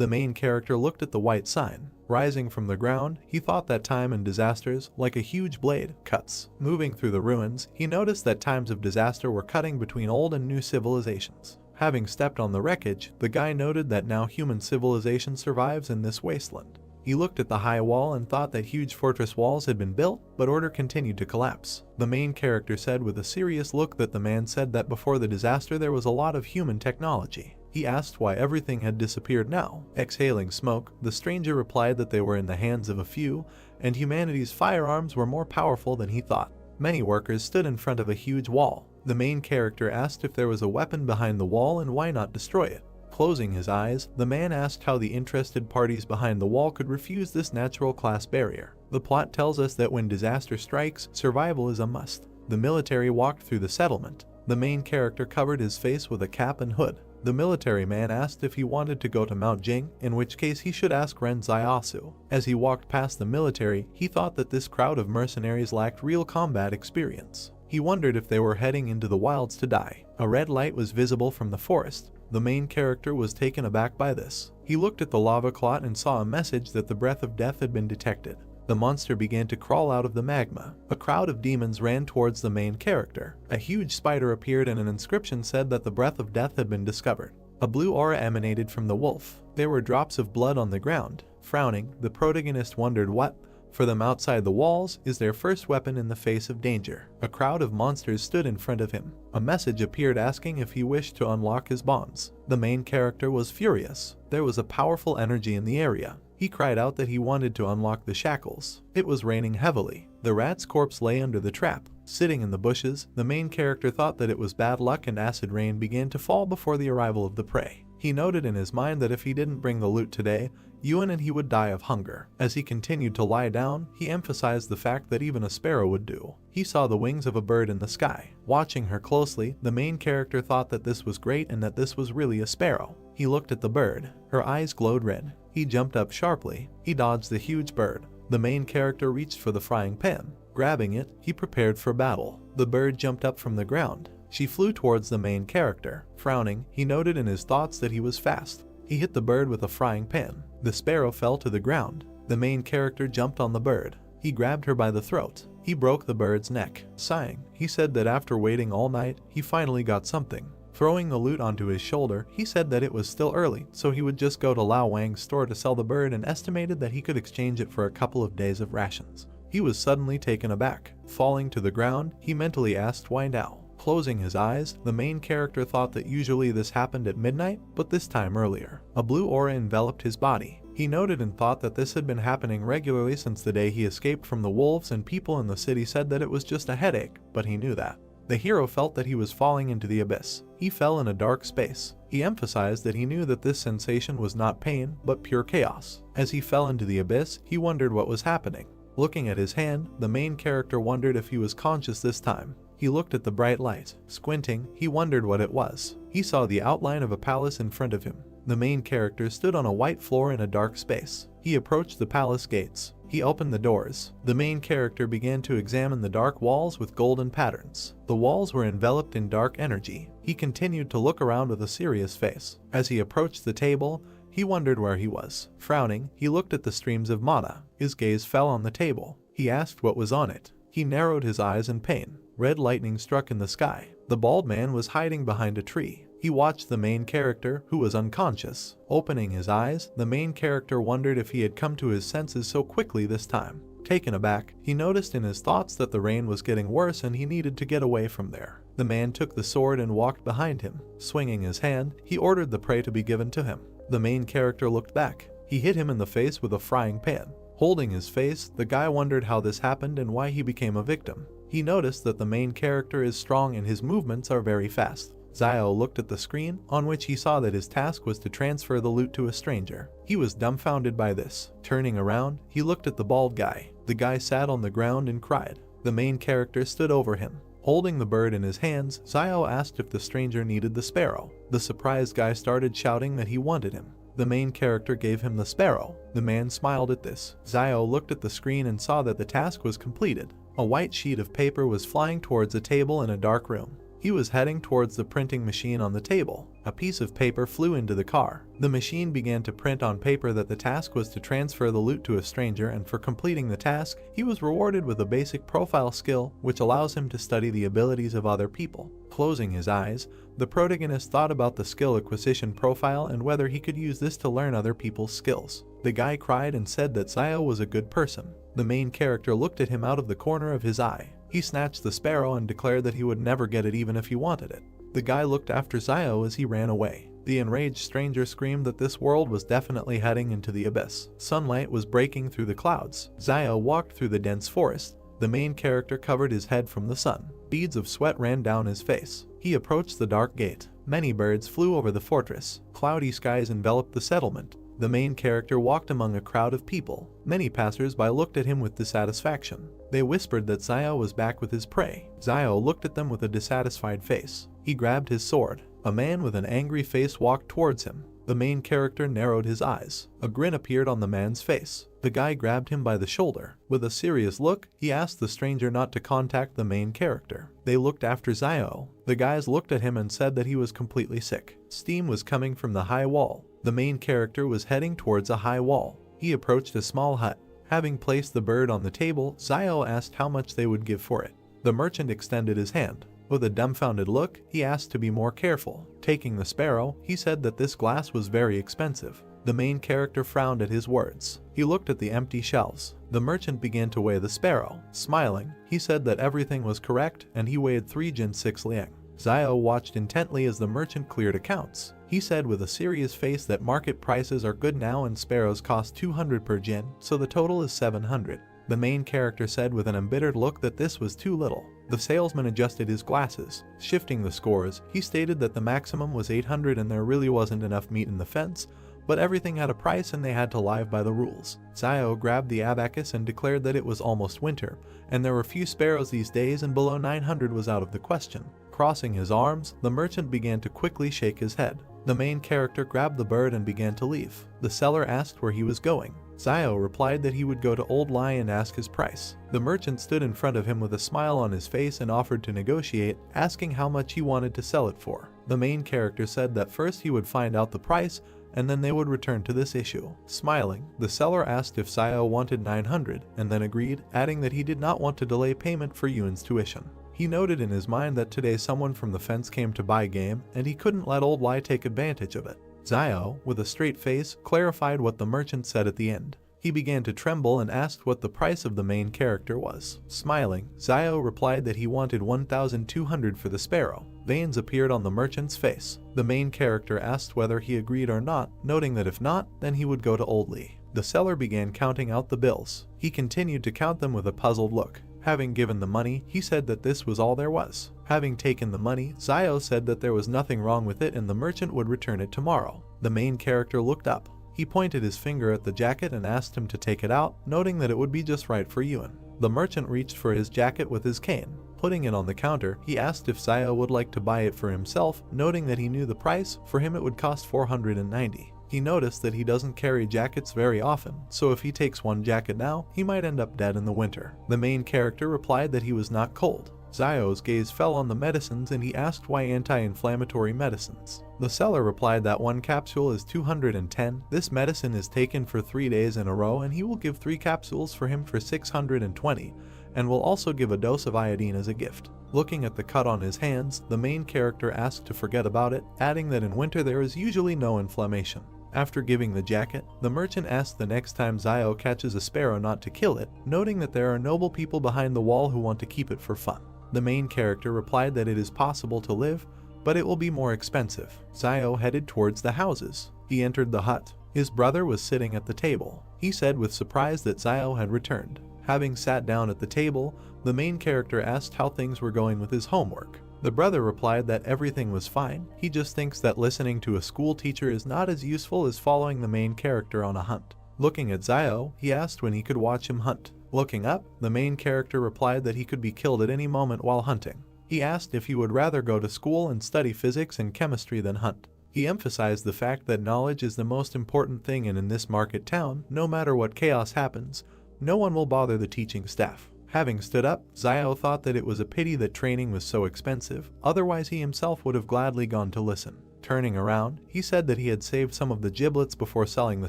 The main character looked at the white sign. Rising from the ground, he thought that time and disasters, like a huge blade, cuts. Moving through the ruins, he noticed that times of disaster were cutting between old and new civilizations. Having stepped on the wreckage, the guy noted that now human civilization survives in this wasteland. He looked at the high wall and thought that huge fortress walls had been built, but order continued to collapse. The main character said with a serious look that the man said that before the disaster there was a lot of human technology. He asked why everything had disappeared now. Exhaling smoke, the stranger replied that they were in the hands of a few, and humanity's firearms were more powerful than he thought. Many workers stood in front of a huge wall. The main character asked if there was a weapon behind the wall and why not destroy it. Closing his eyes, the man asked how the interested parties behind the wall could refuse this natural class barrier. The plot tells us that when disaster strikes, survival is a must. The military walked through the settlement. The main character covered his face with a cap and hood. The military man asked if he wanted to go to Mount Jing, in which case he should ask Ren Zaiasu. As he walked past the military, he thought that this crowd of mercenaries lacked real combat experience. He wondered if they were heading into the wilds to die. A red light was visible from the forest. The main character was taken aback by this. He looked at the lava clot and saw a message that the breath of death had been detected. The monster began to crawl out of the magma. A crowd of demons ran towards the main character. A huge spider appeared and an inscription said that the breath of death had been discovered. A blue aura emanated from the wolf. There were drops of blood on the ground. Frowning, the protagonist wondered what, for them outside the walls, is their first weapon in the face of danger. A crowd of monsters stood in front of him. A message appeared asking if he wished to unlock his bonds. The main character was furious. There was a powerful energy in the area. He cried out that he wanted to unlock the shackles. It was raining heavily. The rat's corpse lay under the trap. Sitting in the bushes, the main character thought that it was bad luck and acid rain began to fall before the arrival of the prey. He noted in his mind that if he didn't bring the loot today, Yuan and he would die of hunger. As he continued to lie down, he emphasized the fact that even a sparrow would do. He saw the wings of a bird in the sky. Watching her closely, the main character thought that this was great and that this was really a sparrow. He looked at the bird. Her eyes glowed red. He jumped up sharply. He dodged the huge bird. The main character reached for the frying pan. Grabbing it, he prepared for battle. The bird jumped up from the ground. She flew towards the main character. Frowning, he noted in his thoughts that he was fast. He hit the bird with a frying pan. The sparrow fell to the ground. The main character jumped on the bird. He grabbed her by the throat. He broke the bird's neck. Sighing, he said that after waiting all night, he finally got something. Throwing the loot onto his shoulder, he said that it was still early, so he would just go to Lao Wang's store to sell the bird and estimated that he could exchange it for a couple of days of rations. He was suddenly taken aback. Falling to the ground, he mentally asked why now. Closing his eyes, the main character thought that usually this happened at midnight, but this time earlier. A blue aura enveloped his body. He noted and thought that this had been happening regularly since the day he escaped from the wolves, and people in the city said that it was just a headache, but he knew that. The hero felt that he was falling into the abyss. He fell in a dark space. He emphasized that he knew that this sensation was not pain, but pure chaos. As he fell into the abyss, he wondered what was happening. Looking at his hand, the main character wondered if he was conscious this time. He looked at the bright light. Squinting, he wondered what it was. He saw the outline of a palace in front of him. The main character stood on a white floor in a dark space. He approached the palace gates. He opened the doors. The main character began to examine the dark walls with golden patterns. The walls were enveloped in dark energy. He continued to look around with a serious face. As he approached the table, he wondered where he was. Frowning, he looked at the streams of mana. His gaze fell on the table. He asked what was on it. He narrowed his eyes in pain. Red lightning struck in the sky. The bald man was hiding behind a tree. He watched the main character, who was unconscious. Opening his eyes, the main character wondered if he had come to his senses so quickly this time. Taken aback, he noticed in his thoughts that the rain was getting worse and he needed to get away from there. The man took the sword and walked behind him. Swinging his hand, he ordered the prey to be given to him. The main character looked back. He hit him in the face with a frying pan. Holding his face, the guy wondered how this happened and why he became a victim. He noticed that the main character is strong and his movements are very fast. Xiao looked at the screen, on which he saw that his task was to transfer the loot to a stranger. He was dumbfounded by this. Turning around, he looked at the bald guy. The guy sat on the ground and cried. The main character stood over him. Holding the bird in his hands, Xiao asked if the stranger needed the sparrow. The surprised guy started shouting that he wanted him. The main character gave him the sparrow. The man smiled at this. Xiao looked at the screen and saw that the task was completed. A white sheet of paper was flying towards a table in a dark room. He was heading towards the printing machine on the table. A piece of paper flew into the car. The machine began to print on paper that the task was to transfer the loot to a stranger, and for completing the task, he was rewarded with a basic profile skill which allows him to study the abilities of other people. Closing his eyes, the protagonist thought about the skill acquisition profile and whether he could use this to learn other people's skills. The guy cried and said that Zio was a good person. The main character looked at him out of the corner of his eye. He snatched the sparrow and declared that he would never get it even if he wanted it. The guy looked after Zio as he ran away. The enraged stranger screamed that this world was definitely heading into the abyss. Sunlight was breaking through the clouds. Zio walked through the dense forest. The main character covered his head from the sun. Beads of sweat ran down his face. He approached the dark gate. Many birds flew over the fortress. Cloudy skies enveloped the settlement. The main character walked among a crowd of people. Many passers-by looked at him with dissatisfaction. They whispered that Zio was back with his prey. Zio looked at them with a dissatisfied face. He grabbed his sword. A man with an angry face walked towards him. The main character narrowed his eyes. A grin appeared on the man's face. The guy grabbed him by the shoulder. With a serious look, he asked the stranger not to contact the main character. They looked after Zio. The guys looked at him and said that he was completely sick. Steam was coming from the high wall. The main character was heading towards a high wall. He approached a small hut. Having placed the bird on the table, Zio asked how much they would give for it. The merchant extended his hand. With a dumbfounded look, he asked to be more careful. Taking the sparrow, he said that this glass was very expensive. The main character frowned at his words. He looked at the empty shelves. The merchant began to weigh the sparrow. Smiling, he said that everything was correct and he weighed 3 jin 6 liang. Zio watched intently as the merchant cleared accounts. He said with a serious face that market prices are good now and sparrows cost 200 per jin, so the total is 700. The main character said with an embittered look that this was too little. The salesman adjusted his glasses. Shifting the scores, he stated that the maximum was 800 and there really wasn't enough meat in the fence, but everything had a price and they had to live by the rules. Zio grabbed the abacus and declared that it was almost winter, and there were few sparrows these days and below 900 was out of the question. Crossing his arms, the merchant began to quickly shake his head. The main character grabbed the bird and began to leave. The seller asked where he was going. Zio replied that he would go to Old Lai and ask his price. The merchant stood in front of him with a smile on his face and offered to negotiate, asking how much he wanted to sell it for. The main character said that first he would find out the price, and then they would return to this issue. Smiling, the seller asked if Zio wanted 900, and then agreed, adding that he did not want to delay payment for Yuan's tuition. He noted in his mind that today someone from the fence came to buy game, and he couldn't let Old Lai take advantage of it. Zio, with a straight face, clarified what the merchant said at the end. He began to tremble and asked what the price of the main character was. Smiling, Zio replied that he wanted 1,200 for the sparrow. Veins appeared on the merchant's face. The main character asked whether he agreed or not, noting that if not, then he would go to Old Li. The seller began counting out the bills. He continued to count them with a puzzled look. Having given the money, he said that this was all there was. Having taken the money, Zio said that there was nothing wrong with it and the merchant would return it tomorrow. The main character looked up. He pointed his finger at the jacket and asked him to take it out, noting that it would be just right for Yuan. The merchant reached for his jacket with his cane. Putting it on the counter, he asked if Zio would like to buy it for himself, noting that he knew the price. For him it would cost 490. He noticed that he doesn't carry jackets very often, so if he takes one jacket now, he might end up dead in the winter. The main character replied that he was not cold. Zio's gaze fell on the medicines and he asked why anti-inflammatory medicines. The seller replied that one capsule is 210. This medicine is taken for 3 days in a row and he will give 3 capsules for him for 620 and will also give a dose of iodine as a gift. Looking at the cut on his hands, the main character asked to forget about it, adding that in winter there is usually no inflammation. After giving the jacket, the merchant asked the next time Zio catches a sparrow not to kill it, noting that there are noble people behind the wall who want to keep it for fun. The main character replied that it is possible to live, but it will be more expensive. Zio headed towards the houses. He entered the hut. His brother was sitting at the table. He said with surprise that Zio had returned. Having sat down at the table, the main character asked how things were going with his homework. The brother replied that everything was fine. He just thinks that listening to a school teacher is not as useful as following the main character on a hunt. Looking at Zio, he asked when he could watch him hunt. Looking up, the main character replied that he could be killed at any moment while hunting. He asked if he would rather go to school and study physics and chemistry than hunt. He emphasized the fact that knowledge is the most important thing, and in this market town, no matter what chaos happens, no one will bother the teaching staff. Having stood up, Zio thought that it was a pity that training was so expensive, otherwise he himself would have gladly gone to listen. Turning around, he said that he had saved some of the giblets before selling the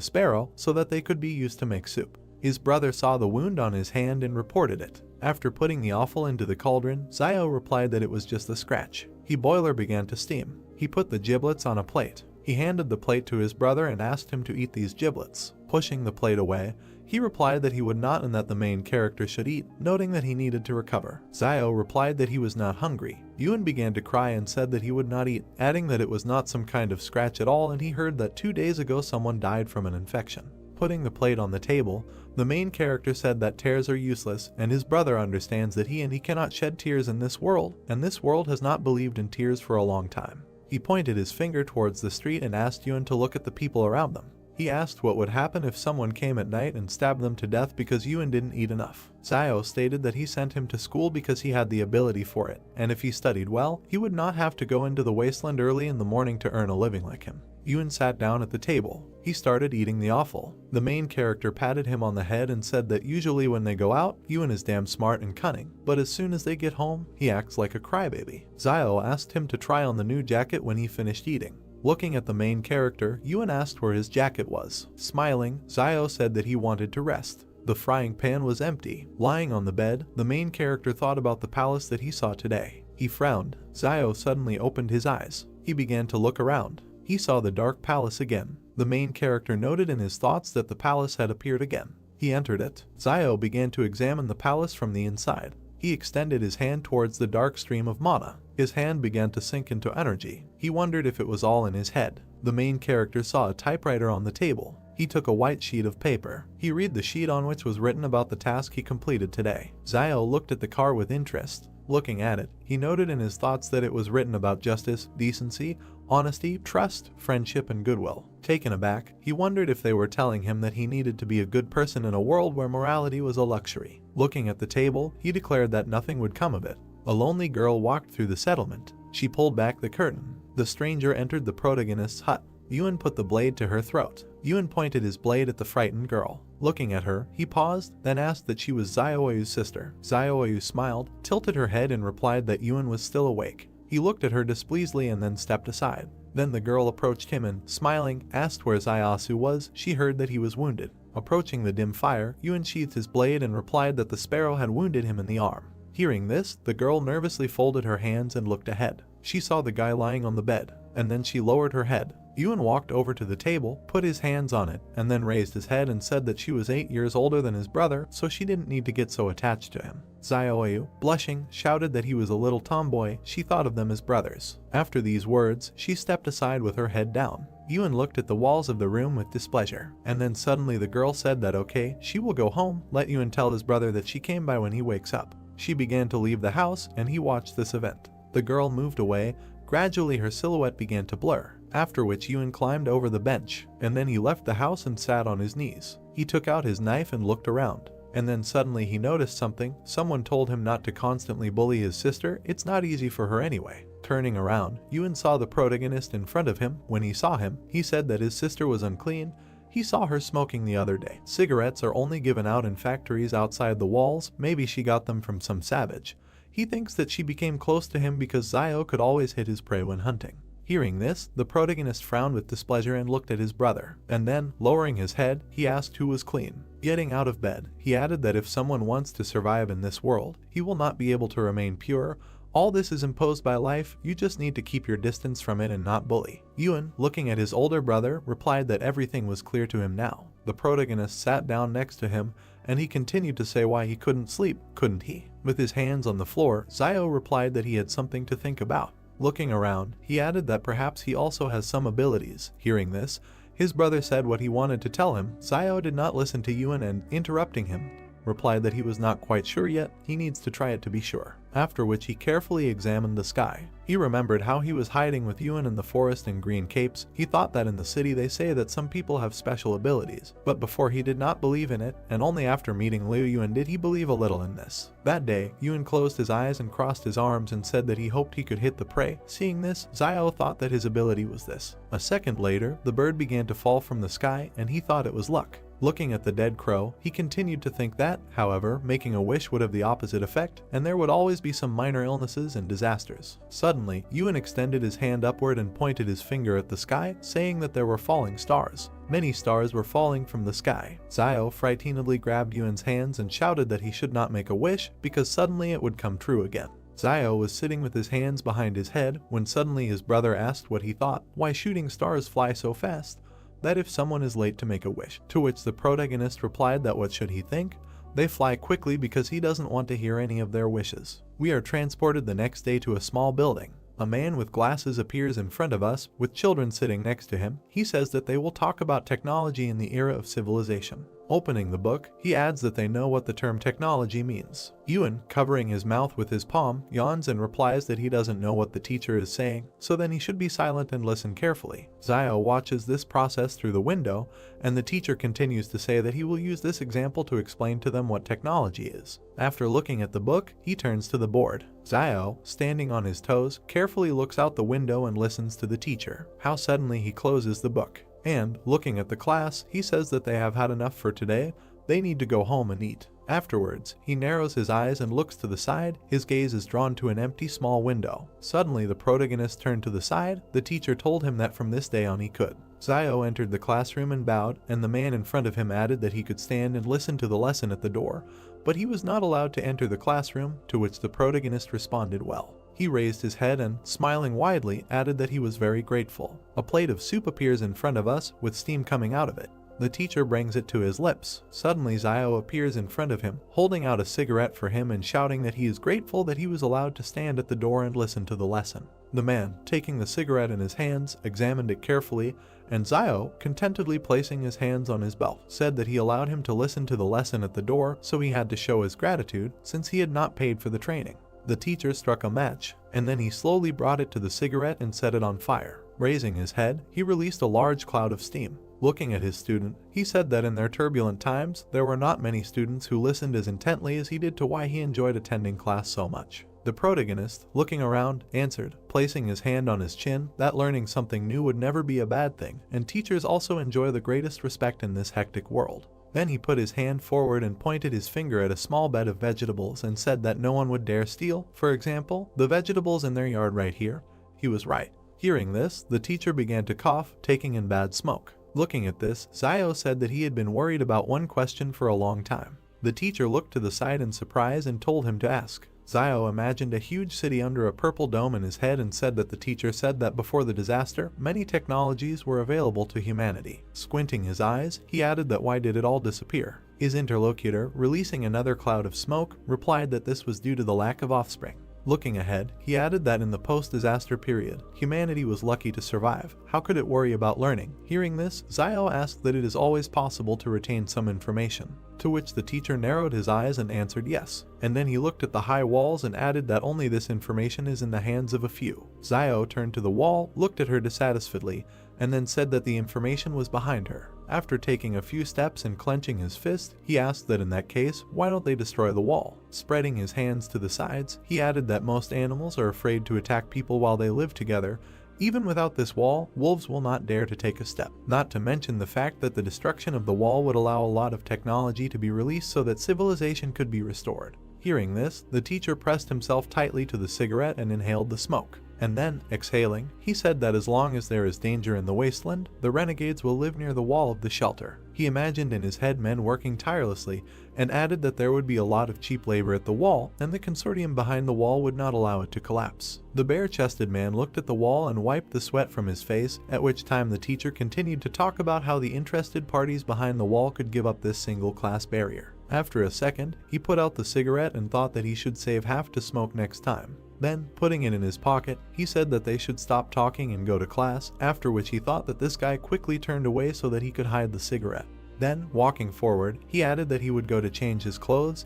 sparrow so that they could be used to make soup. His brother saw the wound on his hand and reported it. After putting the offal into the cauldron, Zio replied that it was just a scratch. The boiler began to steam. He put the giblets on a plate. He handed the plate to his brother and asked him to eat these giblets. Pushing the plate away, he replied that he would not and that the main character should eat, noting that he needed to recover. Zio replied that he was not hungry. Yuen began to cry and said that he would not eat, adding that it was not some kind of scratch at all and he heard that 2 days ago someone died from an infection. Putting the plate on the table, the main character said that tears are useless and his brother understands that he cannot shed tears in this world, and this world has not believed in tears for a long time. He pointed his finger towards the street and asked Yuen to look at the people around them. He asked what would happen if someone came at night and stabbed them to death because Yuen didn't eat enough. Zio stated that he sent him to school because he had the ability for it, and if he studied well, he would not have to go into the wasteland early in the morning to earn a living like him. Yuen sat down at the table. He started eating the offal. The main character patted him on the head and said that usually when they go out, Yuen is damn smart and cunning, but as soon as they get home, he acts like a crybaby. Zio asked him to try on the new jacket when he finished eating. Looking at the main character, Yuen asked where his jacket was. Smiling, Zio said that he wanted to rest. The frying pan was empty. Lying on the bed, the main character thought about the palace that he saw today. He frowned. Zio suddenly opened his eyes. He began to look around. He saw the dark palace again. The main character noted in his thoughts that the palace had appeared again. He entered it. Zio began to examine the palace from the inside. He extended his hand towards the dark stream of mana. His hand began to sink into energy. He wondered if it was all in his head. The main character saw a typewriter on the table. He took a white sheet of paper. He read the sheet on which was written about the task he completed today. Zio looked at the car with interest. Looking at it, he noted in his thoughts that it was written about justice, decency, honesty, trust, friendship, and goodwill. Taken aback, he wondered if they were telling him that he needed to be a good person in a world where morality was a luxury. Looking at the table, he declared that nothing would come of it. A lonely girl walked through the settlement. She pulled back the curtain. The stranger entered the protagonist's hut. Yuen put the blade to her throat. Yuen pointed his blade at the frightened girl. Looking at her, he paused, then asked that she was Zioyu's sister. Zioyu smiled, tilted her head and replied that Yuen was still awake. He looked at her displeasedly and then stepped aside. Then the girl approached him and, smiling, asked where Ziosu was. She heard that he was wounded. Approaching the dim fire, Yuen sheathed his blade and replied that the sparrow had wounded him in the arm. Hearing this, the girl nervously folded her hands and looked ahead. She saw the guy lying on the bed, and then she lowered her head. Yuen walked over to the table, put his hands on it, and then raised his head and said that she was 8 years older than his brother, so she didn't need to get so attached to him. Zioyu, blushing, shouted that he was a little tomboy. She thought of them as brothers. After these words, she stepped aside with her head down. Yuen looked at the walls of the room with displeasure, and then suddenly the girl said that okay, she will go home, let Yuen tell his brother that she came by when he wakes up. She began to leave the house, and he watched this event. The girl moved away. Gradually her silhouette began to blur, after which Yuen climbed over the bench, and then he left the house and sat on his knees. He took out his knife and looked around, and then suddenly he noticed something. Someone told him not to constantly bully his sister, it's not easy for her anyway. Turning around, Yuen saw the protagonist in front of him. When he saw him, he said that his sister was unclean. He saw her smoking the other day. Cigarettes are only given out in factories outside the walls. Maybe she got them from some savage. He thinks that she became close to him because Zio could always hit his prey when hunting. Hearing this, the protagonist frowned with displeasure and looked at his brother, and then, lowering his head, he asked who was clean. Getting out of bed, he added that if someone wants to survive in this world, he will not be able to remain pure. All this is imposed by life, you just need to keep your distance from it and not bully. Yuen, looking at his older brother, replied that everything was clear to him now. The protagonist sat down next to him, and he continued to say why he couldn't sleep, couldn't he? With his hands on the floor, Zio replied that he had something to think about. Looking around, he added that perhaps he also has some abilities. Hearing this, his brother said what he wanted to tell him. Zio did not listen to Yuen and, interrupting him, replied that he was not quite sure yet, he needs to try it to be sure. After which he carefully examined the sky. He remembered how he was hiding with Yuen in the forest in green capes. He thought that in the city they say that some people have special abilities, but before he did not believe in it, and only after meeting Liu Yuen did he believe a little in this. That day, Yuen closed his eyes and crossed his arms and said that he hoped he could hit the prey. Seeing this, Zio thought that his ability was this. A second later, the bird began to fall from the sky and he thought it was luck. Looking at the dead crow, he continued to think that, however, making a wish would have the opposite effect, and there would always be some minor illnesses and disasters. Suddenly, Ewan extended his hand upward and pointed his finger at the sky, saying that there were falling stars. Many stars were falling from the sky. Zio frightenedly grabbed Ewan's hands and shouted that he should not make a wish because suddenly it would come true again. Zio was sitting with his hands behind his head when suddenly his brother asked what he thought, why shooting stars fly so fast, that if someone is late to make a wish, to which the protagonist replied that what should he think? They fly quickly because he doesn't want to hear any of their wishes. We are transported the next day to a small building. A man with glasses appears in front of us, with children sitting next to him. He says that they will talk about technology in the era of civilization. Opening the book, he adds that they know what the term technology means. Ewan, covering his mouth with his palm, yawns and replies that he doesn't know what the teacher is saying, so then he should be silent and listen carefully. Zio watches this process through the window, and the teacher continues to say that he will use this example to explain to them what technology is. After looking at the book, he turns to the board. Zio, standing on his toes, carefully looks out the window and listens to the teacher. How suddenly he closes the book. And, looking at the class, he says that they have had enough for today, they need to go home and eat. Afterwards, he narrows his eyes and looks to the side, his gaze is drawn to an empty small window. Suddenly the protagonist turned to the side, the teacher told him that from this day on he could. Zio entered the classroom and bowed, and the man in front of him added that he could stand and listen to the lesson at the door, but he was not allowed to enter the classroom, to which the protagonist responded well. He raised his head and, smiling widely, added that he was very grateful. A plate of soup appears in front of us, with steam coming out of it. The teacher brings it to his lips. Suddenly Zio appears in front of him, holding out a cigarette for him and shouting that he is grateful that he was allowed to stand at the door and listen to the lesson. The man, taking the cigarette in his hands, examined it carefully, and Zio, contentedly placing his hands on his belt, said that he allowed him to listen to the lesson at the door, so he had to show his gratitude, since he had not paid for the training. The teacher struck a match, and then he slowly brought it to the cigarette and set it on fire. Raising his head, he released a large cloud of steam. Looking at his student, he said that in their turbulent times, there were not many students who listened as intently as he did to why he enjoyed attending class so much. The protagonist, looking around, answered, placing his hand on his chin, that learning something new would never be a bad thing, and teachers also enjoy the greatest respect in this hectic world. Then he put his hand forward and pointed his finger at a small bed of vegetables and said that no one would dare steal, for example, the vegetables in their yard right here. He was right. Hearing this, the teacher began to cough, taking in bad smoke. Looking at this, Zio said that he had been worried about one question for a long time. The teacher looked to the side in surprise and told him to ask. Zio imagined a huge city under a purple dome in his head and said that the teacher said that before the disaster, many technologies were available to humanity. Squinting his eyes, he added that why did it all disappear? His interlocutor, releasing another cloud of smoke, replied that this was due to the lack of offspring. Looking ahead, he added that in the post-disaster period, humanity was lucky to survive. How could it worry about learning? Hearing this, Zio asked that it is always possible to retain some information, to which the teacher narrowed his eyes and answered yes. And then he looked at the high walls and added that only this information is in the hands of a few. Zio turned to the wall, looked at her dissatisfiedly, and then said that the information was behind her. After taking a few steps and clenching his fist, he asked that in that case, why don't they destroy the wall? Spreading his hands to the sides, he added that most animals are afraid to attack people while they live together. Even without this wall, wolves will not dare to take a step. Not to mention the fact that the destruction of the wall would allow a lot of technology to be released so that civilization could be restored. Hearing this, the teacher pressed himself tightly to the cigarette and inhaled the smoke. And then, exhaling, he said that as long as there is danger in the wasteland, the renegades will live near the wall of the shelter. He imagined in his head men working tirelessly, and added that there would be a lot of cheap labor at the wall, and the consortium behind the wall would not allow it to collapse. The bare-chested man looked at the wall and wiped the sweat from his face, at which time the teacher continued to talk about how the interested parties behind the wall could give up this single-class barrier. After a second, he put out the cigarette and thought that he should save half to smoke next time. Then, putting it in his pocket, he said that they should stop talking and go to class, after which he thought that this guy quickly turned away so that he could hide the cigarette. Then, walking forward, he added that he would go to change his clothes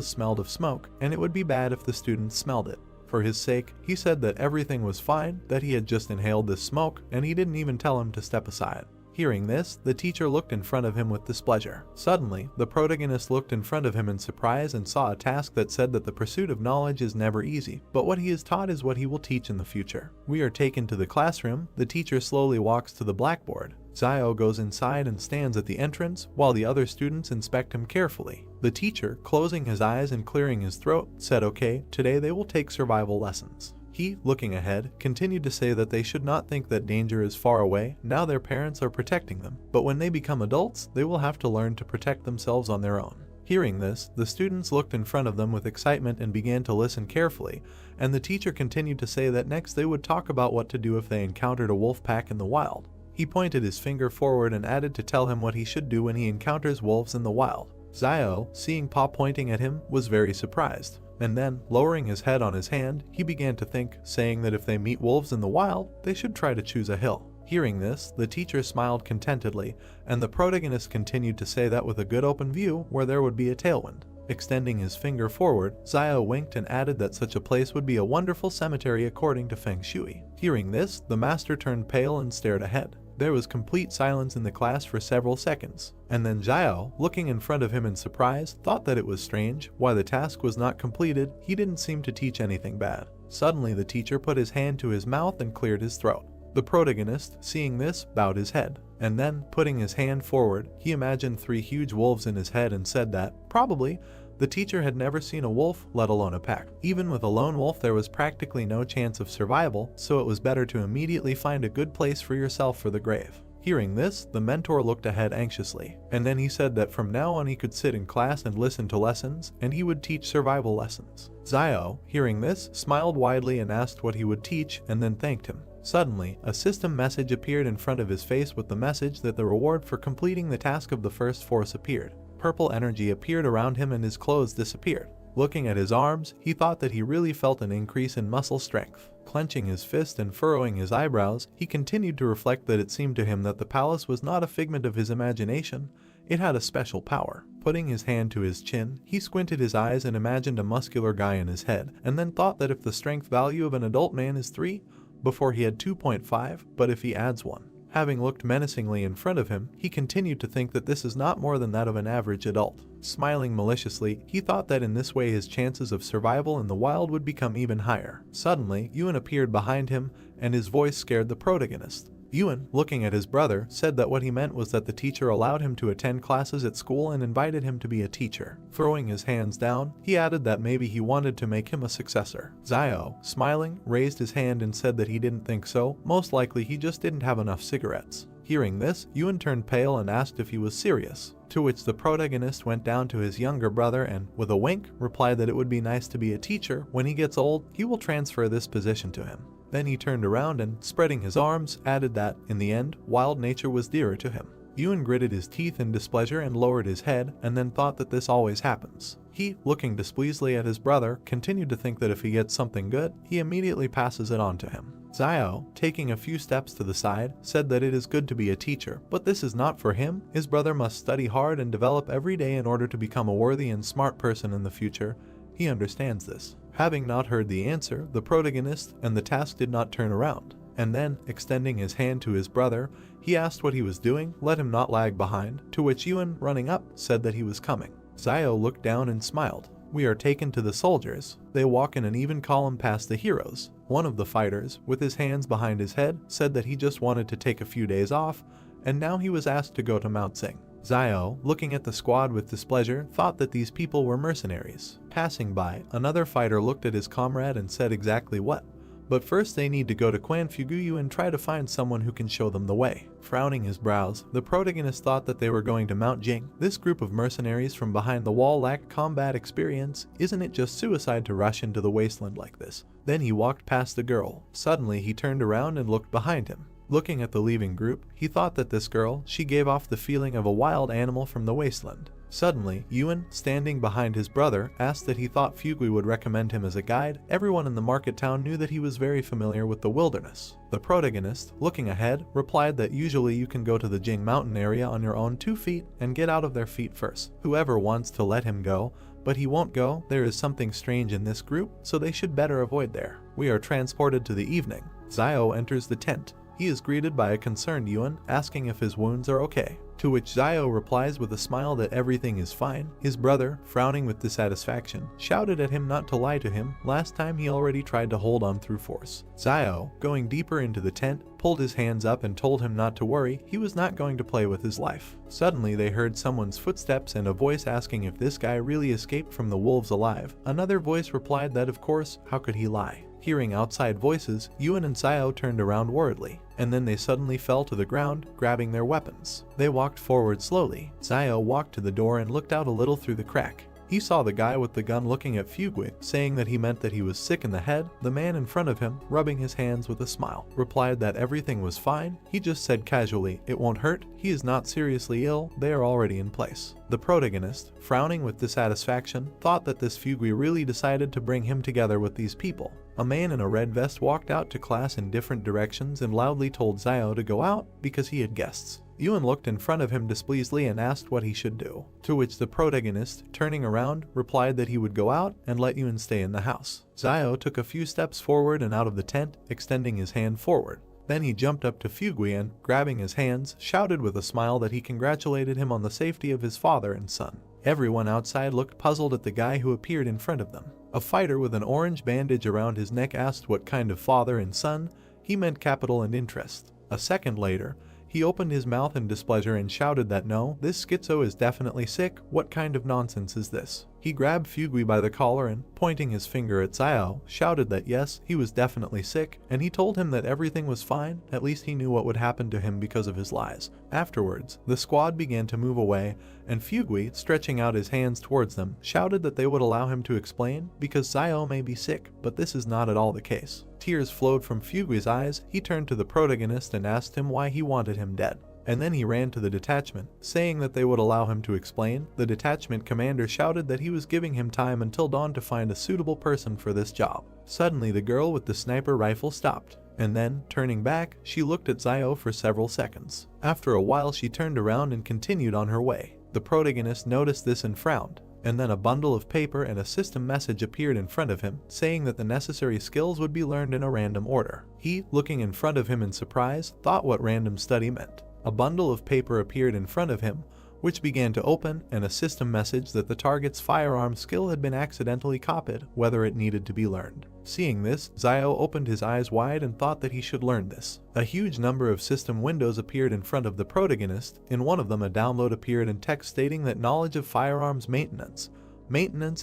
smelled of smoke, and it would be bad if the students smelled it. For his sake, he said that everything was fine, that he had just inhaled this smoke, and he didn't even tell him to step aside. Hearing this, the teacher looked in front of him with displeasure. Suddenly, the protagonist looked in front of him in surprise and saw a task that said that the pursuit of knowledge is never easy, but what he is taught is what he will teach in the future. We are taken to the classroom. The teacher slowly walks to the blackboard. Zio goes inside and stands at the entrance while the other students inspect him carefully. The teacher, closing his eyes and clearing his throat, said okay, today they will take survival lessons. He, looking ahead, continued to say that they should not think that danger is far away, now their parents are protecting them, but when they become adults, they will have to learn to protect themselves on their own. Hearing this, the students looked in front of them with excitement and began to listen carefully, and the teacher continued to say that next they would talk about what to do if they encountered a wolf pack in the wild. He pointed his finger forward and added to tell him what he should do when he encounters wolves in the wild. Zio, seeing Pa pointing at him, was very surprised. And then, lowering his head on his hand, he began to think, saying that if they meet wolves in the wild, they should try to choose a hill. Hearing this, the teacher smiled contentedly, and the protagonist continued to say that with a good open view where there would be a tailwind. Extending his finger forward, Zio winked and added that such a place would be a wonderful cemetery according to Feng Shui. Hearing this, the master turned pale and stared ahead. There was complete silence in the class for several seconds, and then Zio, looking in front of him in surprise, thought that it was strange why the task was not completed. He didn't seem to teach anything bad. Suddenly the teacher put his hand to his mouth and cleared his throat. The protagonist, seeing this, bowed his head, and then, putting his hand forward, he imagined 3 huge wolves in his head and said that, probably, the teacher had never seen a wolf, let alone a pack. Even with a lone wolf there was practically no chance of survival, so it was better to immediately find a good place for yourself for the grave. Hearing this, the mentor looked ahead anxiously, and then he said that from now on he could sit in class and listen to lessons, and he would teach survival lessons. Zio, hearing this, smiled widely and asked what he would teach, and then thanked him. Suddenly, a system message appeared in front of his face with the message that the reward for completing the task of the first force appeared. Purple energy appeared around him and his clothes disappeared. Looking at his arms, he thought that he really felt an increase in muscle strength. Clenching his fist and furrowing his eyebrows, he continued to reflect that it seemed to him that the palace was not a figment of his imagination, it had a special power. Putting his hand to his chin, he squinted his eyes and imagined a muscular guy in his head, and then thought that if the strength value of an adult man is 3, before he had 2.5, but if he adds 1. Having looked menacingly in front of him, he continued to think that this is not more than that of an average adult. Smiling maliciously, he thought that in this way his chances of survival in the wild would become even higher. Suddenly, Yuan appeared behind him, and his voice scared the protagonist. Yuan, looking at his brother, said that what he meant was that the teacher allowed him to attend classes at school and invited him to be a teacher. Throwing his hands down, he added that maybe he wanted to make him a successor. Zio, smiling, raised his hand and said that he didn't think so, most likely he just didn't have enough cigarettes. Hearing this, Yuan turned pale and asked if he was serious, to which the protagonist went down to his younger brother and, with a wink, replied that it would be nice to be a teacher. When he gets old, he will transfer this position to him. Then he turned around and, spreading his arms, added that, in the end, wild nature was dearer to him. Yuan gritted his teeth in displeasure and lowered his head, and then thought that this always happens. He, looking displeasedly at his brother, continued to think that if he gets something good, he immediately passes it on to him. Zio, taking a few steps to the side, said that it is good to be a teacher, but this is not for him. His brother must study hard and develop every day in order to become a worthy and smart person in the future. He understands this. Having not heard the answer, the protagonist and the task did not turn around, and then, extending his hand to his brother, he asked what he was doing, let him not lag behind, to which Yuan, running up, said that he was coming. Zio looked down and smiled. We are taken to the soldiers. They walk in an even column past the heroes. One of the fighters, with his hands behind his head, said that he just wanted to take a few days off, and now he was asked to go to Mount Sing. Zio, looking at the squad with displeasure, thought that these people were mercenaries. Passing by, another fighter looked at his comrade and said exactly what. But first they need to go to Quan Fuguyu and try to find someone who can show them the way. Frowning his brows, the protagonist thought that they were going to Mount Jing. This group of mercenaries from behind the wall lacked combat experience. Isn't it just suicide to rush into the wasteland like this? Then he walked past the girl. Suddenly he turned around and looked behind him. Looking at the leaving group, he thought that this girl, she gave off the feeling of a wild animal from the wasteland. Suddenly, Yuan, standing behind his brother, asked that he thought Fugui would recommend him as a guide. Everyone in the market town knew that he was very familiar with the wilderness. The protagonist, looking ahead, replied that usually you can go to the Jing mountain area on your own 2 feet and get out of their feet first. Whoever wants to let him go, but he won't go. There is something strange in this group, so they should better avoid there. We are transported to the evening. Zio enters the tent. He is greeted by a concerned Yuan, asking if his wounds are okay. To which Zio replies with a smile that everything is fine. His brother, frowning with dissatisfaction, shouted at him not to lie to him. Last time he already tried to hold on through force. Zio, going deeper into the tent, pulled his hands up and told him not to worry, he was not going to play with his life. Suddenly they heard someone's footsteps and a voice asking if this guy really escaped from the wolves alive. Another voice replied that of course, how could he lie? Hearing outside voices, Yuan and Zio turned around worriedly, and then they suddenly fell to the ground, grabbing their weapons. They walked forward slowly. Zio walked to the door and looked out a little through the crack. He saw the guy with the gun looking at Fugui, saying that he meant that he was sick in the head. The man in front of him, rubbing his hands with a smile, replied that everything was fine. He just said casually, "It won't hurt. He is not seriously ill. They are already in place." The protagonist, frowning with dissatisfaction, thought that this Fugui really decided to bring him together with these people. A man in a red vest walked out to class in different directions and loudly told Zio to go out because he had guests. Yuan looked in front of him displeasedly and asked what he should do, to which the protagonist, turning around, replied that he would go out and let Yuan stay in the house. Zio took a few steps forward and out of the tent, extending his hand forward. Then he jumped up to Fugui and, grabbing his hands, shouted with a smile that he congratulated him on the safety of his father and son. Everyone outside looked puzzled at the guy who appeared in front of them. A fighter with an orange bandage around his neck asked what kind of father and son. He meant capital and interest. A second later, he opened his mouth in displeasure and shouted that no, this schizo is definitely sick. What kind of nonsense is this? He grabbed Fugui by the collar and, pointing his finger at Zio, shouted that yes, he was definitely sick, and he told him that everything was fine. At least he knew what would happen to him because of his lies. Afterwards, the squad began to move away, and Fugui, stretching out his hands towards them, shouted that they would allow him to explain because Zio may be sick, but this is not at all the case. Tears flowed from Fugui's eyes. He turned to the protagonist and asked him why he wanted him dead. And then he ran to the detachment, saying that they would allow him to explain. The detachment commander shouted that he was giving him time until dawn to find a suitable person for this job. Suddenly the girl with the sniper rifle stopped, and then, turning back, she looked at Zio for several seconds. After a while she turned around and continued on her way. The protagonist noticed this and frowned. And then a bundle of paper and a system message appeared in front of him, saying that the necessary skills would be learned in a random order. He, looking in front of him in surprise, thought what random study meant. A bundle of paper appeared in front of him, which began to open, and a system message that the target's firearm skill had been accidentally copied, whether it needed to be learned. Seeing this, Zio opened his eyes wide and thought that he should learn this. A huge number of system windows appeared in front of the protagonist. In one of them a download appeared in text stating that knowledge of firearms maintenance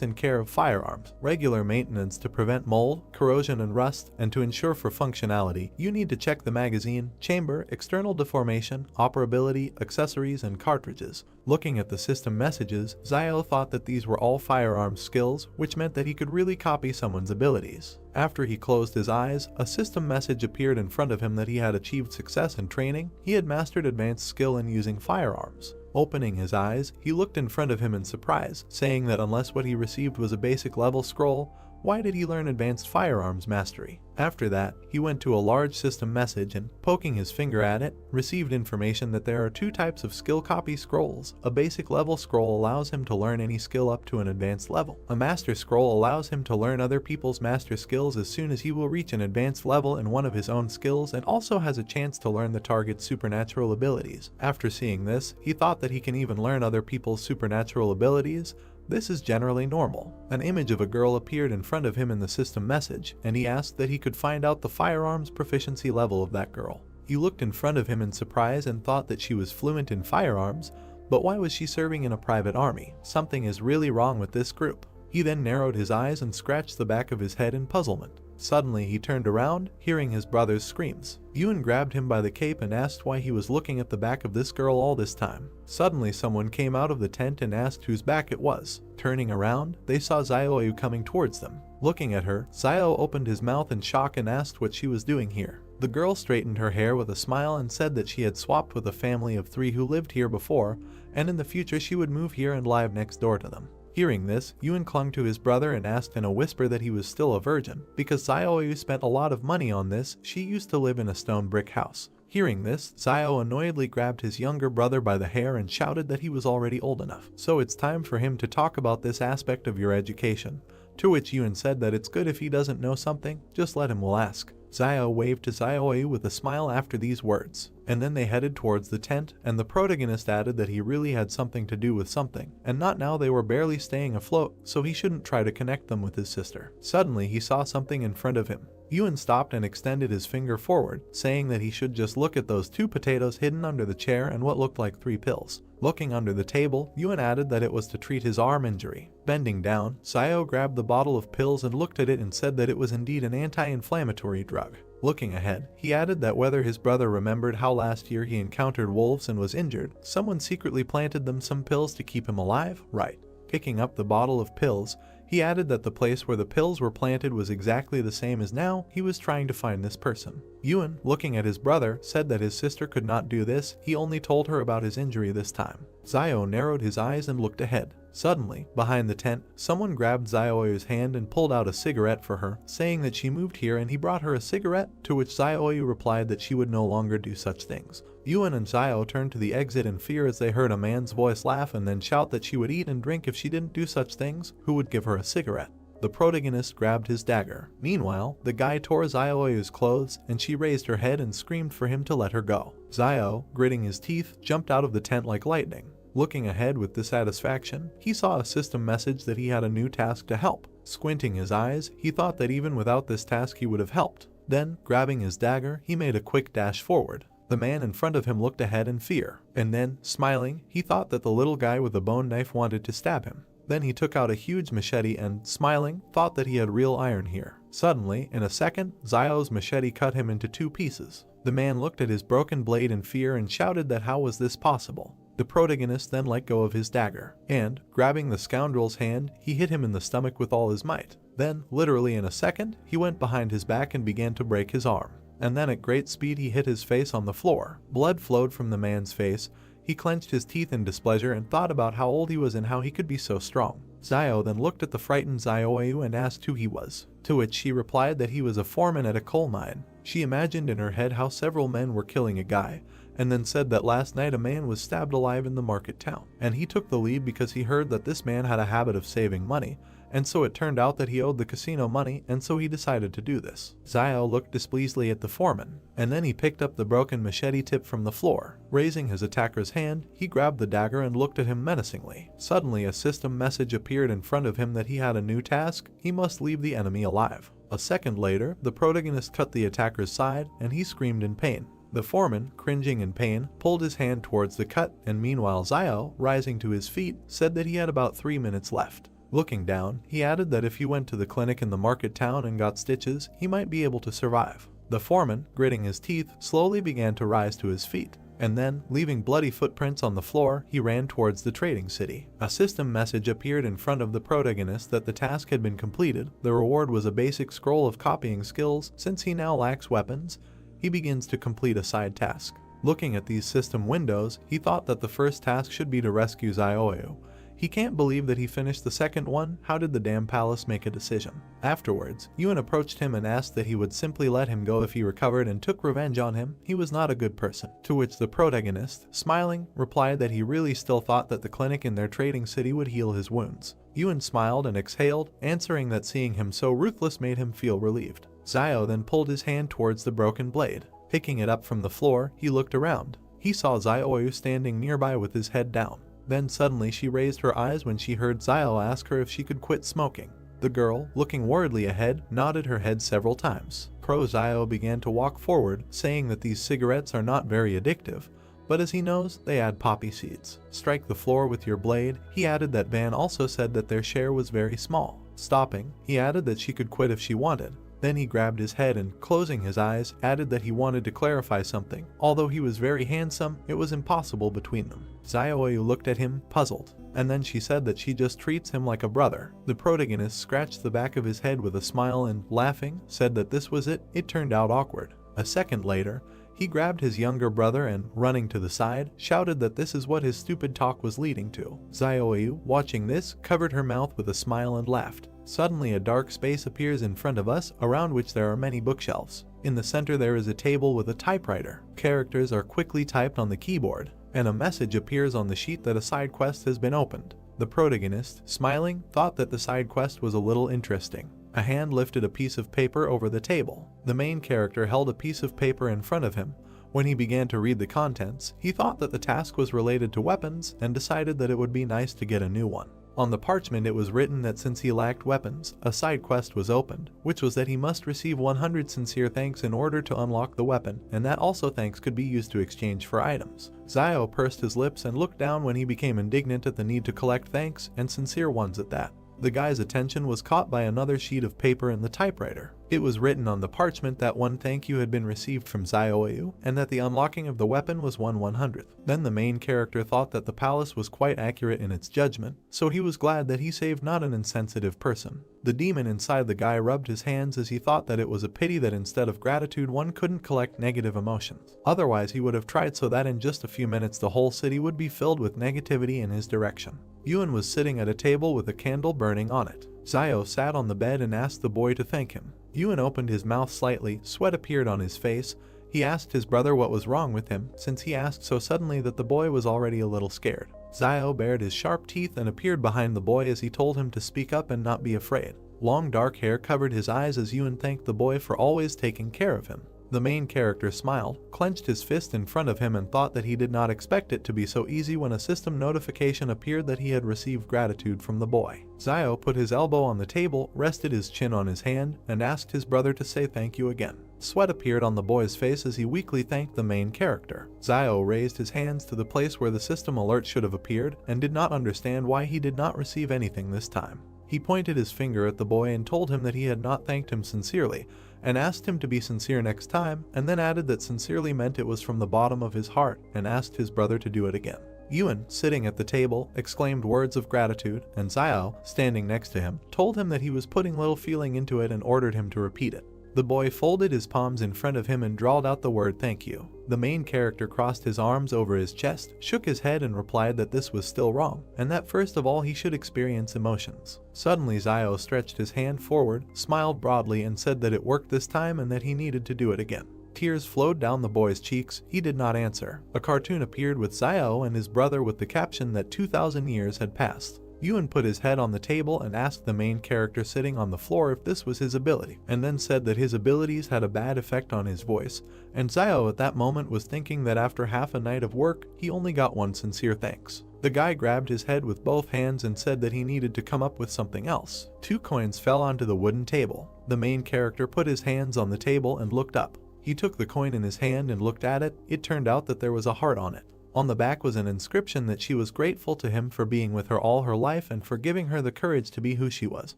and care of firearms, regular maintenance to prevent mold, corrosion and rust, and to ensure for functionality, you need to check the magazine, chamber, external deformation, operability, accessories, and cartridges. Looking at the system messages, Zio thought that these were all firearms skills, which meant that he could really copy someone's abilities. After he closed his eyes, a system message appeared in front of him that he had achieved success in training. He had mastered advanced skill in using firearms. Opening his eyes, he looked in front of him in surprise, saying that unless what he received was a basic level scroll, why did he learn advanced firearms mastery? After that, he went to a large system message and, poking his finger at it, received information that there are two types of skill copy scrolls. A basic level scroll allows him to learn any skill up to an advanced level. A master scroll allows him to learn other people's master skills as soon as he will reach an advanced level in one of his own skills, and also has a chance to learn the target's supernatural abilities. After seeing this, he thought that he can even learn other people's supernatural abilities. This is generally normal. An image of a girl appeared in front of him in the system message, and he asked that he could find out the firearms proficiency level of that girl. He looked in front of him in surprise and thought that she was fluent in firearms, but why was she serving in a private army? Something is really wrong with this group. He then narrowed his eyes and scratched the back of his head in puzzlement. Suddenly he turned around, hearing his brother's screams. Yuan grabbed him by the cape and asked why he was looking at the back of this girl all this time. Suddenly someone came out of the tent and asked whose back it was. Turning around, they saw Zio coming towards them. Looking at her, Zio opened his mouth in shock and asked what she was doing here. The girl straightened her hair with a smile and said that she had swapped with a family of 3 who lived here before, and in the future she would move here and live next door to them. Hearing this, Yuan clung to his brother and asked in a whisper that he was still a virgin. Because Zio spent a lot of money on this, she used to live in a stone brick house. Hearing this, Zio annoyedly grabbed his younger brother by the hair and shouted that he was already old enough. So it's time for him to talk about this aspect of your education. To which Yuan said that it's good if he doesn't know something, just let him will ask. Zio waved to Zio with a smile after these words, and then they headed towards the tent, and the protagonist added that he really had something to do with something, and not now they were barely staying afloat, so he shouldn't try to connect them with his sister. Suddenly he saw something in front of him. Ewan stopped and extended his finger forward, saying that he should just look at those 2 potatoes hidden under the chair and what looked like 3 pills. Looking under the table, Ewan added that it was to treat his arm injury. Bending down, Zayo grabbed the bottle of pills and looked at it and said that it was indeed an anti-inflammatory drug. Looking ahead, he added that whether his brother remembered how last year he encountered wolves and was injured, someone secretly planted them some pills to keep him alive, right? Picking up the bottle of pills, he added that the place where the pills were planted was exactly the same as now he was trying to find this person. Ewan, looking at his brother, said that his sister could not do this, he only told her about his injury this time. Zayo narrowed his eyes and looked ahead. Suddenly, behind the tent, someone grabbed Zayoyu's hand and pulled out a cigarette for her, saying that she moved here and he brought her a cigarette, to which Zayoyu replied that she would no longer do such things. Ewan and Zayo turned to the exit in fear as they heard a man's voice laugh and then shout that she would eat and drink if she didn't do such things, who would give her a cigarette. The protagonist grabbed his dagger. Meanwhile, the guy tore Zayoyu's clothes and she raised her head and screamed for him to let her go. Zayo, gritting his teeth, jumped out of the tent like lightning. Looking ahead with dissatisfaction, he saw a system message that he had a new task to help. Squinting his eyes, he thought that even without this task he would have helped. Then, grabbing his dagger, he made a quick dash forward. The man in front of him looked ahead in fear, and then, smiling, he thought that the little guy with the bone knife wanted to stab him. Then he took out a huge machete and, smiling, thought that he had real iron here. Suddenly, in a second, Zayo's machete cut him into 2 pieces. The man looked at his broken blade in fear and shouted that how was this possible. The protagonist then let go of his dagger, and, grabbing the scoundrel's hand, he hit him in the stomach with all his might. Then, literally in a second, he went behind his back and began to break his arm. And then at great speed he hit his face on the floor. Blood flowed from the man's face. He clenched his teeth in displeasure and thought about how old he was and how he could be so strong. Zayo then looked at the frightened Zayoyu and asked who he was, to which she replied that he was a foreman at a coal mine. She imagined in her head how several men were killing a guy, and then said that last night a man was stabbed alive in the market town, and he took the lead because he heard that this man had a habit of saving money, and so it turned out that he owed the casino money, and so he decided to do this. Zayo looked displeasedly at the foreman, and then he picked up the broken machete tip from the floor. Raising his attacker's hand, he grabbed the dagger and looked at him menacingly. Suddenly a system message appeared in front of him that he had a new task: he must leave the enemy alive. A second later, the protagonist cut the attacker's side, and he screamed in pain. The foreman, cringing in pain, pulled his hand towards the cut, and meanwhile Zayo, rising to his feet, said that he had about 3 minutes left. Looking down, he added that if he went to the clinic in the market town and got stitches, he might be able to survive. The foreman, gritting his teeth, slowly began to rise to his feet, and then, leaving bloody footprints on the floor, he ran towards the trading city. A system message appeared in front of the protagonist that the task had been completed. The reward was a basic scroll of copying skills. Since he now lacks weapons, he begins to complete a side task. Looking at these system windows, he thought that the first task should be to rescue Zayoyu. He can't believe that he finished the second one. How did the damn palace make a decision? Afterwards, Ewan approached him and asked that he would simply let him go if he recovered and took revenge on him. He was not a good person. To which the protagonist, smiling, replied that he really still thought that the clinic in their trading city would heal his wounds. Ewan smiled and exhaled, answering that seeing him so ruthless made him feel relieved. Zayo then pulled his hand towards the broken blade. Picking it up from the floor, he looked around. He saw Zayoyu standing nearby with his head down. Then suddenly she raised her eyes when she heard Zayo ask her if she could quit smoking. The girl, looking worriedly ahead, nodded her head several times. Zayo began to walk forward, saying that these cigarettes are not very addictive, but as he knows, they add poppy seeds. Strike the floor with your blade. He added that Van also said that their share was very small. Stopping, he added that she could quit if she wanted. Then he grabbed his head and, closing his eyes, added that he wanted to clarify something. Although he was very handsome, it was impossible between them. Zayoyu looked at him, puzzled, and then she said that she just treats him like a brother. The protagonist scratched the back of his head with a smile and, laughing, said that this was it. It turned out awkward. A second later, he grabbed his younger brother and, running to the side, shouted that this is what his stupid talk was leading to. Zayoyu, watching this, covered her mouth with a smile and laughed. Suddenly a dark space appears in front of us, around which there are many bookshelves. In the center there is a table with a typewriter. Characters are quickly typed on the keyboard, and a message appears on the sheet that a side quest has been opened. The protagonist, smiling, thought that the side quest was a little interesting. A hand lifted a piece of paper over the table. The main character held a piece of paper in front of him, When he began to read the contents, he thought that the task was related to weapons and decided that it would be nice to get a new one. On the parchment it was written that since he lacked weapons, a side quest was opened, which was that he must receive 100 sincere thanks in order to unlock the weapon, and that also thanks could be used to exchange for items. Zio pursed his lips and looked down when he became indignant at the need to collect thanks, and sincere ones at that. The guy's attention was caught by another sheet of paper in the typewriter. It was written on the parchment that one thank you had been received from Zioyu, and that the unlocking of the weapon was 1/100th. Then the main character thought that the palace was quite accurate in its judgment, so he was glad that he saved not an insensitive person. The demon inside the guy rubbed his hands as he thought that it was a pity that instead of gratitude one couldn't collect negative emotions. Otherwise he would have tried so that in just a few minutes the whole city would be filled with negativity in his direction. Yuan was sitting at a table with a candle burning on it. Zio sat on the bed and asked the boy to thank him. Yuan opened his mouth slightly, sweat appeared on his face. He asked his brother what was wrong with him, since he asked so suddenly that the boy was already a little scared. Zio bared his sharp teeth and appeared behind the boy as he told him to speak up and not be afraid. Long dark hair covered his eyes as Yuan thanked the boy for always taking care of him. The main character smiled, clenched his fist in front of him and thought that he did not expect it to be so easy when a system notification appeared that he had received gratitude from the boy. Zio put his elbow on the table, rested his chin on his hand, and asked his brother to say thank you again. Sweat appeared on the boy's face as he weakly thanked the main character. Zio raised his hands to the place where the system alert should have appeared and did not understand why he did not receive anything this time. He pointed his finger at the boy and told him that he had not thanked him sincerely, and asked him to be sincere next time, and then added that sincerely meant it was from the bottom of his heart, and asked his brother to do it again. Yuan, sitting at the table, exclaimed words of gratitude, and Zio, standing next to him, told him that he was putting little feeling into it and ordered him to repeat it. The boy folded his palms in front of him and drawled out the word thank you. The main character crossed his arms over his chest, shook his head and replied that this was still wrong, and that first of all he should experience emotions. Suddenly Zio stretched his hand forward, smiled broadly and said that it worked this time and that he needed to do it again. Tears flowed down the boy's cheeks. He did not answer. A cartoon appeared with Zio and his brother with the caption that 2,000 years had passed. Yuan put his head on the table and asked the main character sitting on the floor if this was his ability, and then said that his abilities had a bad effect on his voice, and Zio at that moment was thinking that after half a night of work, he only got one sincere thanks. The guy grabbed his head with both hands and said that he needed to come up with something else. 2 coins fell onto the wooden table. The main character put his hands on the table and looked up. He took the coin in his hand and looked at it. It turned out that there was a heart on it. On the back was an inscription that she was grateful to him for being with her all her life and for giving her the courage to be who she was,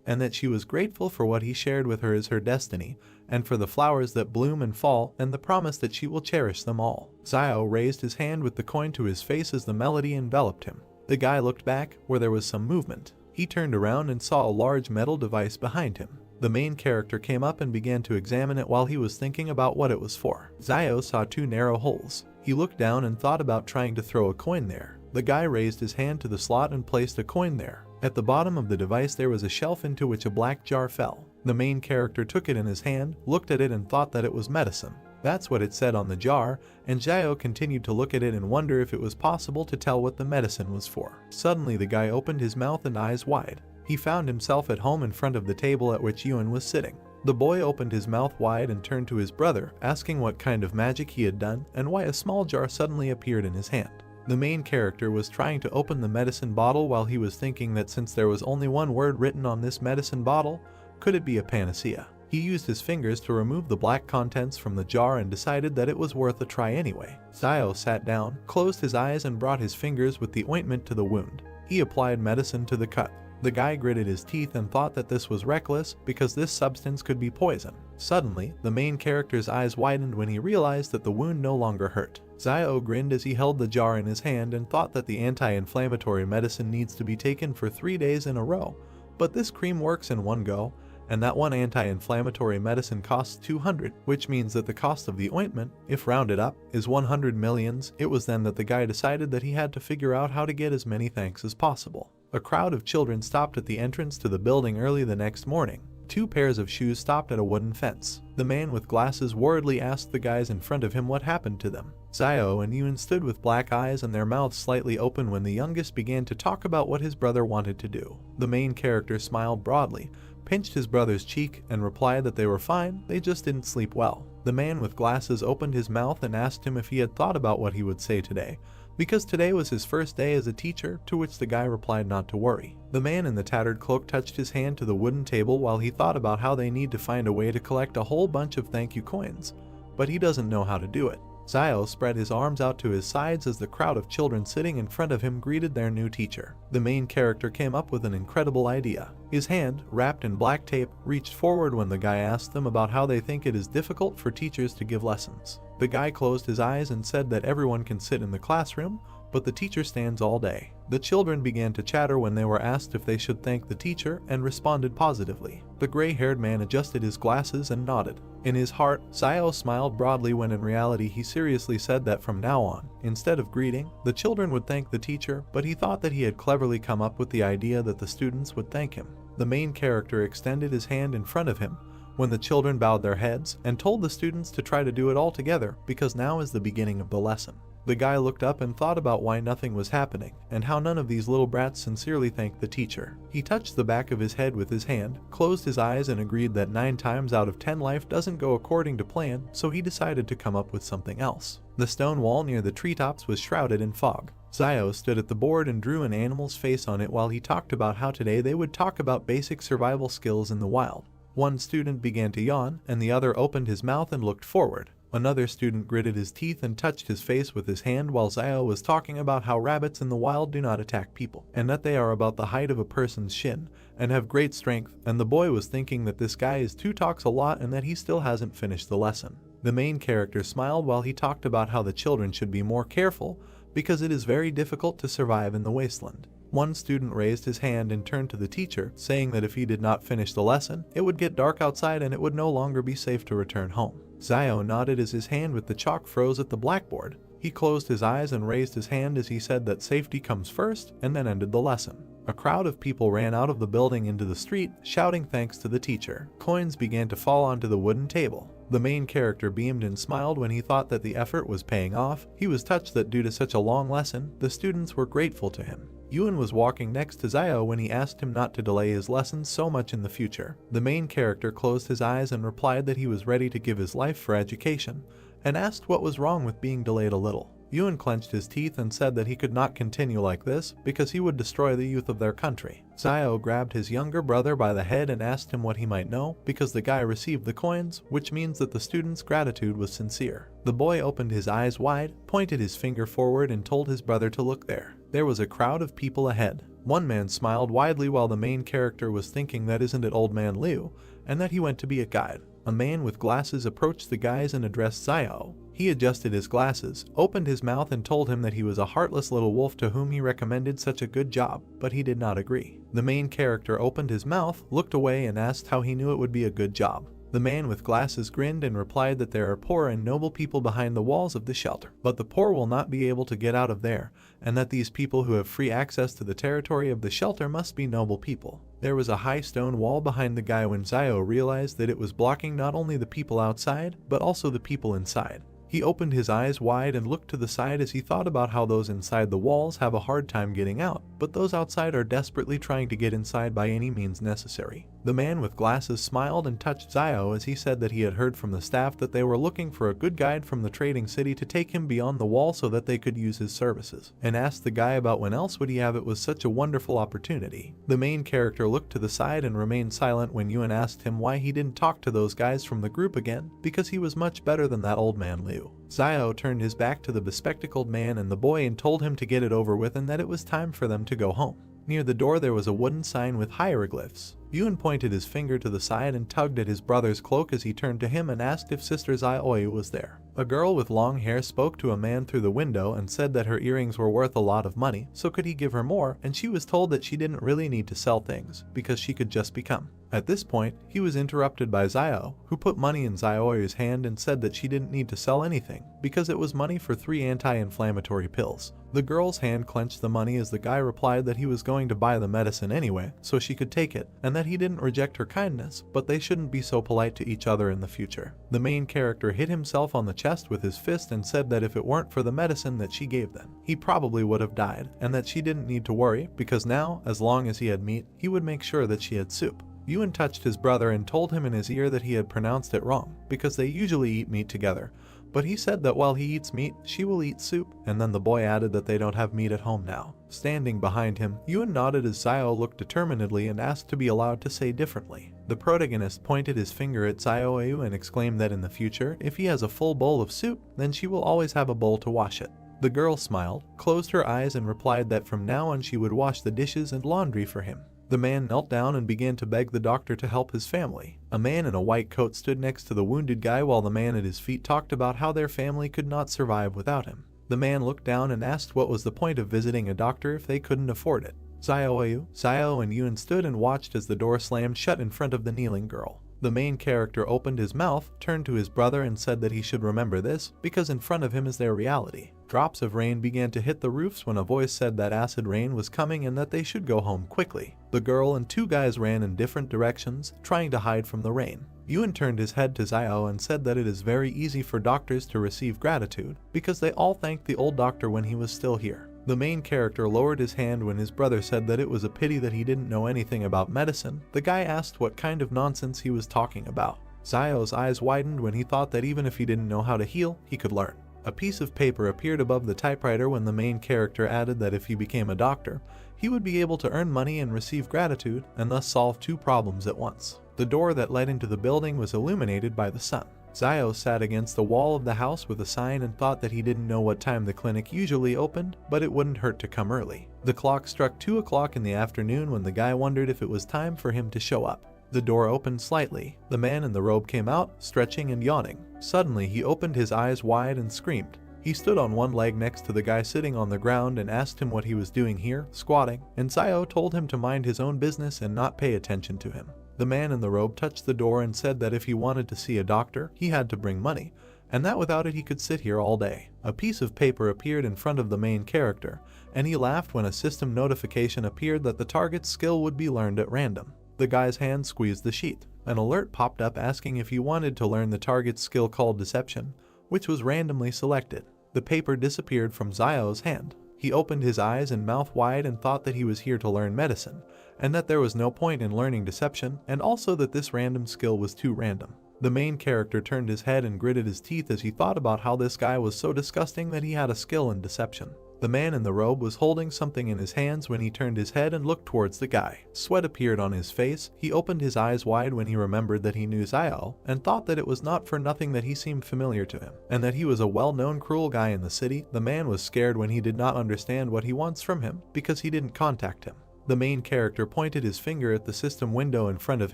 and that she was grateful for what he shared with her as her destiny, and for the flowers that bloom and fall, and the promise that she will cherish them all. Zio raised his hand with the coin to his face as the melody enveloped him. The guy looked back, where there was some movement. He turned around and saw a large metal device behind him. The main character came up and began to examine it while he was thinking about what it was for. Zio saw 2 narrow holes. He looked down and thought about trying to throw a coin there. The guy raised his hand to the slot and placed a coin there. At the bottom of the device there was a shelf into which a black jar fell. The main character took it in his hand, looked at it and thought that it was medicine. That's what it said on the jar, and Zio continued to look at it and wonder if it was possible to tell what the medicine was for. Suddenly the guy opened his mouth and eyes wide. He found himself at home in front of the table at which Yuan was sitting. The boy opened his mouth wide and turned to his brother, asking what kind of magic he had done and why a small jar suddenly appeared in his hand. The main character was trying to open the medicine bottle while he was thinking that since there was only one word written on this medicine bottle, could it be a panacea? He used his fingers to remove the black contents from the jar and decided that it was worth a try anyway. Zio sat down, closed his eyes and brought his fingers with the ointment to the wound. He applied medicine to the cut. The guy gritted his teeth and thought that this was reckless because this substance could be poison. Suddenly, the main character's eyes widened when he realized that the wound no longer hurt. Zio grinned as he held the jar in his hand and thought that the anti-inflammatory medicine needs to be taken for 3 days in a row, but this cream works in one go, and that one anti-inflammatory medicine costs 200, which means that the cost of the ointment, if rounded up, is 100 millions. It was then that the guy decided that he had to figure out how to get as many thanks as possible. A crowd of children stopped at the entrance to the building early the next morning. 2 pairs of shoes stopped at a wooden fence. The man with glasses worriedly asked the guys in front of him what happened to them. Zio and Yuan stood with black eyes and their mouths slightly open when the youngest began to talk about what his brother wanted to do. The main character smiled broadly, pinched his brother's cheek, and replied that they were fine, they just didn't sleep well. The man with glasses opened his mouth and asked him if he had thought about what he would say today, because today was his first day as a teacher, to which the guy replied not to worry. The man in the tattered cloak touched his hand to the wooden table while he thought about how they need to find a way to collect a whole bunch of thank you coins, but he doesn't know how to do it. Zio spread his arms out to his sides as the crowd of children sitting in front of him greeted their new teacher. The main character came up with an incredible idea. His hand, wrapped in black tape, reached forward when the guy asked them about how they think it is difficult for teachers to give lessons. The guy closed his eyes and said that everyone can sit in the classroom, but the teacher stands all day. The children began to chatter when they were asked if they should thank the teacher and responded positively. The gray-haired man adjusted his glasses and nodded. In his heart, Zio smiled broadly when in reality he seriously said that from now on, instead of greeting, the children would thank the teacher, but he thought that he had cleverly come up with the idea that the students would thank him. The main character extended his hand in front of him when the children bowed their heads and told the students to try to do it all together because now is the beginning of the lesson. The guy looked up and thought about why nothing was happening and how none of these little brats sincerely thanked the teacher. He touched the back of his head with his hand, closed his eyes and agreed that 9 times out of 10 life doesn't go according to plan, so he decided to come up with something else. The stone wall near the treetops was shrouded in fog. Zio stood at the board and drew an animal's face on it while he talked about how today they would talk about basic survival skills in the wild. One student began to yawn and the other opened his mouth and looked forward. Another student gritted his teeth and touched his face with his hand while Zio was talking about how rabbits in the wild do not attack people, and that they are about the height of a person's shin, and have great strength, and the boy was thinking that this guy is too talks a lot and that he still hasn't finished the lesson. The main character smiled while he talked about how the children should be more careful because it is very difficult to survive in the wasteland. One student raised his hand and turned to the teacher, saying that if he did not finish the lesson, it would get dark outside and it would no longer be safe to return home. Zio nodded as his hand with the chalk froze at the blackboard. He closed his eyes and raised his hand as he said that safety comes first and then ended the lesson. A crowd of people ran out of the building into the street, shouting thanks to the teacher. Coins began to fall onto the wooden table. The main character beamed and smiled when he thought that the effort was paying off. He was touched that due to such a long lesson, the students were grateful to him. Yuan was walking next to Zio when he asked him not to delay his lessons so much in the future. The main character closed his eyes and replied that he was ready to give his life for education, and asked what was wrong with being delayed a little. Yuan clenched his teeth and said that he could not continue like this because he would destroy the youth of their country. Zio grabbed his younger brother by the head and asked him what he might know because the guy received the coins, which means that the student's gratitude was sincere. The boy opened his eyes wide, pointed his finger forward and told his brother to look there. There was a crowd of people ahead. One man smiled widely while the main character was thinking that isn't it old man Liu, and that he went to be a guide. A man with glasses approached the guys and addressed Zio. He adjusted his glasses, opened his mouth and told him that he was a heartless little wolf to whom he recommended such a good job, but he did not agree. The main character opened his mouth, looked away and asked how he knew it would be a good job. The man with glasses grinned and replied that there are poor and noble people behind the walls of the shelter, but the poor will not be able to get out of there, and that these people who have free access to the territory of the shelter must be noble people. There was a high stone wall behind the guy when Zio realized that it was blocking not only the people outside, but also the people inside. He opened his eyes wide and looked to the side as he thought about how those inside the walls have a hard time getting out, but those outside are desperately trying to get inside by any means necessary. The man with glasses smiled and touched Zio as he said that he had heard from the staff that they were looking for a good guide from the trading city to take him beyond the wall so that they could use his services, and asked the guy about when else would he have it was such a wonderful opportunity. The main character looked to the side and remained silent when Yuan asked him why he didn't talk to those guys from the group again, because he was much better than that old man Liu. Zio turned his back to the bespectacled man and the boy and told him to get it over with and that it was time for them to go home. Near the door there was a wooden sign with hieroglyphs. Yuan pointed his finger to the side and tugged at his brother's cloak as he turned to him and asked if Sister Zaioi was there. A girl with long hair spoke to a man through the window and said that her earrings were worth a lot of money, so could he give her more, and she was told that she didn't really need to sell things, because she could just become. At this point, he was interrupted by Zio, who put money in Zaioi's hand and said that she didn't need to sell anything, because it was money for 3 anti-inflammatory pills. The girl's hand clenched the money as the guy replied that he was going to buy the medicine anyway, so she could take it, and that he didn't reject her kindness, but they shouldn't be so polite to each other in the future. The main character hit himself on the chest with his fist and said that if it weren't for the medicine that she gave them, he probably would have died, and that she didn't need to worry, because now, as long as he had meat, he would make sure that she had soup. Yuen touched his brother and told him in his ear that he had pronounced it wrong, because they usually eat meat together. But he said that while he eats meat, she will eat soup, and then the boy added that they don't have meat at home now. Standing behind him, Yuen nodded as Zio looked determinedly and asked to be allowed to say differently. The protagonist pointed his finger at Zio and exclaimed that in the future, if he has a full bowl of soup, then she will always have a bowl to wash it. The girl smiled, closed her eyes and replied that from now on she would wash the dishes and laundry for him. The man knelt down and began to beg the doctor to help his family. A man in a white coat stood next to the wounded guy while the man at his feet talked about how their family could not survive without him. The man looked down and asked what was the point of visiting a doctor if they couldn't afford it. Zio and Yuen stood and watched as the door slammed shut in front of the kneeling girl. The main character opened his mouth, turned to his brother and said that he should remember this, because in front of him is their reality. Drops of rain began to hit the roofs when a voice said that acid rain was coming and that they should go home quickly. The girl and two guys ran in different directions, trying to hide from the rain. Yuen turned his head to Zio and said that it is very easy for doctors to receive gratitude, because they all thanked the old doctor when he was still here. The main character lowered his hand when his brother said that it was a pity that he didn't know anything about medicine. The guy asked what kind of nonsense he was talking about. Zio's eyes widened when he thought that even if he didn't know how to heal, he could learn. A piece of paper appeared above the typewriter when the main character added that if he became a doctor, he would be able to earn money and receive gratitude, and thus solve two problems at once. The door that led into the building was illuminated by the sun. Zio sat against the wall of the house with a sign and thought that he didn't know what time the clinic usually opened, but it wouldn't hurt to come early. The clock struck 2 o'clock in the afternoon when the guy wondered if it was time for him to show up. The door opened slightly. The man in the robe came out, stretching and yawning. Suddenly he opened his eyes wide and screamed. He stood on one leg next to the guy sitting on the ground and asked him what he was doing here, squatting, and Zio told him to mind his own business and not pay attention to him. The man in the robe touched the door and said that if he wanted to see a doctor, he had to bring money, and that without it he could sit here all day. A piece of paper appeared in front of the main character, and he laughed when a system notification appeared that the target's skill would be learned at random. The guy's hand squeezed the sheet. An alert popped up asking if he wanted to learn the target's skill called Deception, which was randomly selected. The paper disappeared from Zio's hand. He opened his eyes and mouth wide and thought that he was here to learn medicine, and that there was no point in learning Deception, and also that this random skill was too random. The main character turned his head and gritted his teeth as he thought about how this guy was so disgusting that he had a skill in Deception. The man in the robe was holding something in his hands when he turned his head and looked towards the guy. Sweat appeared on his face. He opened his eyes wide when he remembered that he knew Zio, and thought that it was not for nothing that he seemed familiar to him, and that he was a well-known cruel guy in the city. The man was scared when he did not understand what he wants from him, because he didn't contact him. The main character pointed his finger at the system window in front of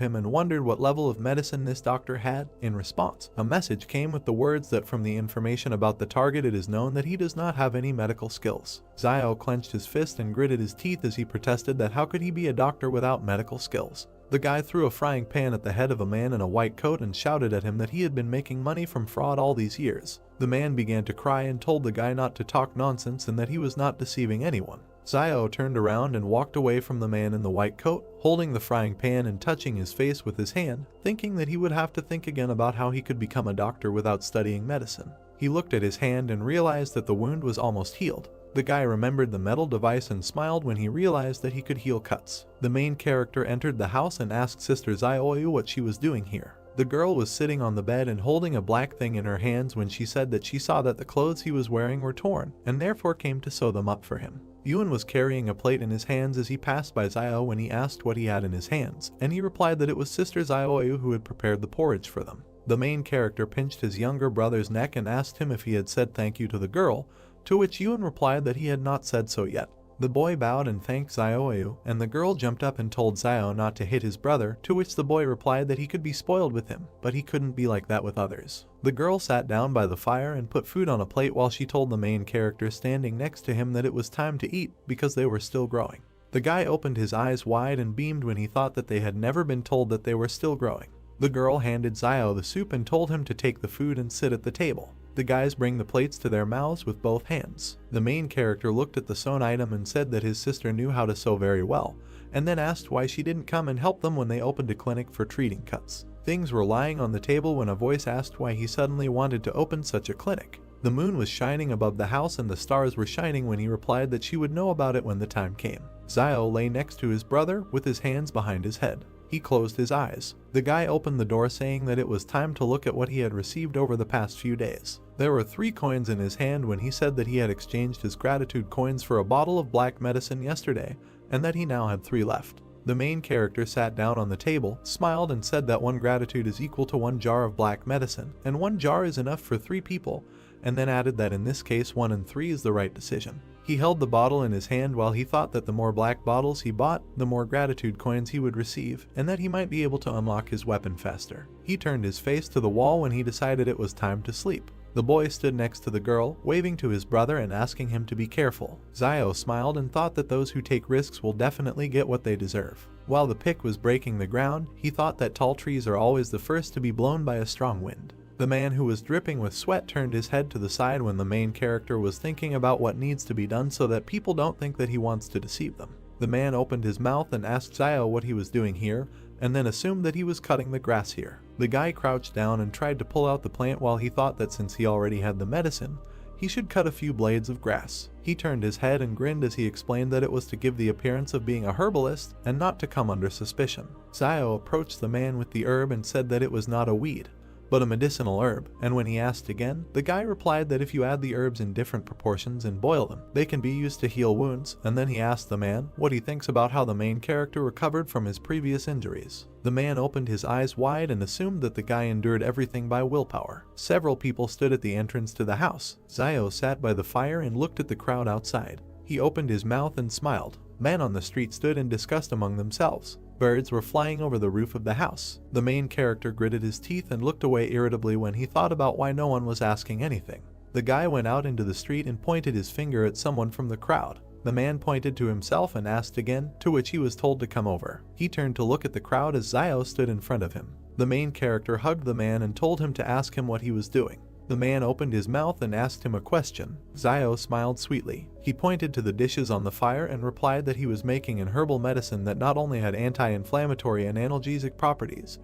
him and wondered what level of medicine this doctor had. In response, a message came with the words that from the information about the target it is known that he does not have any medical skills. Zio clenched his fist and gritted his teeth as he protested that how could he be a doctor without medical skills. The guy threw a frying pan at the head of a man in a white coat and shouted at him that he had been making money from fraud all these years. The man began to cry and told the guy not to talk nonsense and that he was not deceiving anyone. Zio turned around and walked away from the man in the white coat, holding the frying pan and touching his face with his hand, thinking that he would have to think again about how he could become a doctor without studying medicine. He looked at his hand and realized that the wound was almost healed. The guy remembered the metal device and smiled when he realized that he could heal cuts. The main character entered the house and asked Sister Zio what she was doing here. The girl was sitting on the bed and holding a black thing in her hands when she said that she saw that the clothes he was wearing were torn, and therefore came to sew them up for him. Yuen was carrying a plate in his hands as he passed by Zio when he asked what he had in his hands, and he replied that it was Sister Zio who had prepared the porridge for them. The main character pinched his younger brother's neck and asked him if he had said thank you to the girl, to which Yuen replied that he had not said so yet. The boy bowed and thanked Zio, and the girl jumped up and told Zio not to hit his brother, to which the boy replied that he could be spoiled with him, but he couldn't be like that with others. The girl sat down by the fire and put food on a plate while she told the main character standing next to him that it was time to eat because they were still growing. The guy opened his eyes wide and beamed when he thought that they had never been told that they were still growing. The girl handed Zio the soup and told him to take the food and sit at the table. The guys bring the plates to their mouths with both hands. The main character looked at the sewn item and said that his sister knew how to sew very well, and then asked why she didn't come and help them when they opened a clinic for treating cuts. Things were lying on the table when a voice asked why he suddenly wanted to open such a clinic. The moon was shining above the house and the stars were shining when he replied that she would know about it when the time came. Zio lay next to his brother with his hands behind his head. He closed his eyes. The guy opened the door saying that it was time to look at what he had received over the past few days. There were 3 coins in his hand when he said that he had exchanged his gratitude coins for a bottle of black medicine yesterday, and that he now had 3 left. The main character sat down on the table, smiled and said that 1 gratitude is equal to 1 jar of black medicine, and 1 jar is enough for 3 people, and then added that in this case 1 and 3 is the right decision. He held the bottle in his hand while he thought that the more black bottles he bought, the more gratitude coins he would receive, and that he might be able to unlock his weapon faster. He turned his face to the wall when he decided it was time to sleep. The boy stood next to the girl, waving to his brother and asking him to be careful. Zio smiled and thought that those who take risks will definitely get what they deserve. While the pick was breaking the ground, he thought that tall trees are always the first to be blown by a strong wind. The man who was dripping with sweat turned his head to the side when the main character was thinking about what needs to be done so that people don't think that he wants to deceive them. The man opened his mouth and asked Zio what he was doing here, and then assumed that he was cutting the grass here. The guy crouched down and tried to pull out the plant while he thought that since he already had the medicine, he should cut a few blades of grass. He turned his head and grinned as he explained that it was to give the appearance of being a herbalist and not to come under suspicion. Zio approached the man with the herb and said that it was not a weed, but a medicinal herb, and when he asked again, the guy replied that if you add the herbs in different proportions and boil them, they can be used to heal wounds, and then he asked the man what he thinks about how the main character recovered from his previous injuries. The man opened his eyes wide and assumed that the guy endured everything by willpower. Several people stood at the entrance to the house. Zio sat by the fire and looked at the crowd outside. He opened his mouth and smiled. Men on the street stood and discussed among themselves. Birds were flying over the roof of the house. The main character gritted his teeth and looked away irritably when he thought about why no one was asking anything. The guy went out into the street and pointed his finger at someone from the crowd. The man pointed to himself and asked again, to which he was told to come over. He turned to look at the crowd as Zio stood in front of him. The main character hugged the man and told him to ask him what he was doing. The man opened his mouth and asked him a question. Zio smiled sweetly. He pointed to the dishes on the fire and replied that he was making an herbal medicine that not only had anti-inflammatory and analgesic properties,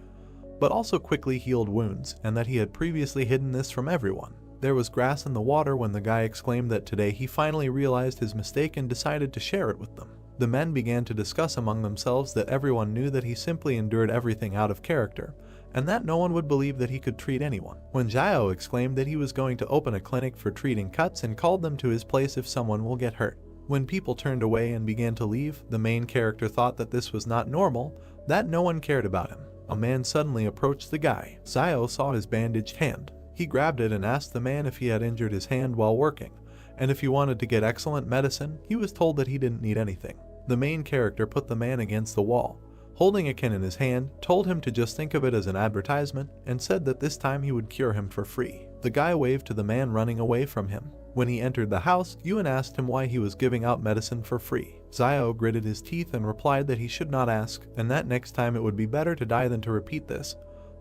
but also quickly healed wounds, and that he had previously hidden this from everyone. There was grass in the water when the guy exclaimed that today he finally realized his mistake and decided to share it with them. The men began to discuss among themselves that everyone knew that he simply endured everything out of character, and that no one would believe that he could treat anyone. When Zio exclaimed that he was going to open a clinic for treating cuts and called them to his place if someone will get hurt. When people turned away and began to leave, the main character thought that this was not normal, that no one cared about him. A man suddenly approached the guy. Zio saw his bandaged hand. He grabbed it and asked the man if he had injured his hand while working, and if he wanted to get excellent medicine. He was told that he didn't need anything. The main character put the man against the wall. Holding a can in his hand, told him to just think of it as an advertisement, and said that this time he would cure him for free. The guy waved to the man running away from him. When he entered the house, Ewan asked him why he was giving out medicine for free. Zio gritted his teeth and replied that he should not ask, and that next time it would be better to die than to repeat this,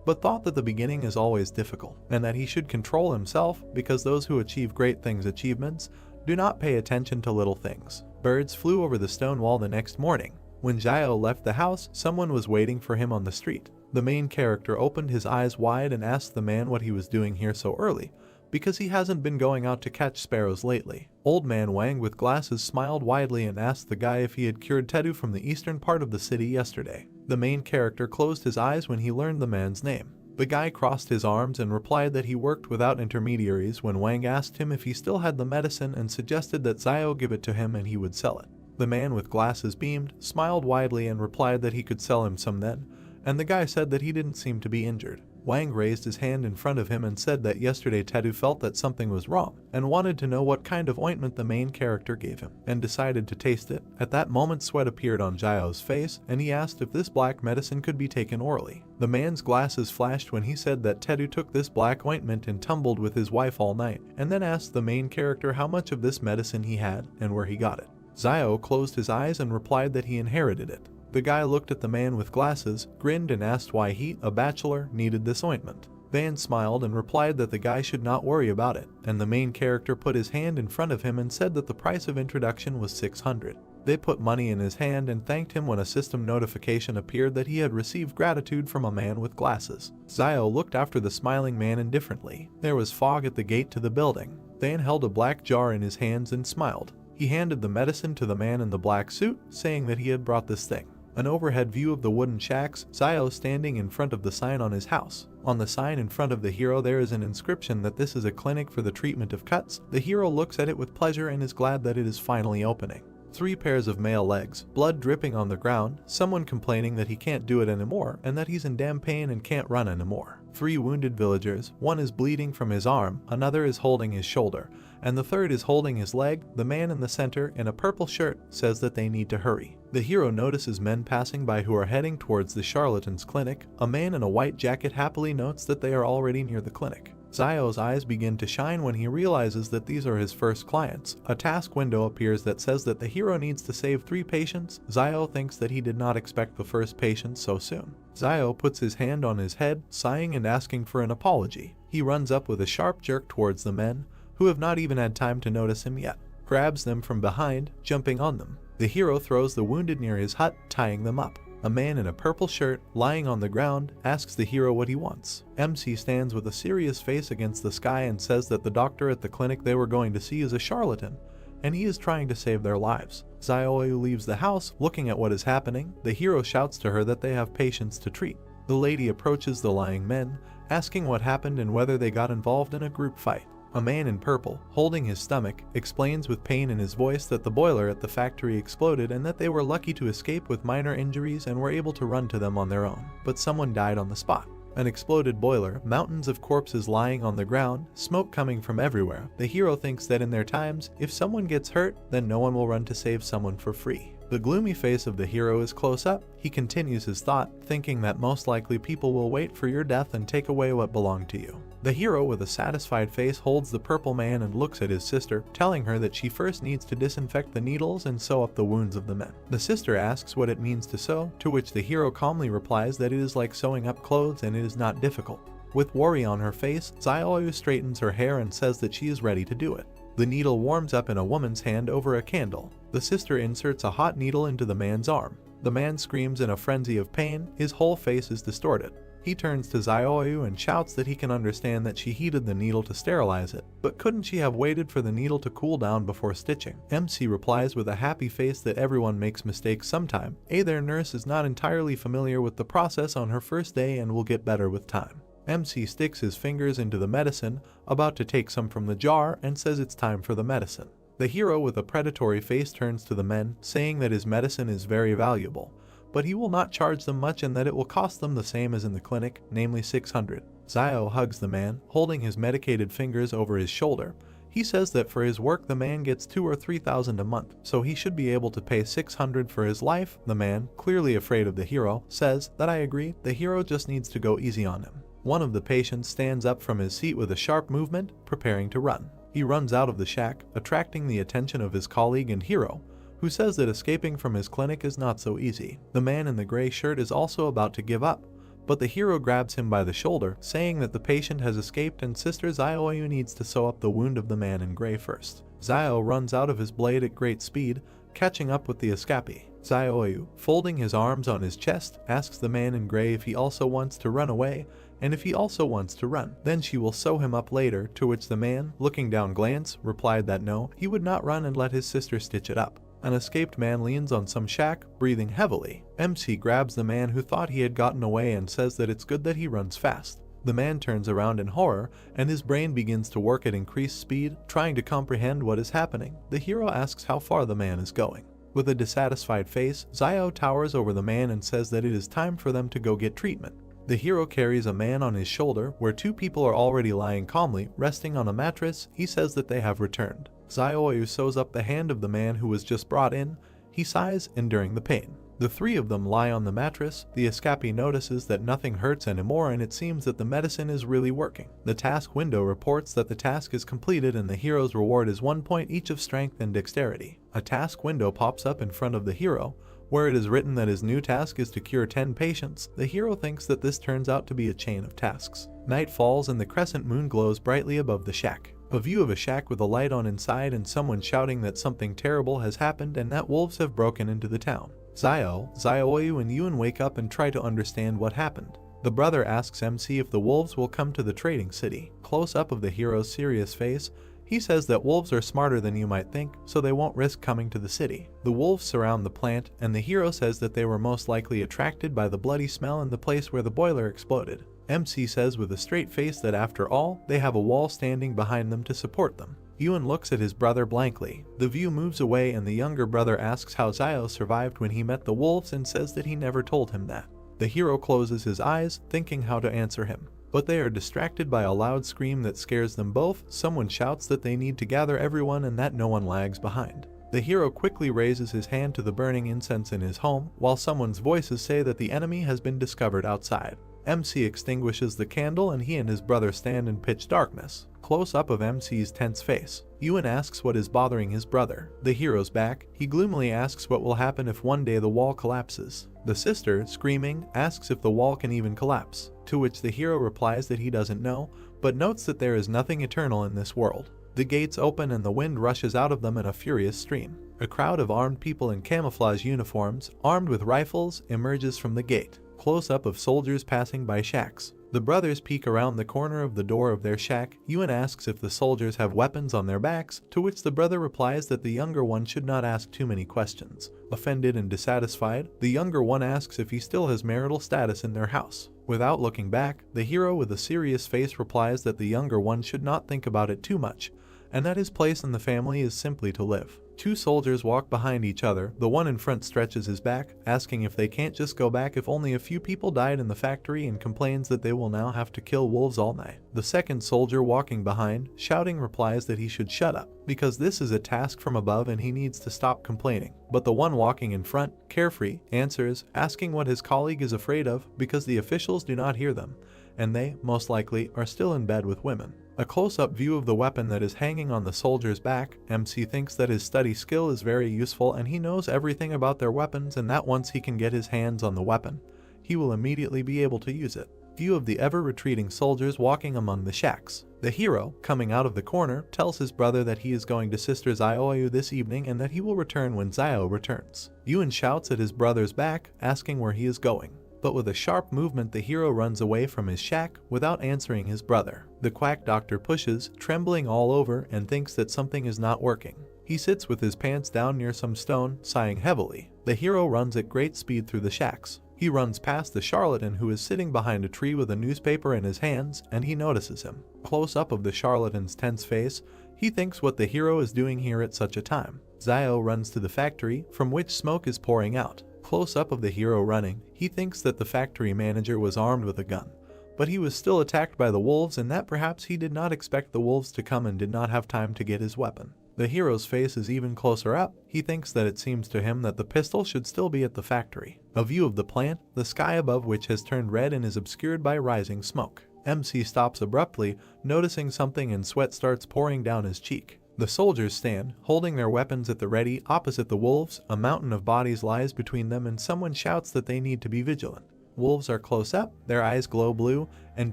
but thought that the beginning is always difficult, and that he should control himself because those who achieve great things achievements do not pay attention to little things. Birds flew over the stone wall the next morning. When Zio left the house, someone was waiting for him on the street. The main character opened his eyes wide and asked the man what he was doing here so early, because he hasn't been going out to catch sparrows lately. Old man Wang with glasses smiled widely and asked the guy if he had cured Tedu from the eastern part of the city yesterday. The main character closed his eyes when he learned the man's name. The guy crossed his arms and replied that he worked without intermediaries when Wang asked him if he still had the medicine and suggested that Zio give it to him and he would sell it. The man with glasses beamed, smiled widely and replied that he could sell him some then, and the guy said that he didn't seem to be injured. Wang raised his hand in front of him and said that yesterday Tedu felt that something was wrong, and wanted to know what kind of ointment the main character gave him, and decided to taste it. At that moment sweat appeared on Zio's face, and he asked if this black medicine could be taken orally. The man's glasses flashed when he said that Tedu took this black ointment and tumbled with his wife all night, and then asked the main character how much of this medicine he had, and where he got it. Zio closed his eyes and replied that he inherited it. The guy looked at the man with glasses, grinned and asked why he, a bachelor, needed this ointment. Van smiled and replied that the guy should not worry about it, and the main character put his hand in front of him and said that the price of introduction was 600. They put money in his hand and thanked him when a system notification appeared that he had received gratitude from a man with glasses. Zio looked after the smiling man indifferently. There was fog at the gate to the building. Van held a black jar in his hands and smiled. He handed the medicine to the man in the black suit, saying that he had brought this thing. An overhead view of the wooden shacks, Zio standing in front of the sign on his house. On the sign in front of the hero there is an inscription that this is a clinic for the treatment of cuts. The hero looks at it with pleasure and is glad that it is finally opening. 3 pairs of male legs, blood dripping on the ground, someone complaining that he can't do it anymore and that he's in damn pain and can't run anymore. 3 wounded villagers, one is bleeding from his arm, another is holding his shoulder, and the third is holding his leg. The man in the center, in a purple shirt, says that they need to hurry. The hero notices men passing by who are heading towards the charlatan's clinic. A man in a white jacket happily notes that they are already near the clinic. Zio's eyes begin to shine when he realizes that these are his first clients. A task window appears that says that the hero needs to save 3 patients. Zio thinks that he did not expect the first patient so soon. Zio puts his hand on his head, sighing and asking for an apology. He runs up with a sharp jerk towards the men, who have not even had time to notice him yet, grabs them from behind, jumping on them. The hero throws the wounded near his hut, tying them up. A man in a purple shirt, lying on the ground, asks the hero what he wants. MC stands with a serious face against the sky and says that the doctor at the clinic they were going to see is a charlatan, and he is trying to save their lives. Zioyu leaves the house, looking at what is happening. The hero shouts to her that they have patients to treat. The lady approaches the lying men, asking what happened and whether they got involved in a group fight. A man in purple, holding his stomach, explains with pain in his voice that the boiler at the factory exploded and that they were lucky to escape with minor injuries and were able to run to them on their own. But someone died on the spot. An exploded boiler, mountains of corpses lying on the ground, smoke coming from everywhere. The hero thinks that in their times, if someone gets hurt, then no one will run to save someone for free. The gloomy face of the hero is close up. He continues his thought, thinking that most likely people will wait for your death and take away what belonged to you. The hero with a satisfied face holds the purple man and looks at his sister, telling her that she first needs to disinfect the needles and sew up the wounds of the men. The sister asks what it means to sew, to which the hero calmly replies that it is like sewing up clothes and it is not difficult. With worry on her face, Zioyu straightens her hair and says that she is ready to do it. The needle warms up in a woman's hand over a candle. The sister inserts a hot needle into the man's arm. The man screams in a frenzy of pain. His whole face is distorted. He turns to Zioyu and shouts that he can understand that she heated the needle to sterilize it, but couldn't she have waited for the needle to cool down before stitching? MC replies with a happy face that everyone makes mistakes sometime. Their nurse is not entirely familiar with the process on her first day and will get better with time. MC sticks his fingers into the medicine, about to take some from the jar, and says it's time for the medicine. The hero with a predatory face turns to the men, saying that his medicine is very valuable, but he will not charge them much and that it will cost them the same as in the clinic, namely 600. Zio hugs the man, holding his medicated fingers over his shoulder. He says that for his work the man gets 2,000 or 3,000 a month, so he should be able to pay 600 for his life. The man, clearly afraid of the hero, says that I agree, the hero just needs to go easy on him. One of the patients stands up from his seat with a sharp movement, preparing to run. He runs out of the shack, attracting the attention of his colleague and hero, who says that escaping from his clinic is not so easy. The man in the gray shirt is also about to give up, but the hero grabs him by the shoulder, saying that the patient has escaped and Sister Zioyu needs to sew up the wound of the man in gray first. Zio runs out of his blade at great speed, catching up with the escapee. Zioyu, folding his arms on his chest, asks the man in gray if he also wants to run away, and if he also wants to run. Then she will sew him up later, to which the man, looking down glance, replied that no, he would not run and let his sister stitch it up. An escaped man leans on some shack, breathing heavily. MC grabs the man who thought he had gotten away and says that it's good that he runs fast. The man turns around in horror, and his brain begins to work at increased speed, trying to comprehend what is happening. The hero asks how far the man is going. With a dissatisfied face, Zio towers over the man and says that it is time for them to go get treatment. The hero carries a man on his shoulder, where 2 people are already lying calmly, resting on a mattress. He says that they have returned. Zioyu sews up the hand of the man who was just brought in. He sighs, enduring the pain. The 3 of them lie on the mattress. The escapee notices that nothing hurts anymore and it seems that the medicine is really working. The task window reports that the task is completed and the hero's reward is 1 point each of strength and dexterity. A task window pops up in front of the hero, where it is written that his new task is to cure 10 patients. The hero thinks that this turns out to be a chain of tasks. Night falls and the crescent moon glows brightly above the shack. A view of a shack with a light on inside and someone shouting that something terrible has happened and that wolves have broken into the town. Zioyu and Yun wake up and try to understand what happened. The brother asks MC if the wolves will come to the trading city. Close up of the hero's serious face, He says that wolves are smarter than you might think, so they won't risk coming to the city. The wolves surround the plant, and the hero says that they were most likely attracted by the bloody smell in the place where the boiler exploded. MC says with a straight face that after all, they have a wall standing behind them to support them. Ewan looks at his brother blankly. The view moves away and the younger brother asks how Zio survived when he met the wolves and says that he never told him that. The hero closes his eyes, thinking how to answer him. But they are distracted by a loud scream that scares them both. Someone shouts that they need to gather everyone and that no one lags behind. The hero quickly raises his hand to the burning incense in his home, while someone's voices say that the enemy has been discovered outside. MC extinguishes the candle and he and his brother stand in pitch darkness. Close up of MC's tense face. Ewan asks what is bothering his brother. The hero's back. He gloomily asks what will happen if one day the wall collapses. The sister, screaming, asks if the wall can even collapse, to which the hero replies that he doesn't know, but notes that there is nothing eternal in this world. The gates open and the wind rushes out of them in a furious stream. A crowd of armed people in camouflage uniforms, armed with rifles, emerges from the gate. Close-up of soldiers passing by shacks. The brothers peek around the corner of the door of their shack. Ewan asks if the soldiers have weapons on their backs, to which the brother replies that the younger one should not ask too many questions. Offended and dissatisfied, the younger one asks if he still has marital status in their house. Without looking back, the hero with a serious face replies that the younger one should not think about it too much, and that his place in the family is simply to live. Two soldiers walk behind each other. The one in front stretches his back, asking if they can't just go back if only a few people died in the factory, and complains that they will now have to kill wolves all night. The second soldier walking behind, shouting, replies that he should shut up, because this is a task from above and he needs to stop complaining. But the one walking in front, carefree, answers, asking what his colleague is afraid of, because the officials do not hear them, and they, most likely, are still in bed with women. A close-up view of the weapon that is hanging on the soldier's back. MC thinks that his study skill is very useful and he knows everything about their weapons, and that once he can get his hands on the weapon, he will immediately be able to use it. View of the ever-retreating soldiers walking among the shacks. The hero, coming out of the corner, tells his brother that he is going to Sister Zio this evening and that he will return when Zio returns. Ewan shouts at his brother's back, asking where he is going. But with a sharp movement the hero runs away from his shack without answering his brother. The quack doctor pushes, trembling all over, and thinks that something is not working. He sits with his pants down near some stone, sighing heavily. The hero runs at great speed through the shacks. He runs past the charlatan who is sitting behind a tree with a newspaper in his hands, and he notices him. Close up of the charlatan's tense face, he thinks what the hero is doing here at such a time. Zio runs to the factory, from which smoke is pouring out. Close up of the hero running, he thinks that the factory manager was armed with a gun, but he was still attacked by the wolves, and that perhaps he did not expect the wolves to come and did not have time to get his weapon. The hero's face is even closer up. He thinks that it seems to him that the pistol should still be at the factory. A view of the plant, the sky above which has turned red and is obscured by rising smoke. MC stops abruptly, noticing something, and sweat starts pouring down his cheek. The soldiers stand, holding their weapons at the ready, opposite the wolves. A mountain of bodies lies between them, and someone shouts that they need to be vigilant. Wolves are close up, their eyes glow blue, and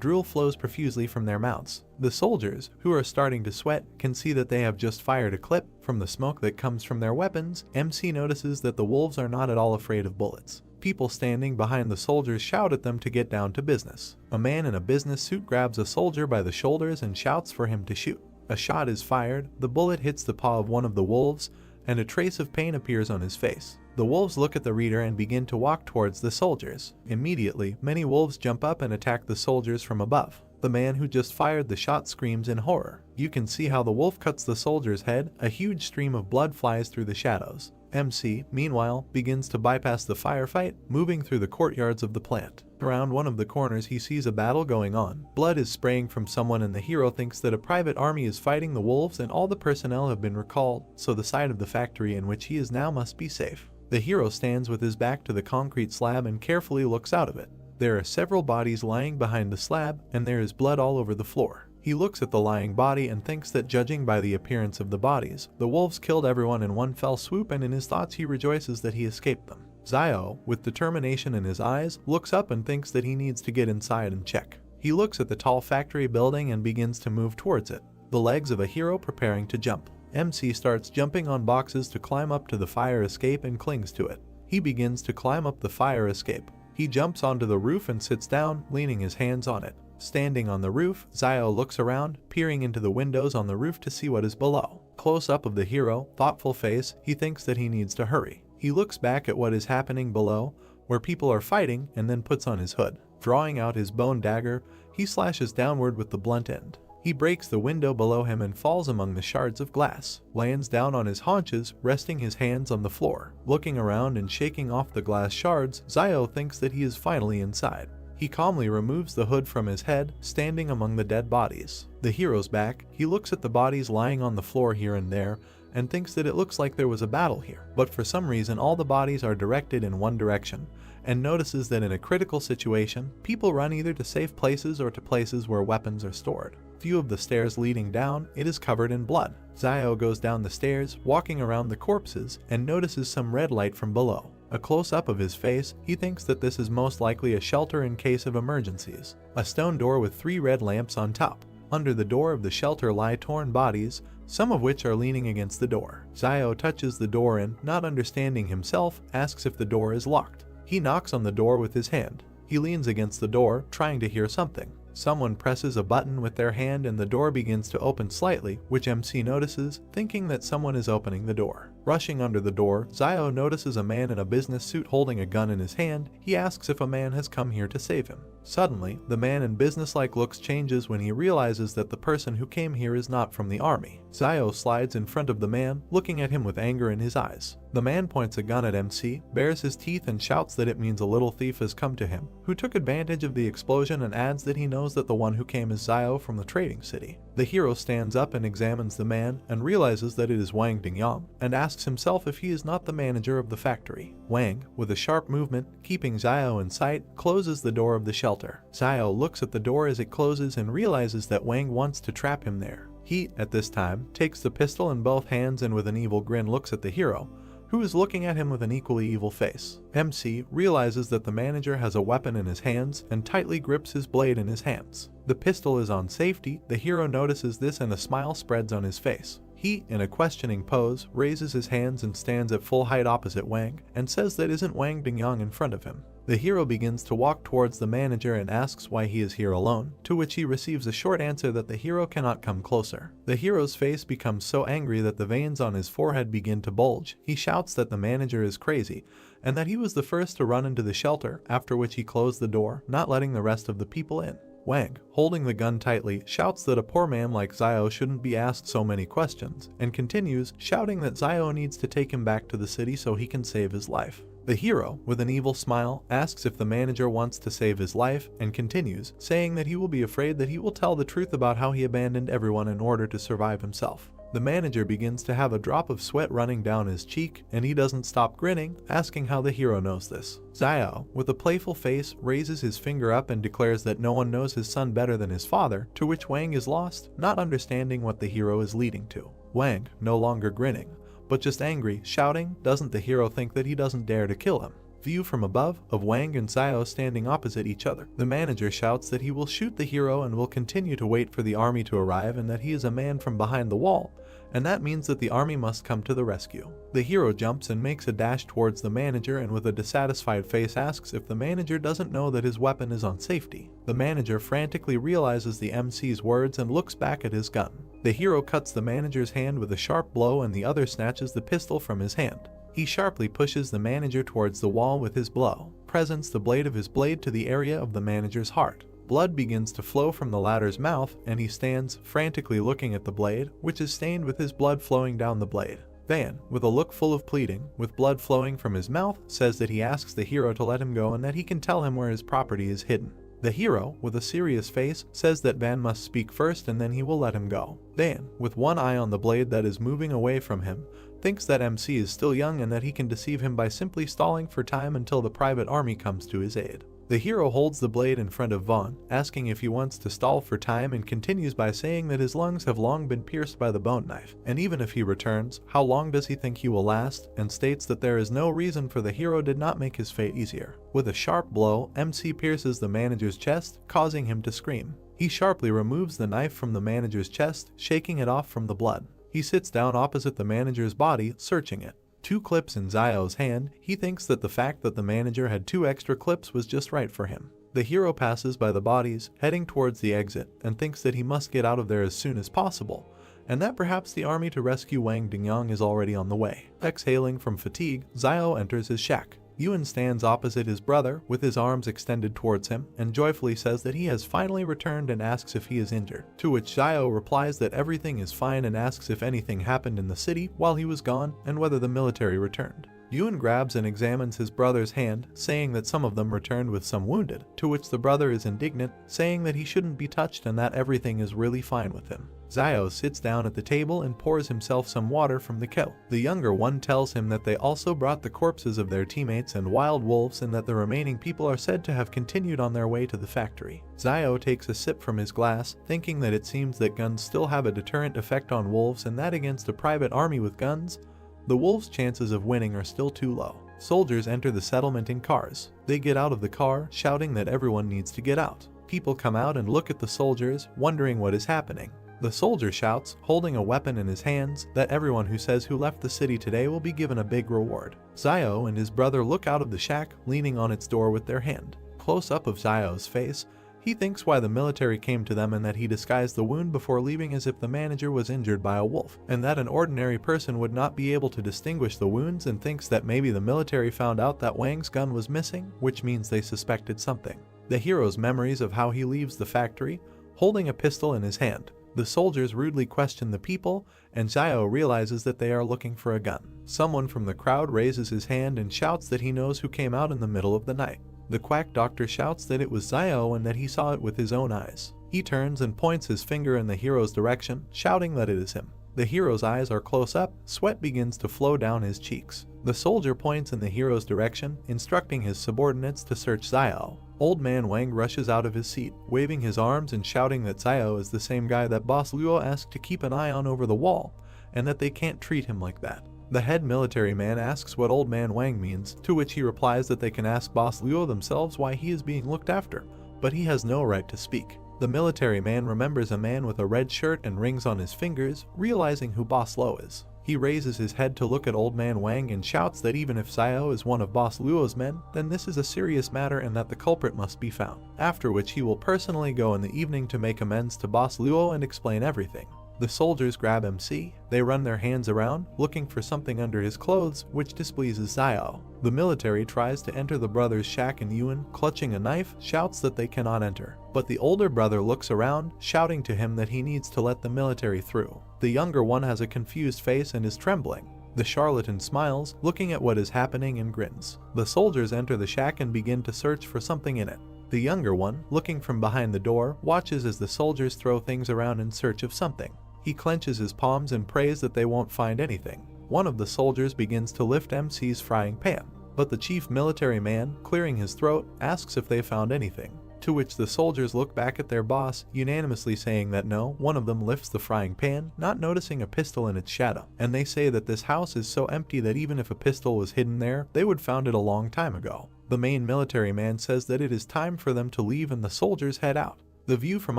drool flows profusely from their mouths. The soldiers, who are starting to sweat, can see that they have just fired a clip. From the smoke that comes from their weapons, MC notices that the wolves are not at all afraid of bullets. People standing behind the soldiers shout at them to get down to business. A man in a business suit grabs a soldier by the shoulders and shouts for him to shoot. A shot is fired, the bullet hits the paw of one of the wolves, and a trace of pain appears on his face. The wolves look at the reader and begin to walk towards the soldiers. Immediately, many wolves jump up and attack the soldiers from above. The man who just fired the shot screams in horror. You can see how the wolf cuts the soldier's head. A huge stream of blood flies through the shadows. MC, meanwhile, begins to bypass the firefight, moving through the courtyards of the plant. Around one of the corners he sees a battle going on. Blood is spraying from someone, and the hero thinks that a private army is fighting the wolves and all the personnel have been recalled, so the side of the factory in which he is now must be safe. The hero stands with his back to the concrete slab and carefully looks out of it. There are several bodies lying behind the slab, and there is blood all over the floor. He looks at the lying body and thinks that, judging by the appearance of the bodies, the wolves killed everyone in one fell swoop, and in his thoughts he rejoices that he escaped them. Zio, with determination in his eyes, looks up and thinks that he needs to get inside and check. He looks at the tall factory building and begins to move towards it, the legs of a hero preparing to jump. MC starts jumping on boxes to climb up to the fire escape and clings to it. He begins to climb up the fire escape. He jumps onto the roof and sits down, leaning his hands on it. Standing on the roof, Zio looks around, peering into the windows on the roof to see what is below. Close up of the hero, thoughtful face, he thinks that he needs to hurry. He looks back at what is happening below, where people are fighting, and then puts on his hood. Drawing out his bone dagger, he slashes downward with the blunt end. He breaks the window below him and falls among the shards of glass, lands down on his haunches, resting his hands on the floor. Looking around and shaking off the glass shards, Zio thinks that he is finally inside. He calmly removes the hood from his head, standing among the dead bodies. The hero's back, he looks at the bodies lying on the floor here and there, and thinks that it looks like there was a battle here. But for some reason all the bodies are directed in one direction, and notices that in a critical situation, people run either to safe places or to places where weapons are stored. Few of the stairs leading down, it is covered in blood. Zio goes down the stairs, walking around the corpses, and notices some red light from below. A close-up of his face, he thinks that this is most likely a shelter in case of emergencies. A stone door with 3 red lamps on top. Under the door of the shelter lie torn bodies, some of which are leaning against the door. Zio touches the door and, not understanding himself, asks if the door is locked. He knocks on the door with his hand. He leans against the door, trying to hear something. Someone presses a button with their hand and the door begins to open slightly, which MC notices, thinking that someone is opening the door. Rushing under the door, Zio notices a man in a business suit holding a gun in his hand. He asks if a man has come here to save him. Suddenly, the man in businesslike looks changes when he realizes that the person who came here is not from the army. Zio slides in front of the man, looking at him with anger in his eyes. The man points a gun at MC, bares his teeth and shouts that it means a little thief has come to him, who took advantage of the explosion, and adds that he knows that the one who came is Zio from the trading city. The hero stands up and examines the man and realizes that it is Wang Dingyang, and asks himself if he is not the manager of the factory. Wang, with a sharp movement, keeping Zio in sight, closes the door of the shelter. Zio looks at the door as it closes and realizes that Wang wants to trap him there. He, at this time, takes the pistol in both hands and with an evil grin looks at the hero, who is looking at him with an equally evil face. MC realizes that the manager has a weapon in his hands and tightly grips his blade in his hands. The pistol is on safety. The hero notices this and a smile spreads on his face. He, in a questioning pose, raises his hands and stands at full height opposite Wang, and says that isn't Wang Dingyang in front of him. The hero begins to walk towards the manager and asks why he is here alone, to which he receives a short answer that the hero cannot come closer. The hero's face becomes so angry that the veins on his forehead begin to bulge. He shouts that the manager is crazy, and that he was the first to run into the shelter, after which he closed the door, not letting the rest of the people in. Wang, holding the gun tightly, shouts that a poor man like Zio shouldn't be asked so many questions, and continues, shouting that Zio needs to take him back to the city so he can save his life. The hero, with an evil smile, asks if the manager wants to save his life, and continues, saying that he will be afraid that he will tell the truth about how he abandoned everyone in order to survive himself. The manager begins to have a drop of sweat running down his cheek, and he doesn't stop grinning, asking how the hero knows this. Zio, with a playful face, raises his finger up and declares that no one knows his son better than his father, to which Wang is lost, not understanding what the hero is leading to. Wang, no longer grinning, but just angry, shouting, doesn't the hero think that he doesn't dare to kill him? View from above, of Wang and Zio standing opposite each other. The manager shouts that he will shoot the hero and will continue to wait for the army to arrive, and that he is a man from behind the wall, and that means that the army must come to the rescue. The hero jumps and makes a dash towards the manager, and with a dissatisfied face asks if the manager doesn't know that his weapon is on safety. The manager frantically realizes the MC's words and looks back at his gun. The hero cuts the manager's hand with a sharp blow, and the other snatches the pistol from his hand. He sharply pushes the manager towards the wall with his blow, presents the blade of his blade to the area of the manager's heart. Blood begins to flow from the latter's mouth, and he stands, frantically looking at the blade, which is stained with his blood flowing down the blade. Van, with a look full of pleading, with blood flowing from his mouth, says that he asks the hero to let him go and that he can tell him where his property is hidden. The hero, with a serious face, says that Van must speak first and then he will let him go. Van, with one eye on the blade that is moving away from him, thinks that MC is still young and that he can deceive him by simply stalling for time until the private army comes to his aid. The hero holds the blade in front of Vaughn, asking if he wants to stall for time, and continues by saying that his lungs have long been pierced by the bone knife, and even if he returns, how long does he think he will last, and states that there is no reason for the hero did not make his fate easier. With a sharp blow, MC pierces the manager's chest, causing him to scream. He sharply removes the knife from the manager's chest, shaking it off from the blood. He sits down opposite the manager's body, searching it. 2 clips in Zio's hand. He thinks that the fact that the manager had 2 extra clips was just right for him. The hero passes by the bodies, heading towards the exit, and thinks that he must get out of there as soon as possible, and that perhaps the army to rescue Wang Dingyang is already on the way. Exhaling from fatigue, Xiao enters his shack. Yuan stands opposite his brother, with his arms extended towards him, and joyfully says that he has finally returned and asks if he is injured, to which Xiao replies that everything is fine and asks if anything happened in the city while he was gone and whether the military returned. Yuan grabs and examines his brother's hand, saying that some of them returned with some wounded, to which the brother is indignant, saying that he shouldn't be touched and that everything is really fine with him. Xiao sits down at the table and pours himself some water from the kettle. The younger one tells him that they also brought the corpses of their teammates and wild wolves and that the remaining people are said to have continued on their way to the factory. Xiao takes a sip from his glass, thinking that it seems that guns still have a deterrent effect on wolves and that against a private army with guns, the wolves' chances of winning are still too low. Soldiers enter the settlement in cars. They get out of the car, shouting that everyone needs to get out. People come out and look at the soldiers, wondering what is happening. The soldier shouts, holding a weapon in his hands, that everyone who says who left the city today will be given a big reward. Xiao and his brother look out of the shack, leaning on its door with their hand. Close up of Xiao's face, he thinks why the military came to them and that he disguised the wound before leaving as if the manager was injured by a wolf, and that an ordinary person would not be able to distinguish the wounds, and thinks that maybe the military found out that Wang's gun was missing, which means they suspected something. The hero's memories of how he leaves the factory, holding a pistol in his hand. The soldiers rudely question the people, and Xiao realizes that they are looking for a gun. Someone from the crowd raises his hand and shouts that he knows who came out in the middle of the night. The quack doctor shouts that it was Xiao and that he saw it with his own eyes. He turns and points his finger in the hero's direction, shouting that it is him. The hero's eyes are close up, sweat begins to flow down his cheeks. The soldier points in the hero's direction, instructing his subordinates to search Xiao. Old man Wang rushes out of his seat, waving his arms and shouting that Xiao is the same guy that Boss Luo asked to keep an eye on over the wall, and that they can't treat him like that. The head military man asks what old man Wang means, to which he replies that they can ask Boss Luo themselves why he is being looked after, but he has no right to speak. The military man remembers a man with a red shirt and rings on his fingers, realizing who Boss Luo is. He raises his head to look at old man Wang and shouts that even if Xiao is one of Boss Luo's men, then this is a serious matter and that the culprit must be found. After which he will personally go in the evening to make amends to Boss Luo and explain everything. The soldiers grab MC, they run their hands around, looking for something under his clothes, which displeases Xiao. The military tries to enter the brothers' shack and Yuan, clutching a knife, shouts that they cannot enter. But the older brother looks around, shouting to him that he needs to let the military through. The younger one has a confused face and is trembling. The charlatan smiles, looking at what is happening and grins. The soldiers enter the shack and begin to search for something in it. The younger one, looking from behind the door, watches as the soldiers throw things around in search of something. He clenches his palms and prays that they won't find anything. One of the soldiers begins to lift MC's frying pan, but the chief military man, clearing his throat, asks if they found anything. To which the soldiers look back at their boss, unanimously saying that no. One of them lifts the frying pan, not noticing a pistol in its shadow, and they say that this house is so empty that even if a pistol was hidden there, they would found it a long time ago. The main military man says that it is time for them to leave and the soldiers head out. The view from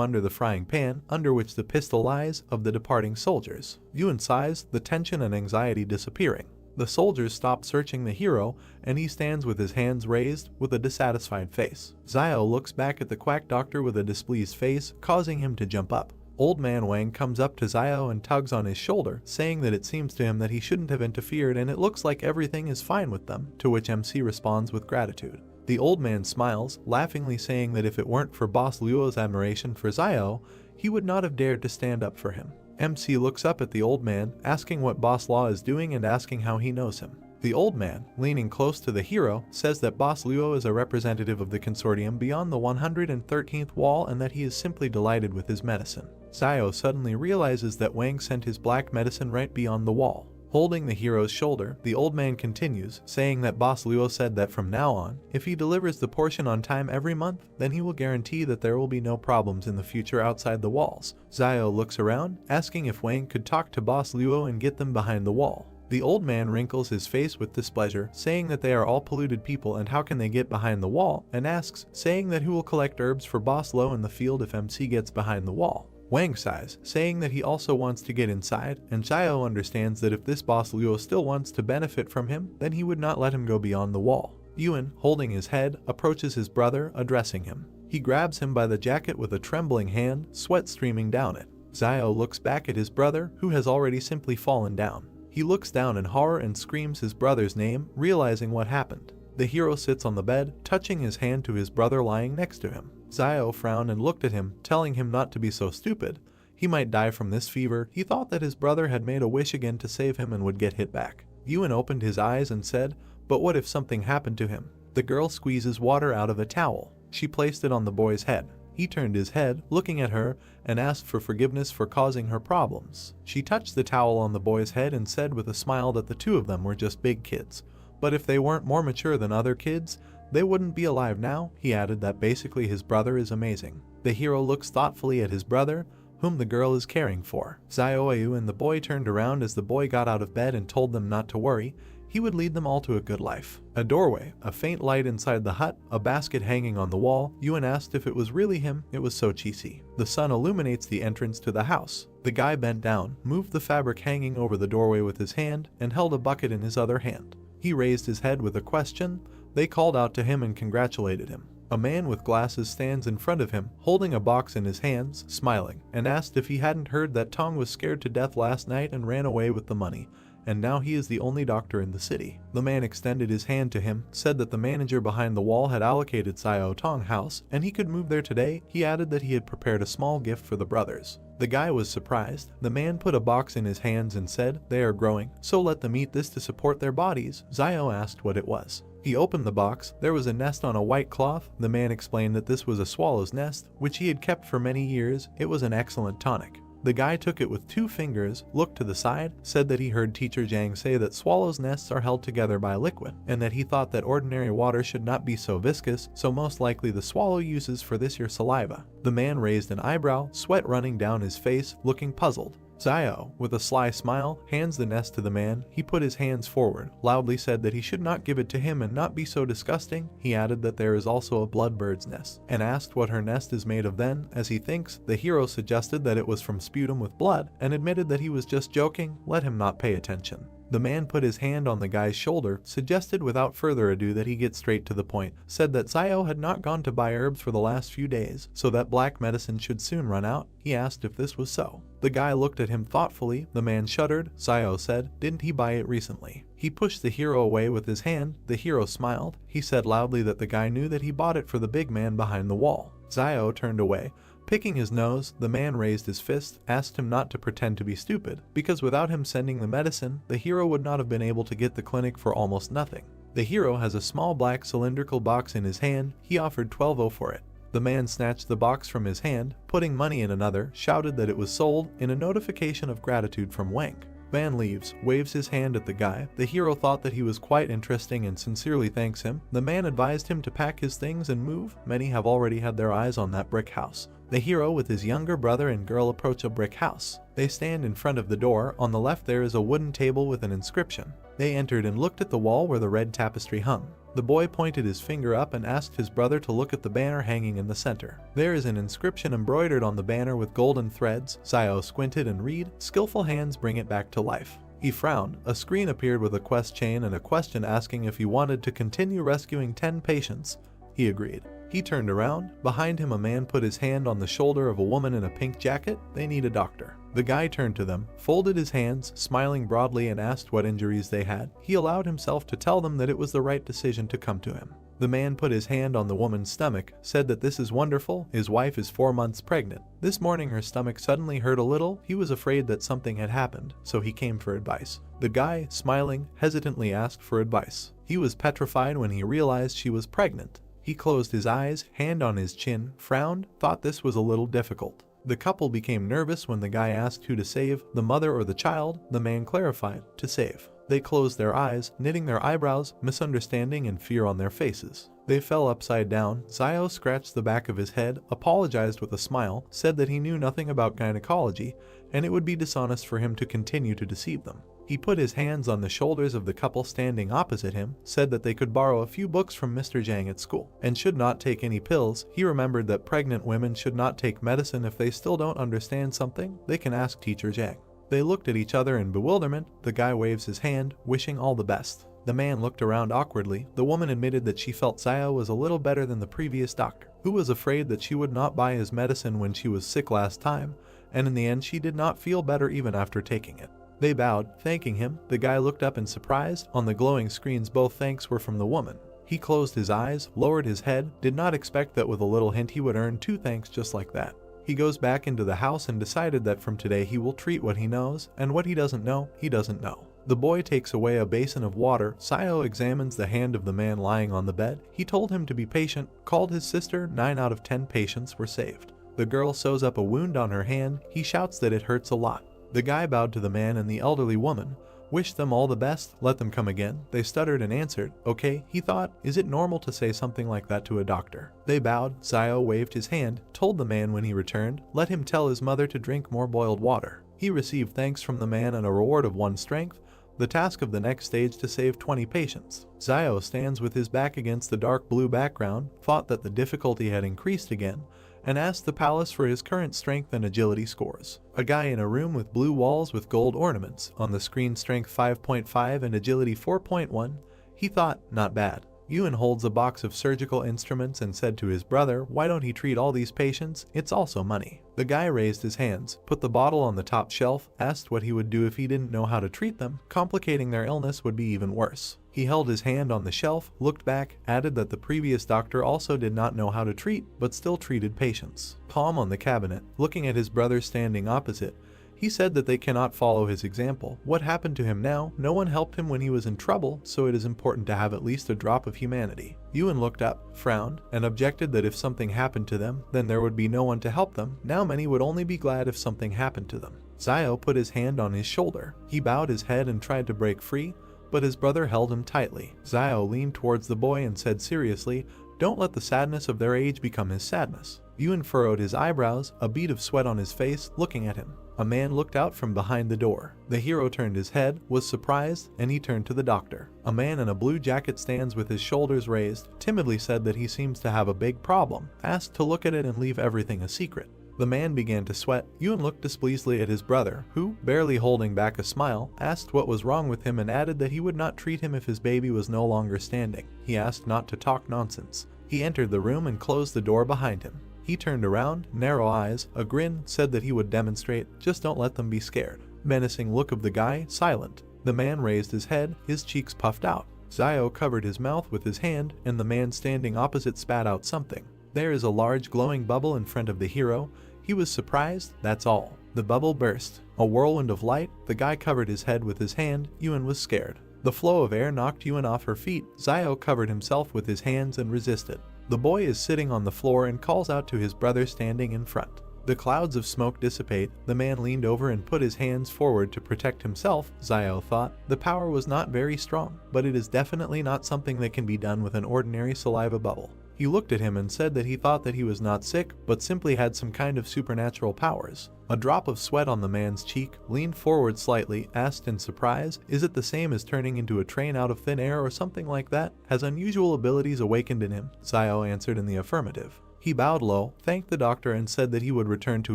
under the frying pan, under which the pistol lies, of the departing soldiers. Yuan sighs, the tension and anxiety disappearing. The soldiers stop searching the hero, and he stands with his hands raised, with a dissatisfied face. Xiao looks back at the quack doctor with a displeased face, causing him to jump up. Old man Wang comes up to Xiao and tugs on his shoulder, saying that it seems to him that he shouldn't have interfered and it looks like everything is fine with them, to which MC responds with gratitude. The old man smiles, laughingly saying that if it weren't for Boss Luo's admiration for Xiao, he would not have dared to stand up for him. MC looks up at the old man, asking what Boss Luo is doing and asking how he knows him. The old man, leaning close to the hero, says that Boss Luo is a representative of the consortium beyond the 113th wall and that he is simply delighted with his medicine. Xiao suddenly realizes that Wang sent his black medicine right beyond the wall. Holding the hero's shoulder, the old man continues, saying that Boss Luo said that from now on, if he delivers the portion on time every month, then he will guarantee that there will be no problems in the future outside the walls. Xiao looks around, asking if Wang could talk to Boss Luo and get them behind the wall. The old man wrinkles his face with displeasure, saying that they are all polluted people and how can they get behind the wall, and asks, saying that who will collect herbs for Boss Luo in the field if MC gets behind the wall. Wang sighs, saying that he also wants to get inside, and Xiao understands that if this Boss Luo still wants to benefit from him, then he would not let him go beyond the wall. Yuan, holding his head, approaches his brother, addressing him. He grabs him by the jacket with a trembling hand, sweat streaming down it. Xiao looks back at his brother, who has already simply fallen down. He looks down in horror and screams his brother's name, realizing what happened. The hero sits on the bed, touching his hand to his brother lying next to him. Xiao frowned and looked at him, telling him not to be so stupid. He might die from this fever. He thought that his brother had made a wish again to save him and would get hit back. Yuan opened his eyes and said, "But what if something happened to him?" The girl squeezes water out of a towel. She placed it on the boy's head. He turned his head, looking at her, and asked for forgiveness for causing her problems. She touched the towel on the boy's head and said with a smile that the two of them were just big kids. But if they weren't more mature than other kids, they wouldn't be alive now. He added that basically his brother is amazing. The hero looks thoughtfully at his brother, whom the girl is caring for. Xiaoyu and the boy turned around as the boy got out of bed and told them not to worry. He would lead them all to a good life. A doorway, a faint light inside the hut, a basket hanging on the wall. Yuan asked if it was really him. It was so cheesy. The sun illuminates the entrance to the house. The guy bent down, moved the fabric hanging over the doorway with his hand, and held a bucket in his other hand. He raised his head with a question. They called out to him and congratulated him. A man with glasses stands in front of him, holding a box in his hands, smiling, and asked if he hadn't heard that Tong was scared to death last night and ran away with the money, and now he is the only doctor in the city. The man extended his hand to him, said that the manager behind the wall had allocated Xiao Tong house, and he could move there today. He added that he had prepared a small gift for the brothers. The guy was surprised. The man put a box in his hands and said, "They are growing, so let them eat this to support their bodies." Xiao asked what it was. He opened the box. There was a nest on a white cloth. The man explained that this was a swallow's nest, which he had kept for many years. It was an excellent tonic. The guy took it with 2 fingers, looked to the side, said that he heard Teacher Zhang say that swallows' nests are held together by liquid, and that he thought that ordinary water should not be so viscous, so most likely the swallow uses for this your saliva. The man raised an eyebrow, sweat running down his face, looking puzzled. Xiao, with a sly smile, hands the nest to the man. He put his hands forward, loudly said that he should not give it to him and not be so disgusting. He added that there is also a bloodbird's nest, and asked what her nest is made of. Then, as he thinks, the hero suggested that it was from sputum with blood, and admitted that he was just joking. Let him not pay attention. The man put his hand on the guy's shoulder, suggested without further ado that he get straight to the point, said that Xiao had not gone to buy herbs for the last few days, so that black medicine should soon run out. He asked if this was so. The guy looked at him thoughtfully. The man shuddered. Xiao said, "Didn't he buy it recently?" He pushed the hero away with his hand. The hero smiled. He said loudly that the guy knew that he bought it for the big man behind the wall. Xiao turned away. Picking his nose, the man raised his fist, asked him not to pretend to be stupid, because without him sending the medicine, the hero would not have been able to get the clinic for almost nothing. The hero has a small black cylindrical box in his hand. He offered 12 for it. The man snatched the box from his hand, putting money in another, shouted that it was sold, in a notification of gratitude from Wang. Van leaves, waves his hand at the guy. The hero thought that he was quite interesting and sincerely thanks him. The man advised him to pack his things and move. Many have already had their eyes on that brick house. The hero with his younger brother and girl approach a brick house. They stand in front of the door. On the left there is a wooden table with an inscription. They entered and looked at the wall where the red tapestry hung. The boy pointed his finger up and asked his brother to look at the banner hanging in the center. There is an inscription embroidered on the banner with golden threads. Xiao squinted and read, "Skillful hands bring it back to life." He frowned. A screen appeared with a quest chain and a question asking if he wanted to continue rescuing 10 patients. He agreed. He turned around. Behind him a man put his hand on the shoulder of a woman in a pink jacket. "They need a doctor." The guy turned to them, folded his hands, smiling broadly, and asked what injuries they had. He allowed himself to tell them that it was the right decision to come to him. The man put his hand on the woman's stomach, said that this is wonderful. His wife is 4 months pregnant. This morning her stomach suddenly hurt a little. He was afraid that something had happened, so he came for advice. The guy, smiling, hesitantly asked for advice. He was petrified when he realized she was pregnant. He closed his eyes, hand on his chin, frowned, thought this was a little difficult. The couple became nervous when the guy asked who to save, the mother or the child. The man clarified, to save. They closed their eyes, knitting their eyebrows, misunderstanding and fear on their faces. They fell upside down. Xiao scratched the back of his head, apologized with a smile, said that he knew nothing about gynecology, and it would be dishonest for him to continue to deceive them. He put his hands on the shoulders of the couple standing opposite him, said that they could borrow a few books from Mr. Zhang at school, and should not take any pills. He remembered that pregnant women should not take medicine. If they still don't understand something, they can ask Teacher Zhang. They looked at each other in bewilderment. The guy waves his hand, wishing all the best. The man looked around awkwardly. The woman admitted that she felt Zio was a little better than the previous doctor, who was afraid that she would not buy his medicine when she was sick last time, and in the end she did not feel better even after taking it. They bowed, thanking him. The guy looked up in surprise. On the glowing screens both thanks were from the woman. He closed his eyes, lowered his head, did not expect that with a little hint he would earn 2 thanks just like that. He goes back into the house and decided that from today he will treat what he knows, and what he doesn't know, he doesn't know. The boy takes away a basin of water. Zio examines the hand of the man lying on the bed. He told him to be patient, called his sister. 9 out of 10 patients were saved. The girl sews up a wound on her hand. He shouts that it hurts a lot. The guy bowed to the man and the elderly woman, wished them all the best, let them come again. They stuttered and answered, okay. He thought, is it normal to say something like that to a doctor? They bowed. Zio waved his hand, told the man when he returned, let him tell his mother to drink more boiled water. He received thanks from the man and a reward of 1 strength. The task of the next stage to save 20 patients. Zio stands with his back against the dark blue background, thought that the difficulty had increased again, and asked the palace for his current strength and agility scores. A guy in a room with blue walls with gold ornaments, on the screen strength 5.5 and agility 4.1. He thought, not bad. Ewan holds a box of surgical instruments and said to his brother, why don't he treat all these patients? It's also money. The guy raised his hands, put the bottle on the top shelf, asked what he would do if he didn't know how to treat them. Complicating their illness would be even worse. He held his hand on the shelf, looked back, added that the previous doctor also did not know how to treat, but still treated patients. Palm on the cabinet, looking at his brother standing opposite. He said that they cannot follow his example. What happened to him now? No one helped him when he was in trouble, so it is important to have at least a drop of humanity. Ewan looked up, frowned, and objected that if something happened to them, then there would be no one to help them. Now many would only be glad if something happened to them. Zio put his hand on his shoulder. He bowed his head and tried to break free, but his brother held him tightly. Zio leaned towards the boy and said seriously, don't let the sadness of their age become his sadness. Ewan furrowed his eyebrows, a bead of sweat on his face, looking at him. A man looked out from behind the door. The hero turned his head, was surprised, and he turned to the doctor. A man in a blue jacket stands with his shoulders raised, timidly said that he seems to have a big problem, asked to look at it and leave everything a secret. The man began to sweat. Ewan looked displeasedly at his brother, who, barely holding back a smile, asked what was wrong with him and added that he would not treat him if his baby was no longer standing. He asked not to talk nonsense. He entered the room and closed the door behind him. He turned around, narrow eyes, a grin, said that he would demonstrate, just don't let them be scared. Menacing look of the guy, silent. The man raised his head, his cheeks puffed out. Zio covered his mouth with his hand, and the man standing opposite spat out something. There is a large glowing bubble in front of the hero. He was surprised, that's all. The bubble burst. A whirlwind of light. The guy covered his head with his hand. Ewan was scared. The flow of air knocked Ewan off her feet. Zio covered himself with his hands and resisted. The boy is sitting on the floor and calls out to his brother standing in front. The clouds of smoke dissipate. The man leaned over and put his hands forward to protect himself. Zio thought the power was not very strong, but it is definitely not something that can be done with an ordinary saliva bubble. He looked at him and said that he thought that he was not sick, but simply had some kind of supernatural powers. A drop of sweat on the man's cheek, leaned forward slightly, asked in surprise, is it the same as turning into a train out of thin air or something like that? Has unusual abilities awakened in him? Zio answered in the affirmative. He bowed low, thanked the doctor and said that he would return to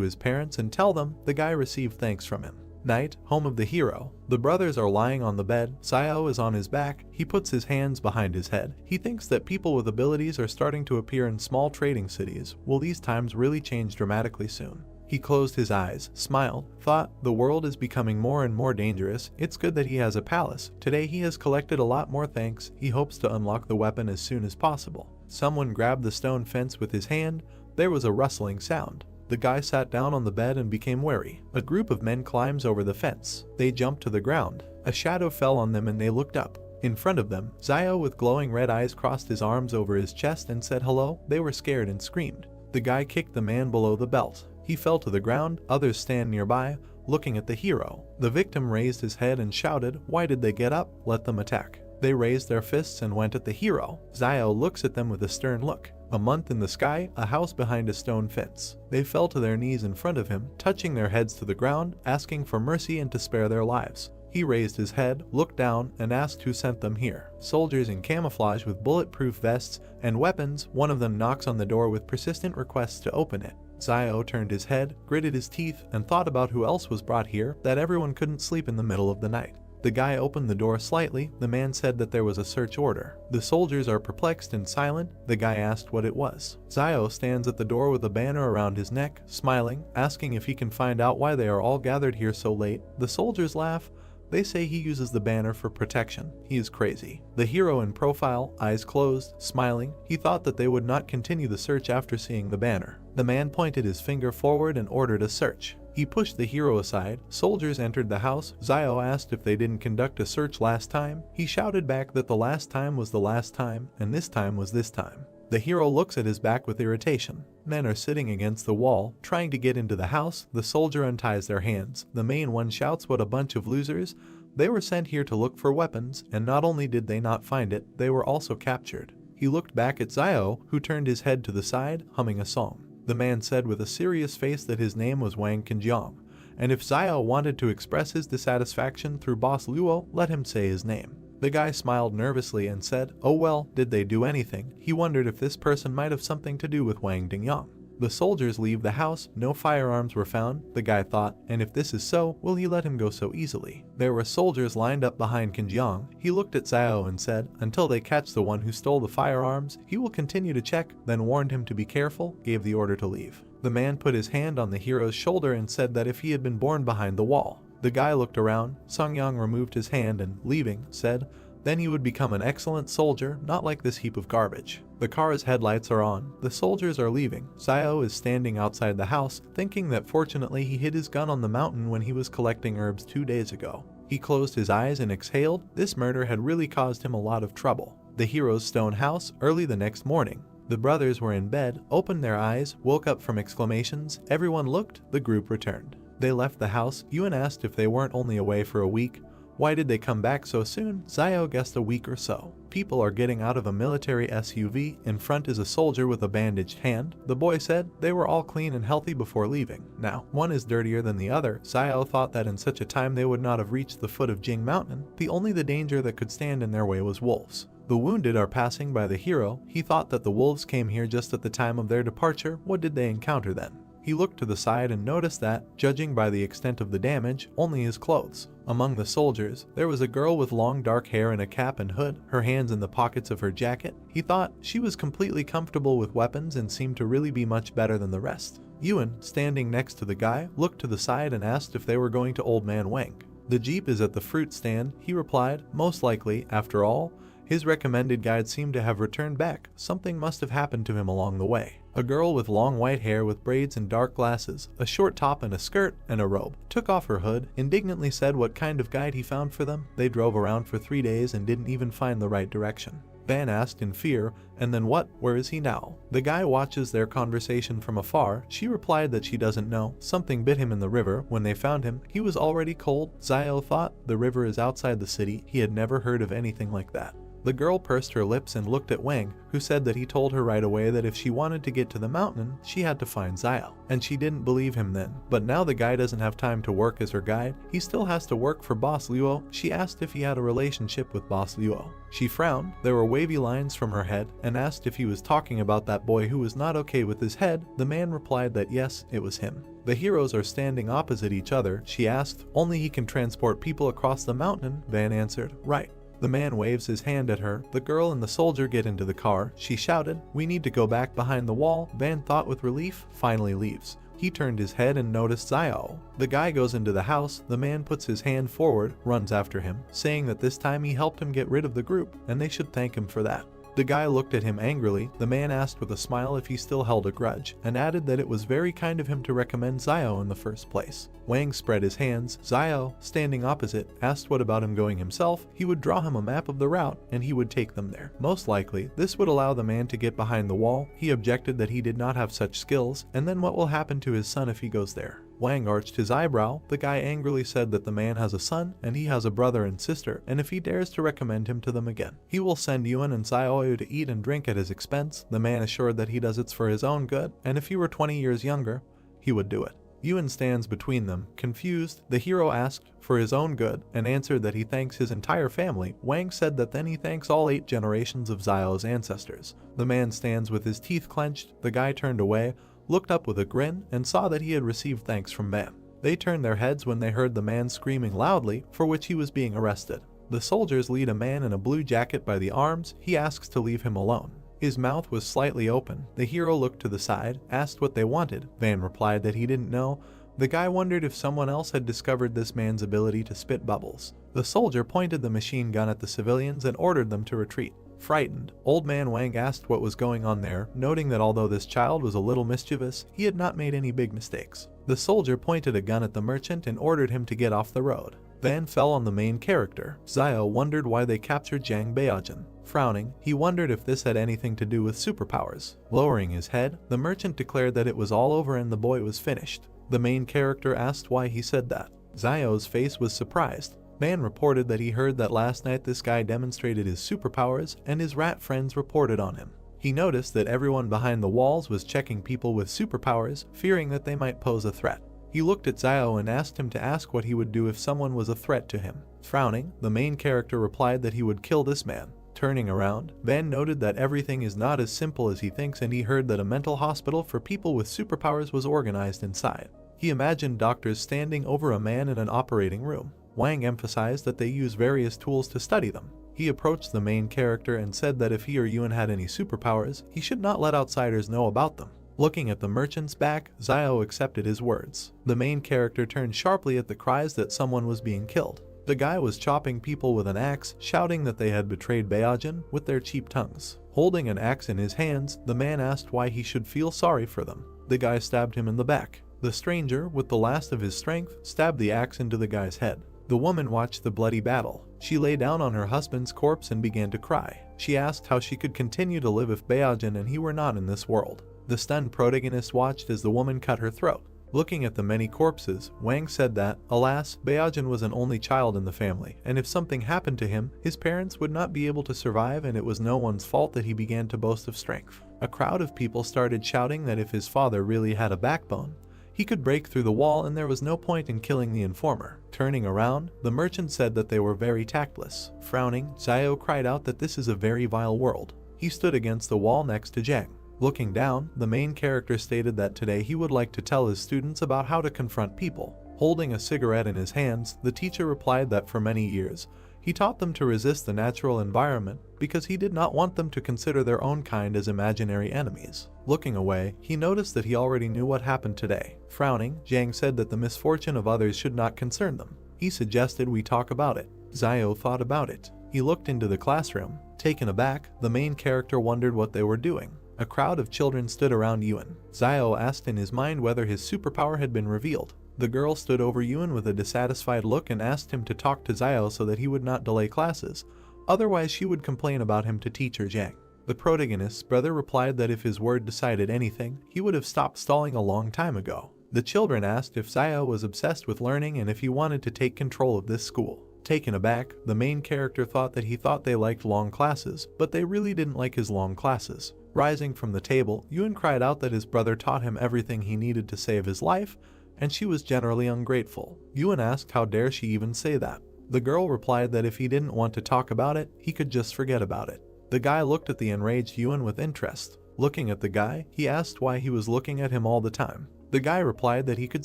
his parents and tell them. The guy received thanks from him. Night, home of the hero. The brothers are lying on the bed. Zio is on his back. He puts his hands behind his head. He thinks that people with abilities are starting to appear in small trading cities. Will these times really change dramatically soon? He closed his eyes, smiled, thought, the world is becoming more and more dangerous. It's good that he has a palace. Today he has collected a lot more thanks. He hopes to unlock the weapon as soon as possible. Someone grabbed the stone fence with his hand. There was a rustling sound. The guy sat down on the bed and became wary. A group of men climbs over the fence. They jumped to the ground. A shadow fell on them and they looked up. In front of them, Zio with glowing red eyes crossed his arms over his chest and said hello. They were scared and screamed. The guy kicked the man below the belt. He fell to the ground. Others stand nearby, looking at the hero. The victim raised his head and shouted, why did they get up? Let them attack. They raised their fists and went at the hero. Zio looks at them with a stern look. A month in the sky, a house behind a stone fence. They fell to their knees in front of him, touching their heads to the ground, asking for mercy and to spare their lives. He raised his head, looked down, and asked who sent them here. Soldiers in camouflage with bulletproof vests and weapons. One of them knocks on the door with persistent requests to open it. Zio turned his head, gritted his teeth, and thought about who else was brought here, that everyone couldn't sleep in the middle of the night. The guy opened the door slightly. The man said that there was a search order. The soldiers are perplexed and silent. The guy asked what it was. Zio stands at the door with a banner around his neck, smiling, asking if he can find out why they are all gathered here so late. The soldiers laugh. They say he uses the banner for protection. He is crazy. The hero in profile, eyes closed, smiling. He thought that they would not continue the search after seeing the banner. The man pointed his finger forward and ordered a search. He pushed the hero aside. Soldiers entered the house. Zio asked if they didn't conduct a search last time. He shouted back that the last time was the last time, and this time was this time. The hero looks at his back with irritation. Men are sitting against the wall, trying to get into the house. The soldier unties their hands. The main one shouts, "What a bunch of losers." They were sent here to look for weapons, and not only did they not find it, they were also captured. He looked back at Zio, who turned his head to the side, humming a song. The man said with a serious face that his name was Wang Qinjiang, and if Zio wanted to express his dissatisfaction through Boss Luo, let him say his name. The guy smiled nervously and said, "Oh well, did they do anything?" He wondered if this person might have something to do with Wang Dingyang. The soldiers leave the house. No firearms were found, the guy thought, and if this is so, will he let him go so easily? There were soldiers lined up behind Qinjiang. He looked at Zio and said, "Until they catch the one who stole the firearms, he will continue to check," then warned him to be careful, gave the order to leave. The man put his hand on the hero's shoulder and said that if he had been born behind the wall. The guy looked around. Songyang removed his hand and, leaving, said, "Then he would become an excellent soldier, not like this heap of garbage." The car's headlights are on. The soldiers are leaving. Zio is standing outside the house, thinking that fortunately he hid his gun on the mountain when he was collecting herbs 2 days ago. He closed his eyes and exhaled. This murder had really caused him a lot of trouble. The hero's stone house, early the next morning. The brothers were in bed, opened their eyes, woke up from exclamations. Everyone looked. The group returned. They left the house. Yuan asked if they weren't only away for a week. Why did they come back so soon? Zio guessed a week or so. People are getting out of a military SUV. In front is a soldier with a bandaged hand. The boy said they were all clean and healthy before leaving. Now, one is dirtier than the other. Zio thought that in such a time they would not have reached the foot of Jing Mountain. The only danger that could stand in their way was wolves. The wounded are passing by the hero. He thought that the wolves came here just at the time of their departure. What did they encounter then? He looked to the side and noticed that, judging by the extent of the damage, only his clothes. Among the soldiers, there was a girl with long dark hair and a cap and hood, her hands in the pockets of her jacket. He thought she was completely comfortable with weapons and seemed to really be much better than the rest. Yuan, standing next to the guy, looked to the side and asked if they were going to Old Man Wang. "The jeep is at the fruit stand," he replied. Most likely, after all, his recommended guide seemed to have returned back. Something must have happened to him along the way. A girl with long white hair with braids and dark glasses, a short top and a skirt and a robe, took off her hood, indignantly said what kind of guide he found for them. They drove around for 3 days and didn't even find the right direction. Van asked in fear, "And then what? Where is he now?" The guy watches their conversation from afar. She replied that she doesn't know. Something bit him in the river. When they found him, he was already cold. Zio thought the river is outside the city. He had never heard of anything like that. The girl pursed her lips and looked at Wang, who said that he told her right away that if she wanted to get to the mountain, she had to find Zio. And she didn't believe him then. But now the guy doesn't have time to work as her guide. He still has to work for Boss Luo. She asked if he had a relationship with Boss Luo. She frowned. There were wavy lines from her head, and asked if he was talking about that boy who was not okay with his head. The man replied that yes, it was him. The heroes are standing opposite each other. She asked, "Only he can transport people across the mountain?" Van answered, "Right." The man waves his hand at her. The girl and the soldier get into the car. She shouted, "We need to go back behind the wall." Van thought with relief, finally leaves. He turned his head and noticed Zio. The guy goes into the house. The man puts his hand forward, runs after him, saying that this time he helped him get rid of the group, and they should thank him for that. The guy looked at him angrily. The man asked with a smile if he still held a grudge, and added that it was very kind of him to recommend Zio in the first place. Wang spread his hands. Zio, standing opposite, asked what about him going himself. He would draw him a map of the route, and he would take them there. Most likely, this would allow the man to get behind the wall. He objected that he did not have such skills, and then what will happen to his son if he goes there? Wang arched his eyebrow. The guy angrily said that the man has a son, and he has a brother and sister, and if he dares to recommend him to them again, he will send Yuan and Zio to eat and drink at his expense. The man assured that he does it for his own good, and if he were 20 years younger, he would do it. Yuan stands between them, confused. The hero asked for his own good, and answered that he thanks his entire family. Wang said that then he thanks all 8 generations of Zio's ancestors. The man stands with his teeth clenched. The guy turned away, looked up with a grin, and saw that he had received thanks from Van. They turned their heads when they heard the man screaming loudly, for which he was being arrested. The soldiers lead a man in a blue jacket by the arms. He asks to leave him alone. His mouth was slightly open. The hero looked to the side, asked what they wanted. Van replied that he didn't know. The guy wondered if someone else had discovered this man's ability to spit bubbles. The soldier pointed the machine gun at the civilians and ordered them to retreat. Frightened, Old Man Wang asked what was going on there, noting that although this child was a little mischievous, he had not made any big mistakes. The soldier pointed a gun at the merchant and ordered him to get off the road. Van fell on the main character. Xiao wondered why they captured Zhang Baojin. Frowning, he wondered if this had anything to do with superpowers. Lowering his head, the merchant declared that it was all over and the boy was finished. The main character asked why he said that. Xiao's face was surprised. Van reported that he heard that last night this guy demonstrated his superpowers and his rat friends reported on him. He noticed that everyone behind the walls was checking people with superpowers, fearing that they might pose a threat. He looked at Xiao and asked him to ask what he would do if someone was a threat to him. Frowning, the main character replied that he would kill this man. Turning around, Van noted that everything is not as simple as he thinks, and he heard that a mental hospital for people with superpowers was organized inside. He imagined doctors standing over a man in an operating room. Wang emphasized that they use various tools to study them. He approached the main character and said that if he or Yuan had any superpowers, he should not let outsiders know about them. Looking at the merchant's back, Xiao accepted his words. The main character turned sharply at the cries that someone was being killed. The guy was chopping people with an axe, shouting that they had betrayed Baojin with their cheap tongues. Holding an axe in his hands, the man asked why he should feel sorry for them. The guy stabbed him in the back. The stranger, with the last of his strength, stabbed the axe into the guy's head. The woman watched the bloody battle. She lay down on her husband's corpse and began to cry. She asked how she could continue to live if Baojin and he were not in this world. The stunned protagonist watched as the woman cut her throat. Looking at the many corpses, Wang said that, alas, Baojin was an only child in the family, and if something happened to him, his parents would not be able to survive, and it was no one's fault that he began to boast of strength. A crowd of people started shouting that if his father really had a backbone, he could break through the wall and there was no point in killing the informer. Turning around, the merchant said that they were very tactless. Frowning, Xiao cried out that this is a very vile world. He stood against the wall next to Zhang. Looking down, the main character stated that today he would like to tell his students about how to confront people. Holding a cigarette in his hands, the teacher replied that for many years, he taught them to resist the natural environment because he did not want them to consider their own kind as imaginary enemies. Looking away, he noticed that he already knew what happened today. Frowning, Zhang said that the misfortune of others should not concern them. He suggested we talk about it. Xiao thought about it. He looked into the classroom. Taken aback, the main character wondered what they were doing. A crowd of children stood around Yuan. Xiao asked in his mind whether his superpower had been revealed. The girl stood over Yuan with a dissatisfied look and asked him to talk to Xiao so that he would not delay classes, otherwise she would complain about him to teacher Zhang. The protagonist's brother replied that if his word decided anything, he would have stopped stalling a long time ago. The children asked if Xiao was obsessed with learning and if he wanted to take control of this school. Taken aback, the main character thought that he thought they liked long classes, but they really didn't like his long classes. Rising from the table, Yuan cried out that his brother taught him everything he needed to save his life, and she was generally ungrateful. Yuan asked how dare she even say that. The girl replied that if he didn't want to talk about it, he could just forget about it. The guy looked at the enraged Yuan with interest. Looking at the guy, he asked why he was looking at him all the time. The guy replied that he could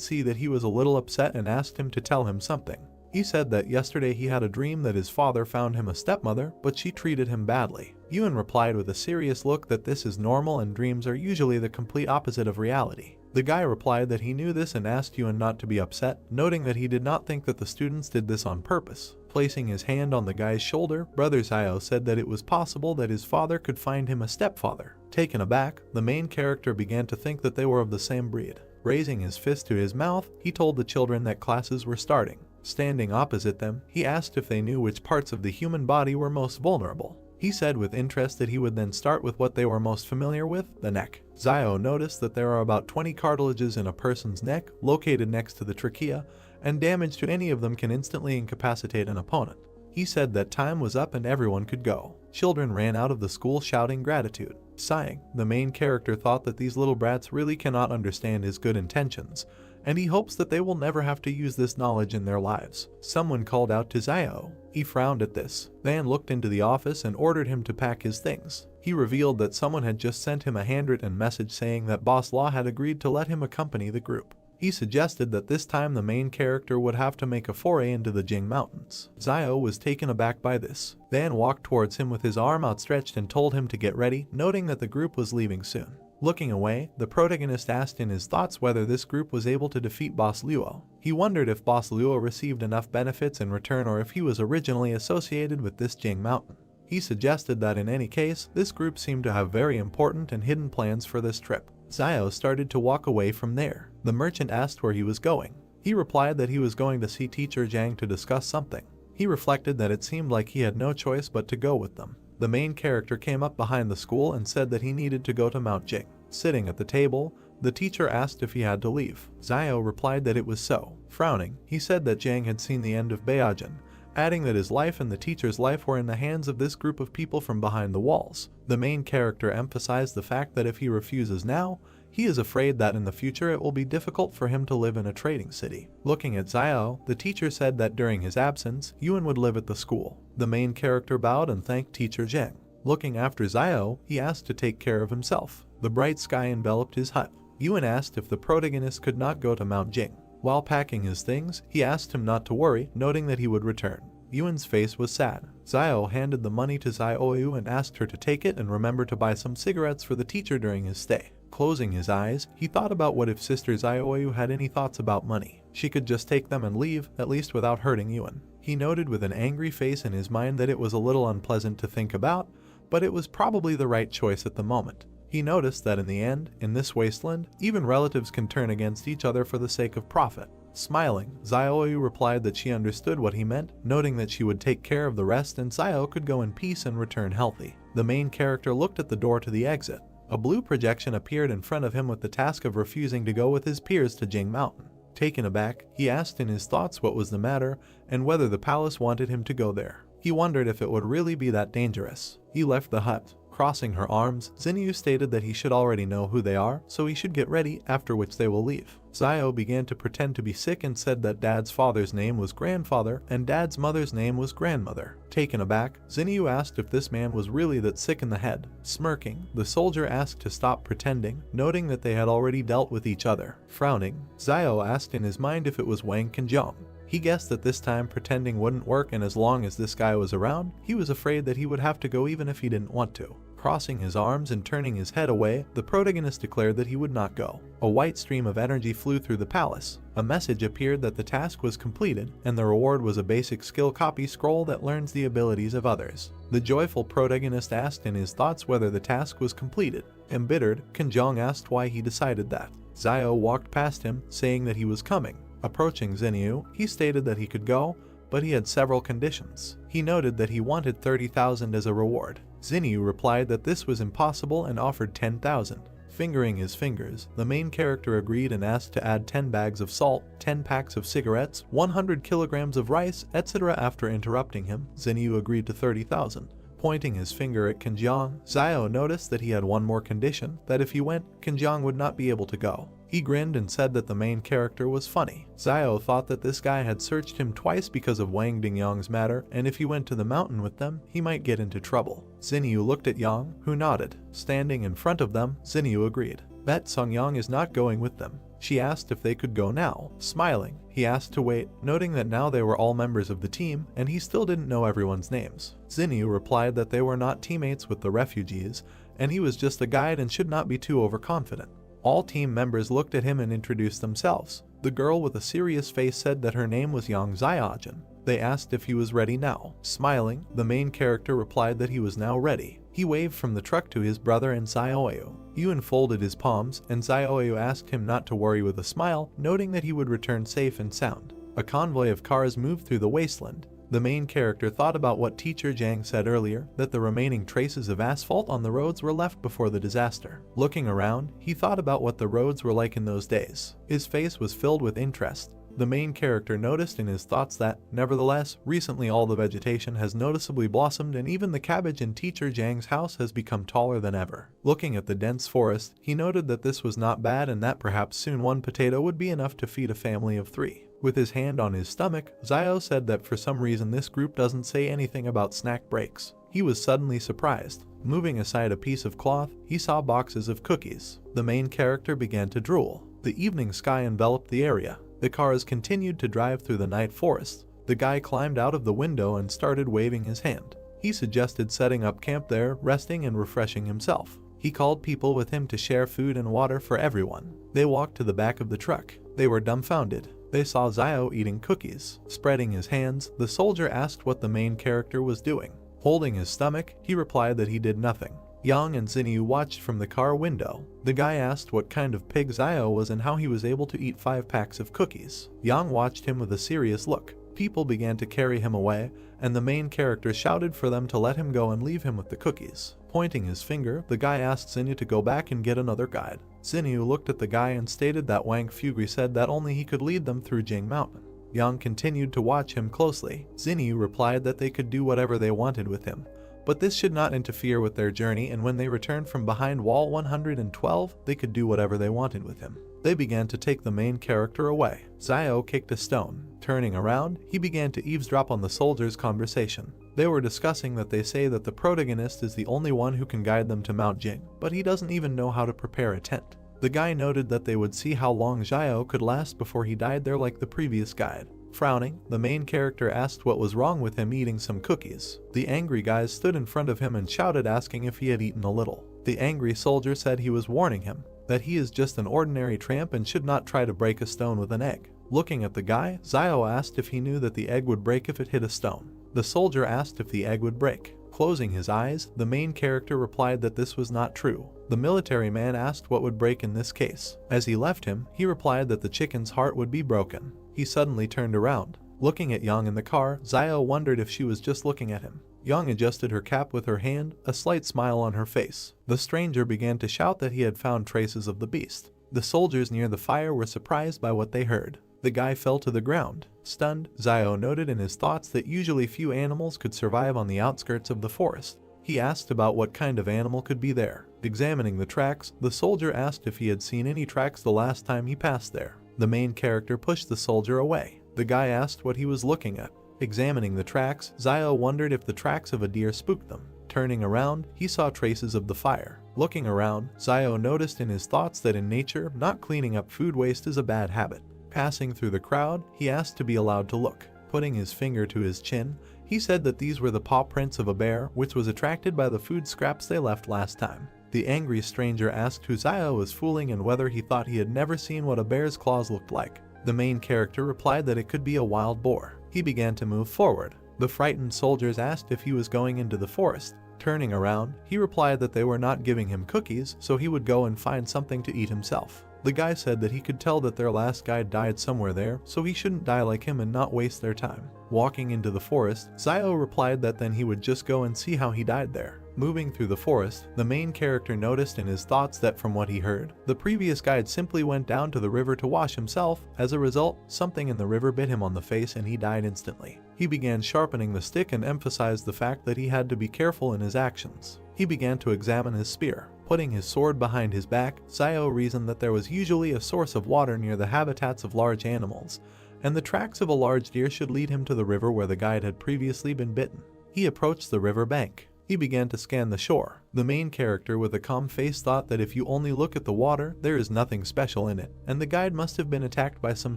see that he was a little upset and asked him to tell him something. He said that yesterday he had a dream that his father found him a stepmother, but she treated him badly. Yuan replied with a serious look that this is normal and dreams are usually the complete opposite of reality. The guy replied that he knew this and asked Yuan not to be upset, noting that he did not think that the students did this on purpose. Placing his hand on the guy's shoulder, Brother Xiao said that it was possible that his father could find him a stepfather. Taken aback, the main character began to think that they were of the same breed. Raising his fist to his mouth, he told the children that classes were starting. Standing opposite them, he asked if they knew which parts of the human body were most vulnerable. He said with interest that he would then start with what they were most familiar with, the neck. Xiao noticed that there are about 20 cartilages in a person's neck, located next to the trachea, and damage to any of them can instantly incapacitate an opponent. He said that time was up and everyone could go. Children ran out of the school shouting gratitude. Sighing, the main character thought that these little brats really cannot understand his good intentions, and he hopes that they will never have to use this knowledge in their lives. Someone called out to Xiao. He frowned at this. Van looked into the office and ordered him to pack his things. He revealed that someone had just sent him a handwritten message saying that Boss Law had agreed to let him accompany the group. He suggested that this time the main character would have to make a foray into the Jing Mountains. Xiao was taken aback by this, then walked towards him with his arm outstretched and told him to get ready, noting that the group was leaving soon. Looking away, the protagonist asked in his thoughts whether this group was able to defeat Boss Luo. He wondered if Boss Luo received enough benefits in return or if he was originally associated with this Jing Mountain. He suggested that in any case, this group seemed to have very important and hidden plans for this trip. Xiao started to walk away from there. The merchant asked where he was going. He replied that he was going to see Teacher Zhang to discuss something. He reflected that it seemed like he had no choice but to go with them. The main character came up behind the school and said that he needed to go to Mount Jing. Sitting at the table, the teacher asked if he had to leave. Xiao replied that it was so. Frowning, he said that Zhang had seen the end of Baojin, adding that his life and the teacher's life were in the hands of this group of people from behind the walls. The main character emphasized the fact that if he refuses now, he is afraid that in the future it will be difficult for him to live in a trading city. Looking at Xiao, the teacher said that during his absence, Yuan would live at the school. The main character bowed and thanked Teacher Zhang. Looking after Xiao, he asked to take care of himself. The bright sky enveloped his hut. Yuan asked if the protagonist could not go to Mount Jing. While packing his things, he asked him not to worry, noting that he would return. Yuan's face was sad. Xiao handed the money to Xiaoyu and asked her to take it and remember to buy some cigarettes for the teacher during his stay. Closing his eyes, he thought about what if Sister Xiaoyu had any thoughts about money. She could just take them and leave, at least without hurting Yuan. He noted with an angry face in his mind that it was a little unpleasant to think about, but it was probably the right choice at the moment. He noticed that in the end, in this wasteland, even relatives can turn against each other for the sake of profit. Smiling, Xiaoyu replied that she understood what he meant, noting that she would take care of the rest and Xiao could go in peace and return healthy. The main character looked at the door to the exit. A blue projection appeared in front of him with the task of refusing to go with his peers to Jing Mountain. Taken aback, he asked in his thoughts what was the matter and whether the palace wanted him to go there. He wondered if it would really be that dangerous. He left the hut. Crossing her arms, Xinyu stated that he should already know who they are, so he should get ready, after which they will leave. Xiao began to pretend to be sick and said that Dad's father's name was grandfather and Dad's mother's name was grandmother. Taken aback, Xinyu asked if this man was really that sick in the head. Smirking, the soldier asked to stop pretending, noting that they had already dealt with each other. Frowning, Xiao asked in his mind if it was Wang Qinjiang. He guessed that this time pretending wouldn't work, and as long as this guy was around, he was afraid that he would have to go even if he didn't want to. Crossing his arms and turning his head away, the protagonist declared that he would not go. A white stream of energy flew through the palace. A message appeared that the task was completed, and the reward was a basic skill copy scroll that learns the abilities of others. The joyful protagonist asked in his thoughts whether the task was completed. Embittered, Qinjiang asked why he decided that. Xiao walked past him, saying that he was coming. Approaching Xinyu, he stated that he could go, but he had several conditions. He noted that he wanted 30,000 as a reward. Xinyu replied that this was impossible and offered 10,000. Fingering his fingers, the main character agreed and asked to add 10 bags of salt, 10 packs of cigarettes, 100 kilograms of rice, etc. After interrupting him, Xinyu agreed to 30,000. Pointing his finger at Qinjiang, Xiao noticed that he had one more condition, that if he went, Qinjiang would not be able to go. He grinned and said that the main character was funny. Xiao thought that this guy had searched him twice because of Wang Dingyang's matter, and if he went to the mountain with them, he might get into trouble. Xinyu looked at Yang, who nodded. Standing in front of them, Xinyu agreed. Bet Songyang is not going with them. She asked if they could go now. Smiling, he asked to wait, noting that now they were all members of the team, and he still didn't know everyone's names. Xinyu replied that they were not teammates with the refugees, and he was just a guide and should not be too overconfident. All team members looked at him and introduced themselves. The girl with a serious face said that her name was Yang Xiaojin. They asked if he was ready now. Smiling, the main character replied that he was now ready. He waved from the truck to his brother and Xiaoyu. Yuan folded his palms, and Xiaoyu asked him not to worry with a smile, noting that he would return safe and sound. A convoy of cars moved through the wasteland. The main character thought about what Teacher Zhang said earlier, that the remaining traces of asphalt on the roads were left before the disaster. Looking around, he thought about what the roads were like in those days. His face was filled with interest. The main character noticed in his thoughts that, nevertheless, recently all the vegetation has noticeably blossomed and even the cabbage in Teacher Zhang's house has become taller than ever. Looking at the dense forest, he noted that this was not bad and that perhaps soon one potato would be enough to feed a family of 3. With his hand on his stomach, Xiao said that for some reason this group doesn't say anything about snack breaks. He was suddenly surprised. Moving aside a piece of cloth, he saw boxes of cookies. The main character began to drool. The evening sky enveloped the area. The cars continued to drive through the night forest. The guy climbed out of the window and started waving his hand. He suggested setting up camp there, resting and refreshing himself. He called people with him to share food and water for everyone. They walked to the back of the truck. They were dumbfounded. They saw Xiao eating cookies. Spreading his hands, the soldier asked what the main character was doing. Holding his stomach, he replied that he did nothing. Yang and Xinyu watched from the car window. The guy asked what kind of pig Xiao was and how he was able to eat 5 packs of cookies. Yang watched him with a serious look. People began to carry him away, and the main character shouted for them to let him go and leave him with the cookies. Pointing his finger, the guy asked Xinyu to go back and get another guide. Xinyu looked at the guy and stated that Wang Fugri said that only he could lead them through Jing Mountain. Yang continued to watch him closely. Xinyu replied that they could do whatever they wanted with him, but this should not interfere with their journey, and when they returned from behind wall 112, they could do whatever they wanted with him. They began to take the main character away. Xiao kicked a stone. Turning around, he began to eavesdrop on the soldiers' conversation. They were discussing that they say that the protagonist is the only one who can guide them to Mount Jing, but he doesn't even know how to prepare a tent. The guy noted that they would see how long Xiao could last before he died there like the previous guide. Frowning, the main character asked what was wrong with him eating some cookies. The angry guys stood in front of him and shouted asking if he had eaten a little. The angry soldier said he was warning him that he is just an ordinary tramp and should not try to break a stone with an egg. Looking at the guy, Xiao asked if he knew that the egg would break if it hit a stone. The soldier asked if the egg would break. Closing his eyes, the main character replied that this was not true. The military man asked what would break in this case. As he left him, he replied that the chicken's heart would be broken. He suddenly turned around. Looking at Yang in the car, Xiao wondered if she was just looking at him. Yang adjusted her cap with her hand, a slight smile on her face. The stranger began to shout that he had found traces of the beast. The soldiers near the fire were surprised by what they heard. The guy fell to the ground. Stunned, Xiao noted in his thoughts that usually few animals could survive on the outskirts of the forest. He asked about what kind of animal could be there. Examining the tracks, the soldier asked if he had seen any tracks the last time he passed there. The main character pushed the soldier away. The guy asked what he was looking at. Examining the tracks, Xiao wondered if the tracks of a deer spooked them. Turning around, he saw traces of the fire. Looking around, Xiao noticed in his thoughts that in nature, not cleaning up food waste is a bad habit. Passing through the crowd, he asked to be allowed to look. Putting his finger to his chin, he said that these were the paw prints of a bear, which was attracted by the food scraps they left last time. The angry stranger asked who Xiao was fooling and whether he thought he had never seen what a bear's claws looked like. The main character replied that it could be a wild boar. He began to move forward. The frightened soldiers asked if he was going into the forest. Turning around, he replied that they were not giving him cookies, so he would go and find something to eat himself. The guy said that he could tell that their last guide died somewhere there, so he shouldn't die like him and not waste their time. Walking into the forest, Xiao replied that then he would just go and see how he died there. Moving through the forest, the main character noticed in his thoughts that from what he heard, the previous guide simply went down to the river to wash himself. As a result, something in the river bit him on the face and he died instantly. He began sharpening the stick and emphasized the fact that he had to be careful in his actions. He began to examine his spear. Putting his sword behind his back, Xiao reasoned that there was usually a source of water near the habitats of large animals, and the tracks of a large deer should lead him to the river where the guide had previously been bitten. He approached the river bank. He began to scan the shore. The main character with a calm face thought that if you only look at the water, there is nothing special in it, and the guide must have been attacked by some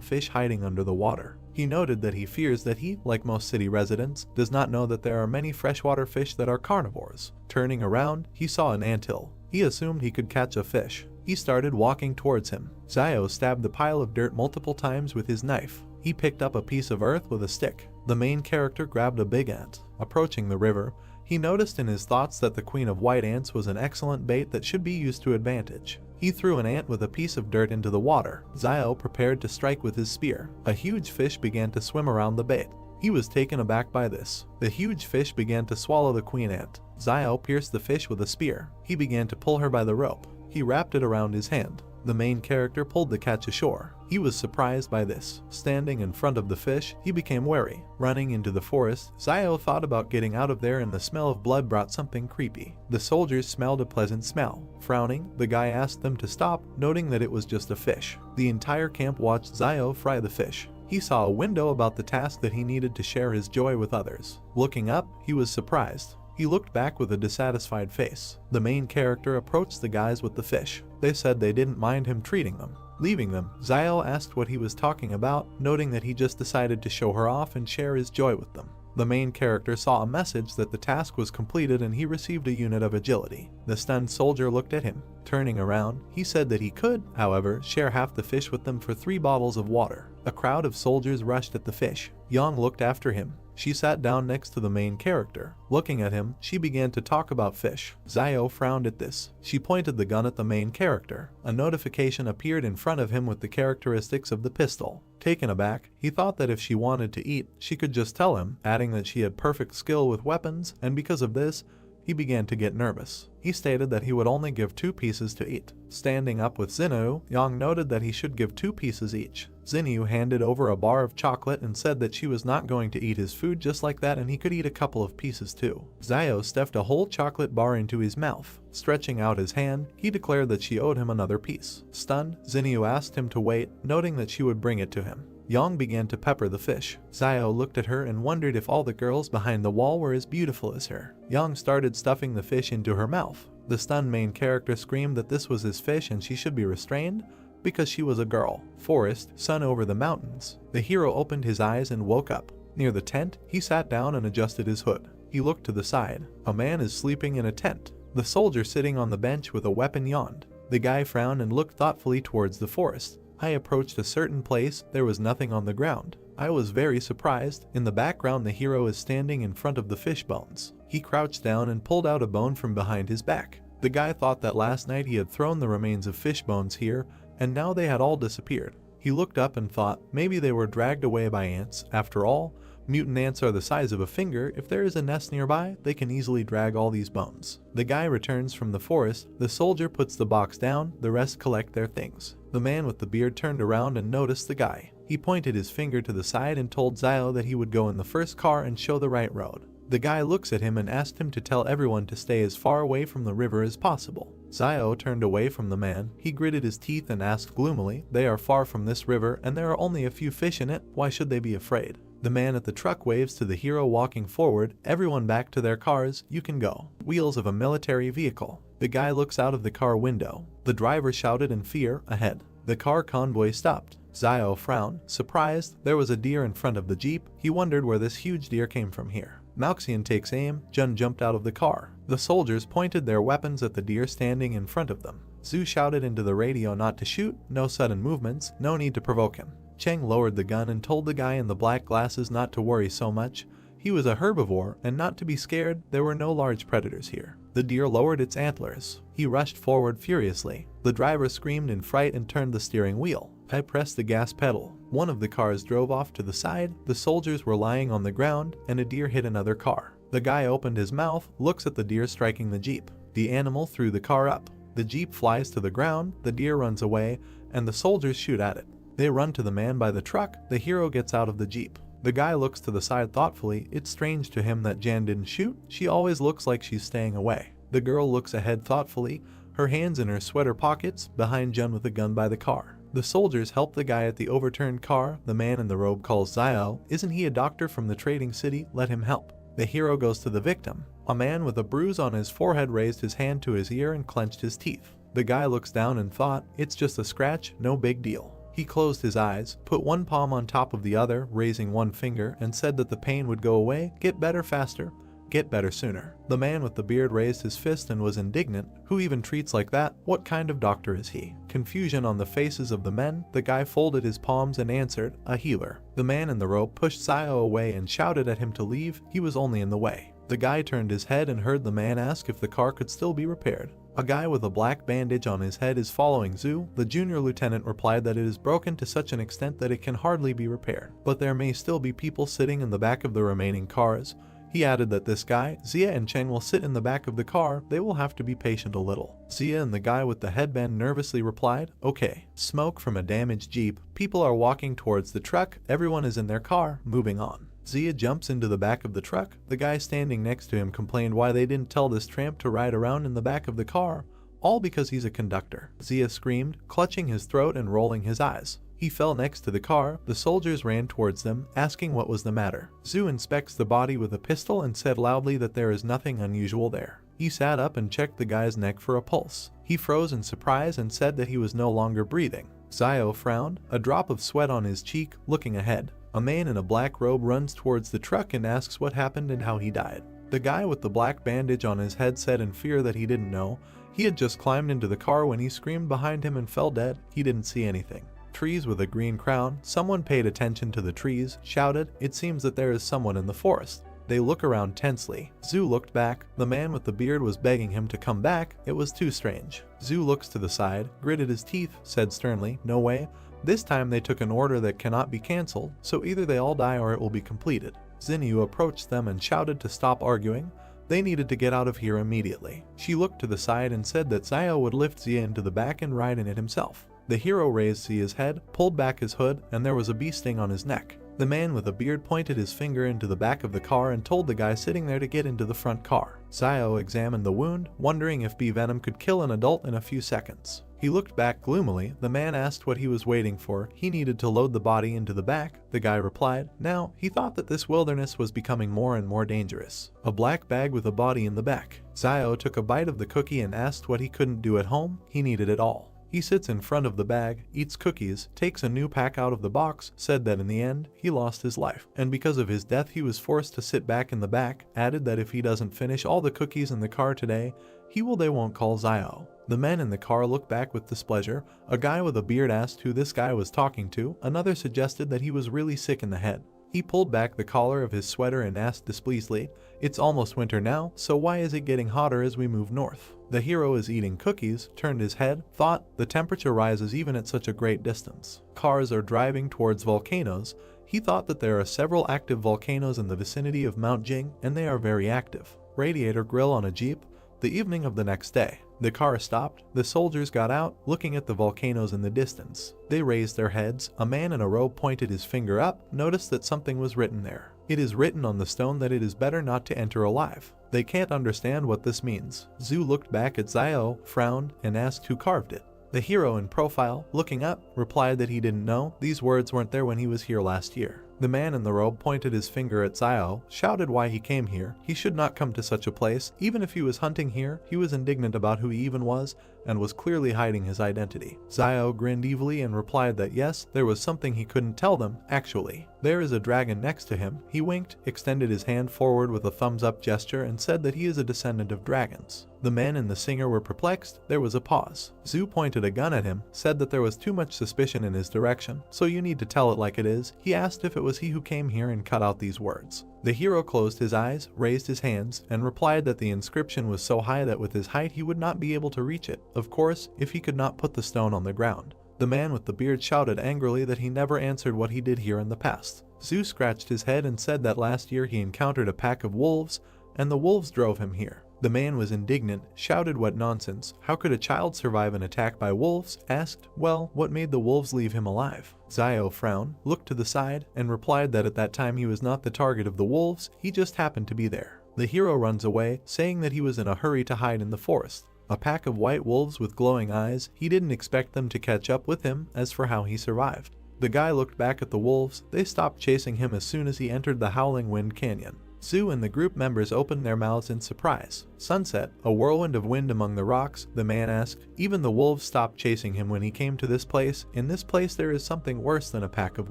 fish hiding under the water. He noted that he fears that he, like most city residents, does not know that there are many freshwater fish that are carnivores. Turning around, he saw an anthill. He assumed he could catch a fish. He started walking towards him. Xiao stabbed the pile of dirt multiple times with his knife. He picked up a piece of earth with a stick. The main character grabbed a big ant. Approaching the river, he noticed in his thoughts that the queen of white ants was an excellent bait that should be used to advantage. He threw an ant with a piece of dirt into the water. Xiao prepared to strike with his spear. A huge fish began to swim around the bait. He was taken aback by this. The huge fish began to swallow the queen ant. Xiao pierced the fish with a spear. He began to pull her by the rope. He wrapped it around his hand. The main character pulled the catch ashore. He was surprised by this. Standing in front of the fish, he became wary. Running into the forest, Xiao thought about getting out of there and the smell of blood brought something creepy. The soldiers smelled a pleasant smell. Frowning, the guy asked them to stop, noting that it was just a fish. The entire camp watched Xiao fry the fish. He saw a window about the task that he needed to share his joy with others. Looking up, he was surprised. He looked back with a dissatisfied face. The main character approached the guys with the fish. They said they didn't mind him treating them. Leaving them, Zio asked what he was talking about, noting that he just decided to show her off and share his joy with them. The main character saw a message that the task was completed and he received a unit of agility. The stunned soldier looked at him. Turning around, he said that he could, however, share half the fish with them for 3 bottles of water. A crowd of soldiers rushed at the fish. Yang looked after him. She sat down next to the main character. Looking at him, she began to talk about fish. Zio frowned at this. She pointed the gun at the main character. A notification appeared in front of him with the characteristics of the pistol. Taken aback, he thought that if she wanted to eat, she could just tell him, adding that she had perfect skill with weapons, and because of this, he began to get nervous. He stated that he would only give 2 pieces to eat. Standing up with Xinyu, Yang noted that he should give 2 pieces each. Xinyu handed over a bar of chocolate and said that she was not going to eat his food just like that and he could eat a couple of pieces too. Zio stuffed a whole chocolate bar into his mouth. Stretching out his hand, he declared that she owed him another piece. Stunned, Xinyu asked him to wait, noting that she would bring it to him. Yang began to pepper the fish. Zio looked at her and wondered if all the girls behind the wall were as beautiful as her. Yang started stuffing the fish into her mouth. The stunned main character screamed that this was his fish and she should be restrained because she was a girl. Forest, sun over the mountains. The hero opened his eyes and woke up. Near the tent, he sat down and adjusted his hood. He looked to the side. A man is sleeping in a tent. The soldier sitting on the bench with a weapon yawned. The guy frowned and looked thoughtfully towards the forest. I approached a certain place, there was nothing on the ground. I was very surprised. In the background, the hero is standing in front of the fish bones. He crouched down and pulled out a bone from behind his back. The guy thought that last night he had thrown the remains of fish bones here, and now they had all disappeared. He looked up and thought, maybe they were dragged away by ants. After all, mutant ants are the size of a finger. If there is a nest nearby, they can easily drag all these bones. The guy returns from the forest. The soldier puts the box down. The rest collect their things. The man with the beard turned around and noticed the guy. He pointed his finger to the side and told Zio that he would go in the first car and show the right road. The guy looks at him and asked him to tell everyone to stay as far away from the river as possible. Zio turned away from the man. He gritted his teeth and asked gloomily, "They are far from this river and there are only a few fish in it. Why should they be afraid?" The man at the truck waves to the hero walking forward. Everyone back to their cars, you can go. Wheels of a military vehicle. The guy looks out of the car window. The driver shouted in fear, ahead. The car convoy stopped. Zio frowned, surprised. There was a deer in front of the jeep. He wondered where this huge deer came from here. Malxian takes aim. Jun jumped out of the car. The soldiers pointed their weapons at the deer standing in front of them. Zhu shouted into the radio not to shoot, no sudden movements, no need to provoke him. Cheng lowered the gun and told the guy in the black glasses not to worry so much. He was a herbivore and not to be scared. There were no large predators here. The deer lowered its antlers. He rushed forward furiously. The driver screamed in fright and turned the steering wheel. I pressed the gas pedal. One of the cars drove off to the side. The soldiers were lying on the ground and a deer hit another car. The guy opened his mouth, looks at the deer striking the jeep. The animal threw the car up. The jeep flies to the ground, the deer runs away, and the soldiers shoot at it. They run to the man by the truck. The hero gets out of the jeep. The guy looks to the side thoughtfully. It's strange to him that Jan didn't shoot. She always looks like she's staying away. The girl looks ahead thoughtfully, her hands in her sweater pockets, behind Jun with a gun by the car. The soldiers help the guy at the overturned car. The man in the robe calls Zio. Isn't he a doctor from the trading city? Let him help. The hero goes to the victim. A man with a bruise on his forehead raised his hand to his ear and clenched his teeth. The guy looks down and thought, it's just a scratch, no big deal. He closed his eyes, put one palm on top of the other, raising one finger, and said that the pain would go away, get better faster, get better sooner. The man with the beard raised his fist and was indignant. Who even treats like that? What kind of doctor is he? Confusion on the faces of the men. The guy folded his palms and answered, a healer. The man in the robe pushed Zio away and shouted at him to leave. He was only in the way. The guy turned his head and heard the man ask if the car could still be repaired. A guy with a black bandage on his head is following Zhu. The junior lieutenant replied that it is broken to such an extent that it can hardly be repaired, but there may still be people sitting in the back of the remaining cars. He added that this guy, Zia and Cheng will sit in the back of the car. They will have to be patient a little. Zia and the guy with the headband nervously replied, okay. Smoke from a damaged jeep. People are walking towards the truck. Everyone is in their car, moving on. Zia jumps into the back of the truck. The guy standing next to him complained why they didn't tell this tramp to ride around in the back of the car, all because he's a conductor. Zia screamed, clutching his throat and rolling his eyes. He fell next to the car. The soldiers ran towards them, asking what was the matter. Zhu inspects the body with a pistol and said loudly that there is nothing unusual there. He sat up and checked the guy's neck for a pulse. He froze in surprise and said that he was no longer breathing. Zio frowned, a drop of sweat on his cheek, looking ahead. A man in a black robe runs towards the truck and asks what happened and how he died. The guy with the black bandage on his head said in fear that he didn't know. He had just climbed into the car when he screamed behind him and fell dead. He didn't see anything. Trees with a green crown. Someone paid attention to the trees, shouted, "It seems that there is someone in the forest." They look around tensely. Zhu looked back. The man with the beard was begging him to come back. It was too strange. Zhu looks to the side, gritted his teeth, said sternly, "No way." This time they took an order that cannot be cancelled, so either they all die or it will be completed. Xinyu approached them and shouted to stop arguing. They needed to get out of here immediately. She looked to the side and said that Zio would lift Xia into the back and ride in it himself. The hero raised Xia's head, pulled back his hood, and there was a bee sting on his neck. The man with a beard pointed his finger into the back of the car and told the guy sitting there to get into the front car. Zio examined the wound, wondering if bee venom could kill an adult in a few seconds. He looked back gloomily. The man asked what he was waiting for. He needed to load the body into the back. The guy replied. Now, he thought that this wilderness was becoming more and more dangerous. A black bag with a body in the back. Zio took a bite of the cookie and asked what he couldn't do at home. He needed it all. He sits in front of the bag, eats cookies, takes a new pack out of the box, said that in the end, he lost his life. And because of his death, he was forced to sit back in the back, added that if he doesn't finish all the cookies in the car today, they won't call Zio. The men in the car looked back with displeasure. A guy with a beard asked who this guy was talking to. Another suggested that he was really sick in the head. He pulled back the collar of his sweater and asked displeasedly, "It's almost winter now, so why is it getting hotter as we move north?" The hero is eating cookies, turned his head, thought, the temperature rises even at such a great distance. Cars are driving towards volcanoes. He thought that there are several active volcanoes in the vicinity of Mount Jing, and they are very active. Radiator grill on a jeep. The evening of the next day, the car stopped. The soldiers got out, looking at the volcanoes in the distance. They raised their heads. A man in a robe pointed his finger up, noticed that something was written there. It is written on the stone that it is better not to enter alive. They can't understand what this means. Zhu looked back at Zio, frowned, and asked who carved it. The hero in profile, looking up, replied that he didn't know. These words weren't there when he was here last year. The man in the robe pointed his finger at Zio, shouted why he came here. He should not come to such a place. Even if he was hunting here, he was indignant about who he even was, and was clearly hiding his identity. Zio grinned evilly and replied that yes, there was something he couldn't tell them, actually. There is a dragon next to him. He winked, extended his hand forward with a thumbs-up gesture, and said that he is a descendant of dragons. The men and the singer were perplexed. There was a pause. Zhu pointed a gun at him, said that there was too much suspicion in his direction, so you need to tell it like it is. He asked if it was he who came here and cut out these words. The hero closed his eyes, raised his hands, and replied that the inscription was so high that with his height he would not be able to reach it, of course, if he could not put the stone on the ground. The man with the beard shouted angrily that he never answered what he did here in the past. Zhu scratched his head and said that last year he encountered a pack of wolves, and the wolves drove him here. The man was indignant, shouted what nonsense, how could a child survive an attack by wolves, asked, well, what made the wolves leave him alive? Zio frowned, looked to the side, and replied that at that time he was not the target of the wolves, he just happened to be there. The hero runs away, saying that he was in a hurry to hide in the forest. A pack of white wolves with glowing eyes, he didn't expect them to catch up with him. As for how he survived, the guy looked back at the wolves. They stopped chasing him as soon as he entered the Howling Wind Canyon. Zhu and the group members opened their mouths in surprise. Sunset, a whirlwind of wind among the rocks, the man asked. Even the wolves stopped chasing him when he came to this place. In this place there is something worse than a pack of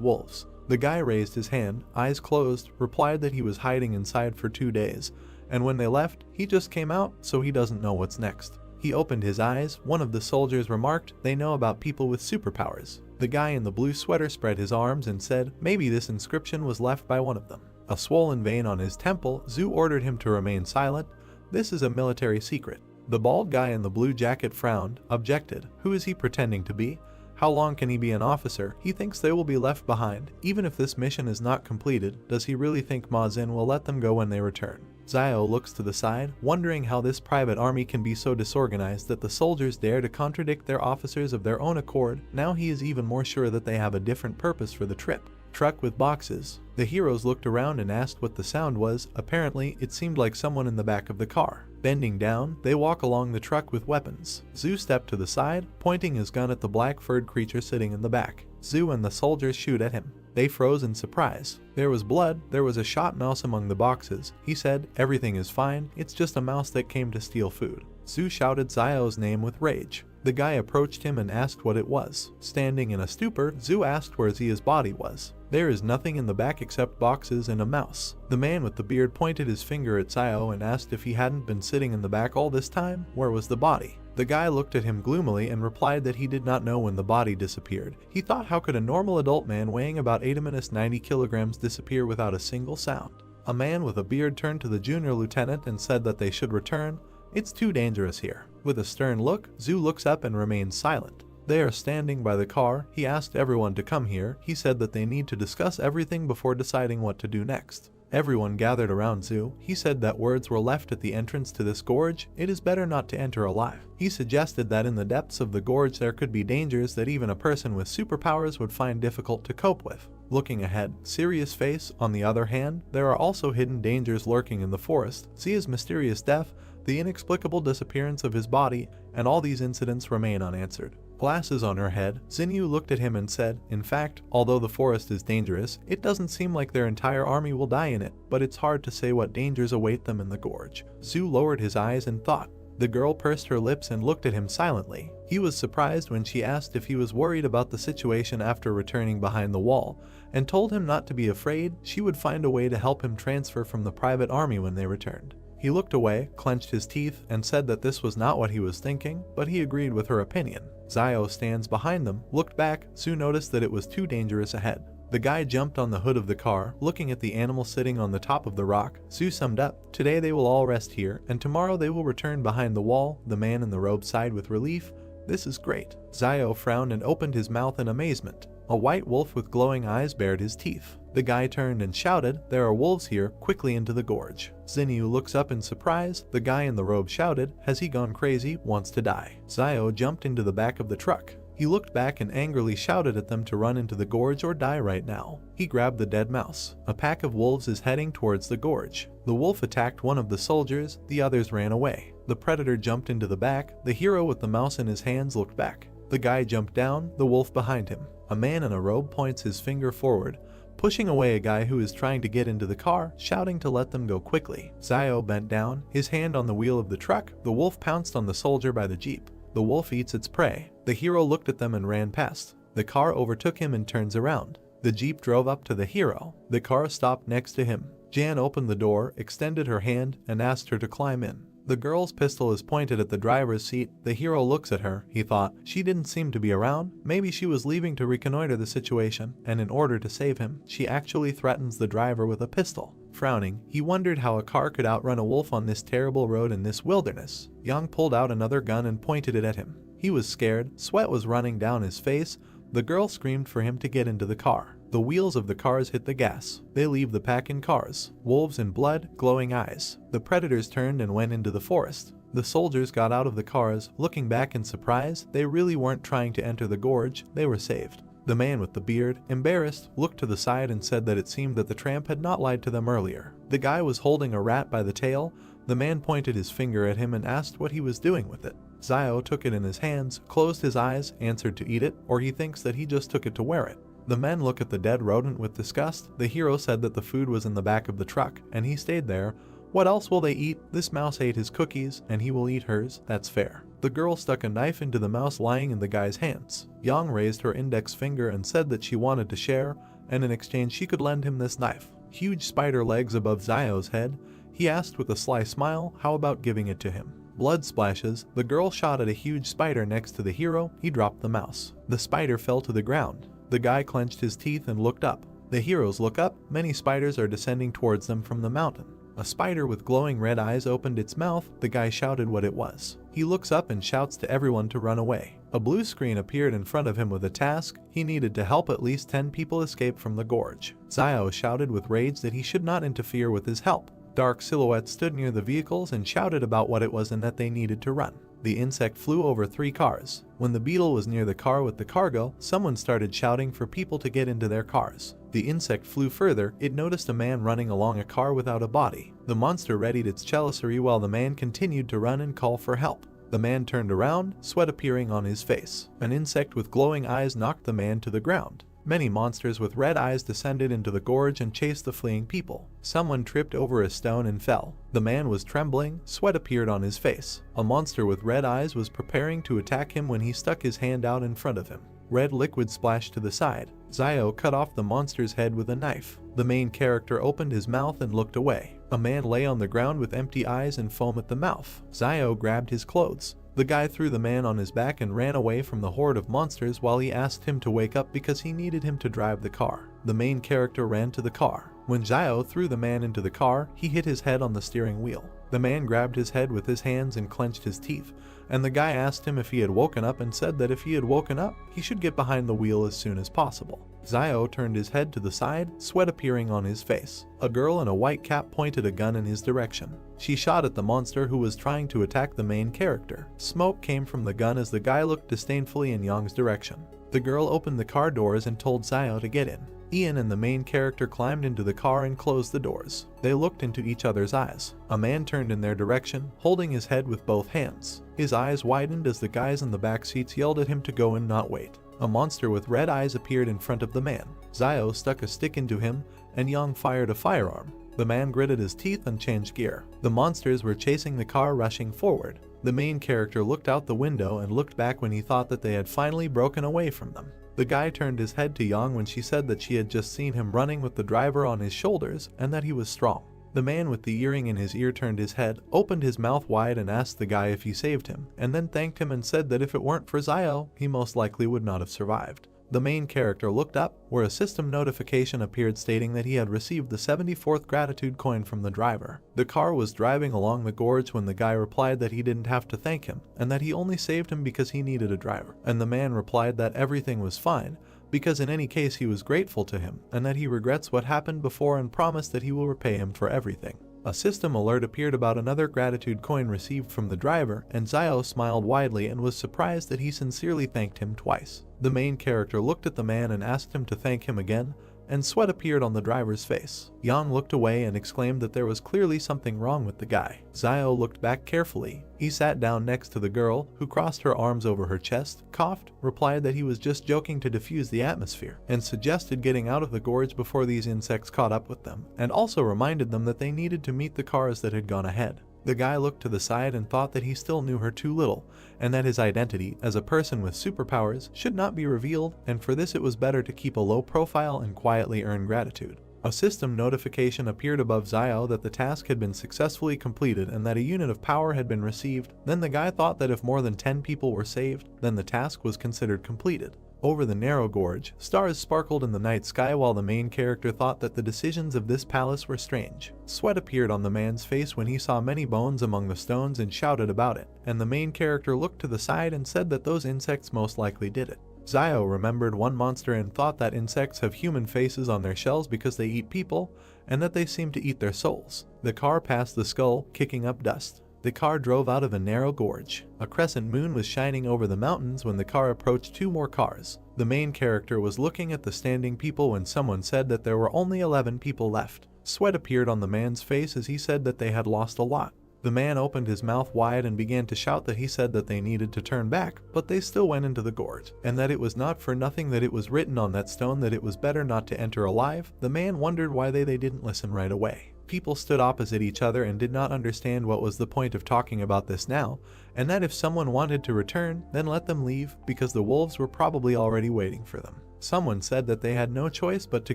wolves. The guy raised his hand, eyes closed, replied that he was hiding inside for 2 days, and when they left, he just came out, so he doesn't know what's next. He opened his eyes. One of the soldiers remarked, they know about people with superpowers. The guy in the blue sweater spread his arms and said, maybe this inscription was left by one of them. A swollen vein on his temple, Zhu ordered him to remain silent. This is a military secret. The bald guy in the blue jacket frowned, objected. Who is he pretending to be? How long can he be an officer? He thinks they will be left behind. Even if this mission is not completed, does he really think Ma Xin will let them go when they return? Zio looks to the side, wondering how this private army can be so disorganized that the soldiers dare to contradict their officers of their own accord. Now he is even more sure that they have a different purpose for the trip. Truck with boxes. The heroes looked around and asked what the sound was. Apparently, it seemed like someone in the back of the car. Bending down, they walk along the truck with weapons. Zhu stepped to the side, pointing his gun at the black furred creature sitting in the back. Zhu and the soldiers shoot at him. They froze in surprise. There was blood, there was a shot mouse among the boxes. He said, "Everything is fine, it's just a mouse that came to steal food." Zhu shouted Zio's name with rage. The guy approached him and asked what it was. Standing in a stupor, Zhu asked where Zia's body was. "There is nothing in the back except boxes and a mouse." The man with the beard pointed his finger at Zio and asked if he hadn't been sitting in the back all this time, where was the body? The guy looked at him gloomily and replied that he did not know when the body disappeared. He thought, how could a normal adult man weighing about 90 kilograms disappear without a single sound? A man with a beard turned to the junior lieutenant and said that they should return. "It's too dangerous here." With a stern look, Zhu looks up and remains silent. They are standing by the car. He asked everyone to come here. He said that they need to discuss everything before deciding what to do next. Everyone gathered around Zhu. He said that words were left at the entrance to this gorge. It is better not to enter alive. He suggested that in the depths of the gorge there could be dangers that even a person with superpowers would find difficult to cope with. Looking ahead, serious face, on the other hand, there are also hidden dangers lurking in the forest. Zia's mysterious death, the inexplicable disappearance of his body, and all these incidents remain unanswered. Glasses on her head, Xinyu looked at him and said, "In fact, although the forest is dangerous, it doesn't seem like their entire army will die in it, but it's hard to say what dangers await them in the gorge." Zhu lowered his eyes and thought. The girl pursed her lips and looked at him silently. He was surprised when she asked if he was worried about the situation after returning behind the wall, and told him not to be afraid. She would find a way to help him transfer from the private army when they returned. He looked away, clenched his teeth, and said that this was not what he was thinking, but he agreed with her opinion. Zio stands behind them, looked back. Zhu noticed that it was too dangerous ahead. The guy jumped on the hood of the car, looking at the animal sitting on the top of the rock. Zhu summed up, "Today they will all rest here, and tomorrow they will return behind the wall." The man in the robe sighed with relief. "This is great." Zio frowned and opened his mouth in amazement. A white wolf with glowing eyes bared his teeth. The guy turned and shouted, "There are wolves here, quickly into the gorge." Xinyu looks up in surprise. The guy in the robe shouted, "Has he gone crazy? Wants to die?" Zio jumped into the back of the truck. He looked back and angrily shouted at them to run into the gorge or die right now. He grabbed the dead mouse. A pack of wolves is heading towards the gorge. The wolf attacked one of the soldiers, the others ran away. The predator jumped into the back. The hero with the mouse in his hands looked back. The guy jumped down, the wolf behind him. A man in a robe points his finger forward, pushing away a guy who is trying to get into the car, shouting to let them go quickly. Zio bent down, his hand on the wheel of the truck. The wolf pounced on the soldier by the jeep. The wolf eats its prey. The hero looked at them and ran past. The car overtook him and turns around. The jeep drove up to the hero. The car stopped next to him. Jan opened the door, extended her hand, and asked her to climb in. The girl's pistol is pointed at the driver's seat. The hero looks at her. He thought, she didn't seem to be around. Maybe she was leaving to reconnoiter the situation, and in order to save him, she actually threatens the driver with a pistol. Frowning, he wondered how a car could outrun a wolf on this terrible road in this wilderness. Yang pulled out another gun and pointed it at him. He was scared. Sweat was running down his face. The girl screamed for him to get into the car. The wheels of the cars hit the gas. They leave the pack in cars. Wolves in blood, glowing eyes. The predators turned and went into the forest. The soldiers got out of the cars, looking back in surprise. They really weren't trying to enter the gorge. They were saved. The man with the beard, embarrassed, looked to the side and said that it seemed that the tramp had not lied to them earlier. The guy was holding a rat by the tail. The man pointed his finger at him and asked what he was doing with it. Zio took it in his hands, closed his eyes, answered to eat it, or he thinks that he just took it to wear it. The men look at the dead rodent with disgust. The hero said that the food was in the back of the truck, and he stayed there. What else will they eat? This mouse ate his cookies, and he will eat hers. That's fair. The girl stuck a knife into the mouse lying in the guy's hands. Yang raised her index finger and said that she wanted to share, and in exchange she could lend him this knife. Huge spider legs above Zio's head. He asked with a sly smile, how about giving it to him? Blood splashes. The girl shot at a huge spider next to the hero. He dropped the mouse. The spider fell to the ground. The guy clenched his teeth and looked up. The heroes look up. Many spiders are descending towards them from the mountain. A spider with glowing red eyes opened its mouth. The guy shouted what it was. He looks up and shouts to everyone to run away. A blue screen appeared in front of him with a task. He needed to help at least 10 people escape from the gorge. Zio shouted with rage that he should not interfere with his help. Dark silhouettes stood near the vehicles and shouted about what it was and that they needed to run. The insect flew over 3 cars. When the beetle was near the car with the cargo, someone started shouting for people to get into their cars. The insect flew further. It noticed a man running along a car without a body. The monster readied its chalicery while the man continued to run and call for help. The man turned around, sweat appearing on his face. An insect with glowing eyes knocked the man to the ground. Many monsters with red eyes descended into the gorge and chased the fleeing people. Someone tripped over a stone and fell. The man was trembling, sweat appeared on his face. A monster with red eyes was preparing to attack him when he stuck his hand out in front of him. Red liquid splashed to the side. Zio cut off the monster's head with a knife. The main character opened his mouth and looked away. A man lay on the ground with empty eyes and foam at the mouth. Zio grabbed his clothes. The guy threw the man on his back and ran away from the horde of monsters while he asked him to wake up because he needed him to drive the car. The main character ran to the car. When Zio threw the man into the car, he hit his head on the steering wheel. The man grabbed his head with his hands and clenched his teeth, and the guy asked him if he had woken up and said that if he had woken up, he should get behind the wheel as soon as possible. Zio turned his head to the side, sweat appearing on his face. A girl in a white cap pointed a gun in his direction. She shot at the monster who was trying to attack the main character. Smoke came from the gun as the guy looked disdainfully in Yong's direction. The girl opened the car doors and told Zio to get in. Ian and the main character climbed into the car and closed the doors. They looked into each other's eyes. A man turned in their direction, holding his head with both hands. His eyes widened as the guys in the back seats yelled at him to go and not wait. A monster with red eyes appeared in front of the man. Zio stuck a stick into him, and Yang fired a firearm. The man gritted his teeth and changed gear. The monsters were chasing the car, rushing forward. The main character looked out the window and looked back when he thought that they had finally broken away from them. The guy turned his head to Yang when she said that she had just seen him running with the driver on his shoulders and that he was strong. The man with the earring in his ear turned his head, opened his mouth wide and asked the guy if he saved him, and then thanked him and said that if it weren't for Zio, he most likely would not have survived. The main character looked up, where a system notification appeared stating that he had received the 74th gratitude coin from the driver. The car was driving along the gorge when the guy replied that he didn't have to thank him, and that he only saved him because he needed a driver. And the man replied that everything was fine, because in any case he was grateful to him, and that he regrets what happened before and promised that he will repay him for everything. A system alert appeared about another gratitude coin received from the driver, and Zio smiled widely and was surprised that he sincerely thanked him twice. The main character looked at the man and asked him to thank him again, and sweat appeared on the driver's face. Yang looked away and exclaimed that there was clearly something wrong with the guy. Zio looked back carefully. He sat down next to the girl, who crossed her arms over her chest, coughed, replied that he was just joking to diffuse the atmosphere, and suggested getting out of the gorge before these insects caught up with them, and also reminded them that they needed to meet the cars that had gone ahead. The guy looked to the side and thought that he still knew her too little, and that his identity as a person with superpowers should not be revealed, and for this it was better to keep a low profile and quietly earn gratitude. A system notification appeared above Zio that the task had been successfully completed and that a unit of power had been received. Then the guy thought that if more than 10 people were saved, then the task was considered completed. Over the narrow gorge, stars sparkled in the night sky while the main character thought that the decisions of this palace were strange. Sweat appeared on the man's face when he saw many bones among the stones and shouted about it, and the main character looked to the side and said that those insects most likely did it. Zio remembered one monster and thought that insects have human faces on their shells because they eat people, and that they seem to eat their souls. The car passed the skull, kicking up dust. The car drove out of a narrow gorge. A crescent moon was shining over the mountains when the car approached two more cars. The main character was looking at the standing people when someone said that there were only 11 people left. Sweat appeared on the man's face as he said that they had lost a lot. The man opened his mouth wide and began to shout that he said that they needed to turn back, but they still went into the gorge, and that it was not for nothing that it was written on that stone that it was better not to enter alive. The man wondered why they didn't listen right away. People stood opposite each other and did not understand what was the point of talking about this now, and that if someone wanted to return, then let them leave, because the wolves were probably already waiting for them. Someone said that they had no choice but to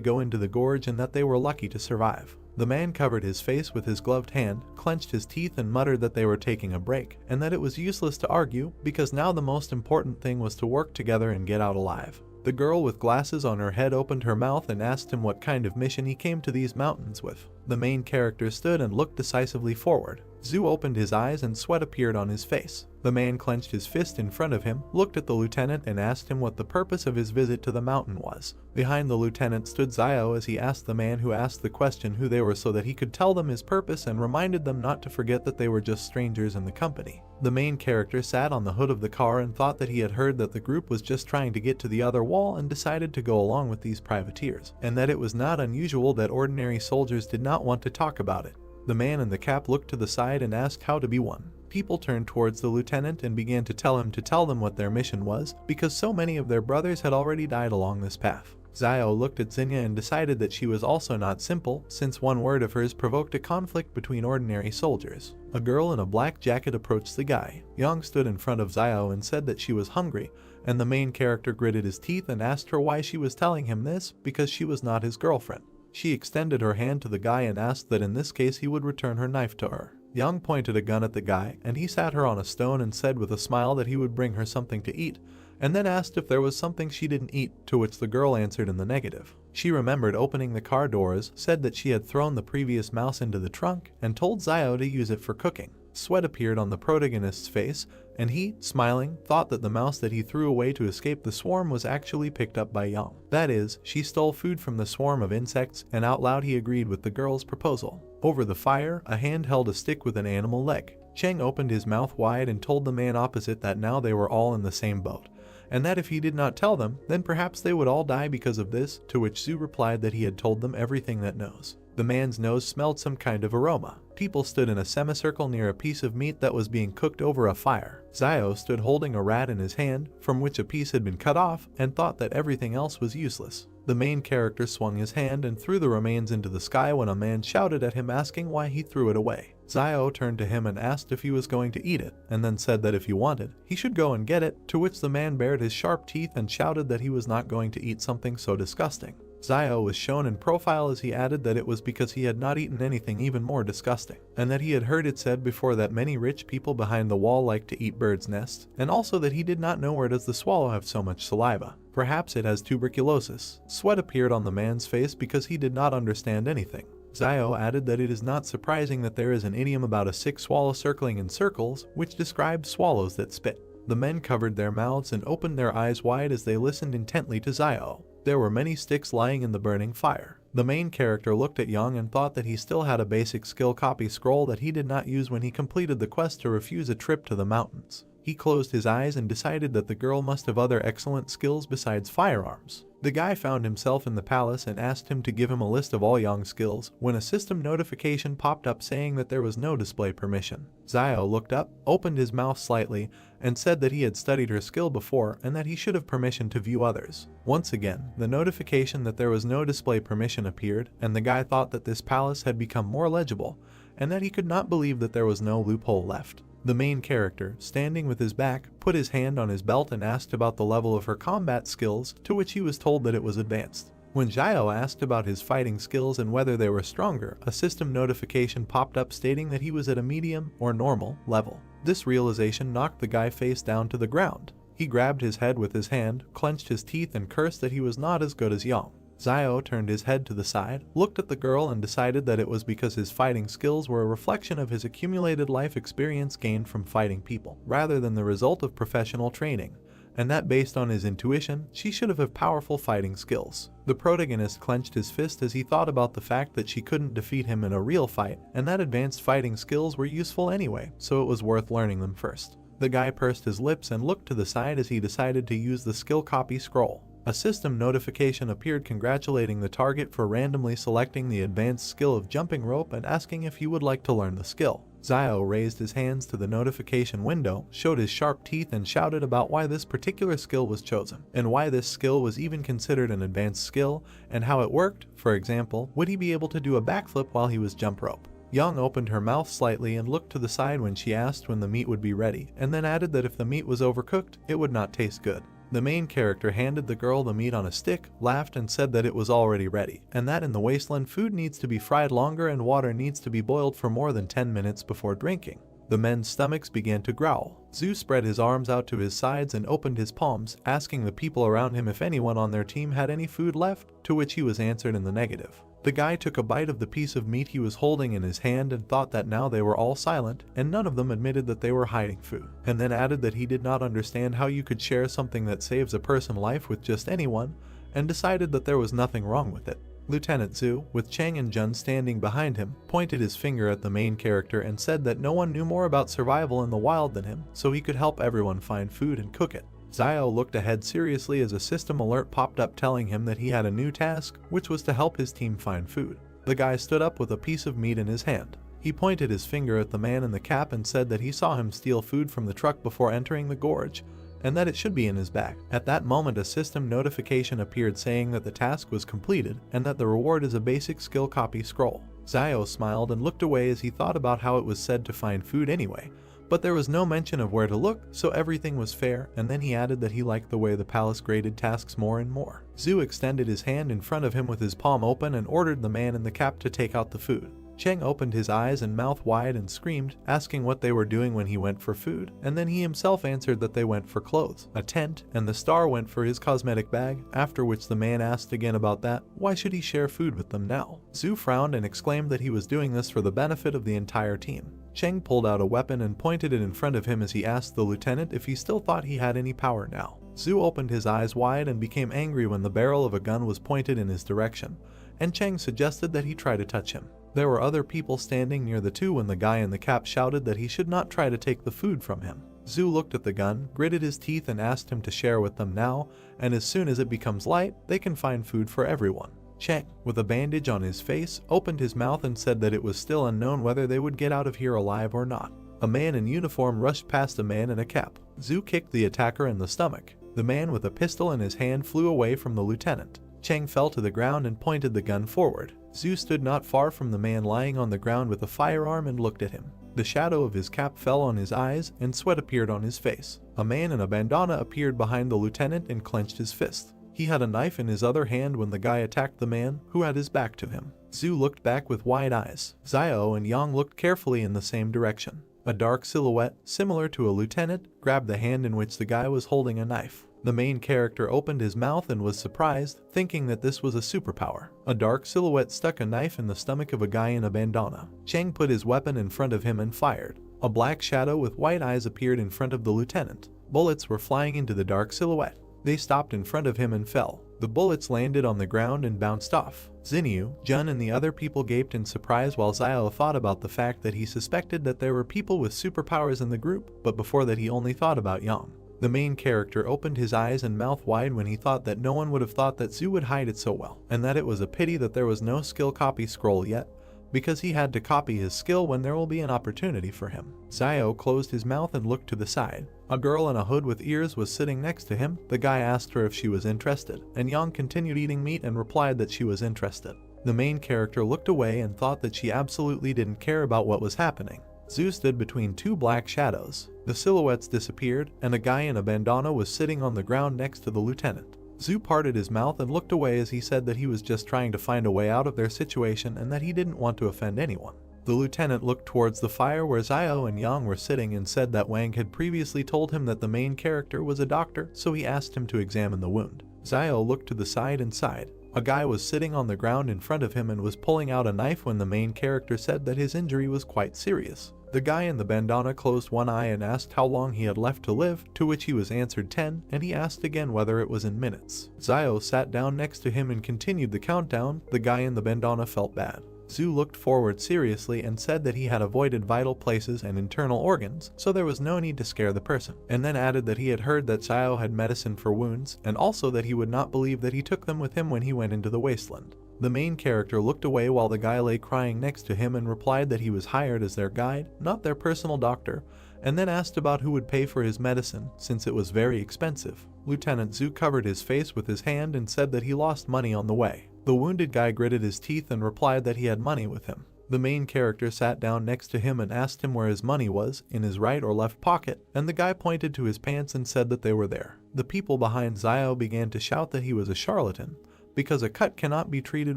go into the gorge and that they were lucky to survive. The man covered his face with his gloved hand, clenched his teeth and muttered that they were taking a break, and that it was useless to argue, because now the most important thing was to work together and get out alive. The girl with glasses on her head opened her mouth and asked him what kind of mission he came to these mountains with. The main character stood and looked decisively forward. Zhu opened his eyes and sweat appeared on his face. The man clenched his fist in front of him, looked at the lieutenant and asked him what the purpose of his visit to the mountain was. Behind the lieutenant stood Zio as he asked the man who asked the question who they were so that he could tell them his purpose and reminded them not to forget that they were just strangers in the company. The main character sat on the hood of the car and thought that he had heard that the group was just trying to get to the other wall and decided to go along with these privateers, and that it was not unusual that ordinary soldiers did not want to talk about it. The man in the cap looked to the side and asked how to be one. People turned towards the lieutenant and began to tell him what their mission was, because so many of their brothers had already died along this path. Zio looked at Zinnia and decided that she was also not simple, since one word of hers provoked a conflict between ordinary soldiers. A girl in a black jacket approached the guy. Young stood in front of Zio and said that she was hungry, and the main character gritted his teeth and asked her why she was telling him this, because she was not his girlfriend. She extended her hand to the guy and asked that in this case he would return her knife to her. Young pointed a gun at the guy, and he sat her on a stone and said with a smile that he would bring her something to eat, and then asked if there was something she didn't eat, to which the girl answered in the negative. She remembered opening the car doors, said that she had thrown the previous mouse into the trunk, and told Zio to use it for cooking. Sweat appeared on the protagonist's face, and he, smiling, thought that the mouse that he threw away to escape the swarm was actually picked up by Young. That is, she stole food from the swarm of insects, and out loud he agreed with the girl's proposal. Over the fire, a hand held a stick with an animal leg. Cheng opened his mouth wide and told the man opposite that now they were all in the same boat, and that if he did not tell them, then perhaps they would all die because of this, to which Zhu replied that he had told them everything that knows. The man's nose smelled some kind of aroma. People stood in a semicircle near a piece of meat that was being cooked over a fire. Zio stood holding a rat in his hand, from which a piece had been cut off, and thought that everything else was useless. The main character swung his hand and threw the remains into the sky when a man shouted at him asking why he threw it away. Zio turned to him and asked if he was going to eat it, and then said that if he wanted, he should go and get it, to which the man bared his sharp teeth and shouted that he was not going to eat something so disgusting. Zio was shown in profile as he added that it was because he had not eaten anything even more disgusting, and that he had heard it said before that many rich people behind the wall like to eat birds' nests, and also that he did not know where does the swallow have so much saliva. Perhaps it has tuberculosis. Sweat appeared on the man's face because he did not understand anything. Zio added that it is not surprising that there is an idiom about a sick swallow circling in circles, which describes swallows that spit. The men covered their mouths and opened their eyes wide as they listened intently to Zio. There were many sticks lying in the burning fire. The main character looked at Young and thought that he still had a basic skill copy scroll that he did not use when he completed the quest to refuse a trip to the mountains. He closed his eyes and decided that the girl must have other excellent skills besides firearms. The guy found himself in the palace and asked him to give him a list of all Young's skills, when a system notification popped up saying that there was no display permission. Zio looked up, opened his mouth slightly, and said that he had studied her skill before and that he should have permission to view others. Once again, the notification that there was no display permission appeared, and the guy thought that this palace had become more legible, and that he could not believe that there was no loophole left. The main character, standing with his back, put his hand on his belt and asked about the level of her combat skills, to which he was told that it was advanced. When Zio asked about his fighting skills and whether they were stronger, a system notification popped up stating that he was at a medium or normal level. This realization knocked the guy face down to the ground. He grabbed his head with his hand, clenched his teeth and cursed that he was not as good as Young. Zio turned his head to the side, looked at the girl and decided that it was because his fighting skills were a reflection of his accumulated life experience gained from fighting people, rather than the result of professional training, and that based on his intuition, she should have powerful fighting skills. The protagonist clenched his fist as he thought about the fact that she couldn't defeat him in a real fight, and that advanced fighting skills were useful anyway, so it was worth learning them first. The guy pursed his lips and looked to the side as he decided to use the skill copy scroll. A system notification appeared congratulating the target for randomly selecting the advanced skill of jumping rope and asking if he would like to learn the skill. Zio raised his hands to the notification window, showed his sharp teeth and shouted about why this particular skill was chosen, and why this skill was even considered an advanced skill, and how it worked. For example, would he be able to do a backflip while he was jump rope? Young opened her mouth slightly and looked to the side when she asked when the meat would be ready, and then added that if the meat was overcooked, it would not taste good. The main character handed the girl the meat on a stick, laughed and said that it was already ready, and that in the wasteland food needs to be fried longer and water needs to be boiled for more than 10 minutes before drinking. The men's stomachs began to growl. Zhu spread his arms out to his sides and opened his palms, asking the people around him if anyone on their team had any food left, to which he was answered in the negative. The guy took a bite of the piece of meat he was holding in his hand and thought that now they were all silent, and none of them admitted that they were hiding food, and then added that he did not understand how you could share something that saves a person's life with just anyone, and decided that there was nothing wrong with it. Lieutenant Zhu, with Cheng and Jun standing behind him, pointed his finger at the main character and said that no one knew more about survival in the wild than him, so he could help everyone find food and cook it. Zio looked ahead seriously as a system alert popped up telling him that he had a new task, which was to help his team find food. The guy stood up with a piece of meat in his hand. He pointed his finger at the man in the cap and said that he saw him steal food from the truck before entering the gorge, and that it should be in his bag. At that moment, a system notification appeared saying that the task was completed and that the reward is a basic skill copy scroll. Zio smiled and looked away as he thought about how it was said to find food anyway, but there was no mention of where to look, so everything was fair, and then he added that he liked the way the palace graded tasks more and more. Zhu extended his hand in front of him with his palm open and ordered the man in the cap to take out the food. Cheng opened his eyes and mouth wide and screamed, asking what they were doing when he went for food, and then he himself answered that they went for clothes, a tent, and the star went for his cosmetic bag, after which the man asked again about that. Why should he share food with them now? Zhu frowned and exclaimed that he was doing this for the benefit of the entire team. Cheng pulled out a weapon and pointed it in front of him as he asked the lieutenant if he still thought he had any power now. Zhu opened his eyes wide and became angry when the barrel of a gun was pointed in his direction, and Cheng suggested that he try to touch him. There were other people standing near the two when the guy in the cap shouted that he should not try to take the food from him. Zhu looked at the gun, gritted his teeth and asked him to share with them now, and as soon as it becomes light, they can find food for everyone. Cheng, with a bandage on his face, opened his mouth and said that it was still unknown whether they would get out of here alive or not. A man in uniform rushed past a man in a cap. Zhu kicked the attacker in the stomach. The man with a pistol in his hand flew away from the lieutenant. Cheng fell to the ground and pointed the gun forward. Zhu stood not far from the man lying on the ground with a firearm and looked at him. The shadow of his cap fell on his eyes and sweat appeared on his face. A man in a bandana appeared behind the lieutenant and clenched his fist. He had a knife in his other hand when the guy attacked the man, who had his back to him. Zhu looked back with wide eyes. Zio and Yang looked carefully in the same direction. A dark silhouette, similar to a lieutenant, grabbed the hand in which the guy was holding a knife. The main character opened his mouth and was surprised, thinking that this was a superpower. A dark silhouette stuck a knife in the stomach of a guy in a bandana. Cheng put his weapon in front of him and fired. A black shadow with white eyes appeared in front of the lieutenant. Bullets were flying into the dark silhouette. They stopped in front of him and fell. The bullets landed on the ground and bounced off. Xinyu, Jun and the other people gaped in surprise while Zio thought about the fact that he suspected that there were people with superpowers in the group, but before that he only thought about Yang. The main character opened his eyes and mouth wide when he thought that no one would have thought that Zhu would hide it so well, and that it was a pity that there was no skill copy scroll yet, because he had to copy his skill when there will be an opportunity for him. Zio closed his mouth and looked to the side. A girl in a hood with ears was sitting next to him. The guy asked her if she was interested, and Yang continued eating meat and replied that she was interested. The main character looked away and thought that she absolutely didn't care about what was happening. Zhu stood between two black shadows. The silhouettes disappeared, and a guy in a bandana was sitting on the ground next to the lieutenant. Zhu parted his mouth and looked away as he said that he was just trying to find a way out of their situation and that he didn't want to offend anyone. The lieutenant looked towards the fire where Zio and Yang were sitting and said that Wang had previously told him that the main character was a doctor, so he asked him to examine the wound. Zio looked to the side and sighed. A guy was sitting on the ground in front of him and was pulling out a knife when the main character said that his injury was quite serious. The guy in the bandana closed one eye and asked how long he had left to live, to which he was answered 10, and he asked again whether it was in minutes. Zio sat down next to him and continued the countdown. The guy in the bandana felt bad. Zhu looked forward seriously and said that he had avoided vital places and internal organs, so there was no need to scare the person, and then added that he had heard that Zio had medicine for wounds, and also that he would not believe that he took them with him when he went into the wasteland. The main character looked away while the guy lay crying next to him and replied that he was hired as their guide, not their personal doctor, and then asked about who would pay for his medicine, since it was very expensive. Lieutenant Zhu covered his face with his hand and said that he lost money on the way. The wounded guy gritted his teeth and replied that he had money with him. The main character sat down next to him and asked him where his money was, in his right or left pocket, and the guy pointed to his pants and said that they were there. The people behind Zio began to shout that he was a charlatan, because a cut cannot be treated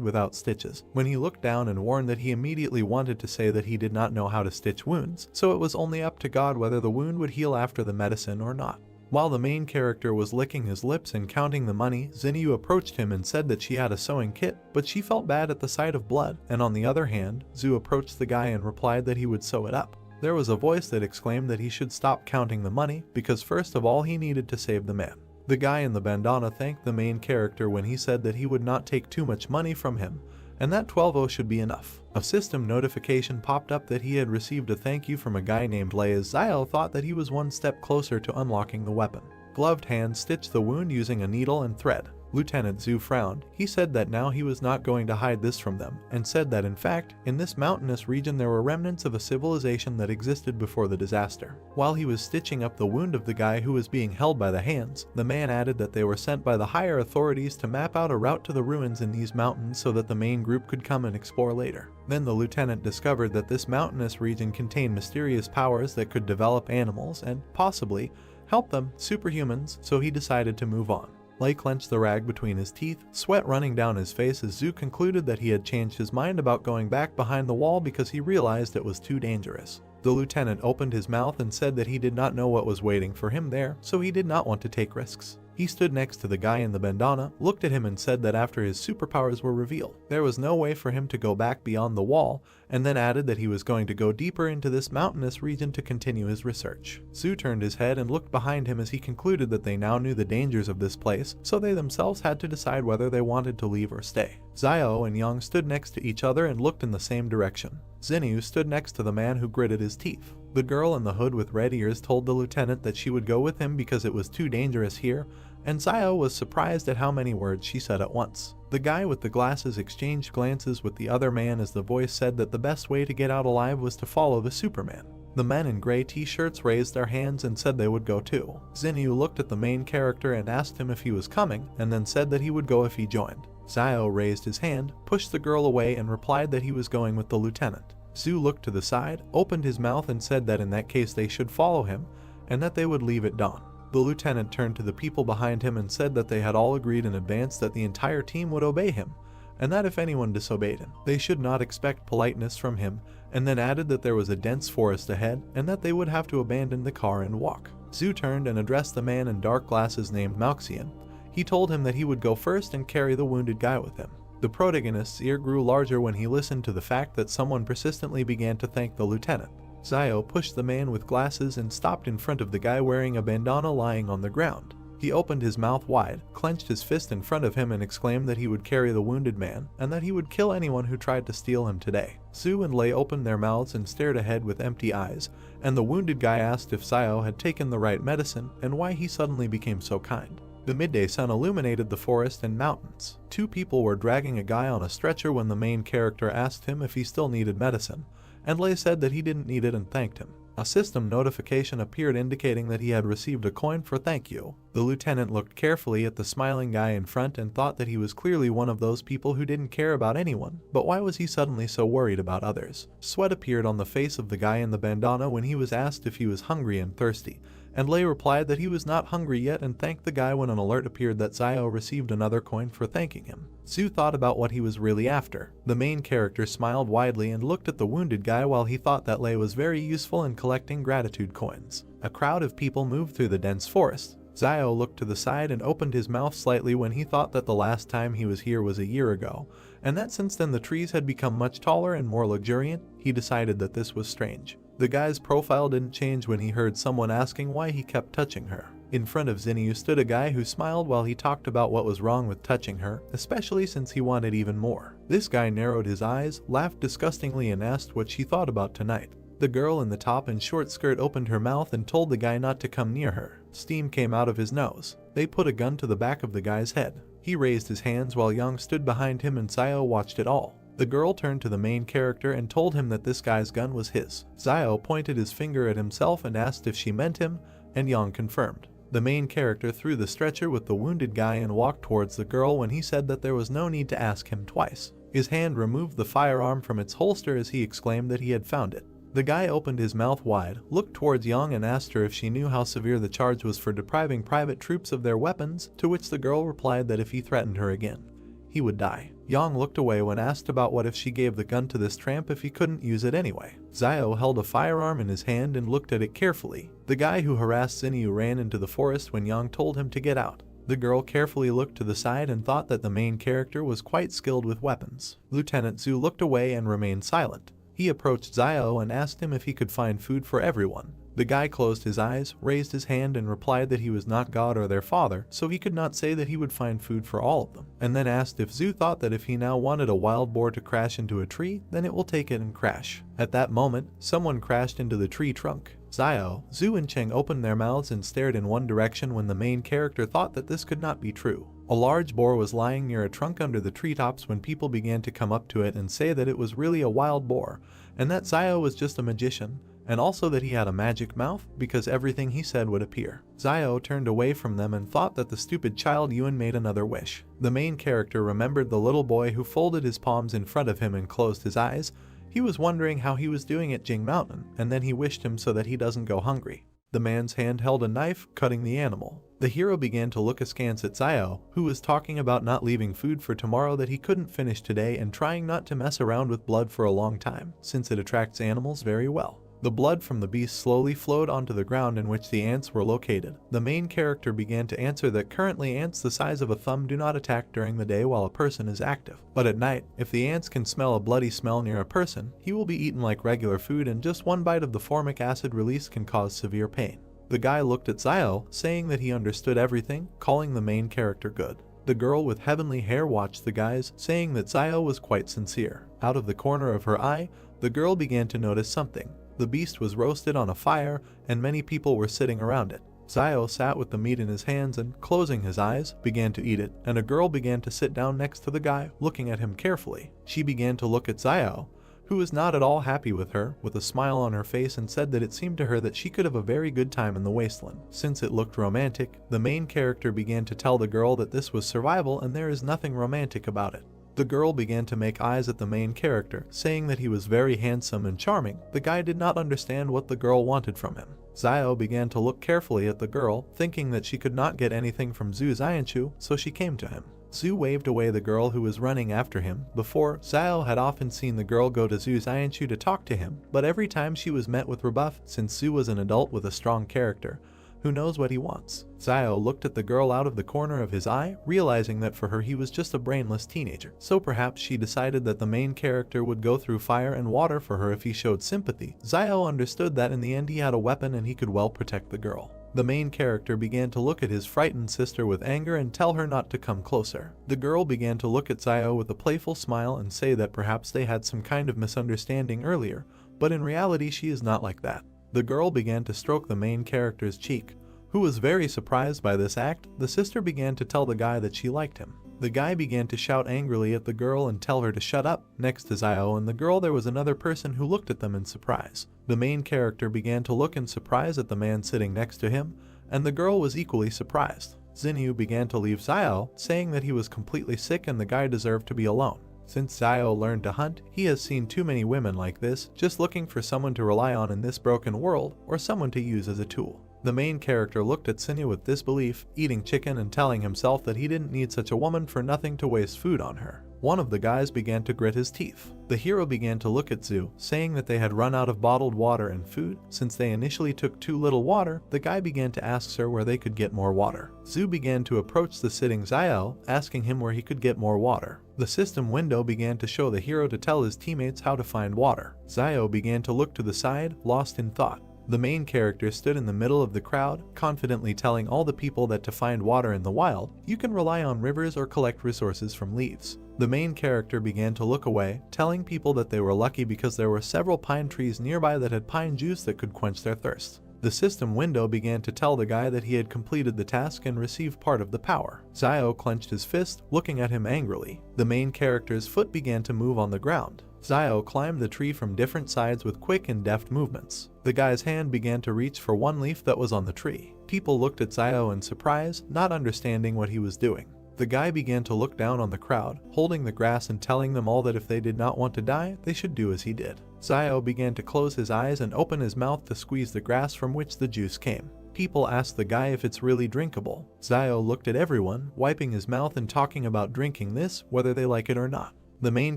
without stitches. When he looked down and warned that he immediately wanted to say that he did not know how to stitch wounds, so it was only up to God whether the wound would heal after the medicine or not. While the main character was licking his lips and counting the money, Xinyu approached him and said that she had a sewing kit, but she felt bad at the sight of blood, and on the other hand, Zhu approached the guy and replied that he would sew it up. There was a voice that exclaimed that he should stop counting the money, because first of all he needed to save the man. The guy in the bandana thanked the main character when he said that he would not take too much money from him, and that 12 should be enough. A system notification popped up that he had received a thank you from a guy named Lei as Zio thought that he was one step closer to unlocking the weapon. Gloved hands stitched the wound using a needle and thread. Lieutenant Zhu frowned. He said that now he was not going to hide this from them, and said that in fact, in this mountainous region there were remnants of a civilization that existed before the disaster. While he was stitching up the wound of the guy who was being held by the hands, the man added that they were sent by the higher authorities to map out a route to the ruins in these mountains so that the main group could come and explore later. Then the lieutenant discovered that this mountainous region contained mysterious powers that could develop animals and, possibly, help them, superhumans, so he decided to move on. Lei clenched the rag between his teeth, sweat running down his face as Zhu concluded that he had changed his mind about going back behind the wall because he realized it was too dangerous. The lieutenant opened his mouth and said that he did not know what was waiting for him there, so he did not want to take risks. He stood next to the guy in the bandana, looked at him and said that after his superpowers were revealed, there was no way for him to go back beyond the wall, and then added that he was going to go deeper into this mountainous region to continue his research. Zhu turned his head and looked behind him as he concluded that they now knew the dangers of this place, so they themselves had to decide whether they wanted to leave or stay. Xiao and Yang stood next to each other and looked in the same direction. Xinyu stood next to the man who gritted his teeth. The girl in the hood with red ears told the lieutenant that she would go with him because it was too dangerous here, and Xiao was surprised at how many words she said at once. The guy with the glasses exchanged glances with the other man as the voice said that the best way to get out alive was to follow the Superman. The men in gray t-shirts raised their hands and said they would go too. Xinyu looked at the main character and asked him if he was coming, and then said that he would go if he joined. Xiao raised his hand, pushed the girl away and replied that he was going with the lieutenant. Zhu looked to the side, opened his mouth and said that in that case they should follow him, and that they would leave at dawn. The lieutenant turned to the people behind him and said that they had all agreed in advance that the entire team would obey him, and that if anyone disobeyed him, they should not expect politeness from him, and then added that there was a dense forest ahead, and that they would have to abandon the car and walk. Zhu turned and addressed the man in dark glasses named Maoxian. He told him that he would go first and carry the wounded guy with him. The protagonist's ear grew larger when he listened to the fact that someone persistently began to thank the lieutenant. Xiao pushed the man with glasses and stopped in front of the guy wearing a bandana lying on the ground. He opened his mouth wide, clenched his fist in front of him and exclaimed that he would carry the wounded man, and that he would kill anyone who tried to steal him today. Zhu and Lei opened their mouths and stared ahead with empty eyes, and the wounded guy asked if Xiao had taken the right medicine and why he suddenly became so kind. The midday sun illuminated the forest and mountains. Two people were dragging a guy on a stretcher when the main character asked him if he still needed medicine, and Lei said that he didn't need it and thanked him. A system notification appeared indicating that he had received a coin for thank you. The lieutenant looked carefully at the smiling guy in front and thought that he was clearly one of those people who didn't care about anyone, but why was he suddenly so worried about others? Sweat appeared on the face of the guy in the bandana when he was asked if he was hungry and thirsty, and Lei replied that he was not hungry yet and thanked the guy when an alert appeared that Xiao received another coin for thanking him. Zhu thought about what he was really after. The main character smiled widely and looked at the wounded guy while he thought that Lei was very useful in collecting gratitude coins. A crowd of people moved through the dense forest. Xiao looked to the side and opened his mouth slightly when he thought that the last time he was here was a year ago, and that since then the trees had become much taller and more luxuriant. He decided that this was strange. The guy's profile didn't change when he heard someone asking why he kept touching her. In front of Xinyu stood a guy who smiled while he talked about what was wrong with touching her, especially since he wanted even more. This guy narrowed his eyes, laughed disgustingly and asked what she thought about tonight. The girl in the top and short skirt opened her mouth and told the guy not to come near her. Steam came out of his nose. They put a gun to the back of the guy's head. He raised his hands while Yang stood behind him and Xiao watched it all. The girl turned to the main character and told him that this guy's gun was his. Xiao pointed his finger at himself and asked if she meant him, and Yang confirmed. The main character threw the stretcher with the wounded guy and walked towards the girl when he said that there was no need to ask him twice. His hand removed the firearm from its holster as he exclaimed that he had found it. The guy opened his mouth wide, looked towards Yang and asked her if she knew how severe the charge was for depriving private troops of their weapons, to which the girl replied that if he threatened her again, he would die. Yang looked away when asked about what if she gave the gun to this tramp if he couldn't use it anyway. Xiao held a firearm in his hand and looked at it carefully. The guy who harassed Xinyu ran into the forest when Yang told him to get out. The girl carefully looked to the side and thought that the main character was quite skilled with weapons. Lieutenant Zhu looked away and remained silent. He approached Xiao and asked him if he could find food for everyone. The guy closed his eyes, raised his hand and replied that he was not God or their father, so he could not say that he would find food for all of them, and then asked if Zhu thought that if he now wanted a wild boar to crash into a tree, then it will take it and crash. At that moment, someone crashed into the tree trunk. Xiao, Zhu and Cheng opened their mouths and stared in one direction when the main character thought that this could not be true. A large boar was lying near a trunk under the treetops when people began to come up to it and say that it was really a wild boar, and that Zio was just a magician, and also that he had a magic mouth because everything he said would appear. Zio turned away from them and thought that the stupid child Yuan made another wish. The main character remembered the little boy who folded his palms in front of him and closed his eyes. He was wondering how he was doing at Jing Mountain, and then he wished him so that he doesn't go hungry. The man's hand held a knife, cutting the animal. The hero began to look askance at Zio, who was talking about not leaving food for tomorrow that he couldn't finish today and trying not to mess around with blood for a long time, since it attracts animals very well. The blood from the beast slowly flowed onto the ground in which the ants were located. The main character began to answer that currently ants the size of a thumb do not attack during the day while a person is active. But at night, if the ants can smell a bloody smell near a person, he will be eaten like regular food, and just one bite of the formic acid release can cause severe pain. The guy looked at Zio, saying that he understood everything, calling the main character good. The girl with heavenly hair watched the guys, saying that Zio was quite sincere. Out of the corner of her eye, the girl began to notice something. The beast was roasted on a fire, and many people were sitting around it. Zio sat with the meat in his hands and, closing his eyes, began to eat it, and a girl began to sit down next to the guy, looking at him carefully. She began to look at Zio, who was not at all happy with her, with a smile on her face, and said that it seemed to her that she could have a very good time in the wasteland. Since it looked romantic, the main character began to tell the girl that this was survival and there is nothing romantic about it. The girl began to make eyes at the main character, saying that he was very handsome and charming. The guy did not understand what the girl wanted from him. Zio began to look carefully at the girl, thinking that she could not get anything from Zhu Xianchu, so she came to him. Zhu waved away the girl who was running after him. Before, Zio had often seen the girl go to Zhu Xianchu to talk to him, but every time she was met with rebuff, since Zhu was an adult with a strong character who knows what he wants. Zio looked at the girl out of the corner of his eye, realizing that for her he was just a brainless teenager. So perhaps she decided that the main character would go through fire and water for her if he showed sympathy. Zio understood that in the end he had a weapon and he could well protect the girl. The main character began to look at his frightened sister with anger and tell her not to come closer. The girl began to look at Zio with a playful smile and say that perhaps they had some kind of misunderstanding earlier, but in reality she is not like that. The girl began to stroke the main character's cheek, who was very surprised by this act. The sister began to tell the guy that she liked him. The guy began to shout angrily at the girl and tell her to shut up. Next to Zio and the girl there was another person who looked at them in surprise. The main character began to look in surprise at the man sitting next to him, and the girl was equally surprised. Xinyu began to leave Zio, saying that he was completely sick and the guy deserved to be alone. Since Zio learned to hunt, he has seen too many women like this, just looking for someone to rely on in this broken world, or someone to use as a tool. The main character looked at Xinyu with disbelief, eating chicken and telling himself that he didn't need such a woman for nothing to waste food on her. One of the guys began to grit his teeth. The hero began to look at Zhu, saying that they had run out of bottled water and food. Since they initially took too little water, the guy began to ask Sir where they could get more water. Zhu began to approach the sitting Zio, asking him where he could get more water. The system window began to show the hero to tell his teammates how to find water. Zio began to look to the side, lost in thought. The main character stood in the middle of the crowd, confidently telling all the people that to find water in the wild, you can rely on rivers or collect resources from leaves. The main character began to look away, telling people that they were lucky because there were several pine trees nearby that had pine juice that could quench their thirst. The system window began to tell the guy that he had completed the task and received part of the power. Zio clenched his fist, looking at him angrily. The main character's foot began to move on the ground. Zio climbed the tree from different sides with quick and deft movements. The guy's hand began to reach for one leaf that was on the tree. People looked at Zio in surprise, not understanding what he was doing. The guy began to look down on the crowd, holding the grass and telling them all that if they did not want to die, they should do as he did. Zio began to close his eyes and open his mouth to squeeze the grass from which the juice came. People asked the guy if it's really drinkable. Zio looked at everyone, wiping his mouth and talking about drinking this, whether they like it or not. The main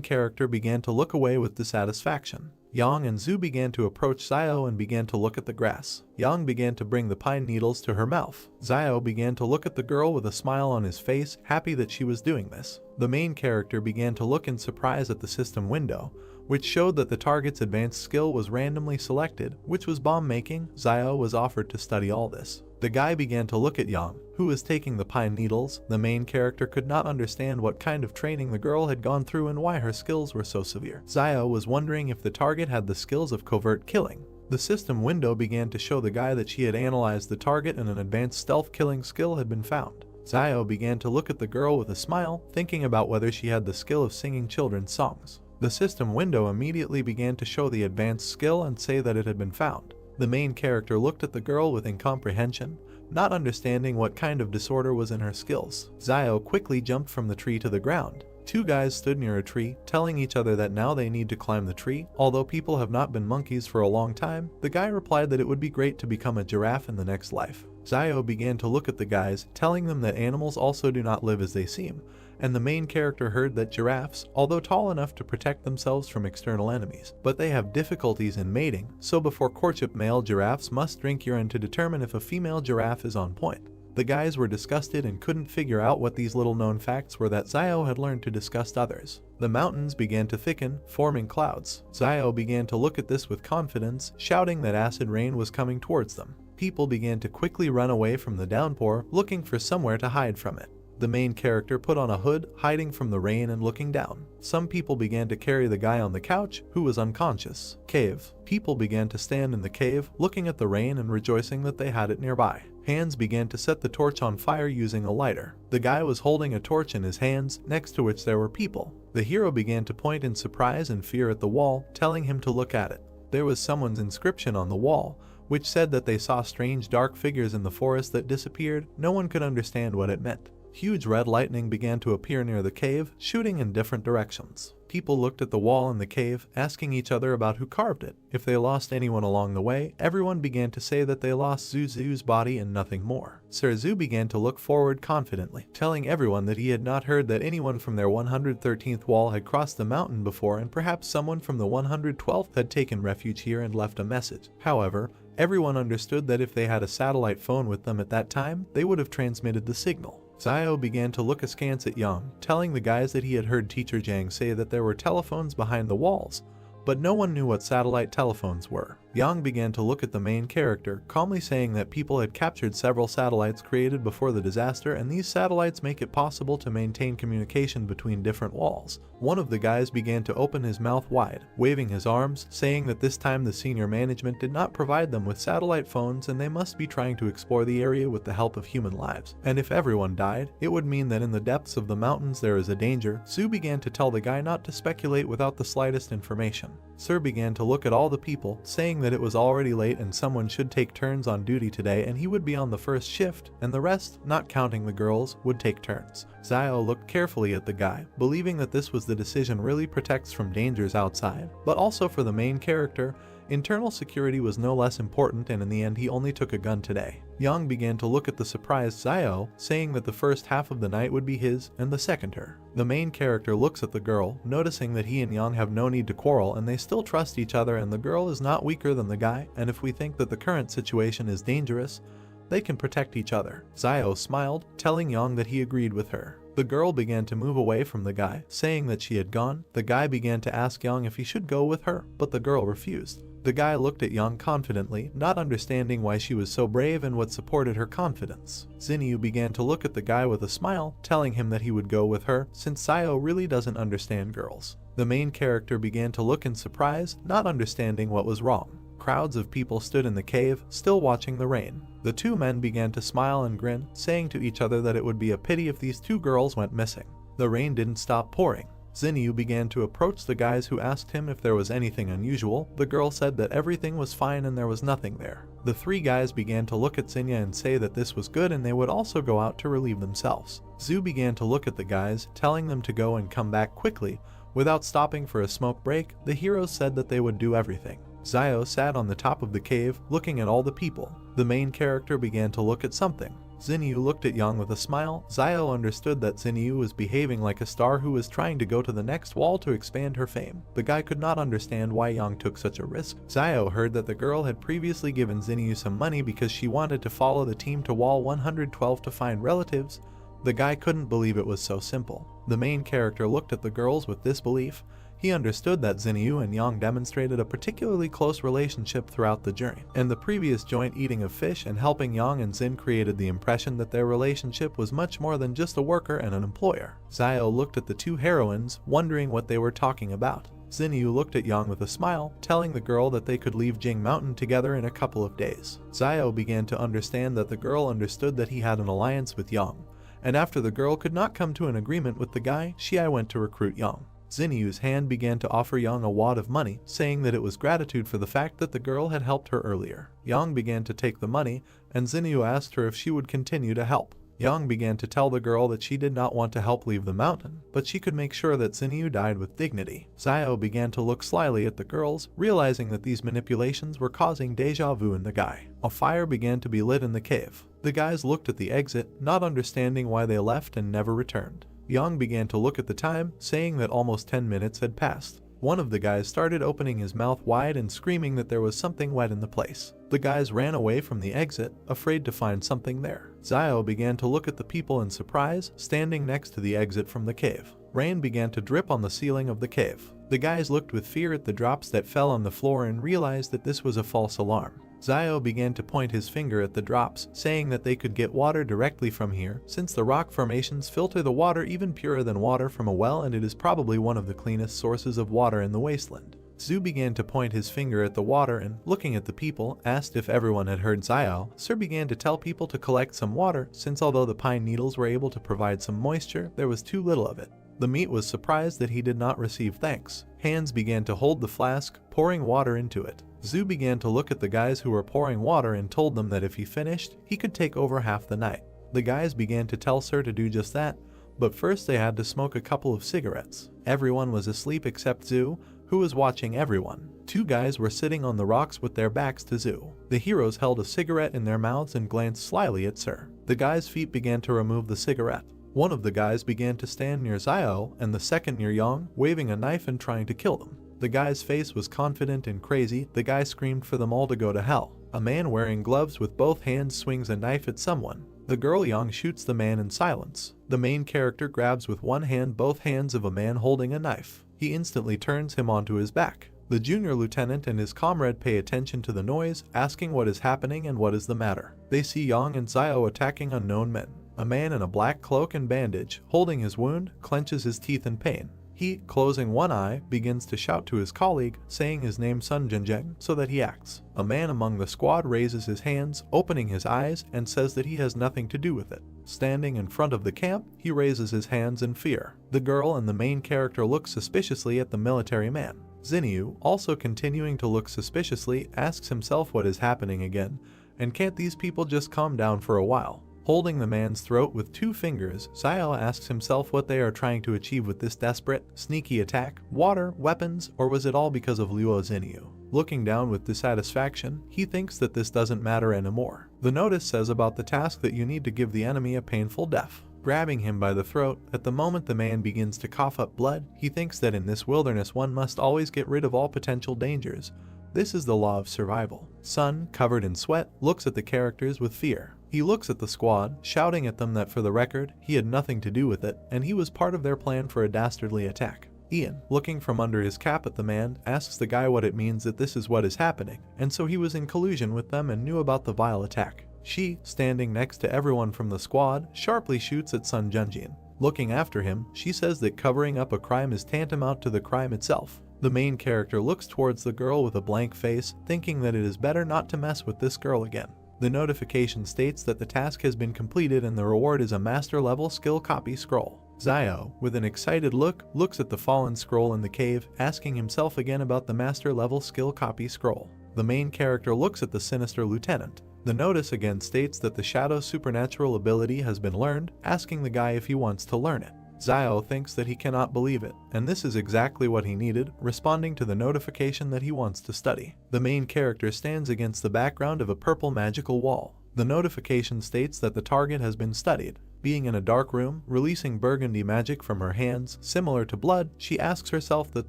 character began to look away with dissatisfaction. Yang and Zhu began to approach Zio and began to look at the grass. Yang began to bring the pine needles to her mouth. Zio began to look at the girl with a smile on his face, happy that she was doing this. The main character began to look in surprise at the system window, which showed that the target's advanced skill was randomly selected, which was bomb making. Zio was offered to study all this. The guy began to look at Yang, who was taking the pine needles. The main character could not understand what kind of training the girl had gone through and why her skills were so severe. Zio was wondering if the target had the skills of covert killing. The system window began to show the guy that she had analyzed the target and an advanced stealth killing skill had been found. Zio began to look at the girl with a smile, thinking about whether she had the skill of singing children's songs. The system window immediately began to show the advanced skill and say that it had been found. The main character looked at the girl with incomprehension, not understanding what kind of disorder was in her skills. Zio quickly jumped from the tree to the ground. Two guys stood near a tree, telling each other that now they need to climb the tree. Although people have not been monkeys for a long time, the guy replied that it would be great to become a giraffe in the next life. Zio began to look at the guys, telling them that animals also do not live as they seem, and the main character heard that giraffes, although tall enough to protect themselves from external enemies, but they have difficulties in mating, so before courtship male giraffes must drink urine to determine if a female giraffe is on point. The guys were disgusted and couldn't figure out what these little known facts were that Zio had learned to disgust others. The mountains began to thicken, forming clouds. Zio began to look at this with confidence, shouting that acid rain was coming towards them. People began to quickly run away from the downpour, looking for somewhere to hide from it. The main character put on a hood, hiding from the rain and looking down. Some people began to carry the guy on the couch, who was unconscious. Cave. People began to stand in the cave, looking at the rain and rejoicing that they had it nearby. Hands began to set the torch on fire using a lighter. The guy was holding a torch in his hands, next to which there were people. The hero began to point in surprise and fear at the wall, telling him to look at it. There was someone's inscription on the wall, which said that they saw strange dark figures in the forest that disappeared. No one could understand what it meant. Huge red lightning began to appear near the cave, shooting in different directions. People looked at the wall in the cave, asking each other about who carved it. If they lost anyone along the way, everyone began to say that they lost Zuzu's body and nothing more. Sir Zu began to look forward confidently, telling everyone that he had not heard that anyone from their 113th wall had crossed the mountain before, and perhaps someone from the 112th had taken refuge here and left a message. However, everyone understood that if they had a satellite phone with them at that time, they would have transmitted the signal. Zio began to look askance at Yang, telling the guys that he had heard Teacher Jiang say that there were telephones behind the walls, but no one knew what satellite telephones were. Yang began to look at the main character, calmly saying that people had captured several satellites created before the disaster, and these satellites make it possible to maintain communication between different walls. One of the guys began to open his mouth wide, waving his arms, saying that this time the senior management did not provide them with satellite phones and they must be trying to explore the area with the help of human lives. And if everyone died, it would mean that in the depths of the mountains there is a danger. Su began to tell the guy not to speculate without the slightest information. Sir began to look at all the people, saying that it was already late and someone should take turns on duty today, and he would be on the first shift, and the rest, not counting the girls, would take turns. Zio looked carefully at the guy, believing that this was the decision really protects from dangers outside, but also for the main character. Internal security was no less important, and in the end he only took a gun today. Yang began to look at the surprised Zio, saying that the first half of the night would be his and the second her. The main character looks at the girl, noticing that he and Yang have no need to quarrel and they still trust each other, and the girl is not weaker than the guy, and if we think that the current situation is dangerous, they can protect each other. Zio smiled, telling Yang that he agreed with her. The girl began to move away from the guy, saying that she had gone. The guy began to ask Yang if he should go with her, but the girl refused. The guy looked at Yang confidently, not understanding why she was so brave and what supported her confidence. Xinyu began to look at the guy with a smile, telling him that he would go with her, since Zio really doesn't understand girls. The main character began to look in surprise, not understanding what was wrong. Crowds of people stood in the cave, still watching the rain. The two men began to smile and grin, saying to each other that it would be a pity if these two girls went missing. The rain didn't stop pouring. Xinyu began to approach the guys, who asked him if there was anything unusual. The girl said that everything was fine and there was nothing there. The three guys began to look at Xinyu and say that this was good and they would also go out to relieve themselves. Zhu began to look at the guys, telling them to go and come back quickly. Without stopping for a smoke break, the heroes said that they would do everything. Zio sat on the top of the cave, looking at all the people. The main character began to look at something. Xinyu looked at Yang with a smile. Zio understood that Xinyu was behaving like a star who was trying to go to the next wall to expand her fame. The guy could not understand why Yang took such a risk. Zio heard that the girl had previously given Xinyu some money because she wanted to follow the team to wall 112 to find relatives. The guy couldn't believe it was so simple. The main character looked at the girls with disbelief. He understood that Xinyu and Yang demonstrated a particularly close relationship throughout the journey, and the previous joint eating of fish and helping Yang and Xin created the impression that their relationship was much more than just a worker and an employer. Zio looked at the two heroines, wondering what they were talking about. Xinyu looked at Yang with a smile, telling the girl that they could leave Jing Mountain together in a couple of days. Zio began to understand that the girl understood that he had an alliance with Yang, and after the girl could not come to an agreement with the guy, she went to recruit Young. Xinyu's hand began to offer Young a wad of money, saying that it was gratitude for the fact that the girl had helped her earlier. Young began to take the money, and Xinyu asked her if she would continue to help. Young began to tell the girl that she did not want to help leave the mountain, but she could make sure that Xinyu died with dignity. Xiao began to look slyly at the girls, realizing that these manipulations were causing deja vu in the guy. A fire began to be lit in the cave. The guys looked at the exit, not understanding why they left and never returned. Young began to look at the time, saying that almost 10 minutes had passed. One of the guys started opening his mouth wide and screaming that there was something wet in the place. The guys ran away from the exit, afraid to find something there. Xiao began to look at the people in surprise, standing next to the exit from the cave. Rain began to drip on the ceiling of the cave. The guys looked with fear at the drops that fell on the floor and realized that this was a false alarm. Xiao began to point his finger at the drops, saying that they could get water directly from here, since the rock formations filter the water even purer than water from a well, and it is probably one of the cleanest sources of water in the wasteland. Zhu began to point his finger at the water and, looking at the people, asked if everyone had heard Xiao. Sir began to tell people to collect some water, since although the pine needles were able to provide some moisture, there was too little of it. The meat was surprised that he did not receive thanks. Hands began to hold the flask, pouring water into it. Zhu began to look at the guys who were pouring water and told them that if he finished, he could take over half the night. The guys began to tell Sir to do just that, but first they had to smoke a couple of cigarettes. Everyone was asleep except Zhu, who was watching everyone. Two guys were sitting on the rocks with their backs to Zhu. The heroes held a cigarette in their mouths and glanced slyly at Sir. The guy's feet began to remove the cigarette. One of the guys began to stand near Xiao and the second near Yang, waving a knife and trying to kill them. The guy's face was confident and crazy. The guy screamed for them all to go to hell. A man wearing gloves with both hands swings a knife at someone. The girl Yang shoots the man in silence. The main character grabs with one hand both hands of a man holding a knife. He instantly turns him onto his back. The junior lieutenant and his comrade pay attention to the noise, asking what is happening and what is the matter. They see Yang and Xiao attacking unknown men. A man in a black cloak and bandage, holding his wound, clenches his teeth in pain. He, closing one eye, begins to shout to his colleague, saying his name Sun Jinjeng, so that he acts. A man among the squad raises his hands, opening his eyes, and says that he has nothing to do with it. Standing in front of the camp, he raises his hands in fear. The girl and the main character look suspiciously at the military man. Xinyu, also continuing to look suspiciously, asks himself what is happening again, and can't these people just calm down for a while? Holding the man's throat with two fingers, Xiao asks himself what they are trying to achieve with this desperate, sneaky attack, water, weapons, or was it all because of Luo Xinyu? Looking down with dissatisfaction, he thinks that this doesn't matter anymore. The notice says about the task that you need to give the enemy a painful death. Grabbing him by the throat, at the moment the man begins to cough up blood, he thinks that in this wilderness one must always get rid of all potential dangers. This is the law of survival. Sun, covered in sweat, looks at the characters with fear. He looks at the squad, shouting at them that for the record, he had nothing to do with it, and he was part of their plan for a dastardly attack. Ian, looking from under his cap at the man, asks the guy what it means that this is what is happening, and so he was in collusion with them and knew about the vile attack. She, standing next to everyone from the squad, sharply shoots at Sun Junjin. Looking after him, she says that covering up a crime is tantamount to the crime itself. The main character looks towards the girl with a blank face, thinking that it is better not to mess with this girl again. The notification states that the task has been completed and the reward is a master level skill copy scroll. Xiao, with an excited look, looks at the fallen scroll in the cave, asking himself again about the master level skill copy scroll. The main character looks at the sinister lieutenant. The notice again states that the shadow supernatural ability has been learned, asking the guy if he wants to learn it. Xiao thinks that he cannot believe it, and this is exactly what he needed, responding to the notification that he wants to study. The main character stands against the background of a purple magical wall. The notification states that the target has been studied. Being in a dark room, releasing burgundy magic from her hands, similar to blood, she asks herself that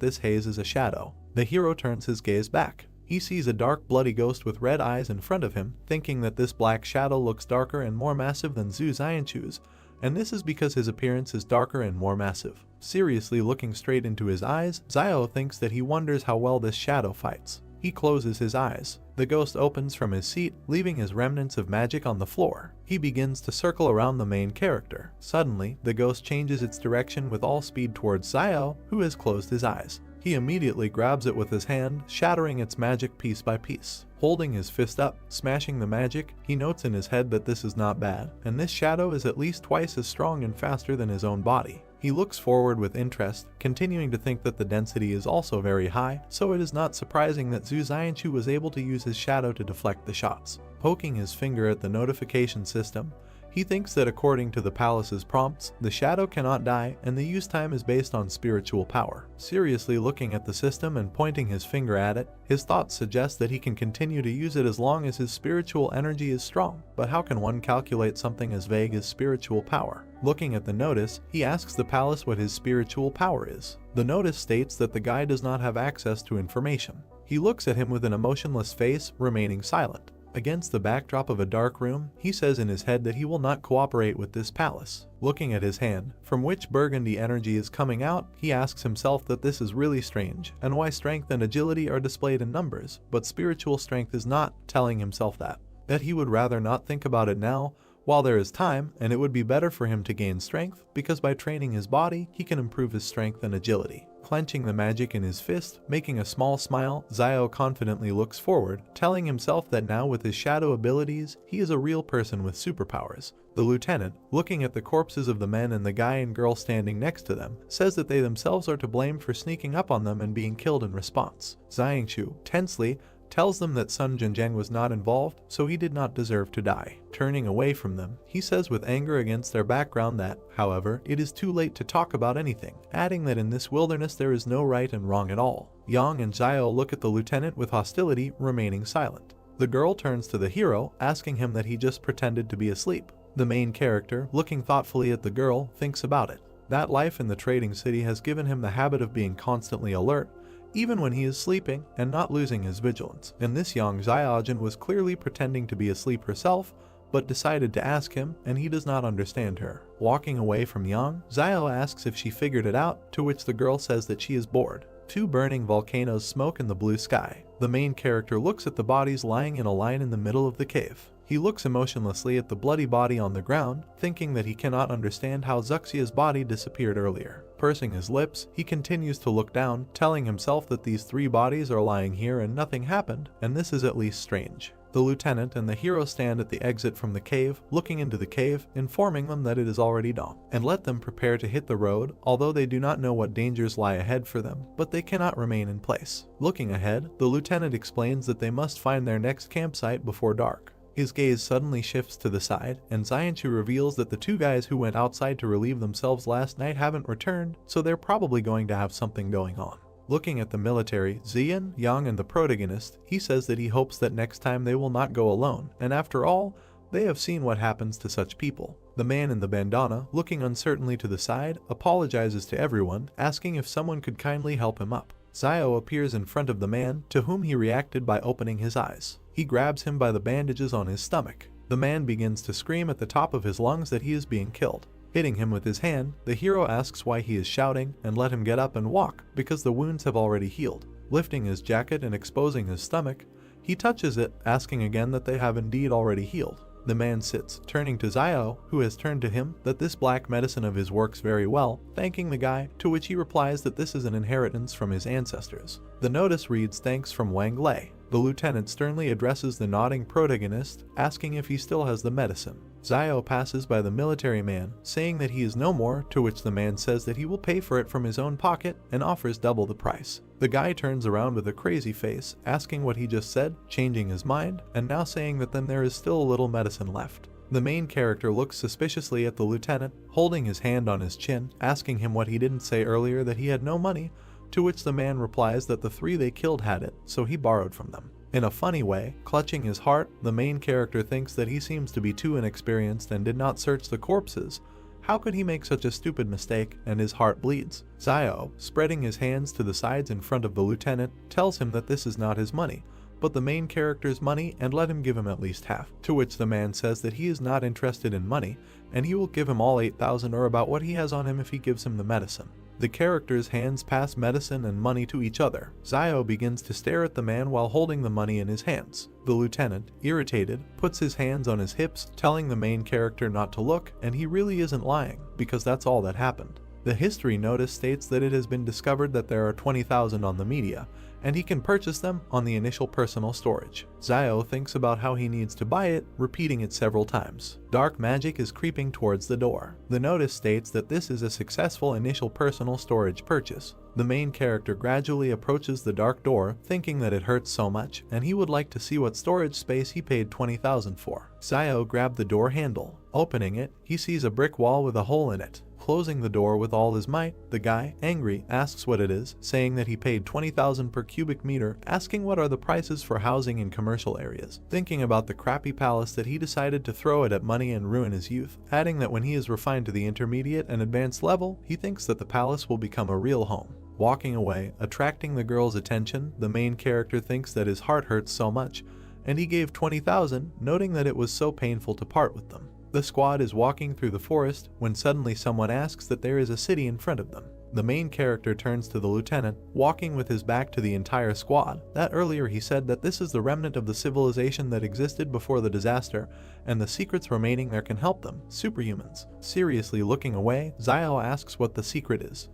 this haze is a shadow. The hero turns his gaze back. He sees a dark bloody ghost with red eyes in front of him, thinking that this black shadow looks darker and more massive than Zhu Xianchu's, and this is because his appearance is darker and more massive. Seriously looking straight into his eyes, Xiao thinks that he wonders how well this shadow fights. He closes his eyes. The ghost opens from his seat, leaving his remnants of magic on the floor. He begins to circle around the main character. Suddenly, the ghost changes its direction with all speed towards Xiao, who has closed his eyes. He immediately grabs it with his hand, shattering its magic piece by piece. Holding his fist up, smashing the magic, he notes in his head that this is not bad, and this shadow is at least twice as strong and faster than his own body. He looks forward with interest, continuing to think that the density is also very high, so it is not surprising that Zhu Xianchu was able to use his shadow to deflect the shots. Poking his finger at the notification system, he thinks that according to the palace's prompts, the shadow cannot die and the use time is based on spiritual power. Seriously looking at the system and pointing his finger at it, his thoughts suggest that he can continue to use it as long as his spiritual energy is strong. But how can one calculate something as vague as spiritual power? Looking at the notice, he asks the palace what his spiritual power is. The notice states that the guy does not have access to information. He looks at him with an emotionless face, remaining silent. Against the backdrop of a dark room, he says in his head that he will not cooperate with this palace. Looking at his hand, from which burgundy energy is coming out, he asks himself that this is really strange, and why strength and agility are displayed in numbers, but spiritual strength is not, telling himself that he would rather not think about it now, while there is time, and it would be better for him to gain strength, because by training his body, he can improve his strength and agility. Clenching the magic in his fist, making a small smile, Xiao confidently looks forward, telling himself that now with his shadow abilities, he is a real person with superpowers. The lieutenant, looking at the corpses of the men and the guy and girl standing next to them, says that they themselves are to blame for sneaking up on them and being killed in response. Xianchu, tensely, tells them that Sun Zhenjiang was not involved, so he did not deserve to die. Turning away from them, he says with anger against their background that, however, it is too late to talk about anything, adding that in this wilderness there is no right and wrong at all. Yang and Xiao look at the lieutenant with hostility, remaining silent. The girl turns to the hero, asking him that he just pretended to be asleep. The main character, looking thoughtfully at the girl, thinks about it. That life in the trading city has given him the habit of being constantly alert, even when he is sleeping, and not losing his vigilance. And this young Xiaojin was clearly pretending to be asleep herself, but decided to ask him, and he does not understand her. Walking away from Yang, Xiao asks if she figured it out, to which the girl says that she is bored. Two burning volcanoes smoke in the blue sky. The main character looks at the bodies lying in a line in the middle of the cave. He looks emotionlessly at the bloody body on the ground, thinking that he cannot understand how Zuxia's body disappeared earlier. Pursing his lips, he continues to look down, telling himself that these three bodies are lying here and nothing happened, and this is at least strange. The lieutenant and the hero stand at the exit from the cave, looking into the cave, informing them that it is already dawn, and let them prepare to hit the road, although they do not know what dangers lie ahead for them, but they cannot remain in place. Looking ahead, the lieutenant explains that they must find their next campsite before dark. His gaze suddenly shifts to the side, and Xianchu reveals that the two guys who went outside to relieve themselves last night haven't returned, so they're probably going to have something going on. Looking at the military, Xian, Yang, and the protagonist, he says that he hopes that next time they will not go alone, and after all, they have seen what happens to such people. The man in the bandana, looking uncertainly to the side, apologizes to everyone, asking if someone could kindly help him up. Xiao appears in front of the man, to whom he reacted by opening his eyes. He grabs him by the bandages on his stomach. The man begins to scream at the top of his lungs that he is being killed. Hitting him with his hand, the hero asks why he is shouting and let him get up and walk, because the wounds have already healed. Lifting his jacket and exposing his stomach, he touches it, asking again that they have indeed already healed. The man sits, turning to Xiao, who has turned to him, that this black medicine of his works very well, thanking the guy, to which he replies that this is an inheritance from his ancestors. The notice reads thanks from Wang Lei. The lieutenant sternly addresses the nodding protagonist, asking if he still has the medicine. Xiao passes by the military man, saying that he is no more, to which the man says that he will pay for it from his own pocket and offers double the price. The guy turns around with a crazy face, asking what he just said, changing his mind, and now saying that then there is still a little medicine left. The main character looks suspiciously at the lieutenant, holding his hand on his chin, asking him what he didn't say earlier, that he had no money, to which the man replies that the three they killed had it, so he borrowed from them. In a funny way, clutching his heart, the main character thinks that he seems to be too inexperienced and did not search the corpses. How could he make such a stupid mistake, and his heart bleeds? Xiao, spreading his hands to the sides in front of the lieutenant, tells him that this is not his money, but the main character's money, and let him give him at least half, to which the man says that he is not interested in money, and he will give him all 8,000 or about what he has on him if he gives him the medicine. The characters' hands pass medicine and money to each other. Xiao begins to stare at the man while holding the money in his hands. The lieutenant, irritated, puts his hands on his hips, telling the main character not to look, and he really isn't lying, because that's all that happened. The history notice states that it has been discovered that there are 20,000 on the media, and he can purchase them on the initial personal storage. Zio thinks about how he needs to buy it, repeating it several times. Dark magic is creeping towards the door. The notice states that this is a successful initial personal storage purchase. The main character gradually approaches the dark door, thinking that it hurts so much, and he would like to see what storage space he paid 20,000 for. Zio grabbed the door handle. Opening it, he sees a brick wall with a hole in it. Closing the door with all his might, the guy, angry, asks what it is, saying that he paid 20,000 per cubic meter, asking what are the prices for housing in commercial areas. Thinking about the crappy palace that he decided to throw it at money and ruin his youth, adding that when he is refined to the intermediate and advanced level, he thinks that the palace will become a real home. Walking away, attracting the girl's attention, the main character thinks that his heart hurts so much, and he gave 20,000, noting that it was so painful to part with them. The squad is walking through the forest when suddenly someone asks that there is a city in front of them. The main character turns to the lieutenant, walking with his back to the entire squad. That earlier he said that this is the remnant of the civilization that existed before the disaster, and the secrets remaining there can help them, superhumans. Seriously looking away, Zio asks what the secret is.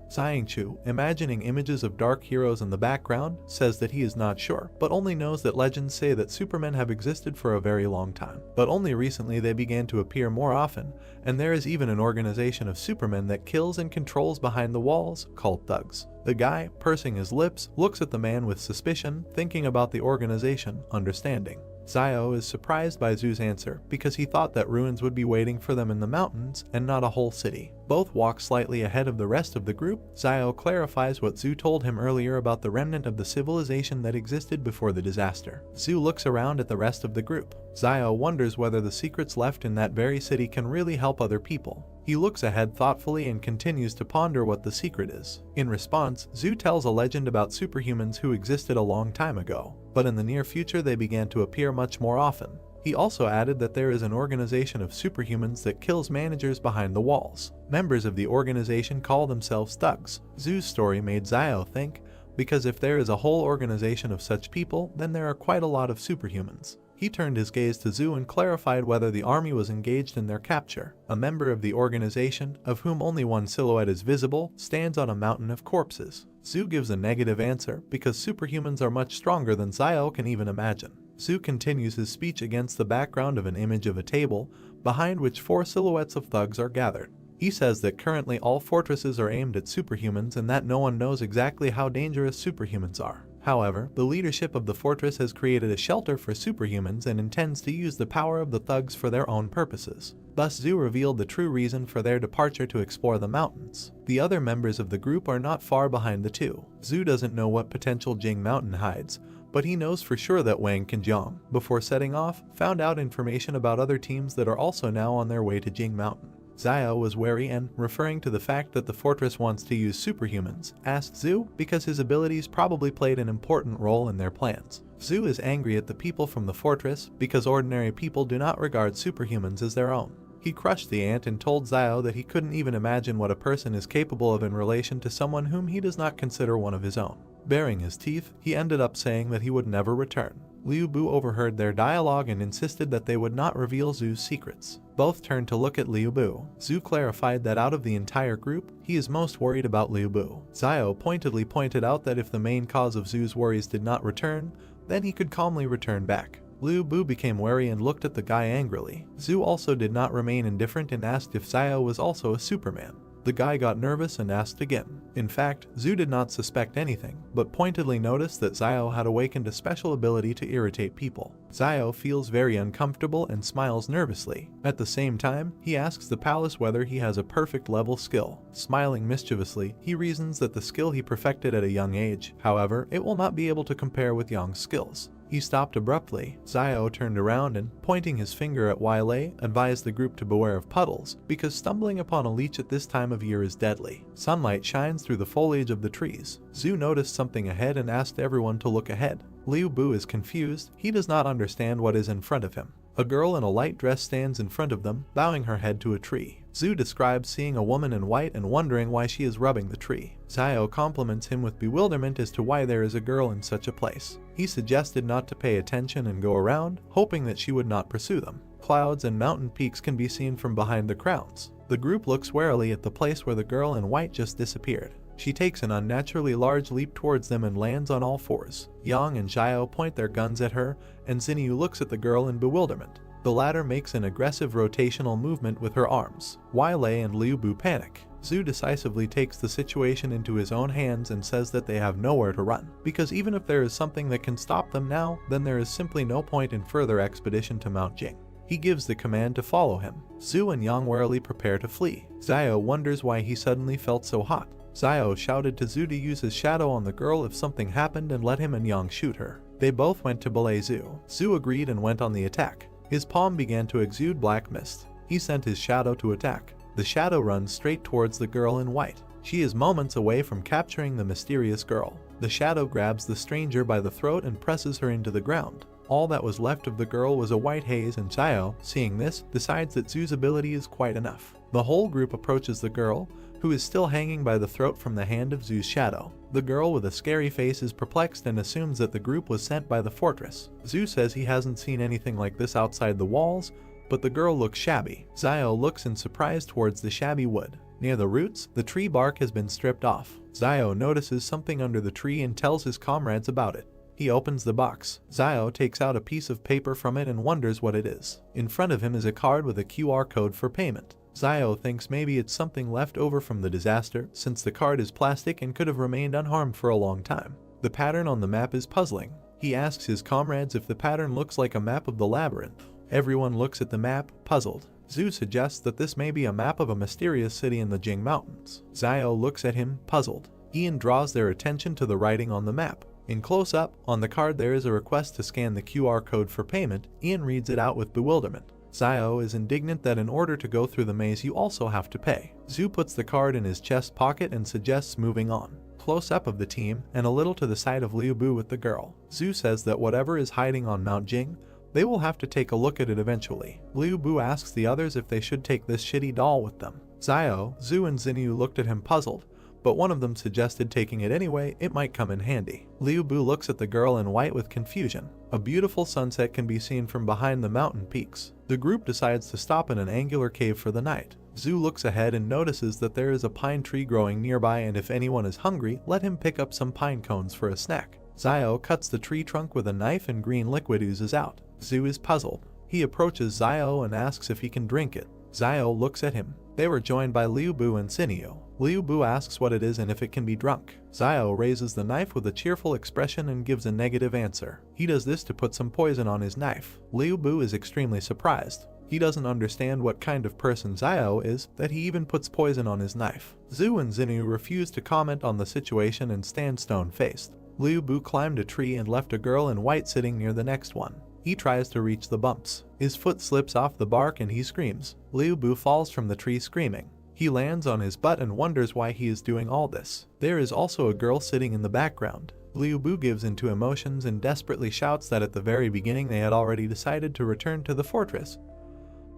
Chu, imagining images of dark heroes in the background, says that he is not sure, but only knows that legends say that supermen have existed for a very long time. But only recently they began to appear more often, and there is even an organization of supermen that kills and controls behind the walls, called thugs. The guy, pursing his lips, looks at the man with suspicion, thinking about the organization, understanding. Zio is surprised by Zoo's answer because he thought that ruins would be waiting for them in the mountains and not a whole city. Both walk slightly ahead of the rest of the group. Zio clarifies what Zoo told him earlier about the remnant of the civilization that existed before the disaster. Zoo looks around at the rest of the group. Zio wonders whether the secrets left in that very city can really help other people. He looks ahead thoughtfully and continues to ponder what the secret is. In response, Zoo tells a legend about superhumans who existed a long time ago, but in the near future they began to appear much more often. He also added that there is an organization of superhumans that kills managers behind the walls. Members of the organization call themselves thugs. Zoo's story made Zio think, because if there is a whole organization of such people, then there are quite a lot of superhumans. He turned his gaze to Zoo and clarified whether the army was engaged in their capture. A member of the organization, of whom only one silhouette is visible, stands on a mountain of corpses. Zoo gives a negative answer because superhumans are much stronger than Zio can even imagine. Zoo continues his speech against the background of an image of a table, behind which 4 silhouettes of thugs are gathered. He says that currently all fortresses are aimed at superhumans and that no one knows exactly how dangerous superhumans are. However, the leadership of the fortress has created a shelter for superhumans and intends to use the power of the thugs for their own purposes. Thus, Zoo revealed the true reason for their departure to explore the mountains. The other members of the group are not far behind the two. Zoo doesn't know what potential Jing Mountain hides, but he knows for sure that Wang Qinjiang, before setting off, found out information about other teams that are also now on their way to Jing Mountain. Zio was wary and, referring to the fact that the fortress wants to use superhumans, asked Zoo because his abilities probably played an important role in their plans. Zoo is angry at the people from the fortress because ordinary people do not regard superhumans as their own. He crushed the ant and told Zio that he couldn't even imagine what a person is capable of in relation to someone whom he does not consider one of his own. Baring his teeth, he ended up saying that he would never return. Liu Bu overheard their dialogue and insisted that they would not reveal Zoo's secrets. Both turned to look at Liu Bu. Zoo clarified that out of the entire group, he is most worried about Liu Bu. Zio pointedly pointed out that if the main cause of Zoo's worries did not return, then he could calmly return back. Liu Bu became wary and looked at the guy angrily. Zoo also did not remain indifferent and asked if Zio was also a Superman. The guy got nervous and asked again. In fact, Zoo did not suspect anything, but pointedly noticed that Zio had awakened a special ability to irritate people. Zio feels very uncomfortable and smiles nervously. At the same time, he asks the palace whether he has a perfect level skill. Smiling mischievously, he reasons that the skill he perfected at a young age, however, it will not be able to compare with Yang's skills. He stopped abruptly. Zio turned around and, pointing his finger at Yahello, advised the group to beware of puddles, because stumbling upon a leech at this time of year is deadly. Sunlight shines through the foliage of the trees. Zoo noticed something ahead and asked everyone to look ahead. Liu Bu is confused. He does not understand what is in front of him. A girl in a light dress stands in front of them, bowing her head to a tree. Zoo describes seeing a woman in white and wondering why she is rubbing the tree. Zio compliments him with bewilderment as to why there is a girl in such a place. He suggested not to pay attention and go around, hoping that she would not pursue them. clouds and mountain peaks can be seen from behind the crowns. The group looks warily at the place where the girl in white just disappeared. She takes an unnaturally large leap towards them and lands on all fours. Yang and Xiao point their guns at her, and Xinyu looks at the girl in bewilderment. The latter makes an aggressive rotational movement with her arms. Yahello and Liu Bu panic. Zhu decisively takes the situation into his own hands and says that they have nowhere to run, because even if there is something that can stop them now, then there is simply no point in further expedition to Mount Jing. He gives the command to follow him. Zhu and Yang warily prepare to flee. Xiao wonders why he suddenly felt so hot. Xiao shouted to Zhu to use his shadow on the girl if something happened and let him and Yang shoot her. They both went to belay Zhu. Zhu agreed and went on the attack. His palm began to exude black mist. He sent his shadow to attack. The shadow runs straight towards the girl in white. She is moments away from capturing the mysterious girl. The shadow grabs the stranger by the throat and presses her into the ground. All that was left of the girl was a white haze, and Xiao, seeing this, decides that Zhu's ability is quite enough. The whole group approaches the girl, who is still hanging by the throat from the hand of Zhu's shadow. The girl with a scary face is perplexed and assumes that the group was sent by the fortress. Zhu says he hasn't seen anything like this outside the walls, but the girl looks shabby. Xiao looks in surprise towards the shabby wood. Near the roots, the tree bark has been stripped off. Xiao notices something under the tree and tells his comrades about it. He opens the box. Xiao takes out a piece of paper from it and wonders what it is. In front of him is a card with a QR code for payment. Xiao thinks maybe it's something left over from the disaster, since the card is plastic and could have remained unharmed for a long time. The pattern on the map is puzzling. He asks his comrades if the pattern looks like a map of the labyrinth. Everyone looks at the map, puzzled. Zhu suggests that this may be a map of a mysterious city in the Jing Mountains. Xiao looks at him, puzzled. Ian draws their attention to the writing on the map. In close-up, on the card there is a request to scan the QR code for payment. Ian reads it out with bewilderment. Xiao is indignant that in order to go through the maze you also have to pay. Zhu puts the card in his chest pocket and suggests moving on. Close-up of the team, and a little to the side of Liu Bu with the girl. Zhu says that whatever is hiding on Mount Jing, they will have to take a look at it eventually. Liu Bu asks the others if they should take this shitty doll with them. Xiao, Zhu and Xinyu looked at him puzzled, but one of them suggested taking it anyway, it might come in handy. Liu Bu looks at the girl in white with confusion. A beautiful sunset can be seen from behind the mountain peaks. The group decides to stop in an angular cave for the night. Zhu looks ahead and notices that there is a pine tree growing nearby, and if anyone is hungry, let him pick up some pine cones for a snack. Xiao cuts the tree trunk with a knife and green liquid oozes out. Zhu is puzzled. He approaches Xiao and asks if he can drink it. Xiao looks at him. They were joined by Liu Bu and Xinyu. Liu Bu asks what it is and if it can be drunk. Xiao raises the knife with a cheerful expression and gives a negative answer. He does this to put some poison on his knife. Liu Bu is extremely surprised. He doesn't understand what kind of person Xiao is, that he even puts poison on his knife. Zhu and Xinyu refuse to comment on the situation and stand stone-faced. Liu Bu climbed a tree and left a girl in white sitting near the next one. He tries to reach the bumps. His foot slips off the bark and he screams. Liu Bu falls from the tree screaming. He lands on his butt and wonders why he is doing all this. There is also a girl sitting in the background. Liu Bu gives into emotions and desperately shouts that at the very beginning they had already decided to return to the fortress,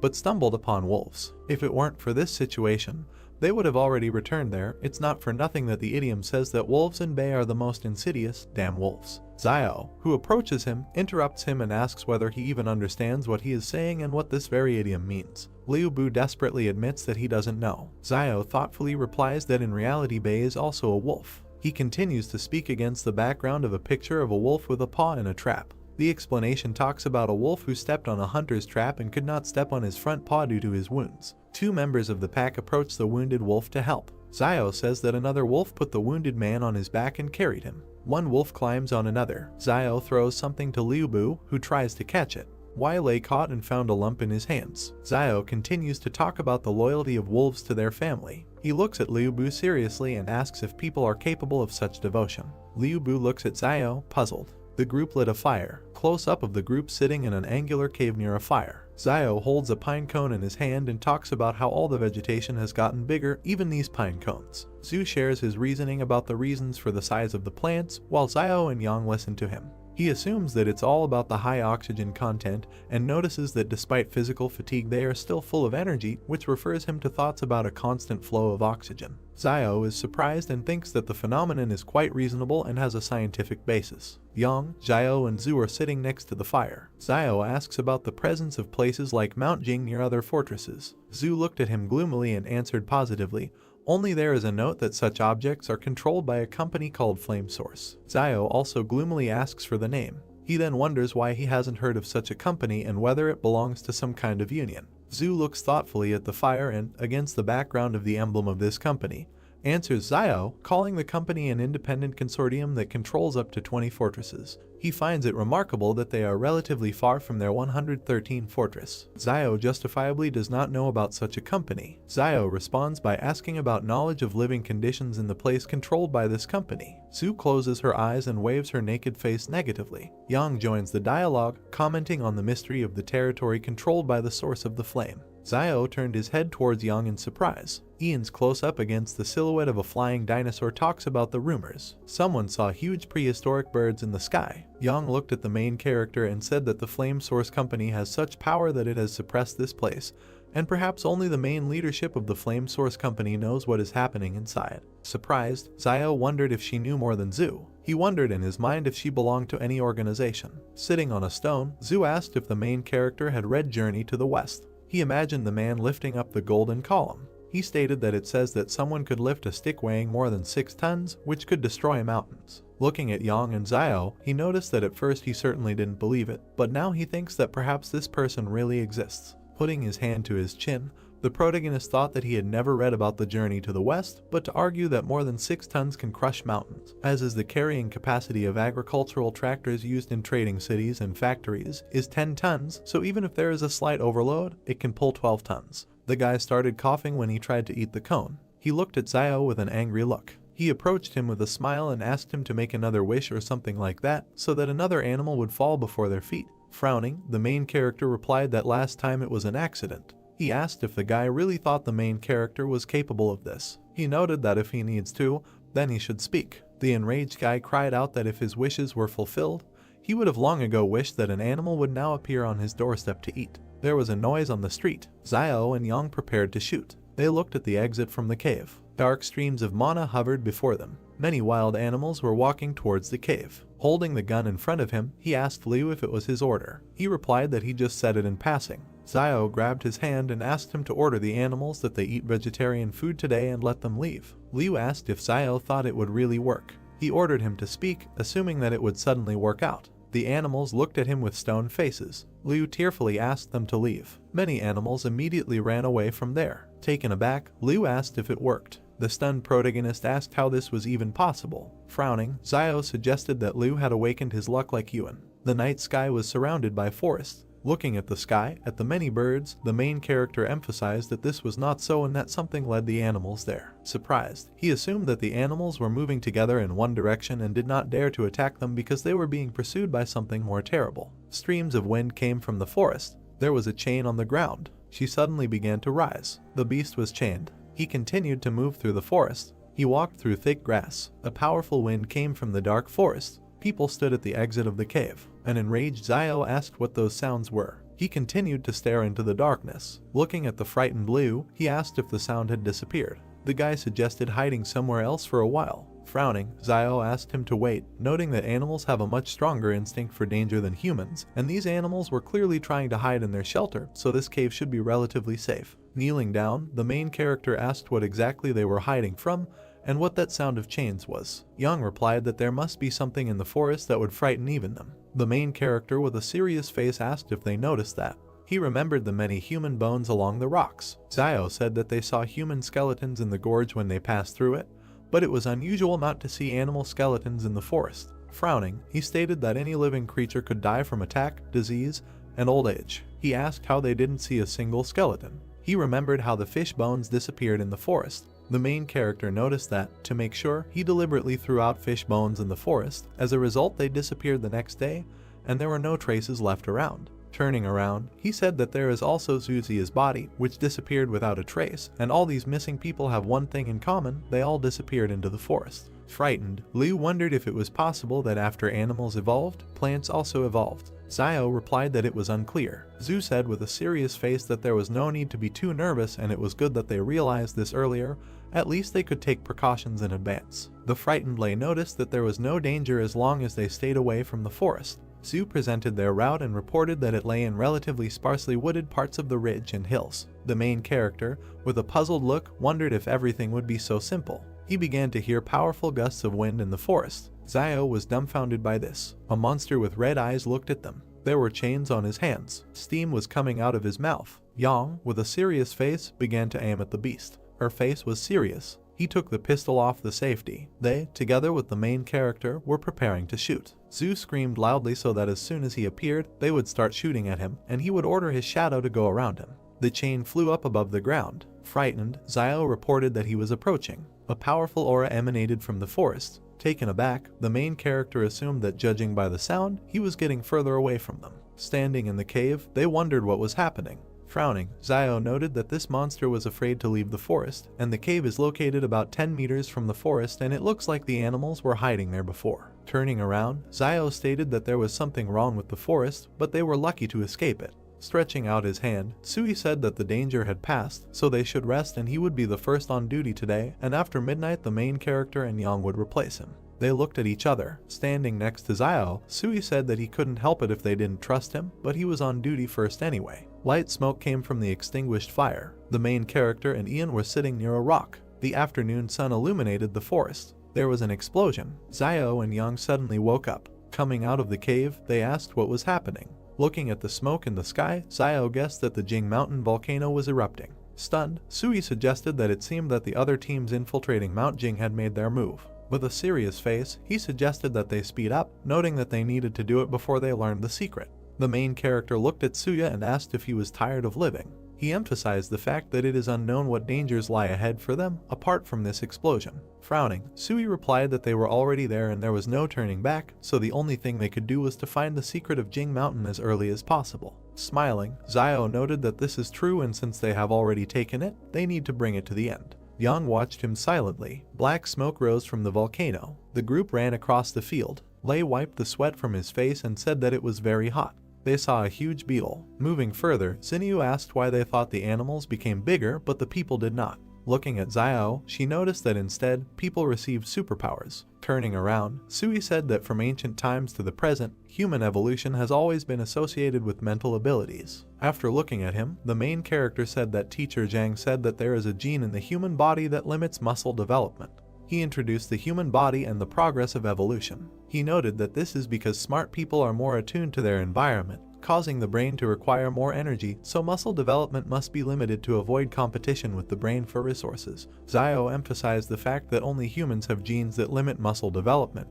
but stumbled upon wolves. If it weren't for this situation, they would have already returned there. It's not for nothing that the idiom says that wolves in bay are the most insidious damn wolves. Xiao, who approaches him, interrupts him and asks whether he even understands what he is saying and what this very idiom means. Liu Bu desperately admits that he doesn't know. Xiao thoughtfully replies that in reality Bei is also a wolf. He continues to speak against the background of a picture of a wolf with a paw in a trap. The explanation talks about a wolf who stepped on a hunter's trap and could not step on his front paw due to his wounds. Two members of the pack approach the wounded wolf to help. Xiao says that another wolf put the wounded man on his back and carried him. One wolf climbs on another. Xiao throws something to Liu Bu, who tries to catch it. Yahello caught and found a lump in his hands. Xiao continues to talk about the loyalty of wolves to their family. He looks at Liu Bu seriously and asks if people are capable of such devotion. Liu Bu looks at Xiao, puzzled. The group lit a fire. Close-up of the group sitting in an angular cave near a fire. Xiao holds a pine cone in his hand and talks about how all the vegetation has gotten bigger, even these pine cones. Zhu shares his reasoning about the reasons for the size of the plants, while Xiao and Yang listen to him. He assumes that it's all about the high oxygen content and notices that despite physical fatigue they are still full of energy, which refers him to thoughts about a constant flow of oxygen. Xiao is surprised and thinks that the phenomenon is quite reasonable and has a scientific basis. Yang, Xiao and Zhu are sitting next to the fire. Xiao asks about the presence of places like Mount Jing near other fortresses. Zhu looked at him gloomily and answered positively, only there is a note that such objects are controlled by a company called Flame Source. Xiao also gloomily asks for the name. He then wonders why he hasn't heard of such a company and whether it belongs to some kind of union. Zhu looks thoughtfully at the fire and, against the background of the emblem of this company, answers Xiao, calling the company an independent consortium that controls up to 20 fortresses. He finds it remarkable that they are relatively far from their 113 fortress. Xiao justifiably does not know about such a company. Xiao responds by asking about knowledge of living conditions in the place controlled by this company. Zhu closes her eyes and waves her naked face negatively. Yang joins the dialogue, commenting on the mystery of the territory controlled by the source of the flame. Xiao turned his head towards Yang in surprise. Ian's close-up against the silhouette of a flying dinosaur talks about the rumors. Someone saw huge prehistoric birds in the sky. Yang looked at the main character and said that the Flame Source Company has such power that it has suppressed this place, and perhaps only the main leadership of the Flame Source Company knows what is happening inside. Surprised, Xiao wondered if she knew more than Zhu. He wondered in his mind if she belonged to any organization. Sitting on a stone, Zhu asked if the main character had read Journey to the West. He imagined the man lifting up the golden column. He stated that it says that someone could lift a stick weighing more than 6 tons, which could destroy mountains. Looking at Yang and Xiao, he noticed that at first he certainly didn't believe it, but now he thinks that perhaps this person really exists. Putting his hand to his chin, the protagonist thought that he had never read about the Journey to the West, but to argue that more than 6 tons can crush mountains, as is the carrying capacity of agricultural tractors used in trading cities and factories, is 10 tons, so even if there is a slight overload, it can pull 12 tons. The guy started coughing when he tried to eat the cone. He looked at Xiao with an angry look. He approached him with a smile and asked him to make another wish or something like that, so that another animal would fall before their feet. Frowning, the main character replied that last time it was an accident. He asked if the guy really thought the main character was capable of this. He noted that if he needs to, then he should speak. The enraged guy cried out that if his wishes were fulfilled, he would have long ago wished that an animal would now appear on his doorstep to eat. There was a noise on the street. Xiao and Yang prepared to shoot. They looked at the exit from the cave. Dark streams of mana hovered before them. Many wild animals were walking towards the cave. Holding the gun in front of him, he asked Liu if it was his order. He replied that he just said it in passing. Xiao grabbed his hand and asked him to order the animals that they eat vegetarian food today and let them leave. Liu asked if Xiao thought it would really work. He ordered him to speak, assuming that it would suddenly work out. The animals looked at him with stone faces. Liu tearfully asked them to leave. Many animals immediately ran away from there. Taken aback, Liu asked if it worked. The stunned protagonist asked how this was even possible. Frowning, Xiao suggested that Liu had awakened his luck like Yuan. The night sky was surrounded by forests. Looking at the sky, at the many birds, the main character emphasized that this was not so and that something led the animals there. Surprised, he assumed that the animals were moving together in one direction and did not dare to attack them because they were being pursued by something more terrible. Streams of wind came from the forest. There was a chain on the ground. She suddenly began to rise. The beast was chained. He continued to move through the forest. He walked through thick grass. A powerful wind came from the dark forest. People stood at the exit of the cave. An enraged Xiao asked what those sounds were. He continued to stare into the darkness. Looking at the frightened Liu, he asked if the sound had disappeared. The guy suggested hiding somewhere else for a while. Frowning, Xiao asked him to wait, noting that animals have a much stronger instinct for danger than humans, and these animals were clearly trying to hide in their shelter, so this cave should be relatively safe. Kneeling down, the main character asked what exactly they were hiding from, and what that sound of chains was. Yang replied that there must be something in the forest that would frighten even them. The main character with a serious face asked if they noticed that. He remembered the many human bones along the rocks. Xiao said that they saw human skeletons in the gorge when they passed through it, but it was unusual not to see animal skeletons in the forest. Frowning, he stated that any living creature could die from attack, disease, and old age. He asked how they didn't see a single skeleton. He remembered how the fish bones disappeared in the forest. The main character noticed that, to make sure, he deliberately threw out fish bones in the forest. As a result, they disappeared the next day, and there were no traces left around. Turning around, he said that there is also Zuzia's body, which disappeared without a trace, and all these missing people have one thing in common: they all disappeared into the forest. Frightened, Liu wondered if it was possible that after animals evolved, plants also evolved. Xiao replied that it was unclear. Zhu said with a serious face that there was no need to be too nervous and it was good that they realized this earlier, at least they could take precautions in advance. The frightened Lei noticed that there was no danger as long as they stayed away from the forest. Zhu presented their route and reported that it lay in relatively sparsely wooded parts of the ridge and hills. The main character, with a puzzled look, wondered if everything would be so simple. He began to hear powerful gusts of wind in the forest. Xiao was dumbfounded by this. A monster with red eyes looked at them. There were chains on his hands. Steam was coming out of his mouth. Yang, with a serious face, began to aim at the beast. Her face was serious. He took the pistol off the safety. They, together with the main character, were preparing to shoot. Zhu screamed loudly so that as soon as he appeared, they would start shooting at him, and he would order his shadow to go around him. The chain flew up above the ground. Frightened, Xiao reported that he was approaching. A powerful aura emanated from the forest. Taken aback, the main character assumed that judging by the sound, he was getting further away from them. Standing in the cave, they wondered what was happening. Frowning, Xiao noted that this monster was afraid to leave the forest, and the cave is located about 10 meters from the forest and it looks like the animals were hiding there before. Turning around, Xiao stated that there was something wrong with the forest, but they were lucky to escape it. Stretching out his hand, Sui said that the danger had passed, so they should rest and he would be the first on duty today, and after midnight the main character and Yang would replace him. They looked at each other. Standing next to Xiao, Sui said that he couldn't help it if they didn't trust him, but he was on duty first anyway. Light smoke came from the extinguished fire. The main character and Ian were sitting near a rock. The afternoon sun illuminated the forest. There was an explosion. Xiao and Yang suddenly woke up. Coming out of the cave, they asked what was happening. Looking at the smoke in the sky, Xiao guessed that the Jing Mountain volcano was erupting. Stunned, Sui suggested that it seemed that the other teams infiltrating Mount Jing had made their move. With a serious face, he suggested that they speed up, noting that they needed to do it before they learned the secret. The main character looked at Suya and asked if he was tired of living. He emphasized the fact that it is unknown what dangers lie ahead for them, apart from this explosion. Frowning, Sui replied that they were already there and there was no turning back, so the only thing they could do was to find the secret of Jing Mountain as early as possible. Smiling, Xiao noted that this is true and since they have already taken it, they need to bring it to the end. Yang watched him silently. Black smoke rose from the volcano. The group ran across the field. Lei wiped the sweat from his face and said that it was very hot. They saw a huge beetle. Moving further, Xinyu asked why they thought the animals became bigger but the people did not. Looking at Xiao, she noticed that instead, people received superpowers. Turning around, Sui said that from ancient times to the present, human evolution has always been associated with mental abilities. After looking at him, the main character said that Teacher Zhang said that there is a gene in the human body that limits muscle development. He introduced the human body and the progress of evolution. He noted that this is because smart people are more attuned to their environment, causing the brain to require more energy, so muscle development must be limited to avoid competition with the brain for resources. Xiao emphasized the fact that only humans have genes that limit muscle development,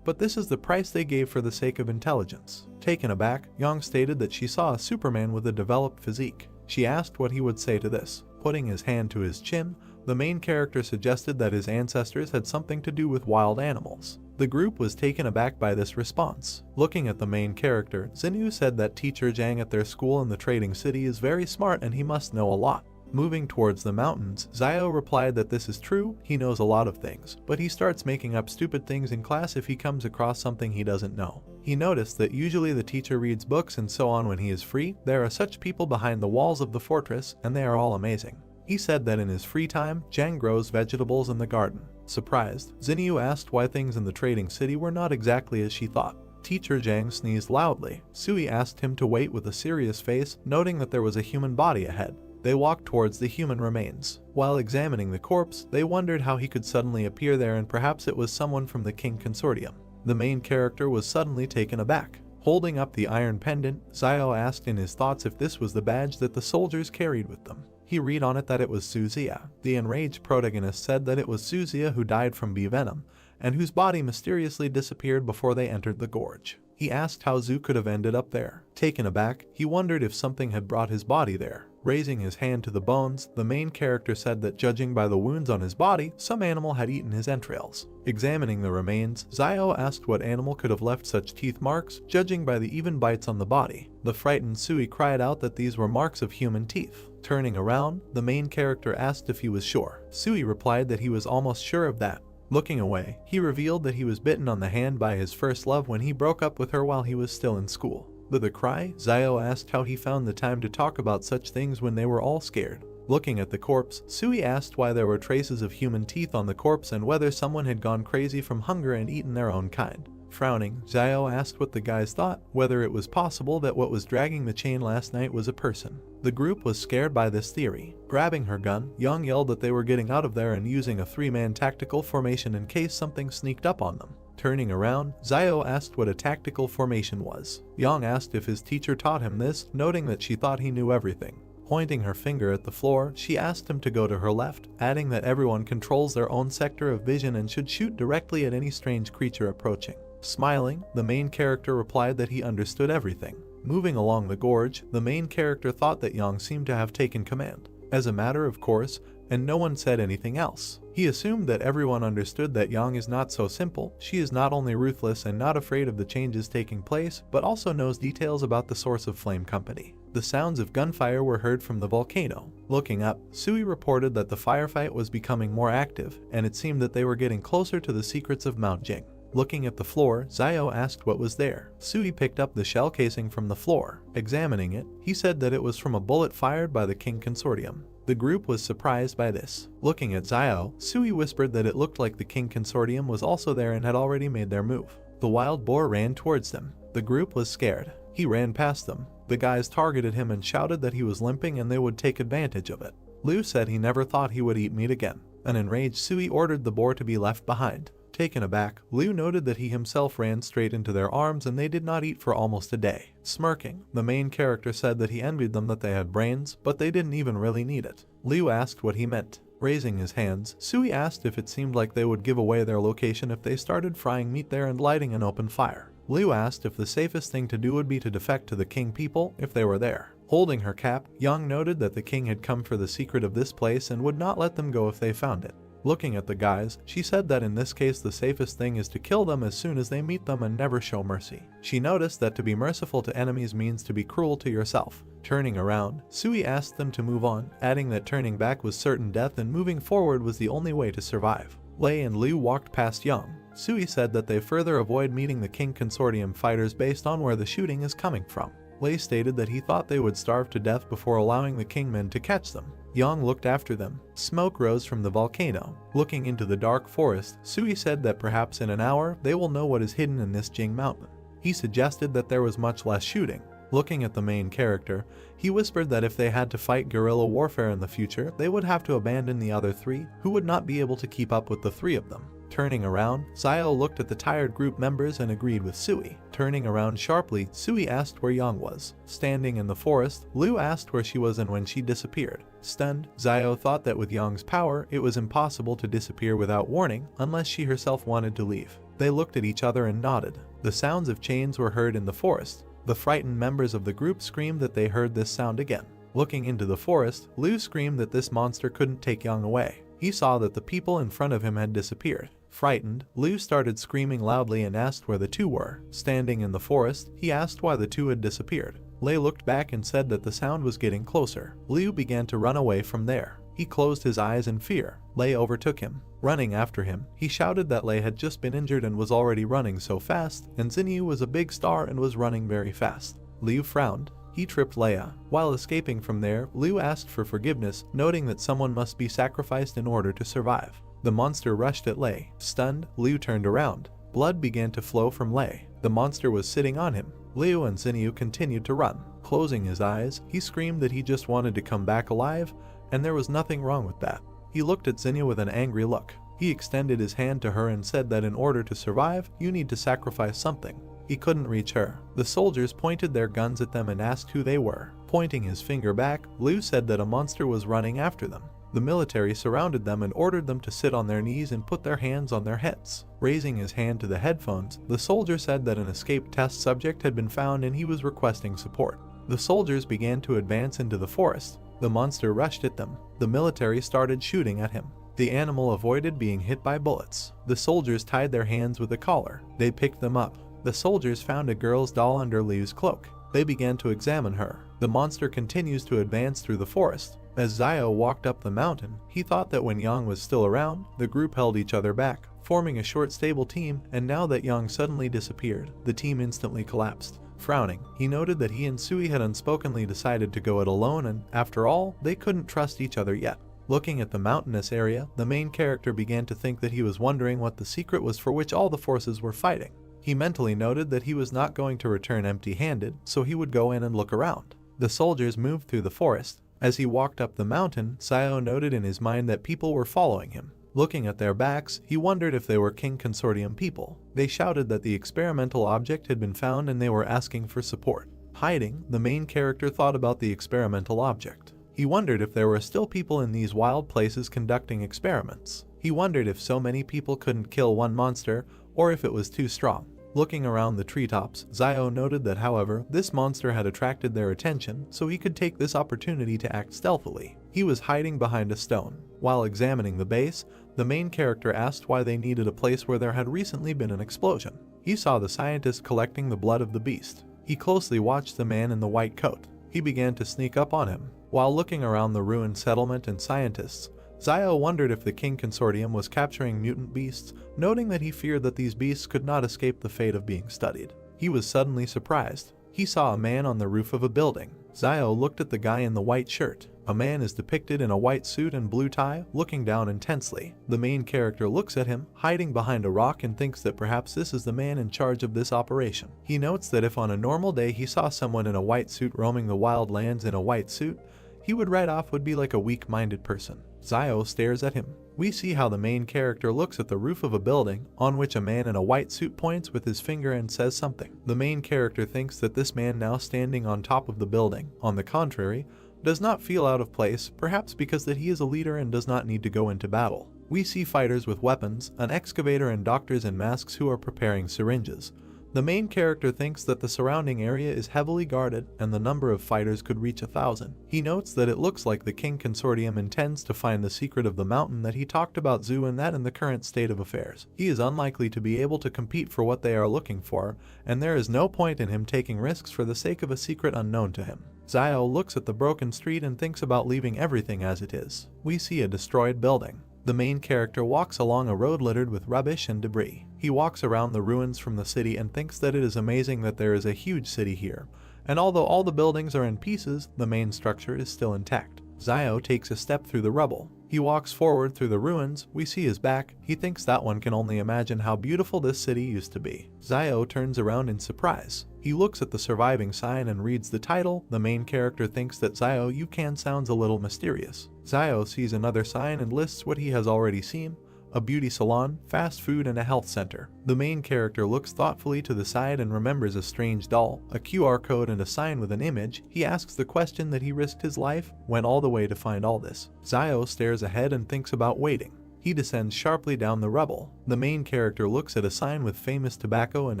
but this is the price they gave for the sake of intelligence. Taken aback, Yang stated that she saw a Superman with a developed physique. She asked what he would say to this. Putting his hand to his chin, the main character suggested that his ancestors had something to do with wild animals. The group was taken aback by this response. Looking at the main character, Xinyu said that Teacher Zhang at their school in the trading city is very smart and he must know a lot. Moving towards the mountains, Xiao replied that this is true, he knows a lot of things, but he starts making up stupid things in class if he comes across something he doesn't know. He noticed that usually the teacher reads books and so on when he is free. There are such people behind the walls of the fortress, and they are all amazing. He said that in his free time, Zhang grows vegetables in the garden. Surprised, Xinyu asked why things in the trading city were not exactly as she thought. Teacher Zhang sneezed loudly. Sui asked him to wait with a serious face, noting that there was a human body ahead. They walked towards the human remains. While examining the corpse, they wondered how he could suddenly appear there and perhaps it was someone from the King Consortium. The main character was suddenly taken aback. Holding up the iron pendant, Xiao asked in his thoughts if this was the badge that the soldiers carried with them. He read on it that it was Suzia. The enraged protagonist said that it was Suzia who died from bee venom, and whose body mysteriously disappeared before they entered the gorge. He asked how Zhu could have ended up there. Taken aback, he wondered if something had brought his body there. Raising his hand to the bones, the main character said that judging by the wounds on his body, some animal had eaten his entrails. Examining the remains, Xiao asked what animal could have left such teeth marks, judging by the even bites on the body. The frightened Sui cried out that these were marks of human teeth. Turning around, the main character asked if he was sure. Sui replied that he was almost sure of that. Looking away, he revealed that he was bitten on the hand by his first love when he broke up with her while he was still in school. With a cry, Xiao asked how he found the time to talk about such things when they were all scared. Looking at the corpse, Sui asked why there were traces of human teeth on the corpse and whether someone had gone crazy from hunger and eaten their own kind. Frowning, Xiao asked what the guys thought, whether it was possible that what was dragging the chain last night was a person. The group was scared by this theory. Grabbing her gun, Yang yelled that they were getting out of there and using a 3-man tactical formation in case something sneaked up on them. Turning around, Xiao asked what a tactical formation was. Yang asked if his teacher taught him this, noting that she thought he knew everything. Pointing her finger at the floor, she asked him to go to her left, adding that everyone controls their own sector of vision and should shoot directly at any strange creature approaching. Smiling, the main character replied that he understood everything. Moving along the gorge, the main character thought that Yang seemed to have taken command. As a matter of course, and no one said anything else. He assumed that everyone understood that Yang is not so simple. She is not only ruthless and not afraid of the changes taking place, but also knows details about the source of Flame Company. The sounds of gunfire were heard from the volcano. Looking up, Sui reported that the firefight was becoming more active, and it seemed that they were getting closer to the secrets of Mount Jing. Looking at the floor, Xiao asked what was there. Sui picked up the shell casing from the floor. Examining it, he said that it was from a bullet fired by the King Consortium. The group was surprised by this. Looking at Xiao, Sui whispered that it looked like the King Consortium was also there and had already made their move. The wild boar ran towards them. The group was scared. He ran past them. The guys targeted him and shouted that he was limping and they would take advantage of it. Liu said he never thought he would eat meat again. An enraged Sui ordered the boar to be left behind. Taken aback, Liu noted that he himself ran straight into their arms and they did not eat for almost a day. Smirking, the main character said that he envied them that they had brains, but they didn't even really need it. Liu asked what he meant. Raising his hands, Sui asked if it seemed like they would give away their location if they started frying meat there and lighting an open fire. Liu asked if the safest thing to do would be to defect to the king people if they were there. Holding her cap, Yang noted that the king had come for the secret of this place and would not let them go if they found it. Looking at the guys, she said that in this case the safest thing is to kill them as soon as they meet them and never show mercy. She noticed that to be merciful to enemies means to be cruel to yourself. Turning around, Sui asked them to move on, adding that turning back was certain death and moving forward was the only way to survive. Lei and Liu walked past Yang. Sui said that they further avoid meeting the King Consortium fighters based on where the shooting is coming from. Lei stated that he thought they would starve to death before allowing the Kingmen to catch them. Yang looked after them. Smoke rose from the volcano. Looking into the dark forest, Sui said that perhaps in an hour they will know what is hidden in this Jing mountain. He suggested that there was much less shooting. Looking at the main character, he whispered that if they had to fight guerrilla warfare in the future, they would have to abandon the other 3, who would not be able to keep up with the 3 of them. Turning around, Xiao looked at the tired group members and agreed with Sui. Turning around sharply, Sui asked where Yang was. Standing in the forest, Liu asked where she was and when she disappeared. Stunned, Xiao thought that with Yang's power, it was impossible to disappear without warning unless she herself wanted to leave. They looked at each other and nodded. The sounds of chains were heard in the forest. The frightened members of the group screamed that they heard this sound again. Looking into the forest, Liu screamed that this monster couldn't take Yang away. He saw that the people in front of him had disappeared. Frightened, Liu started screaming loudly and asked where the 2 were. Standing in the forest, he asked why the 2 had disappeared. Lei looked back and said that the sound was getting closer. Liu began to run away from there. He closed his eyes in fear. Lei overtook him. Running after him, he shouted that Lei had just been injured and was already running so fast, and Xinyu was a big star and was running very fast. Liu frowned. He tripped Leia. While escaping from there, Liu asked for forgiveness, noting that someone must be sacrificed in order to survive. The monster rushed at Lei. Stunned, Liu turned around. Blood began to flow from Lei. The monster was sitting on him. Liu and Xinyu continued to run. Closing his eyes, he screamed that he just wanted to come back alive, and there was nothing wrong with that. He looked at Xinyu with an angry look. He extended his hand to her and said that in order to survive, you need to sacrifice something. He couldn't reach her. The soldiers pointed their guns at them and asked who they were. Pointing his finger back, Liu said that a monster was running after them. The military surrounded them and ordered them to sit on their knees and put their hands on their heads. Raising his hand to the headphones, the soldier said that an escaped test subject had been found and he was requesting support. The soldiers began to advance into the forest. The monster rushed at them. The military started shooting at him. The animal avoided being hit by bullets. The soldiers tied their hands with a collar. They picked them up. The soldiers found a girl's doll under Liu's cloak. They began to examine her. The monster continues to advance through the forest. As Xiao walked up the mountain, he thought that when Yang was still around, the group held each other back, forming a short stable team, and now that Young suddenly disappeared, the team instantly collapsed. Frowning, he noted that he and Sui had unspokenly decided to go it alone, and after all, they couldn't trust each other yet. Looking at the mountainous area, the main character began to think that he was wondering what the secret was for which all the forces were fighting. He mentally noted that he was not going to return empty-handed, so he would go in and look around. The soldiers moved through the forest. As he walked up the mountain, Zayo noted in his mind that people were following him. Looking at their backs, he wondered if they were King Consortium people. They shouted that the experimental object had been found and they were asking for support. Hiding, the main character thought about the experimental object. He wondered if there were still people in these wild places conducting experiments. He wondered if so many people couldn't kill one monster, or if it was too strong. Looking around the treetops, Zayo noted that however, this monster had attracted their attention, so he could take this opportunity to act stealthily. He was hiding behind a stone. While examining the base, the main character asked why they needed a place where there had recently been an explosion. He saw the scientist collecting the blood of the beast. He closely watched the man in the white coat. He began to sneak up on him. While looking around the ruined settlement and scientists, Zayo wondered if the King Consortium was capturing mutant beasts, noting that he feared that these beasts could not escape the fate of being studied. He was suddenly surprised. He saw a man on the roof of a building. Zayo looked at the guy in the white shirt. A man is depicted in a white suit and blue tie, looking down intensely. The main character looks at him, hiding behind a rock, and thinks that perhaps this is the man in charge of this operation. He notes that if on a normal day he saw someone in a white suit roaming the wild lands in a white suit, he would right off would be like a weak-minded person. Zayo stares at him. We see how the main character looks at the roof of a building, on which a man in a white suit points with his finger and says something. The main character thinks that this man now standing on top of the building, on the contrary, does not feel out of place, perhaps because that he is a leader and does not need to go into battle. We see fighters with weapons, an excavator and doctors in masks who are preparing syringes. The main character thinks that the surrounding area is heavily guarded and the number of fighters could reach 1,000. He notes that it looks like the King Consortium intends to find the secret of the mountain that he talked about Zoo, and that in the current state of affairs, he is unlikely to be able to compete for what they are looking for, and there is no point in him taking risks for the sake of a secret unknown to him. Zayo looks at the broken street and thinks about leaving everything as it is. We see a destroyed building. The main character walks along a road littered with rubbish and debris. He walks around the ruins from the city and thinks that it is amazing that there is a huge city here, and although all the buildings are in pieces, the main structure is still intact. Zayo takes a step through the rubble. He walks forward through the ruins. We see his back. He thinks that one can only imagine how beautiful this city used to be. Zayo turns around in surprise. He looks at the surviving sign and reads the title. The main character thinks that Zayo you can sounds a little mysterious. Zayo sees another sign and lists what he has already seen: a beauty salon, fast food, and a health center. The main character looks thoughtfully to the side and remembers a strange doll, a QR code, and a sign with an image. He asks the question that he risked his life, went all the way to find all this. Zayo stares ahead and thinks about waiting. He descends sharply down the rubble. The main character looks at a sign with famous tobacco and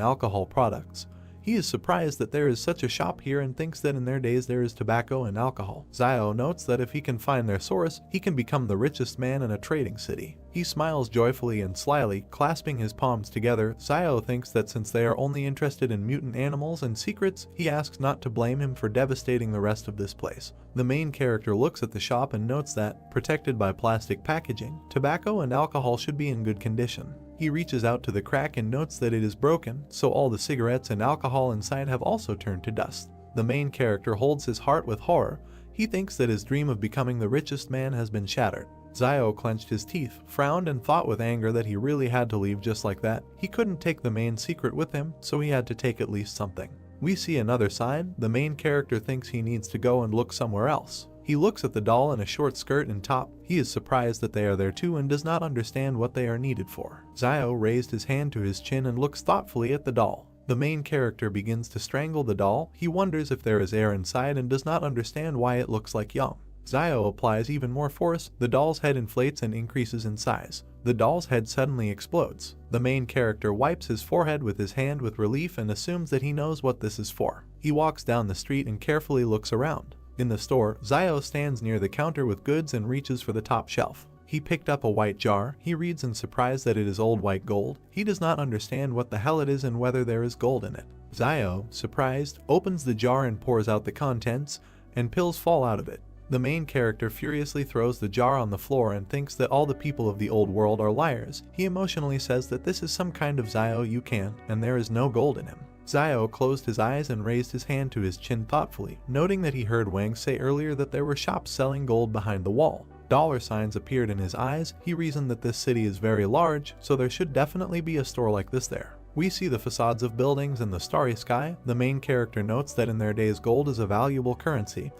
alcohol products. He is surprised that there is such a shop here and thinks that in their days there is tobacco and alcohol. Zayo notes that if he can find their source, he can become the richest man in a trading city. He smiles joyfully and slyly, clasping his palms together. Zayo thinks that since they are only interested in mutant animals and secrets, he asks not to blame him for devastating the rest of this place. The main character looks at the shop and notes that, protected by plastic packaging, tobacco and alcohol should be in good condition. He reaches out to the crack and notes that it is broken, so all the cigarettes and alcohol inside have also turned to dust. The main character holds his heart with horror. He thinks that his dream of becoming the richest man has been shattered. Zayo clenched his teeth, frowned, and thought with anger that he really had to leave just like that. He couldn't take the main secret with him, so he had to take at least something. We see another sign. The main character thinks he needs to go and look somewhere else. He looks at the doll in a short skirt and top. He is surprised that they are there too and does not understand what they are needed for. Zayo raised his hand to his chin and looks thoughtfully at the doll. The main character begins to strangle the doll. He wonders if there is air inside and does not understand why it looks like Young. Zayo applies even more force. The doll's head inflates and increases in size. The doll's head suddenly explodes. The main character wipes his forehead with his hand with relief and assumes that he knows what this is for. He walks down the street and carefully looks around. In the store, Zayo stands near the counter with goods and reaches for the top shelf. He picked up a white jar. He reads in surprise that it is old white gold. He does not understand what the hell it is and whether there is gold in it. Zayo, surprised, opens the jar and pours out the contents, and pills fall out of it. The main character furiously throws the jar on the floor and thinks that all the people of the old world are liars. He emotionally says that this is some kind of Zio you can, and there is no gold in him. Zio closed his eyes and raised his hand to his chin thoughtfully, noting that he heard Wang say earlier that there were shops selling gold behind the wall. Dollar signs appeared in his eyes. He reasoned that this city is very large, so there should definitely be a store like this there. We see the facades of buildings and the starry sky. The main character notes that in their days gold is a valuable currency,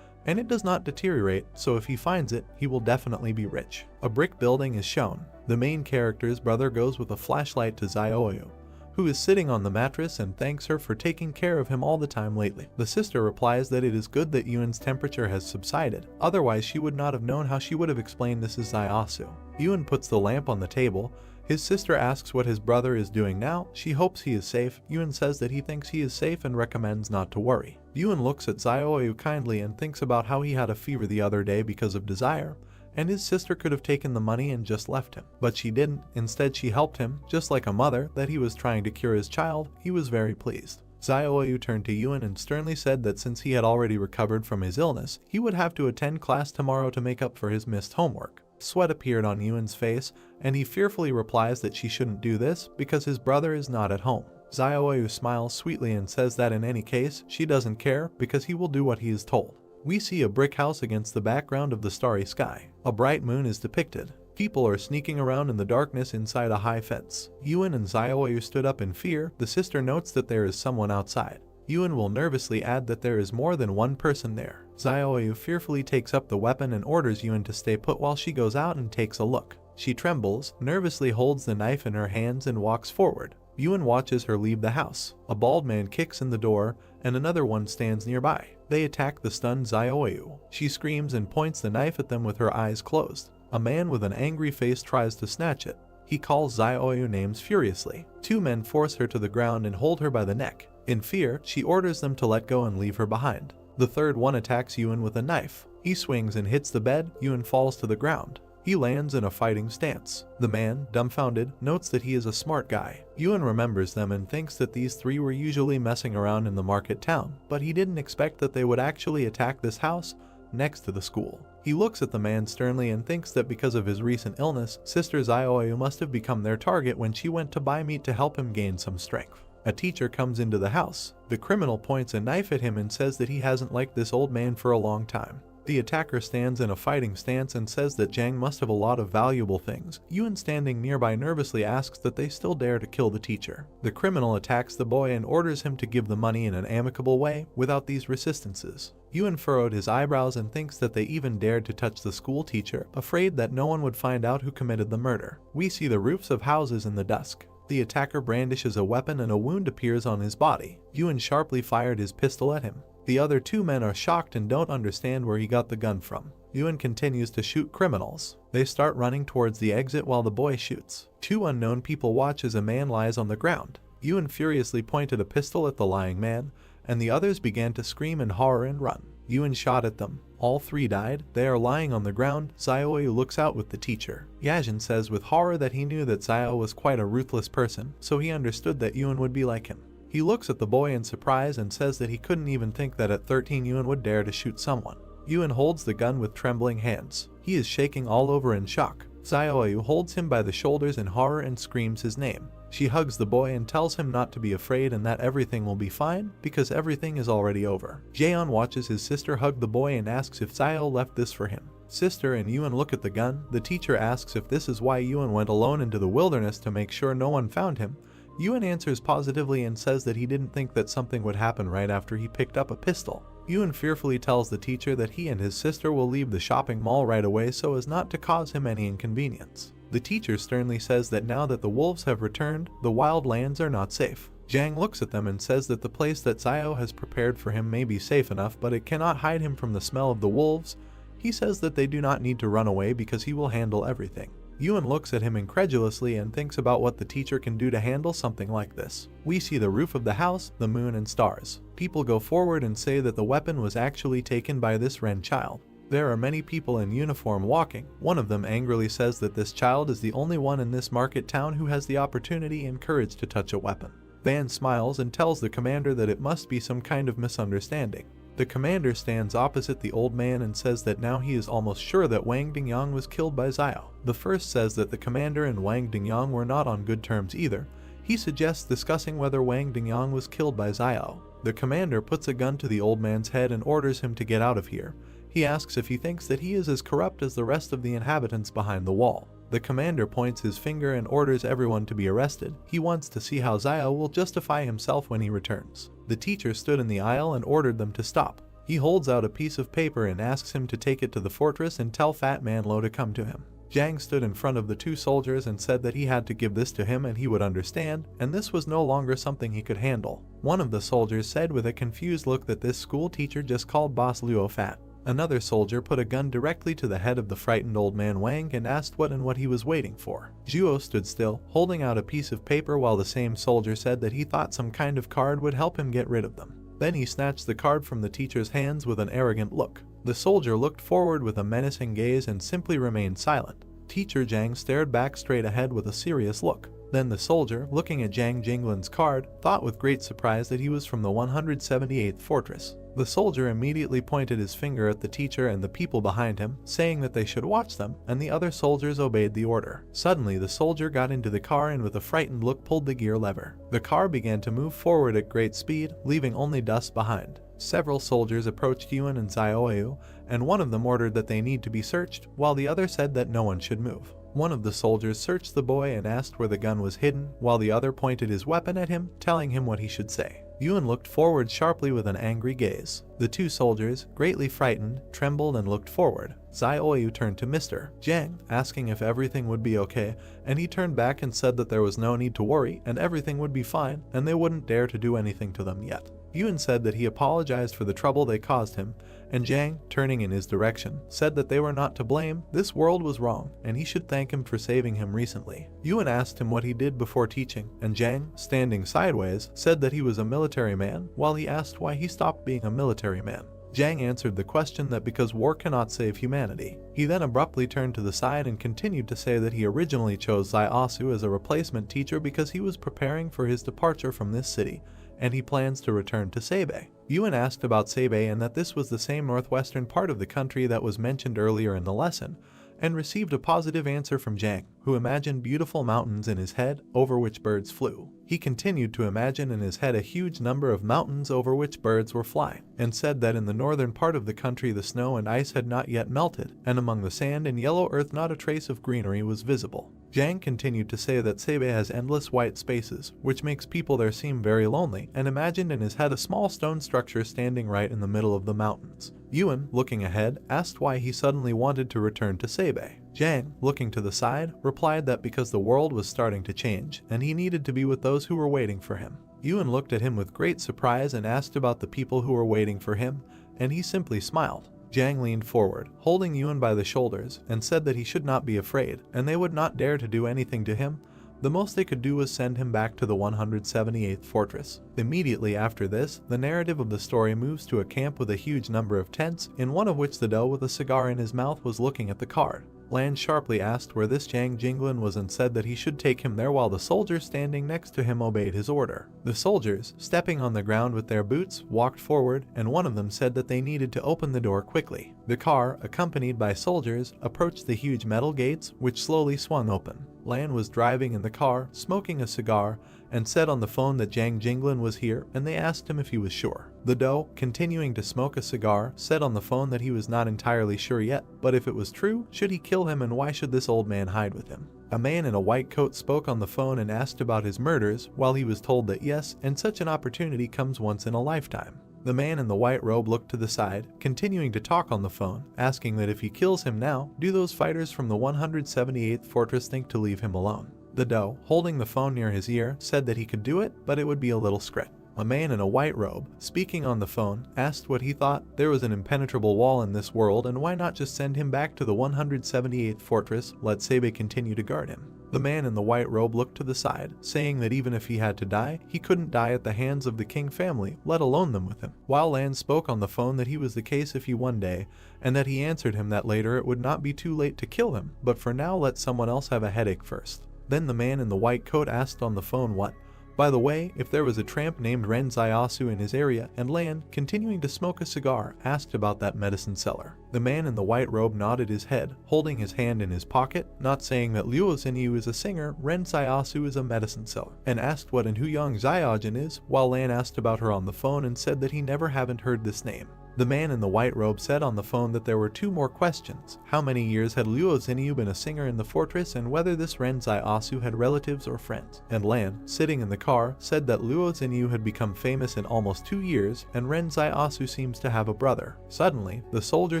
and it does not deteriorate, so if he finds it, he will definitely be rich. A brick building is shown. The main character's brother goes with a flashlight to Zioyu, who is sitting on the mattress, and thanks her for taking care of him all the time lately. The sister replies that it is good that Yuan's temperature has subsided, otherwise she would not have known how she would have explained this is Ziosu. Yuan puts the lamp on the table. His sister asks what his brother is doing now. She hopes he is safe. Yuan says that he thinks he is safe and recommends not to worry. Yuan looks at Zioyu kindly and thinks about how he had a fever the other day because of desire, and his sister could have taken the money and just left him. But she didn't. Instead, she helped him, just like a mother, that he was trying to cure his child. He was very pleased. Zioyu turned to Yuan and sternly said that since he had already recovered from his illness, he would have to attend class tomorrow to make up for his missed homework. Sweat appeared on Yuan's face, and he fearfully replies that she shouldn't do this because his brother is not at home. Zioyu smiles sweetly and says that in any case, she doesn't care because he will do what he is told. We see a brick house against the background of the starry sky. A bright moon is depicted. People are sneaking around in the darkness inside a high fence. Yuan and Zioyu stood up in fear. The sister notes that there is someone outside. Yuan will nervously add that there is more than one person there. Zioyu fearfully takes up the weapon and orders Yuan to stay put while she goes out and takes a look. She trembles, nervously holds the knife in her hands and walks forward. Yuan watches her leave the house. A bald man kicks in the door, and another one stands nearby. They attack the stunned Zioyu. She screams and points the knife at them with her eyes closed. A man with an angry face tries to snatch it. He calls Zioyu names furiously. Two men force her to the ground and hold her by the neck. In fear, she orders them to let go and leave her behind. The third one attacks Yuan with a knife. He swings and hits the bed. Yuan falls to the ground. He lands in a fighting stance. The man, dumbfounded, notes that he is a smart guy. Yuan remembers them and thinks that these three were usually messing around in the market town, but he didn't expect that they would actually attack this house next to the school. He looks at the man sternly and thinks that because of his recent illness, Sister Zioyu must have become their target when she went to buy meat to help him gain some strength. A teacher comes into the house. The criminal points a knife at him and says that he hasn't liked this old man for a long time. The attacker stands in a fighting stance and says that Zhang must have a lot of valuable things. Yuan, standing nearby, nervously asks that they still dare to kill the teacher. The criminal attacks the boy and orders him to give the money in an amicable way without these resistances. Yuan furrowed his eyebrows and thinks that they even dared to touch the school teacher, afraid that no one would find out who committed the murder. We see the roofs of houses in the dusk. The attacker brandishes a weapon and a wound appears on his body. Yuan sharply fired his pistol at him. The other two men are shocked and don't understand where he got the gun from. Yuan continues to shoot criminals. They start running towards the exit while the boy shoots. Two unknown people watch as a man lies on the ground. Yuan furiously pointed a pistol at the lying man, and the others began to scream in horror and run. Yuan shot at them. All three died. They are lying on the ground. Zioyu looks out with the teacher. Yajin says with horror that he knew that Zio was quite a ruthless person, so he understood that Yuan would be like him. He looks at the boy in surprise and says that he couldn't even think that at 13 Yuan would dare to shoot someone. Yuan holds the gun with trembling hands. He is shaking all over in shock. Zioyu holds him by the shoulders in horror and screams his name. She hugs the boy and tells him not to be afraid and that everything will be fine because everything is already over. Jaeon watches his sister hug the boy and asks if Zio left this for him. Sister and Yuan look at the gun. The teacher asks if this is why Yuan went alone into the wilderness to make sure no one found him. Yuan answers positively and says that he didn't think that something would happen right after he picked up a pistol. Yuan fearfully tells the teacher that he and his sister will leave the shopping mall right away so as not to cause him any inconvenience. The teacher sternly says that now that the wolves have returned, the wild lands are not safe. Zhang looks at them and says that the place that Zio has prepared for him may be safe enough, but it cannot hide him from the smell of the wolves. He says that they do not need to run away because he will handle everything. Yuan looks at him incredulously and thinks about what the teacher can do to handle something like this. We see the roof of the house, the moon and stars. People go forward and say that the weapon was actually taken by this Ren child. There are many people in uniform walking. One of them angrily says that this child is the only one in this market town who has the opportunity and courage to touch a weapon. Van smiles and tells the commander that it must be some kind of misunderstanding. The commander stands opposite the old man and says that now he is almost sure that Wang Dingyang was killed by Xiao. The first says that the commander and Wang Dingyang were not on good terms either. He suggests discussing whether Wang Dingyang was killed by Xiao. The commander puts a gun to the old man's head and orders him to get out of here. He asks if he thinks that he is as corrupt as the rest of the inhabitants behind the wall. The commander points his finger and orders everyone to be arrested. He wants to see how Xiao will justify himself when he returns. The teacher stood in the aisle and ordered them to stop. He holds out a piece of paper and asks him to take it to the fortress and tell Fat Man Lo to come to him. Zhang stood in front of the two soldiers and said that he had to give this to him and he would understand, and this was no longer something he could handle. One of the soldiers said with a confused look that this school teacher just called Boss Luo fat. Another soldier put a gun directly to the head of the frightened old man Wang and asked what he was waiting for. Zhuo stood still, holding out a piece of paper while the same soldier said that he thought some kind of card would help him get rid of them. Then he snatched the card from the teacher's hands with an arrogant look. The soldier looked forward with a menacing gaze and simply remained silent. Teacher Zhang stared back straight ahead with a serious look. Then the soldier, looking at Zhang Jinglin's card, thought with great surprise that he was from the 178th fortress. The soldier immediately pointed his finger at the teacher and the people behind him, saying that they should watch them, and the other soldiers obeyed the order. Suddenly the soldier got into the car and with a frightened look pulled the gear lever. The car began to move forward at great speed, leaving only dust behind. Several soldiers approached Yuan and Xiaoyu, and one of them ordered that they need to be searched, while the other said that no one should move. One of the soldiers searched the boy and asked where the gun was hidden, while the other pointed his weapon at him, telling him what he should say. Yuan looked forward sharply with an angry gaze. The two soldiers, greatly frightened, trembled and looked forward. Xiaoyu turned to Mr. Zhang, asking if everything would be okay, and he turned back and said that there was no need to worry and everything would be fine and they wouldn't dare to do anything to them yet. Yuan said that he apologized for the trouble they caused him, and Zhang, turning in his direction, said that they were not to blame, this world was wrong, and he should thank him for saving him recently. Yuan asked him what he did before teaching, and Zhang, standing sideways, said that he was a military man, while he asked why he stopped being a military man. Zhang answered the question that because war cannot save humanity. He then abruptly turned to the side and continued to say that he originally chose Xiaosu as a replacement teacher because he was preparing for his departure from this city, and he plans to return to Sabei. Yuan asked about Sabei and that this was the same northwestern part of the country that was mentioned earlier in the lesson, and received a positive answer from Zhang, who imagined beautiful mountains in his head over which birds flew. He continued to imagine in his head a huge number of mountains over which birds were flying, and said that in the northern part of the country the snow and ice had not yet melted, and among the sand and yellow earth not a trace of greenery was visible. Zhang continued to say that Sabei has endless white spaces, which makes people there seem very lonely, and imagined in his head a small stone structure standing right in the middle of the mountains. Yuan, looking ahead, asked why he suddenly wanted to return to Sabei. Zhang, looking to the side, replied that because the world was starting to change, and he needed to be with those who were waiting for him. Yuan looked at him with great surprise and asked about the people who were waiting for him, and he simply smiled. Zhang leaned forward, holding Yuan by the shoulders, and said that he should not be afraid, and they would not dare to do anything to him. The most they could do was send him back to the 178th fortress. Immediately after this, the narrative of the story moves to a camp with a huge number of tents, in one of which the doe with a cigar in his mouth was looking at the card. Lan sharply asked where this Zhang Jinglin was and said that he should take him there while the soldiers standing next to him obeyed his order. The soldiers, stepping on the ground with their boots, walked forward, and one of them said that they needed to open the door quickly. The car, accompanied by soldiers, approached the huge metal gates, which slowly swung open. Lan was driving in the car, smoking a cigar, and said on the phone that Zhang Jinglin was here, and they asked him if he was sure. The doe, continuing to smoke a cigar, said on the phone that he was not entirely sure yet, but if it was true, should he kill him and why should this old man hide with him? A man in a white coat spoke on the phone and asked about his murders, while he was told that yes, and such an opportunity comes once in a lifetime. The man in the white robe looked to the side, continuing to talk on the phone, asking that if he kills him now, do those fighters from the 178th fortress think to leave him alone? The doe, holding the phone near his ear, said that he could do it, but it would be a little scratch. A man in a white robe, speaking on the phone, asked what he thought. There was an impenetrable wall in this world, and why not just send him back to the 178th fortress, let Sabei continue to guard him. The man in the white robe looked to the side, saying that even if he had to die, he couldn't die at the hands of the king family, let alone them with him. While Lan spoke on the phone that he was the case if he one day, and that he answered him that later it would not be too late to kill him, but for now let someone else have a headache first. Then the man in the white coat asked on the phone what By the way, if there was a tramp named Ren Zaiasu in his area, and Lan, continuing to smoke a cigar, asked about that medicine seller. The man in the white robe nodded his head, holding his hand in his pocket, not saying that Luo Xinyu is a singer, Ren Zaiasu is a medicine seller, and asked what and who Yang Zaiajin is, while Lan asked about her on the phone and said that he never haven't heard this name. The man in the white robe said on the phone that there were 2 more questions: how many years had Luo Xinyu been a singer in the fortress, and whether this Ren Zaiasu had relatives or friends. And Lan, sitting in the car, said that Luo Xinyu had become famous in almost 2 years, and Ren Zaiasu seems to have a brother. Suddenly, the soldier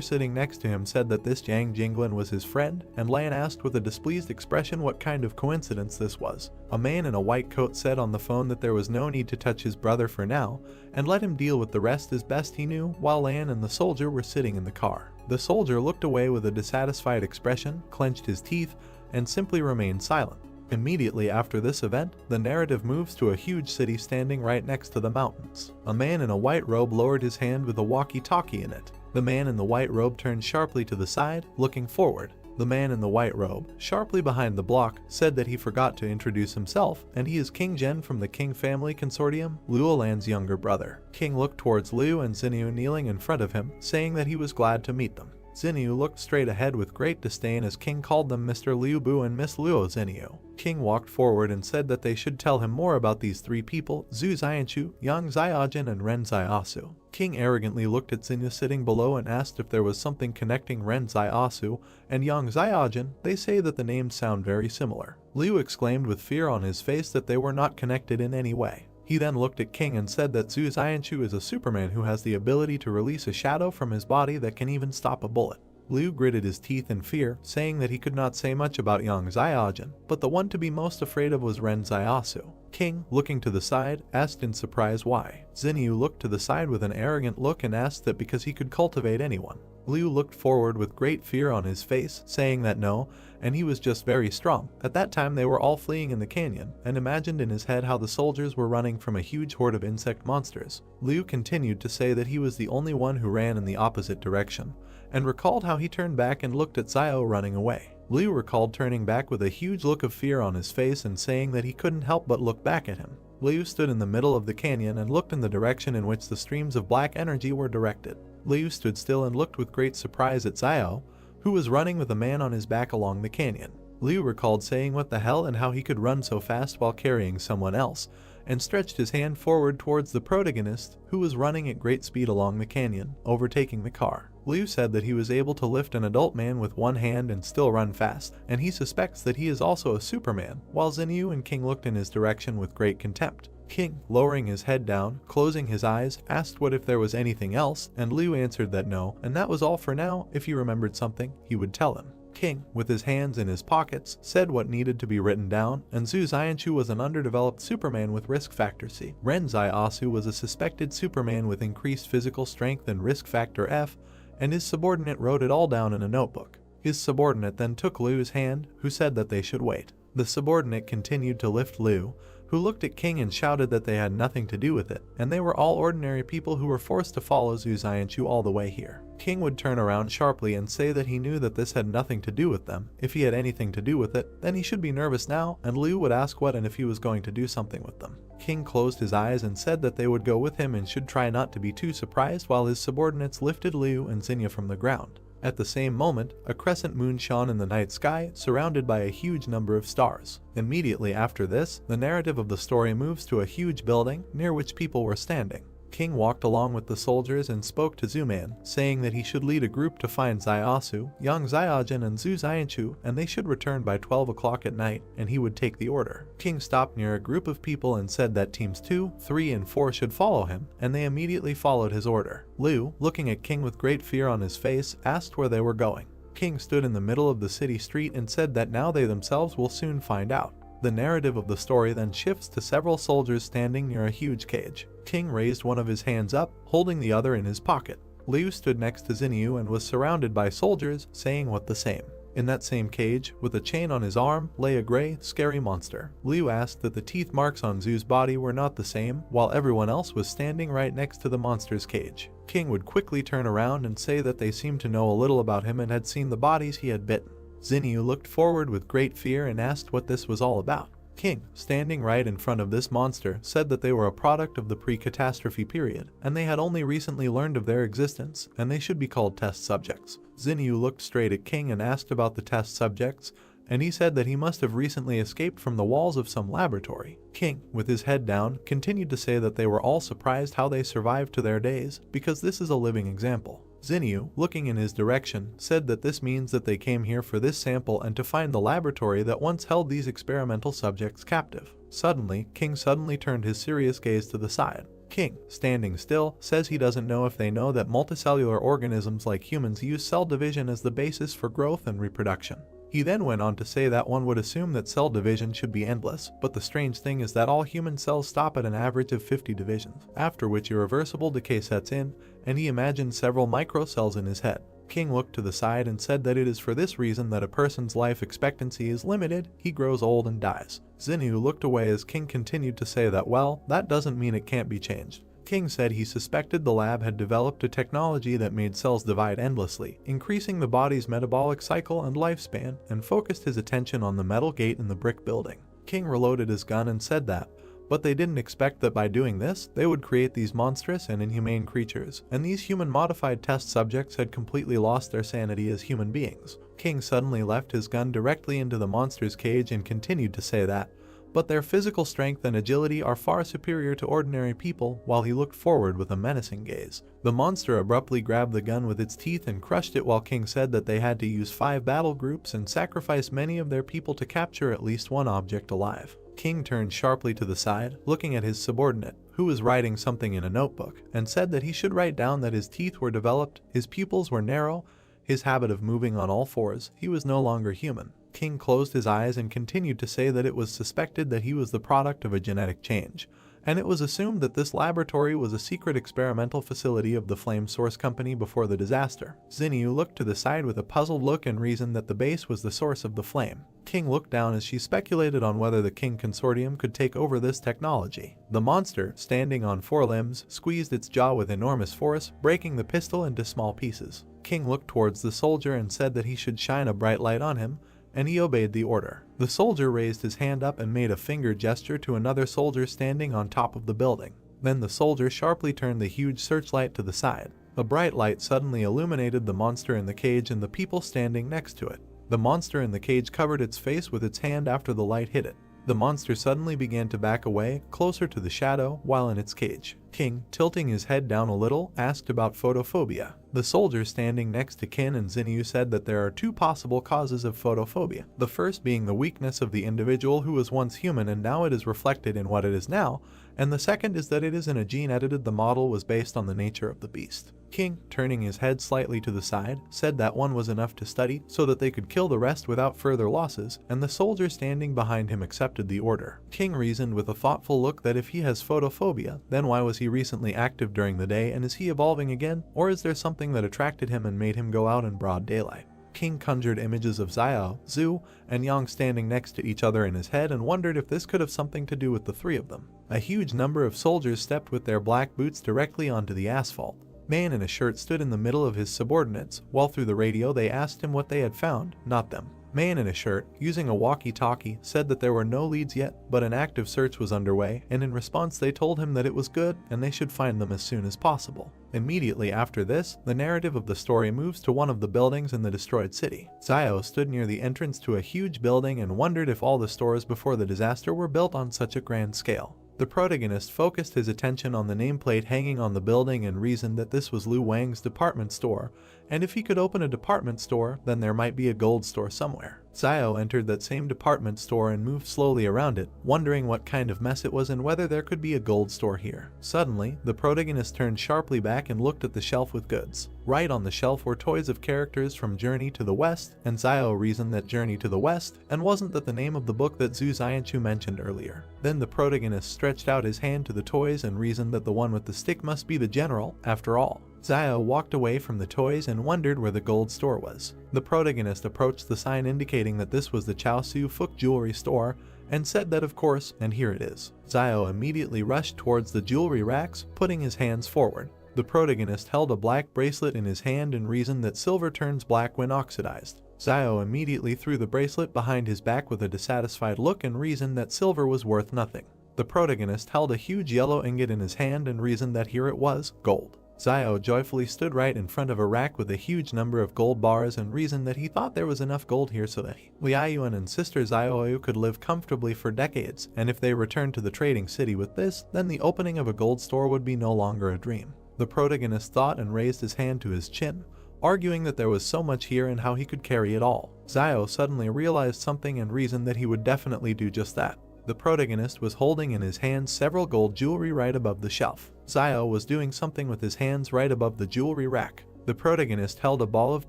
sitting next to him said that this Yang Jinglin was his friend, and Lan asked with a displeased expression what kind of coincidence this was. A man in a white coat said on the phone that there was no need to touch his brother for now, and let him deal with the rest as best he knew, while Lan and the soldier were sitting in the car. The soldier looked away with a dissatisfied expression, clenched his teeth, and simply remained silent. Immediately after this event, the narrative moves to a huge city standing right next to the mountains. A man in a white robe lowered his hand with a walkie-talkie in it. The man in the white robe turned sharply to the side, looking forward. The man in the white robe, sharply behind the block, said that he forgot to introduce himself, and he is King Zhen from the King Family Consortium, Luo Lan's younger brother. King looked towards Liu and Xinyu kneeling in front of him, saying that he was glad to meet them. Xinyu looked straight ahead with great disdain as King called them Mr. Liu Bu and Miss Luo Xinyu. King walked forward and said that they should tell him more about these 3 people: Zhu Xianchu, Yang Zaiajin, and Ren Zaiasu. King arrogantly looked at Xinyu sitting below and asked if there was something connecting Ren Zaiasu and Yang Zaiajin. They say that the names sound very similar. Liu exclaimed with fear on his face that they were not connected in any way. He then looked at King and said that Zhu Xianchu is a Superman who has the ability to release a shadow from his body that can even stop a bullet. Liu gritted his teeth in fear, saying that he could not say much about Yang Zaiajin, but the one to be most afraid of was Ren Zaiasu. King, looking to the side, asked in surprise why. Xinyu looked to the side with an arrogant look and asked that because he could cultivate anyone. Liu looked forward with great fear on his face, saying that no, and he was just very strong. At that time they were all fleeing in the canyon, and imagined in his head how the soldiers were running from a huge horde of insect monsters. Liu continued to say that he was the only one who ran in the opposite direction, and recalled how he turned back and looked at Xiao running away. Liu recalled turning back with a huge look of fear on his face and saying that he couldn't help but look back at him. Liu stood in the middle of the canyon and looked in the direction in which the streams of black energy were directed. Liu stood still and looked with great surprise at Xiao, who was running with a man on his back along the canyon. Liu recalled saying what the hell and how he could run so fast while carrying someone else, and stretched his hand forward towards the protagonist, who was running at great speed along the canyon, overtaking the car. Liu said that he was able to lift an adult man with one hand and still run fast, and he suspects that he is also a Superman, while Xinyu and King looked in his direction with great contempt. King, lowering his head down, closing his eyes, asked what if there was anything else, and Liu answered that no, and that was all for now. If he remembered something, he would tell him. King, with his hands in his pockets, said what needed to be written down, and Zhu Xianchu was an underdeveloped Superman with risk factor C. Ren Zaiasu was a suspected Superman with increased physical strength and risk factor F, and his subordinate wrote it all down in a notebook. His subordinate then took Liu's hand, who said that they should wait. The subordinate continued to lift Liu, who looked at King and shouted that they had nothing to do with it, and they were all ordinary people who were forced to follow Zhu Xianchu all the way here. King would turn around sharply and say that he knew that this had nothing to do with them. If he had anything to do with it, then he should be nervous now, and Liu would ask what and if he was going to do something with them. King closed his eyes and said that they would go with him and should try not to be too surprised while his subordinates lifted Liu and Xinyu from the ground. At the same moment, a crescent moon shone in the night sky, surrounded by a huge number of stars. Immediately after this, the narrative of the story moves to a huge building, near which people were standing. King walked along with the soldiers and spoke to Zuman, saying that he should lead a group to find Zaiasu, Yang Zaiajin, and Zhu Xianchu, and they should return by 12 o'clock at night, and he would take the order. King stopped near a group of people and said that teams 2, 3, and 4 should follow him, and they immediately followed his order. Liu, looking at King with great fear on his face, asked where they were going. King stood in the middle of the city street and said that now they themselves will soon find out. The narrative of the story then shifts to several soldiers standing near a huge cage. King raised one of his hands up, holding the other in his pocket. Liu stood next to Xinyu and was surrounded by soldiers, saying what the same. In that same cage, with a chain on his arm, lay a gray, scary monster. Liu asked that the teeth marks on Zhu's body were not the same, while everyone else was standing right next to the monster's cage. King would quickly turn around and say that they seemed to know a little about him and had seen the bodies he had bitten. Xinyu looked forward with great fear and asked what this was all about. King, standing right in front of this monster, said that they were a product of the pre-catastrophe period, and they had only recently learned of their existence, and they should be called test subjects. Zinyu looked straight at King and asked about the test subjects, and he said that he must have recently escaped from the walls of some laboratory. King, with his head down, continued to say that they were all surprised how they survived to their days, because this is a living example. Zinyu, looking in his direction, said that this means that they came here for this sample and to find the laboratory that once held these experimental subjects captive. Suddenly, King turned his serious gaze to the side. King, standing still, says he doesn't know if they know that multicellular organisms like humans use cell division as the basis for growth and reproduction. He then went on to say that one would assume that cell division should be endless, but the strange thing is that all human cells stop at an average of 50 divisions, after which irreversible decay sets in, and he imagined several microcells in his head. King looked to the side and said that it is for this reason that a person's life expectancy is limited, he grows old and dies. Zinyu looked away as King continued to say that, well, that doesn't mean it can't be changed. King said he suspected the lab had developed a technology that made cells divide endlessly, increasing the body's metabolic cycle and lifespan, and focused his attention on the metal gate in the brick building. King reloaded his gun and said that, but they didn't expect that by doing this, they would create these monstrous and inhumane creatures, and these human-modified test subjects had completely lost their sanity as human beings. King suddenly left his gun directly into the monster's cage and continued to say that, but their physical strength and agility are far superior to ordinary people, while he looked forward with a menacing gaze. The monster abruptly grabbed the gun with its teeth and crushed it, while King said that they had to use 5 battle groups and sacrifice many of their people to capture at least one object alive. King turned sharply to the side, looking at his subordinate, who was writing something in a notebook, and said that he should write down that his teeth were developed, his pupils were narrow, his habit of moving on all fours, he was no longer human. King closed his eyes and continued to say that it was suspected that he was the product of a genetic change, and it was assumed that this laboratory was a secret experimental facility of the Flame Source Company before the disaster. Zinyu looked to the side with a puzzled look and reasoned that the base was the source of the flame. King looked down as she speculated on whether the King Consortium could take over this technology. The monster, standing on 4 limbs, squeezed its jaw with enormous force, breaking the pistol into small pieces. King looked towards the soldier and said that he should shine a bright light on him, and he obeyed the order. The soldier raised his hand up and made a finger gesture to another soldier standing on top of the building. Then the soldier sharply turned the huge searchlight to the side. A bright light suddenly illuminated the monster in the cage and the people standing next to it. The monster in the cage covered its face with its hand after the light hit it. The monster suddenly began to back away, closer to the shadow, while in its cage. King, tilting his head down a little, asked about photophobia. The soldier standing next to Kin and Zinyu said that there are 2 possible causes of photophobia. The first being the weakness of the individual who was once human and now it is reflected in what it is now, and the second is that it is in a gene edited. The model was based on the nature of the beast. King, turning his head slightly to the side, said that one was enough to study so that they could kill the rest without further losses, and the soldier standing behind him accepted the order. King reasoned with a thoughtful look that if he has photophobia, then why was he recently active during the day, and is he evolving again, or is there something that attracted him and made him go out in broad daylight? King conjured images of Xiao, Zhu, and Yang standing next to each other in his head and wondered if this could have something to do with the 3 of them. A huge number of soldiers stepped with their black boots directly onto the asphalt. Man in a shirt stood in the middle of his subordinates, while through the radio they asked him what they had found, not them. Man in a shirt, using a walkie-talkie, said that there were no leads yet, but an active search was underway, and in response they told him that it was good and they should find them as soon as possible. Immediately after this, the narrative of the story moves to one of the buildings in the destroyed city. Xiao stood near the entrance to a huge building and wondered if all the stores before the disaster were built on such a grand scale. The protagonist focused his attention on the nameplate hanging on the building and reasoned that this was Lu Wang's department store, and if he could open a department store, then there might be a gold store somewhere. Xiao entered that same department store and moved slowly around it, wondering what kind of mess it was and whether there could be a gold store here. Suddenly, the protagonist turned sharply back and looked at the shelf with goods. Right on the shelf were toys of characters from Journey to the West, and Xiao reasoned that Journey to the West, and wasn't that the name of the book that Zhu Xianchu mentioned earlier. Then the protagonist stretched out his hand to the toys and reasoned that the one with the stick must be the general, after all. Xiao walked away from the toys and wondered where the gold store was. The protagonist approached the sign indicating that this was the Chaosu Fuk jewelry store and said that of course, and here it is. Xiao immediately rushed towards the jewelry racks, putting his hands forward. The protagonist held a black bracelet in his hand and reasoned that silver turns black when oxidized. Zio immediately threw the bracelet behind his back with a dissatisfied look and reasoned that silver was worth nothing. The protagonist held a huge yellow ingot in his hand and reasoned that here it was, gold. Zio joyfully stood right in front of a rack with a huge number of gold bars and reasoned that he thought there was enough gold here so that Liaoyuan and sister Zioyu could live comfortably for decades, and if they returned to the trading city with this, then the opening of a gold store would be no longer a dream. The protagonist thought and raised his hand to his chin, arguing that there was so much here and how he could carry it all. Zio suddenly realized something and reasoned that he would definitely do just that. The protagonist was holding in his hands several gold jewelry right above the shelf. Zio was doing something with his hands right above the jewelry rack. The protagonist held a ball of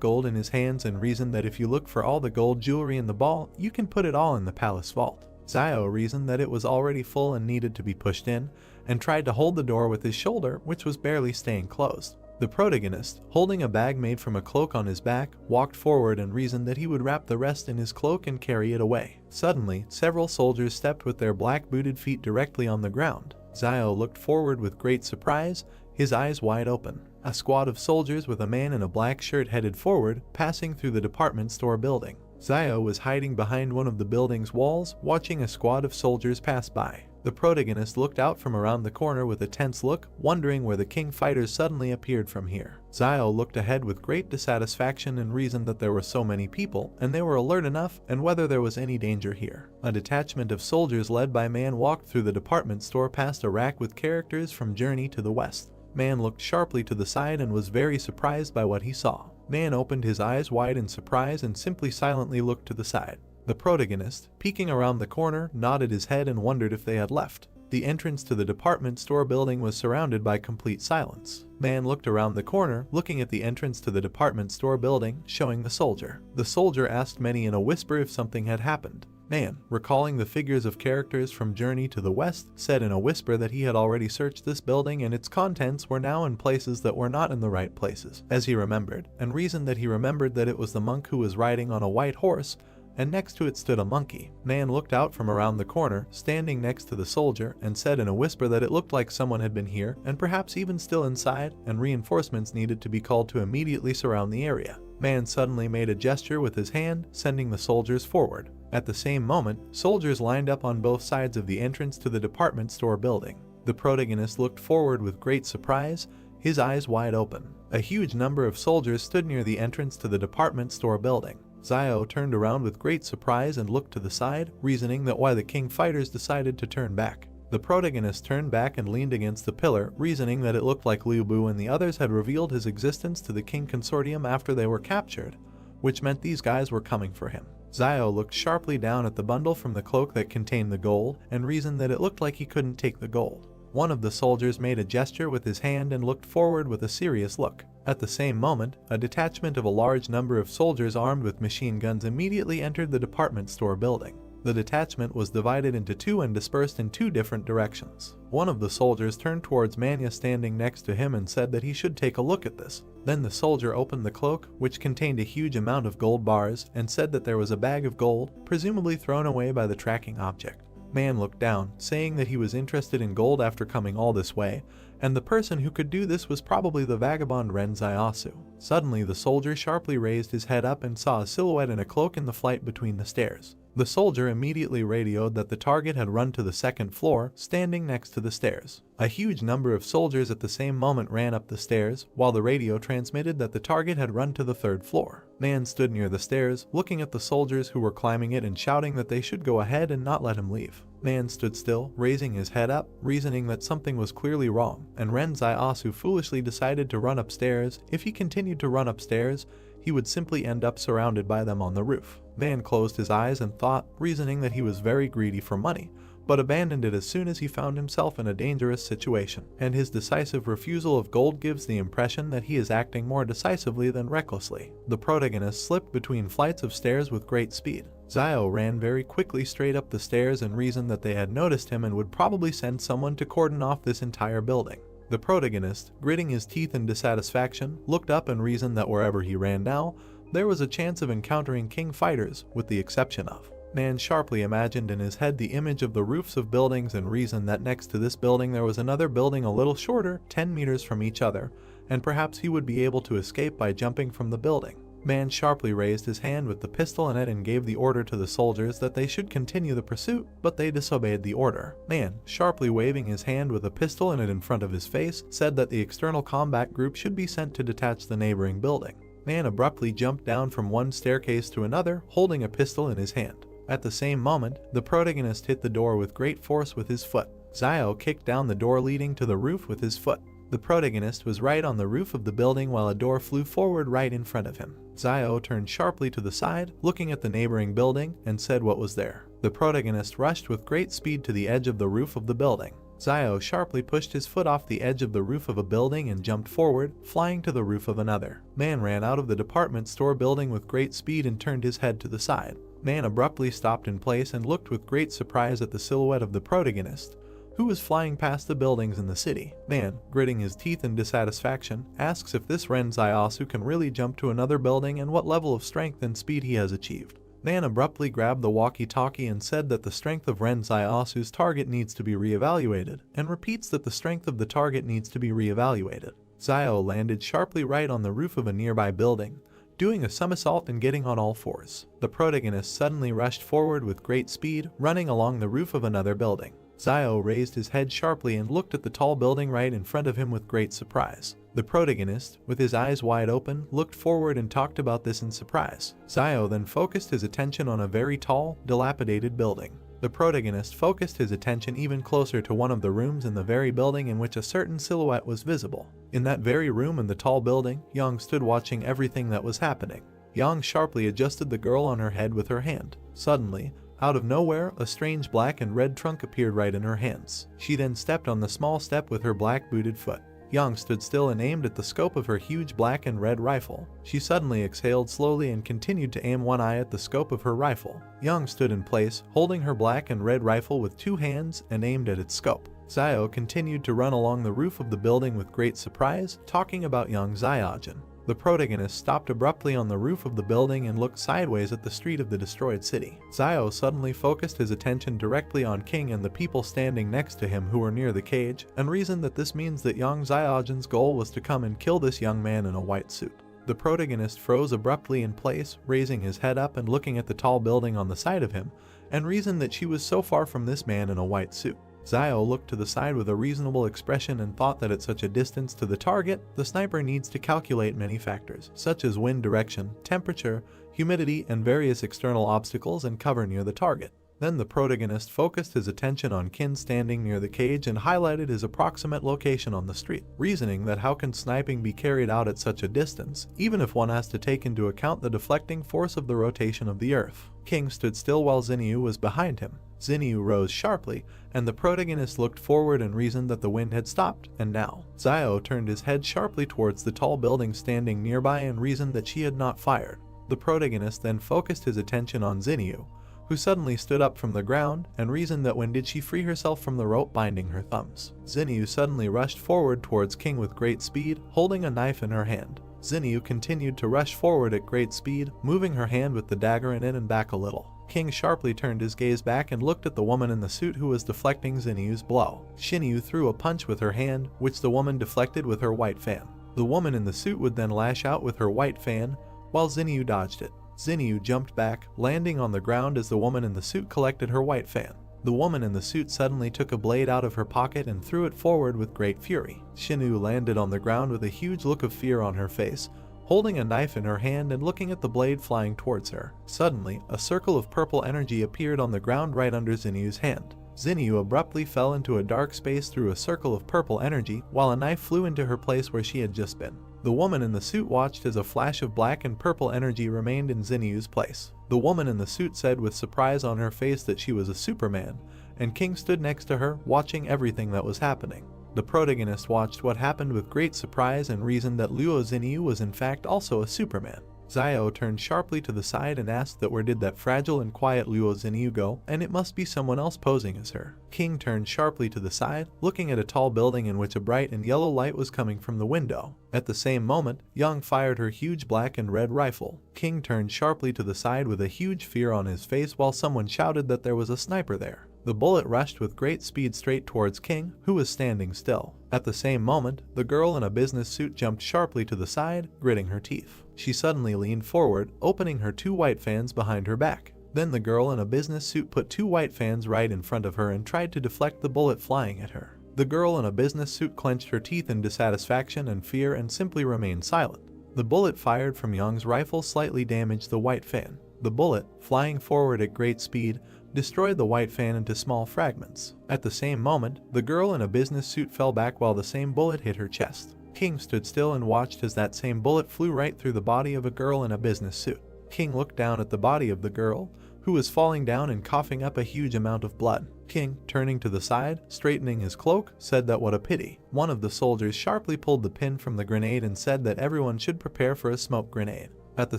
gold in his hands and reasoned that if you look for all the gold jewelry in the ball, you can put it all in the palace vault. Zio reasoned that it was already full and needed to be pushed in, and tried to hold the door with his shoulder, which was barely staying closed. The protagonist, holding a bag made from a cloak on his back, walked forward and reasoned that he would wrap the rest in his cloak and carry it away. Suddenly, several soldiers stepped with their black-booted feet directly on the ground. Zio looked forward with great surprise, his eyes wide open. A squad of soldiers with a man in a black shirt headed forward, passing through the department store building. Zio was hiding behind one of the building's walls, watching a squad of soldiers pass by. The protagonist looked out from around the corner with a tense look, wondering where the king fighters suddenly appeared from here. Zio looked ahead with great dissatisfaction and reasoned that there were so many people, and they were alert enough, and whether there was any danger here. A detachment of soldiers led by Man walked through the department store past a rack with characters from Journey to the West. Man looked sharply to the side and was very surprised by what he saw. Man opened his eyes wide in surprise and simply silently looked to the side. The protagonist, peeking around the corner, nodded his head and wondered if they had left. The entrance to the department store building was surrounded by complete silence. Man looked around the corner, looking at the entrance to the department store building, showing the soldier. The soldier asked Manny in a whisper if something had happened. Man, recalling the figures of characters from Journey to the West, said in a whisper that he had already searched this building and its contents were now in places that were not in the right places, as he remembered, and reasoned that he remembered that it was the monk who was riding on a white horse, and next to it stood a monkey. Man looked out from around the corner, standing next to the soldier, and said in a whisper that it looked like someone had been here, and perhaps even still inside, and reinforcements needed to be called to immediately surround the area. Man suddenly made a gesture with his hand, sending the soldiers forward. At the same moment, soldiers lined up on both sides of the entrance to the department store building. The protagonist looked forward with great surprise, his eyes wide open. A huge number of soldiers stood near the entrance to the department store building. Zio turned around with great surprise and looked to the side, reasoning that why the king fighters decided to turn back. The protagonist turned back and leaned against the pillar, reasoning that it looked like Liu Bu and the others had revealed his existence to the king consortium after they were captured, which meant these guys were coming for him. Zio looked sharply down at the bundle from the cloak that contained the gold, and reasoned that it looked like he couldn't take the gold. One of the soldiers made a gesture with his hand and looked forward with a serious look. At the same moment, a detachment of a large number of soldiers armed with machine guns immediately entered the department store building. The detachment was divided into two and dispersed in two different directions. One of the soldiers turned towards Manya standing next to him and said that he should take a look at this. Then the soldier opened the cloak, which contained a huge amount of gold bars, and said that there was a bag of gold, presumably thrown away by the tracking object. Man looked down, saying that he was interested in gold after coming all this way, and the person who could do this was probably the vagabond Ren Zaiasu. Suddenly the soldier sharply raised his head up and saw a silhouette in a cloak in the flight between the stairs. The soldier immediately radioed that the target had run to the second floor, standing next to the stairs. A huge number of soldiers at the same moment ran up the stairs, while the radio transmitted that the target had run to the third floor. Man stood near the stairs, looking at the soldiers who were climbing it and shouting that they should go ahead and not let him leave. Man stood still, raising his head up, reasoning that something was clearly wrong, and Ren Zaiasu foolishly decided to run upstairs. If he continued to run upstairs, he would simply end up surrounded by them on the roof. Man closed his eyes and thought, reasoning that he was very greedy for money, but abandoned it as soon as he found himself in a dangerous situation, and his decisive refusal of gold gives the impression that he is acting more decisively than recklessly. The protagonist slipped between flights of stairs with great speed. Zio ran very quickly straight up the stairs and reasoned that they had noticed him and would probably send someone to cordon off this entire building. The protagonist, gritting his teeth in dissatisfaction, looked up and reasoned that wherever he ran now, there was a chance of encountering king fighters, with the exception of. Man sharply imagined in his head the image of the roofs of buildings and reasoned that next to this building there was another building a little shorter, 10 meters from each other, and perhaps he would be able to escape by jumping from the building. Man sharply raised his hand with the pistol in it and gave the order to the soldiers that they should continue the pursuit, but they disobeyed the order. Man, sharply waving his hand with a pistol in it in front of his face, said that the external combat group should be sent to detach the neighboring building. Man abruptly jumped down from one staircase to another, holding a pistol in his hand. At the same moment, the protagonist hit the door with great force with his foot. Zio kicked down the door leading to the roof with his foot. The protagonist was right on the roof of the building while a door flew forward right in front of him. Zio turned sharply to the side, looking at the neighboring building, and said what was there. The protagonist rushed with great speed to the edge of the roof of the building. Zio sharply pushed his foot off the edge of the roof of a building and jumped forward, flying to the roof of another. Man ran out of the department store building with great speed and turned his head to the side. Man abruptly stopped in place and looked with great surprise at the silhouette of the protagonist, who was flying past the buildings in the city. Man, gritting his teeth in dissatisfaction, asks if this Ren Zaiasu can really jump to another building and what level of strength and speed he has achieved. Man abruptly grabbed the walkie-talkie and said that the strength of Ren Zaiasu's target needs to be reevaluated, and repeats that the strength of the target needs to be reevaluated. Zio landed sharply right on the roof of a nearby building, doing a somersault and getting on all fours. The protagonist suddenly rushed forward with great speed, running along the roof of another building. Zio raised his head sharply and looked at the tall building right in front of him with great surprise. The protagonist, with his eyes wide open, looked forward and talked about this in surprise. Zio then focused his attention on a very tall, dilapidated building. The protagonist focused his attention even closer to one of the rooms in the very building in which a certain silhouette was visible. In that very room in the tall building, Yang stood watching everything that was happening. Yang sharply adjusted the girl on her head with her hand. Suddenly, out of nowhere, a strange black and red trunk appeared right in her hands. She then stepped on the small step with her black booted foot. Yang stood still and aimed at the scope of her huge black and red rifle. She suddenly exhaled slowly and continued to aim one eye at the scope of her rifle. Yang stood in place, holding her black and red rifle with two hands and aimed at its scope. Zio continued to run along the roof of the building with great surprise, talking about young Xiaojin. The protagonist stopped abruptly on the roof of the building and looked sideways at the street of the destroyed city. Zio suddenly focused his attention directly on King and the people standing next to him who were near the cage, and reasoned that this means that young Xiaojin's goal was to come and kill this young man in a white suit. The protagonist froze abruptly in place, raising his head up and looking at the tall building on the side of him, and reasoned that she was so far from this man in a white suit. Zio looked to the side with a reasonable expression and thought that at such a distance to the target, the sniper needs to calculate many factors, such as wind direction, temperature, humidity, and various external obstacles and cover near the target. Then the protagonist focused his attention on Kin standing near the cage and highlighted his approximate location on the street, reasoning that how can sniping be carried out at such a distance, even if one has to take into account the deflecting force of the rotation of the Earth. King stood still while Xinyu was behind him. Xinyu rose sharply, and the protagonist looked forward and reasoned that the wind had stopped, and now. Zio turned his head sharply towards the tall building standing nearby and reasoned that she had not fired. The protagonist then focused his attention on Xinyu, who suddenly stood up from the ground, and reasoned that when did she free herself from the rope binding her thumbs. Xinyu suddenly rushed forward towards King with great speed, holding a knife in her hand. Xinyu continued to rush forward at great speed, moving her hand with the dagger in it and back a little. King sharply turned his gaze back and looked at the woman in the suit who was deflecting Xinyu's blow. Xinyu threw a punch with her hand, which the woman deflected with her white fan. The woman in the suit would then lash out with her white fan, while Xinyu dodged it. Xinyu jumped back, landing on the ground as the woman in the suit collected her white fan. The woman in the suit suddenly took a blade out of her pocket and threw it forward with great fury. Xinyu landed on the ground with a huge look of fear on her face, holding a knife in her hand and looking at the blade flying towards her. Suddenly, a circle of purple energy appeared on the ground right under Xinyu's hand. Xinyu abruptly fell into a dark space through a circle of purple energy, while a knife flew into her place where she had just been. The woman in the suit watched as a flash of black and purple energy remained in Xinyu's place. The woman in the suit said with surprise on her face that she was a Superman, and King stood next to her, watching everything that was happening. The protagonist watched what happened with great surprise and reasoned that Luo Xinyu was in fact also a Superman. Zio turned sharply to the side and asked that where did that fragile and quiet Luo Xinyu go, and it must be someone else posing as her. King turned sharply to the side, looking at a tall building in which a bright and yellow light was coming from the window. At the same moment, Yang fired her huge black and red rifle. King turned sharply to the side with a huge fear on his face while someone shouted that there was a sniper there. The bullet rushed with great speed straight towards King, who was standing still. At the same moment, the girl in a business suit jumped sharply to the side, gritting her teeth. She suddenly leaned forward, opening her 2 white fans behind her back. Then the girl in a business suit put 2 white fans right in front of her and tried to deflect the bullet flying at her. The girl in a business suit clenched her teeth in dissatisfaction and fear and simply remained silent. The bullet fired from Young's rifle slightly damaged the white fan. The bullet, flying forward at great speed, destroyed the white fan into small fragments. At the same moment, the girl in a business suit fell back while the same bullet hit her chest. King stood still and watched as that same bullet flew right through the body of a girl in a business suit. King looked down at the body of the girl, who was falling down and coughing up a huge amount of blood. King, turning to the side, straightening his cloak, said that what a pity. One of the soldiers sharply pulled the pin from the grenade and said that everyone should prepare for a smoke grenade. At the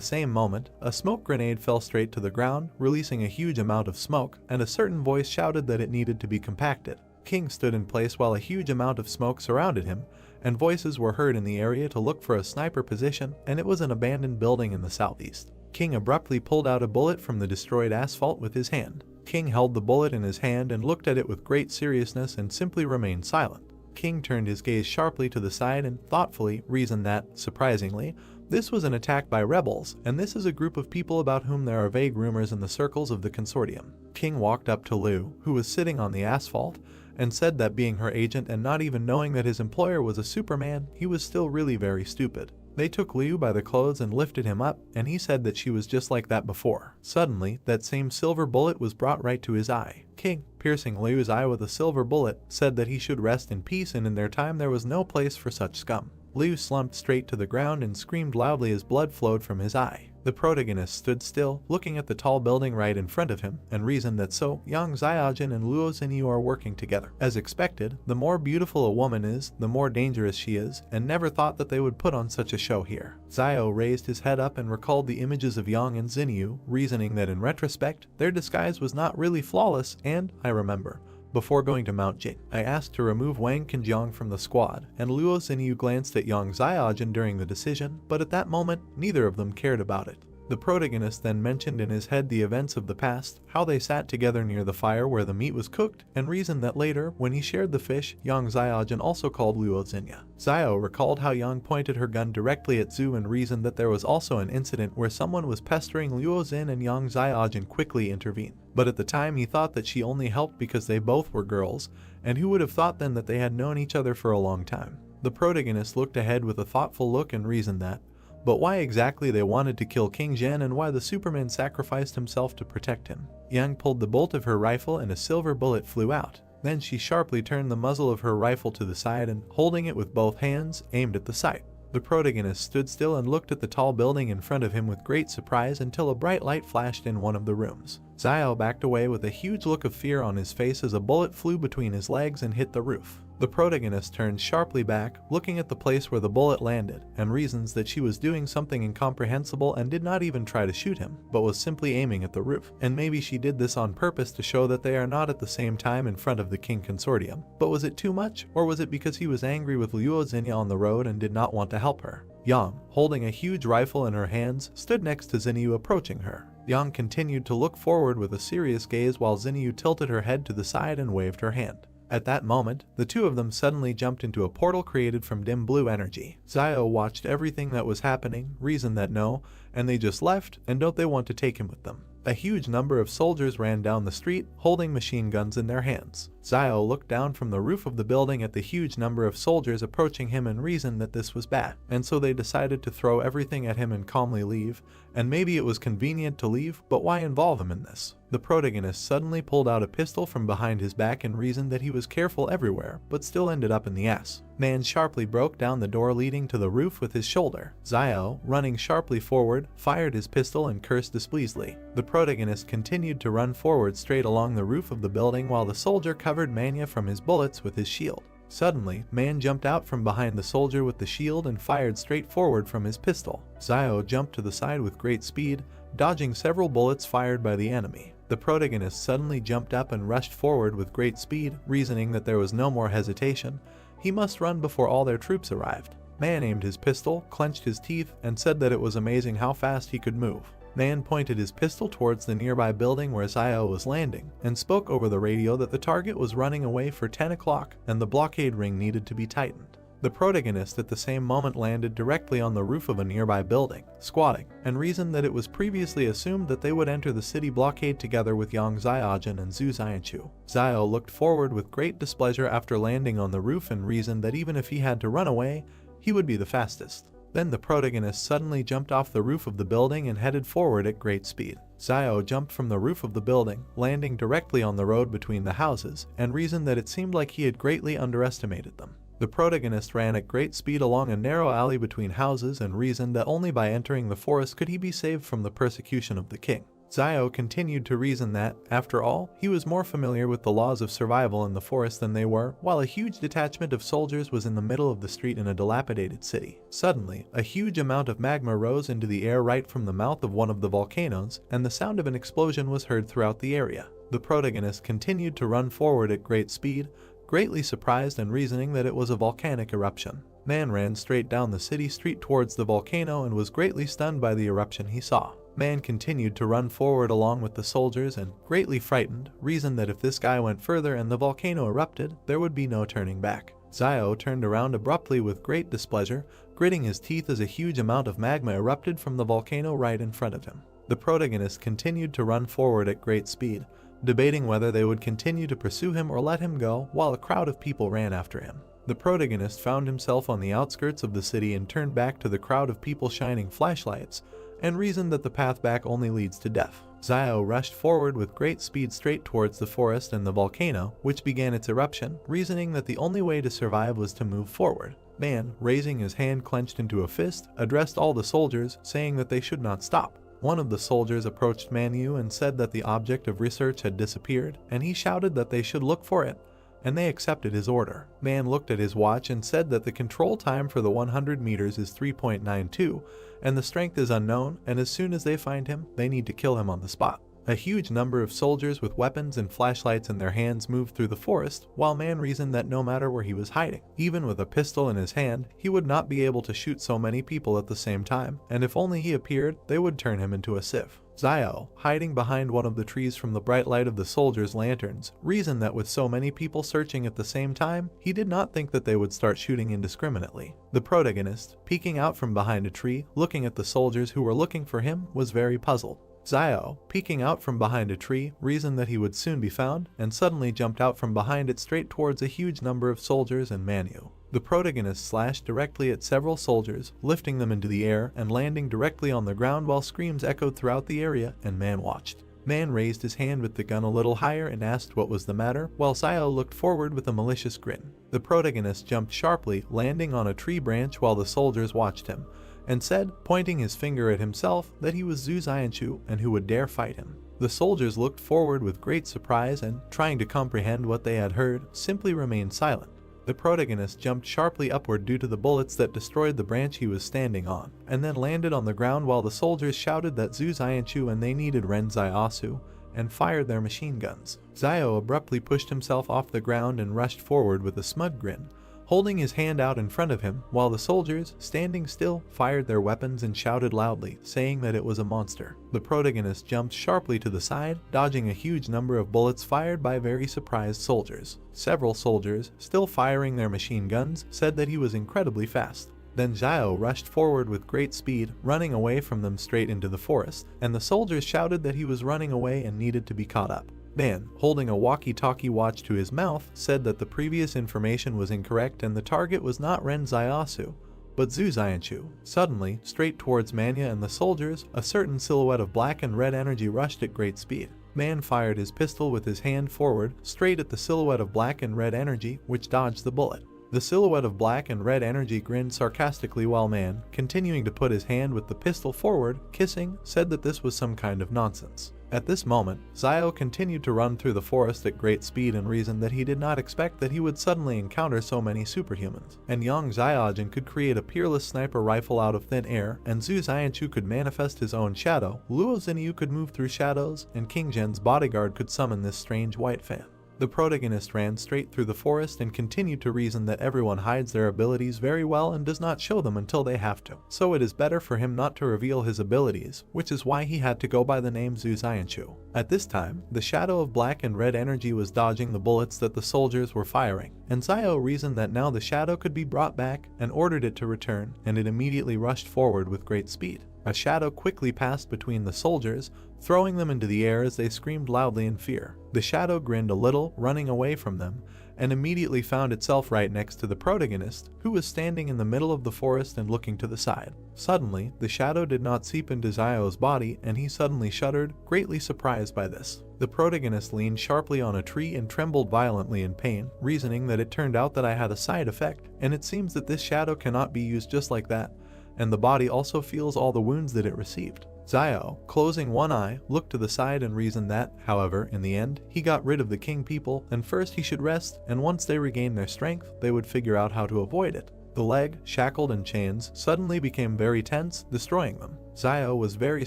same moment, a smoke grenade fell straight to the ground, releasing a huge amount of smoke, and a certain voice shouted that it needed to be compacted. King stood in place while a huge amount of smoke surrounded him, and voices were heard in the area to look for a sniper position, and it was an abandoned building in the southeast. King abruptly pulled out a bullet from the destroyed asphalt with his hand. King held the bullet in his hand and looked at it with great seriousness and simply remained silent. King turned his gaze sharply to the side and thoughtfully reasoned that, surprisingly, this was an attack by rebels, and this is a group of people about whom there are vague rumors in the circles of the consortium. King walked up to Liu, who was sitting on the asphalt, and said that being her agent and not even knowing that his employer was a Superman, he was still really very stupid. They took Liu by the clothes and lifted him up, and he said that she was just like that before. Suddenly, that same silver bullet was brought right to his eye. King, piercing Liu's eye with a silver bullet, said that he should rest in peace and in their time there was no place for such scum. Liu slumped straight to the ground and screamed loudly as blood flowed from his eye. The protagonist stood still, looking at the tall building right in front of him, and reasoned that so, Yang Xiaojin and Luo Xinyu are working together. As expected, the more beautiful a woman is, the more dangerous she is, and never thought that they would put on such a show here. Xiao raised his head up and recalled the images of Yang and Xinyu, reasoning that in retrospect, their disguise was not really flawless, and, I remember, before going to Mount Jing, I asked to remove Wang Qinjiang from the squad, and Luo Xinyu glanced at Yang Xiaojin during the decision, but at that moment, neither of them cared about it. The protagonist then mentioned in his head the events of the past, how they sat together near the fire where the meat was cooked, and reasoned that later, when he shared the fish, Yang Xiaojin also called Luo Xinyu. Xiao recalled how Yang pointed her gun directly at Zhu and reasoned that there was also an incident where someone was pestering Luo Xin and Yang Xiaojin quickly intervened. But at the time he thought that she only helped because they both were girls, and who would have thought then that they had known each other for a long time. The protagonist looked ahead with a thoughtful look and reasoned that, but why exactly they wanted to kill King Zhen and why the Superman sacrificed himself to protect him. Yang pulled the bolt of her rifle and a silver bullet flew out. Then she sharply turned the muzzle of her rifle to the side and, holding it with both hands, aimed at the sight. The protagonist stood still and looked at the tall building in front of him with great surprise until a bright light flashed in one of the rooms. Xiao backed away with a huge look of fear on his face as a bullet flew between his legs and hit the roof. The protagonist turned sharply back, looking at the place where the bullet landed, and reasons that she was doing something incomprehensible and did not even try to shoot him, but was simply aiming at the roof. And maybe she did this on purpose to show that they are not at the same time in front of the King Consortium. But was it too much, or was it because he was angry with Luo Xinyu on the road and did not want to help her? Yang, holding a huge rifle in her hands, stood next to Xinyu approaching her. Yang continued to look forward with a serious gaze while Xinyu tilted her head to the side and waved her hand. At that moment, the two of them suddenly jumped into a portal created from dim blue energy. Xiao watched everything that was happening, reasoned that no, and they just left, and don't they want to take him with them. A huge number of soldiers ran down the street, holding machine guns in their hands. Xiao looked down from the roof of the building at the huge number of soldiers approaching him and reasoned that this was bad, and so they decided to throw everything at him and calmly leave, and maybe it was convenient to leave, but why involve him in this? The protagonist suddenly pulled out a pistol from behind his back and reasoned that he was careful everywhere, but still ended up in the ass. Man sharply broke down the door leading to the roof with his shoulder. Xiao, running sharply forward, fired his pistol and cursed displeasingly. The protagonist continued to run forward straight along the roof of the building while the soldier covered Manhwa from his bullets with his shield. Suddenly, Man jumped out from behind the soldier with the shield and fired straight forward from his pistol. Xiao jumped to the side with great speed, dodging several bullets fired by the enemy. The protagonist suddenly jumped up and rushed forward with great speed, reasoning that there was no more hesitation. He must run before all their troops arrived. Man aimed his pistol, clenched his teeth, and said that it was amazing how fast he could move. Man pointed his pistol towards the nearby building where Xiao was landing and spoke over the radio that the target was running away for 10 o'clock and the blockade ring needed to be tightened. The protagonist at the same moment landed directly on the roof of a nearby building, squatting, and reasoned that it was previously assumed that they would enter the city blockade together with Yang Xiaojin and Zhu Xianchu. Xiao looked forward with great displeasure after landing on the roof and reasoned that even if he had to run away, he would be the fastest. Then the protagonist suddenly jumped off the roof of the building and headed forward at great speed. Xiao jumped from the roof of the building, landing directly on the road between the houses, and reasoned that it seemed like he had greatly underestimated them. The protagonist ran at great speed along a narrow alley between houses and reasoned that only by entering the forest could he be saved from the persecution of the king. Xiao continued to reason that, after all, he was more familiar with the laws of survival in the forest than they were, while a huge detachment of soldiers was in the middle of the street in a dilapidated city. Suddenly, a huge amount of magma rose into the air right from the mouth of one of the volcanoes, and the sound of an explosion was heard throughout the area. The protagonist continued to run forward at great speed, greatly surprised and reasoning that it was a volcanic eruption. Man ran straight down the city street towards the volcano and was greatly stunned by the eruption he saw. Man continued to run forward along with the soldiers and, greatly frightened, reasoned that if this guy went further and the volcano erupted, there would be no turning back. Xiao turned around abruptly with great displeasure, gritting his teeth as a huge amount of magma erupted from the volcano right in front of him. The protagonist continued to run forward at great speed, debating whether they would continue to pursue him or let him go, while a crowd of people ran after him. The protagonist found himself on the outskirts of the city and turned back to the crowd of people shining flashlights, and reasoned that the path back only leads to death. Xiao rushed forward with great speed straight towards the forest and the volcano, which began its eruption, reasoning that the only way to survive was to move forward. Man, raising his hand clenched into a fist, addressed all the soldiers, saying that they should not stop. One of the soldiers approached Manhwa and said that the object of research had disappeared, and he shouted that they should look for it, and they accepted his order. Man looked at his watch and said that the control time for the 100 meters is 3.92, and the strength is unknown, and as soon as they find him, they need to kill him on the spot. A huge number of soldiers with weapons and flashlights in their hands moved through the forest, while Man reasoned that no matter where he was hiding, even with a pistol in his hand, he would not be able to shoot so many people at the same time, and if only he appeared, they would turn him into a sieve. Xiao, hiding behind one of the trees from the bright light of the soldiers' lanterns, reasoned that with so many people searching at the same time, he did not think that they would start shooting indiscriminately. The protagonist, peeking out from behind a tree, looking at the soldiers who were looking for him, was very puzzled. Xiao, peeking out from behind a tree, reasoned that he would soon be found, and suddenly jumped out from behind it straight towards a huge number of soldiers and Manhwa. The protagonist slashed directly at several soldiers, lifting them into the air and landing directly on the ground while screams echoed throughout the area, and Man watched. Man raised his hand with the gun a little higher and asked what was the matter, while Xiao looked forward with a malicious grin. The protagonist jumped sharply, landing on a tree branch while the soldiers watched him, and said, pointing his finger at himself, that he was Zhu Xianchu and who would dare fight him. The soldiers looked forward with great surprise and, trying to comprehend what they had heard, simply remained silent. The protagonist jumped sharply upward due to the bullets that destroyed the branch he was standing on, and then landed on the ground while the soldiers shouted that Zhu Xianchu and they needed Ren Xiaosu, and fired their machine guns. Xiao abruptly pushed himself off the ground and rushed forward with a smug grin, holding his hand out in front of him, while the soldiers, standing still, fired their weapons and shouted loudly, saying that it was a monster. The protagonist jumped sharply to the side, dodging a huge number of bullets fired by very surprised soldiers. Several soldiers, still firing their machine guns, said that he was incredibly fast. Then Xiao rushed forward with great speed, running away from them straight into the forest, and the soldiers shouted that he was running away and needed to be caught up. Man, holding a walkie-talkie watch to his mouth, said that the previous information was incorrect and the target was not Ren Xiaosu, but Zhu Xianchu. Suddenly, straight towards Manhwa and the soldiers, a certain silhouette of black and red energy rushed at great speed. Man fired his pistol with his hand forward, straight at the silhouette of black and red energy, which dodged the bullet. The silhouette of black and red energy grinned sarcastically while Man, continuing to put his hand with the pistol forward, kissing, said that this was some kind of nonsense. At this moment, Xiao continued to run through the forest at great speed and reasoned that he did not expect that he would suddenly encounter so many superhumans, and Yang Xiaojin could create a peerless sniper rifle out of thin air, and Zhu Xianchu could manifest his own shadow, Luo Xinyu could move through shadows, and King Zhen's bodyguard could summon this strange white fan. The protagonist ran straight through the forest and continued to reason that everyone hides their abilities very well and does not show them until they have to. So it is better for him not to reveal his abilities, which is why he had to go by the name Zuzianshu. At this time, the shadow of black and red energy was dodging the bullets that the soldiers were firing, and Zio reasoned that now the shadow could be brought back and ordered it to return, and it immediately rushed forward with great speed. A shadow quickly passed between the soldiers, throwing them into the air as they screamed loudly in fear. The shadow grinned a little, running away from them, and immediately found itself right next to the protagonist, who was standing in the middle of the forest and looking to the side. Suddenly, the shadow did not seep into Zio's body, and he suddenly shuddered, greatly surprised by this. The protagonist leaned sharply on a tree and trembled violently in pain, reasoning that it turned out that I had a side effect, and it seems that this shadow cannot be used just like that, and the body also feels all the wounds that it received. Zio, closing one eye, looked to the side and reasoned that, however, in the end, he got rid of the king people, and first he should rest, and once they regained their strength, they would figure out how to avoid it. The leg, shackled in chains, suddenly became very tense, destroying them. Zio was very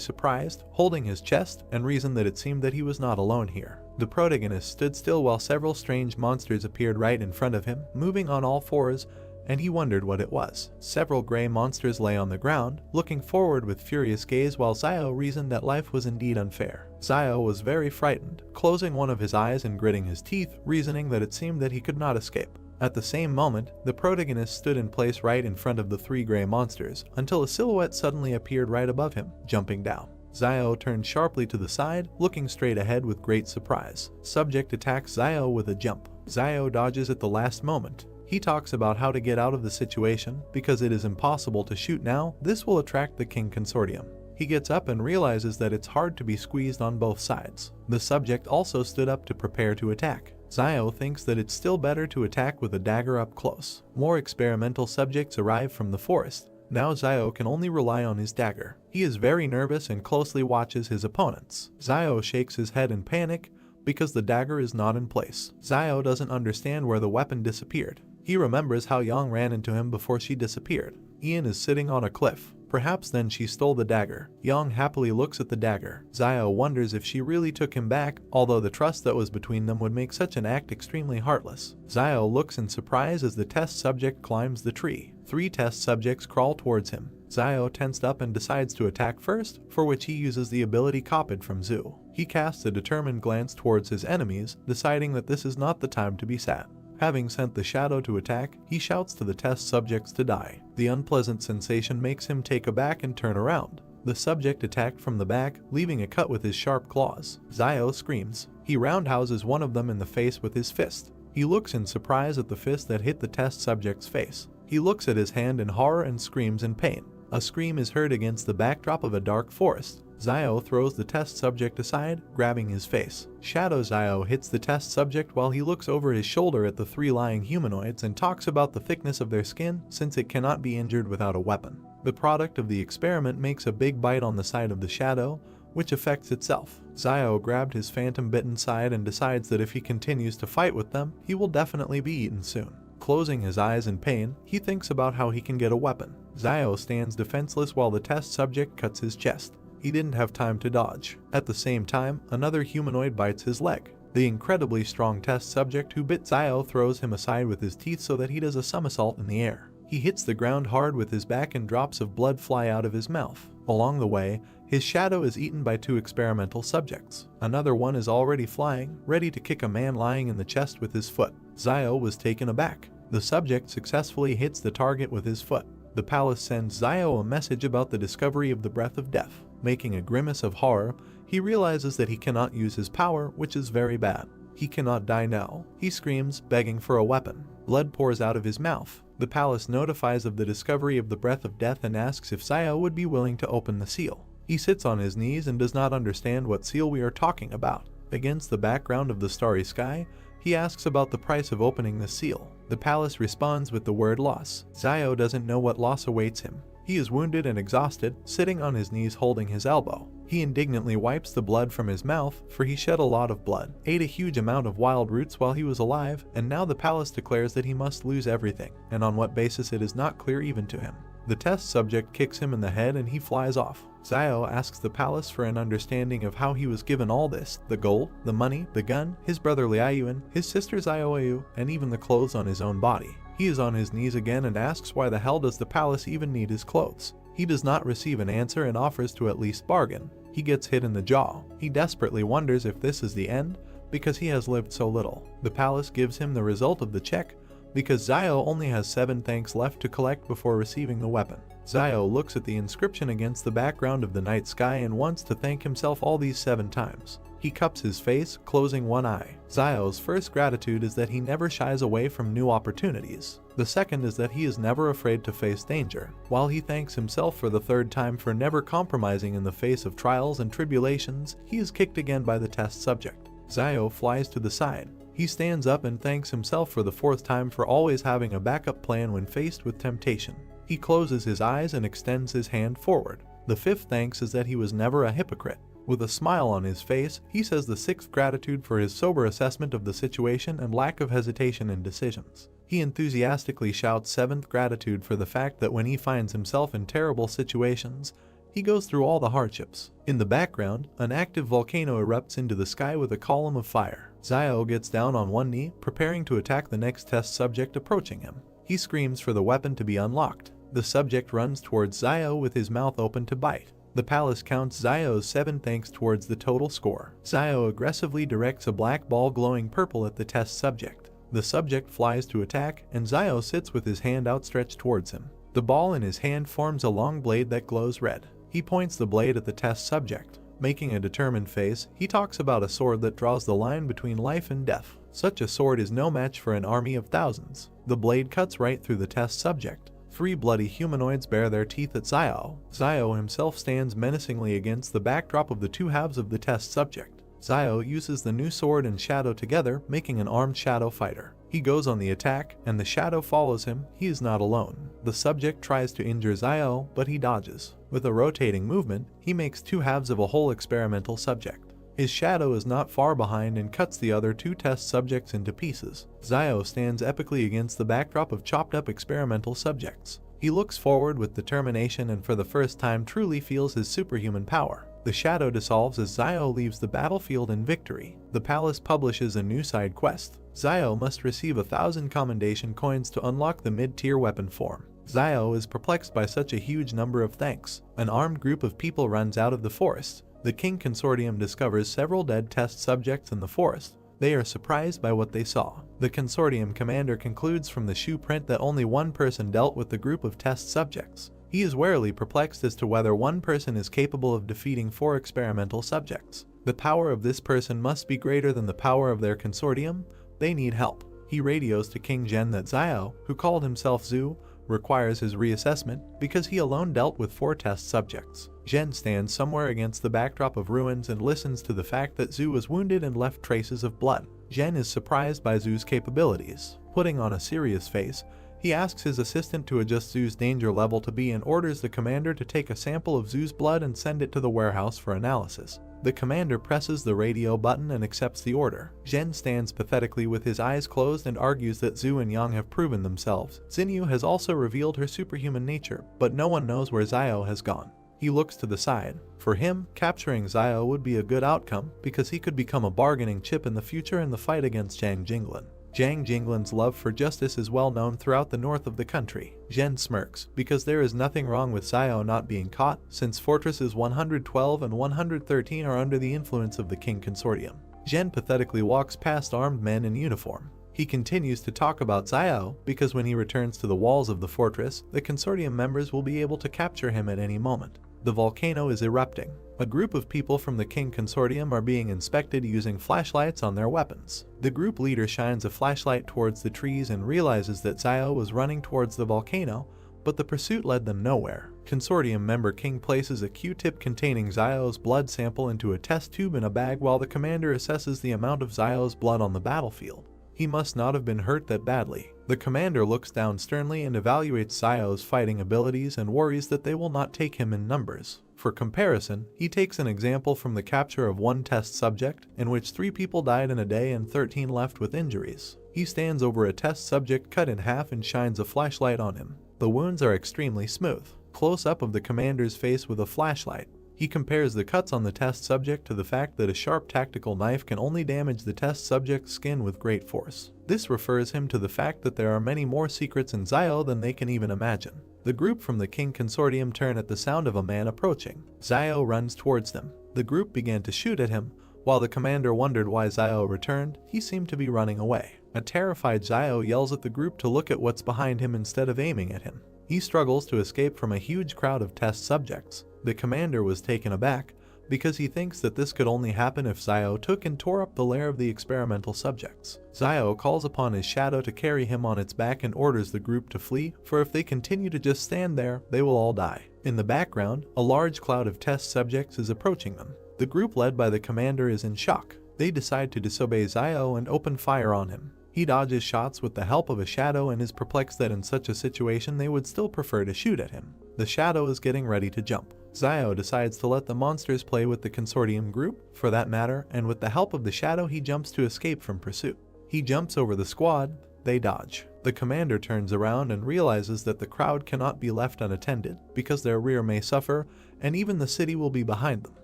surprised, holding his chest, and reasoned that it seemed that he was not alone here. The protagonist stood still while several strange monsters appeared right in front of him, moving on all fours, and he wondered what it was. Several gray monsters lay on the ground, looking forward with furious gaze while Zio reasoned that life was indeed unfair. Zio was very frightened, closing one of his eyes and gritting his teeth, reasoning that it seemed that he could not escape. At the same moment, the protagonist stood in place right in front of the three gray monsters, until a silhouette suddenly appeared right above him, jumping down. Zio turned sharply to the side, looking straight ahead with great surprise. Subject attacks Zio with a jump. Zio dodges at the last moment. He talks about how to get out of the situation, because it is impossible to shoot now, this will attract the King Consortium. He gets up and realizes that it's hard to be squeezed on both sides. The subject also stood up to prepare to attack. Zio thinks that it's still better to attack with a dagger up close. More experimental subjects arrive from the forest. Now Zio can only rely on his dagger. He is very nervous and closely watches his opponents. Zio shakes his head in panic because the dagger is not in place. Zio doesn't understand where the weapon disappeared. He remembers how Yang ran into him before she disappeared. Ian is sitting on a cliff. Perhaps then she stole the dagger. Yang happily looks at the dagger. Zio wonders if she really took him back, although the trust that was between them would make such an act extremely heartless. Zio looks in surprise as the test subject climbs the tree. 3 test subjects crawl towards him. Zio tensed up and decides to attack first, for which he uses the ability copied from Zu. He casts a determined glance towards his enemies, deciding that this is not the time to be sad. Having sent the shadow to attack, he shouts to the test subjects to die. The unpleasant sensation makes him take a back and turn around. The subject attacked from the back, leaving a cut with his sharp claws. Zio screams. He roundhouses one of them in the face with his fist. He looks in surprise at the fist that hit the test subject's face. He looks at his hand in horror and screams in pain. A scream is heard against the backdrop of a dark forest. Zio throws the test subject aside, grabbing his face. Shadow Zio hits the test subject while he looks over his shoulder at the 3 lying humanoids and talks about the thickness of their skin since it cannot be injured without a weapon. The product of the experiment makes a big bite on the side of the shadow, which affects itself. Zio grabbed his phantom-bitten side and decides that if he continues to fight with them, he will definitely be eaten soon. Closing his eyes in pain, he thinks about how he can get a weapon. Zio stands defenseless while the test subject cuts his chest. He didn't have time to dodge. At the same time, another humanoid bites his leg. The incredibly strong test subject who bit Zio throws him aside with his teeth so that he does a somersault in the air. He hits the ground hard with his back and drops of blood fly out of his mouth. Along the way, his shadow is eaten by 2 experimental subjects. Another one is already flying, ready to kick a man lying in the chest with his foot. Zio was taken aback. The subject successfully hits the target with his foot. The palace sends Zio a message about the discovery of the breath of death. Making a grimace of horror, he realizes that he cannot use his power, which is very bad. He cannot die now. He screams, begging for a weapon. Blood pours out of his mouth. The palace notifies of the discovery of the breath of death and asks if Zio would be willing to open the seal. He sits on his knees and does not understand what seal we are talking about. Against the background of the starry sky, he asks about the price of opening the seal. The palace responds with the word loss. Zio doesn't know what loss awaits him. He is wounded and exhausted, sitting on his knees holding his elbow. He indignantly wipes the blood from his mouth, for he shed a lot of blood, ate a huge amount of wild roots while he was alive, and now the palace declares that he must lose everything, and on what basis it is not clear even to him. The test subject kicks him in the head and he flies off. Zio asks the palace for an understanding of how he was given all this: the gold, the money, the gun, his brother Liayuan, his sister Zioayu, and even the clothes on his own body. He is on his knees again and asks why the hell does the palace even need his clothes. He does not receive an answer and offers to at least bargain. He gets hit in the jaw. He desperately wonders if this is the end, because he has lived so little. The palace gives him the result of the check, because Zio only has 7 thanks left to collect before receiving the weapon. Zio looks at the inscription against the background of the night sky and wants to thank himself all these 7 times. He cups his face, closing one eye. Zio's first gratitude is that he never shies away from new opportunities. The second is that he is never afraid to face danger, while he thanks himself for the 3rd time for never compromising in the face of trials and tribulations. He is kicked again by the test subject. Zio flies to the side. He stands up and thanks himself for the 4th time for always having a backup plan when faced with temptation. He closes his eyes and extends his hand forward. The 5th thanks is that he was never a hypocrite. With a smile on his face, he says the 6th gratitude for his sober assessment of the situation and lack of hesitation in decisions. He enthusiastically shouts 7th gratitude for the fact that when he finds himself in terrible situations, he goes through all the hardships. In the background, an active volcano erupts into the sky with a column of fire. Zio gets down on one knee, preparing to attack the next test subject approaching him. He screams for the weapon to be unlocked. The subject runs towards Zio with his mouth open to bite. The palace counts Zio's 7 thanks towards the total score. Zio aggressively directs a black ball glowing purple at the test subject. The subject flies to attack, and Zio sits with his hand outstretched towards him. The ball in his hand forms a long blade that glows red. He points the blade at the test subject. Making a determined face, he talks about a sword that draws the line between life and death. Such a sword is no match for an army of thousands. The blade cuts right through the test subject. 3 bloody humanoids bare their teeth at Zio. Zio himself stands menacingly against the backdrop of the 2 halves of the test subject. Zio uses the new sword and shadow together, making an armed shadow fighter. He goes on the attack, and the shadow follows him. He is not alone. The subject tries to injure Zio, but he dodges. With a rotating movement, he makes 2 halves of a whole experimental subject. His shadow is not far behind and cuts the other 2 test subjects into pieces. Zio stands epically against the backdrop of chopped up experimental subjects. He looks forward with determination and for the first time truly feels his superhuman power. The shadow dissolves as Zio leaves the battlefield in victory. The palace publishes a new side quest. Zio must receive 1,000 commendation coins to unlock the mid-tier weapon form. Zio is perplexed by such a huge number of thanks. An armed group of people runs out of the forest. The King Consortium discovers several dead test subjects in the forest. They are surprised by what they saw. The Consortium commander concludes from the shoe print that only one person dealt with the group of test subjects. He is warily perplexed as to whether one person is capable of defeating 4 experimental subjects. The power of this person must be greater than the power of their consortium. They need help. He radios to King Zhen that Zio, who called himself Zhu, requires his reassessment because he alone dealt with 4 test subjects. Zhen stands somewhere against the backdrop of ruins and listens to the fact that Zhu was wounded and left traces of blood. Zhen is surprised by Zhu's capabilities. Putting on a serious face, he asks his assistant to adjust Zhu's danger level to B and orders the commander to take a sample of Zhu's blood and send it to the warehouse for analysis. The commander presses the radio button and accepts the order. Zhen stands pathetically with his eyes closed and argues that Zhu and Yang have proven themselves. Xinyu has also revealed her superhuman nature, but no one knows where Zio has gone. He looks to the side. For him, capturing Zio would be a good outcome because he could become a bargaining chip in the future in the fight against Zhang Jinglin. Zhang Jinglin's love for justice is well known throughout the north of the country. Zhen smirks, because there is nothing wrong with Zio not being caught, since Fortresses 112 and 113 are under the influence of the King Consortium. Zhen pathetically walks past armed men in uniform. He continues to talk about Zio, because when he returns to the walls of the fortress, the Consortium members will be able to capture him at any moment. The volcano is erupting. A group of people from the King Consortium are being inspected using flashlights on their weapons. The group leader shines a flashlight towards the trees and realizes that Zio was running towards the volcano, but the pursuit led them nowhere. Consortium member King places a Q-tip containing Zio's blood sample into a test tube in a bag while the commander assesses the amount of Zio's blood on the battlefield. He must not have been hurt that badly. The commander looks down sternly and evaluates Zio's fighting abilities and worries that they will not take him in numbers. For comparison, he takes an example from the capture of one test subject, in which 3 people died in a day and 13 left with injuries. He stands over a test subject cut in half and shines a flashlight on him. The wounds are extremely smooth. Close-up of the commander's face with a flashlight. He compares the cuts on the test subject to the fact that a sharp tactical knife can only damage the test subject's skin with great force. This refers him to the fact that there are many more secrets in Zio than they can even imagine. The group from the King Consortium turn at the sound of a man approaching. Zio runs towards them. The group began to shoot at him. While the commander wondered why Zio returned, he seemed to be running away. A terrified Zio yells at the group to look at what's behind him instead of aiming at him. He struggles to escape from a huge crowd of test subjects. The commander was taken aback because he thinks that this could only happen if Zio took and tore up the lair of the experimental subjects. Zio calls upon his shadow to carry him on its back and orders the group to flee, for if they continue to just stand there, they will all die. In the background, a large cloud of test subjects is approaching them. The group led by the commander is in shock. They decide to disobey Zio and open fire on him. He dodges shots with the help of a shadow and is perplexed that in such a situation they would still prefer to shoot at him. The shadow is getting ready to jump. Zio decides to let the monsters play with the consortium group, for that matter, and with the help of the shadow he jumps to escape from pursuit. He jumps over the squad, they dodge. The commander turns around and realizes that the crowd cannot be left unattended, because their rear may suffer, and even the city will be behind them.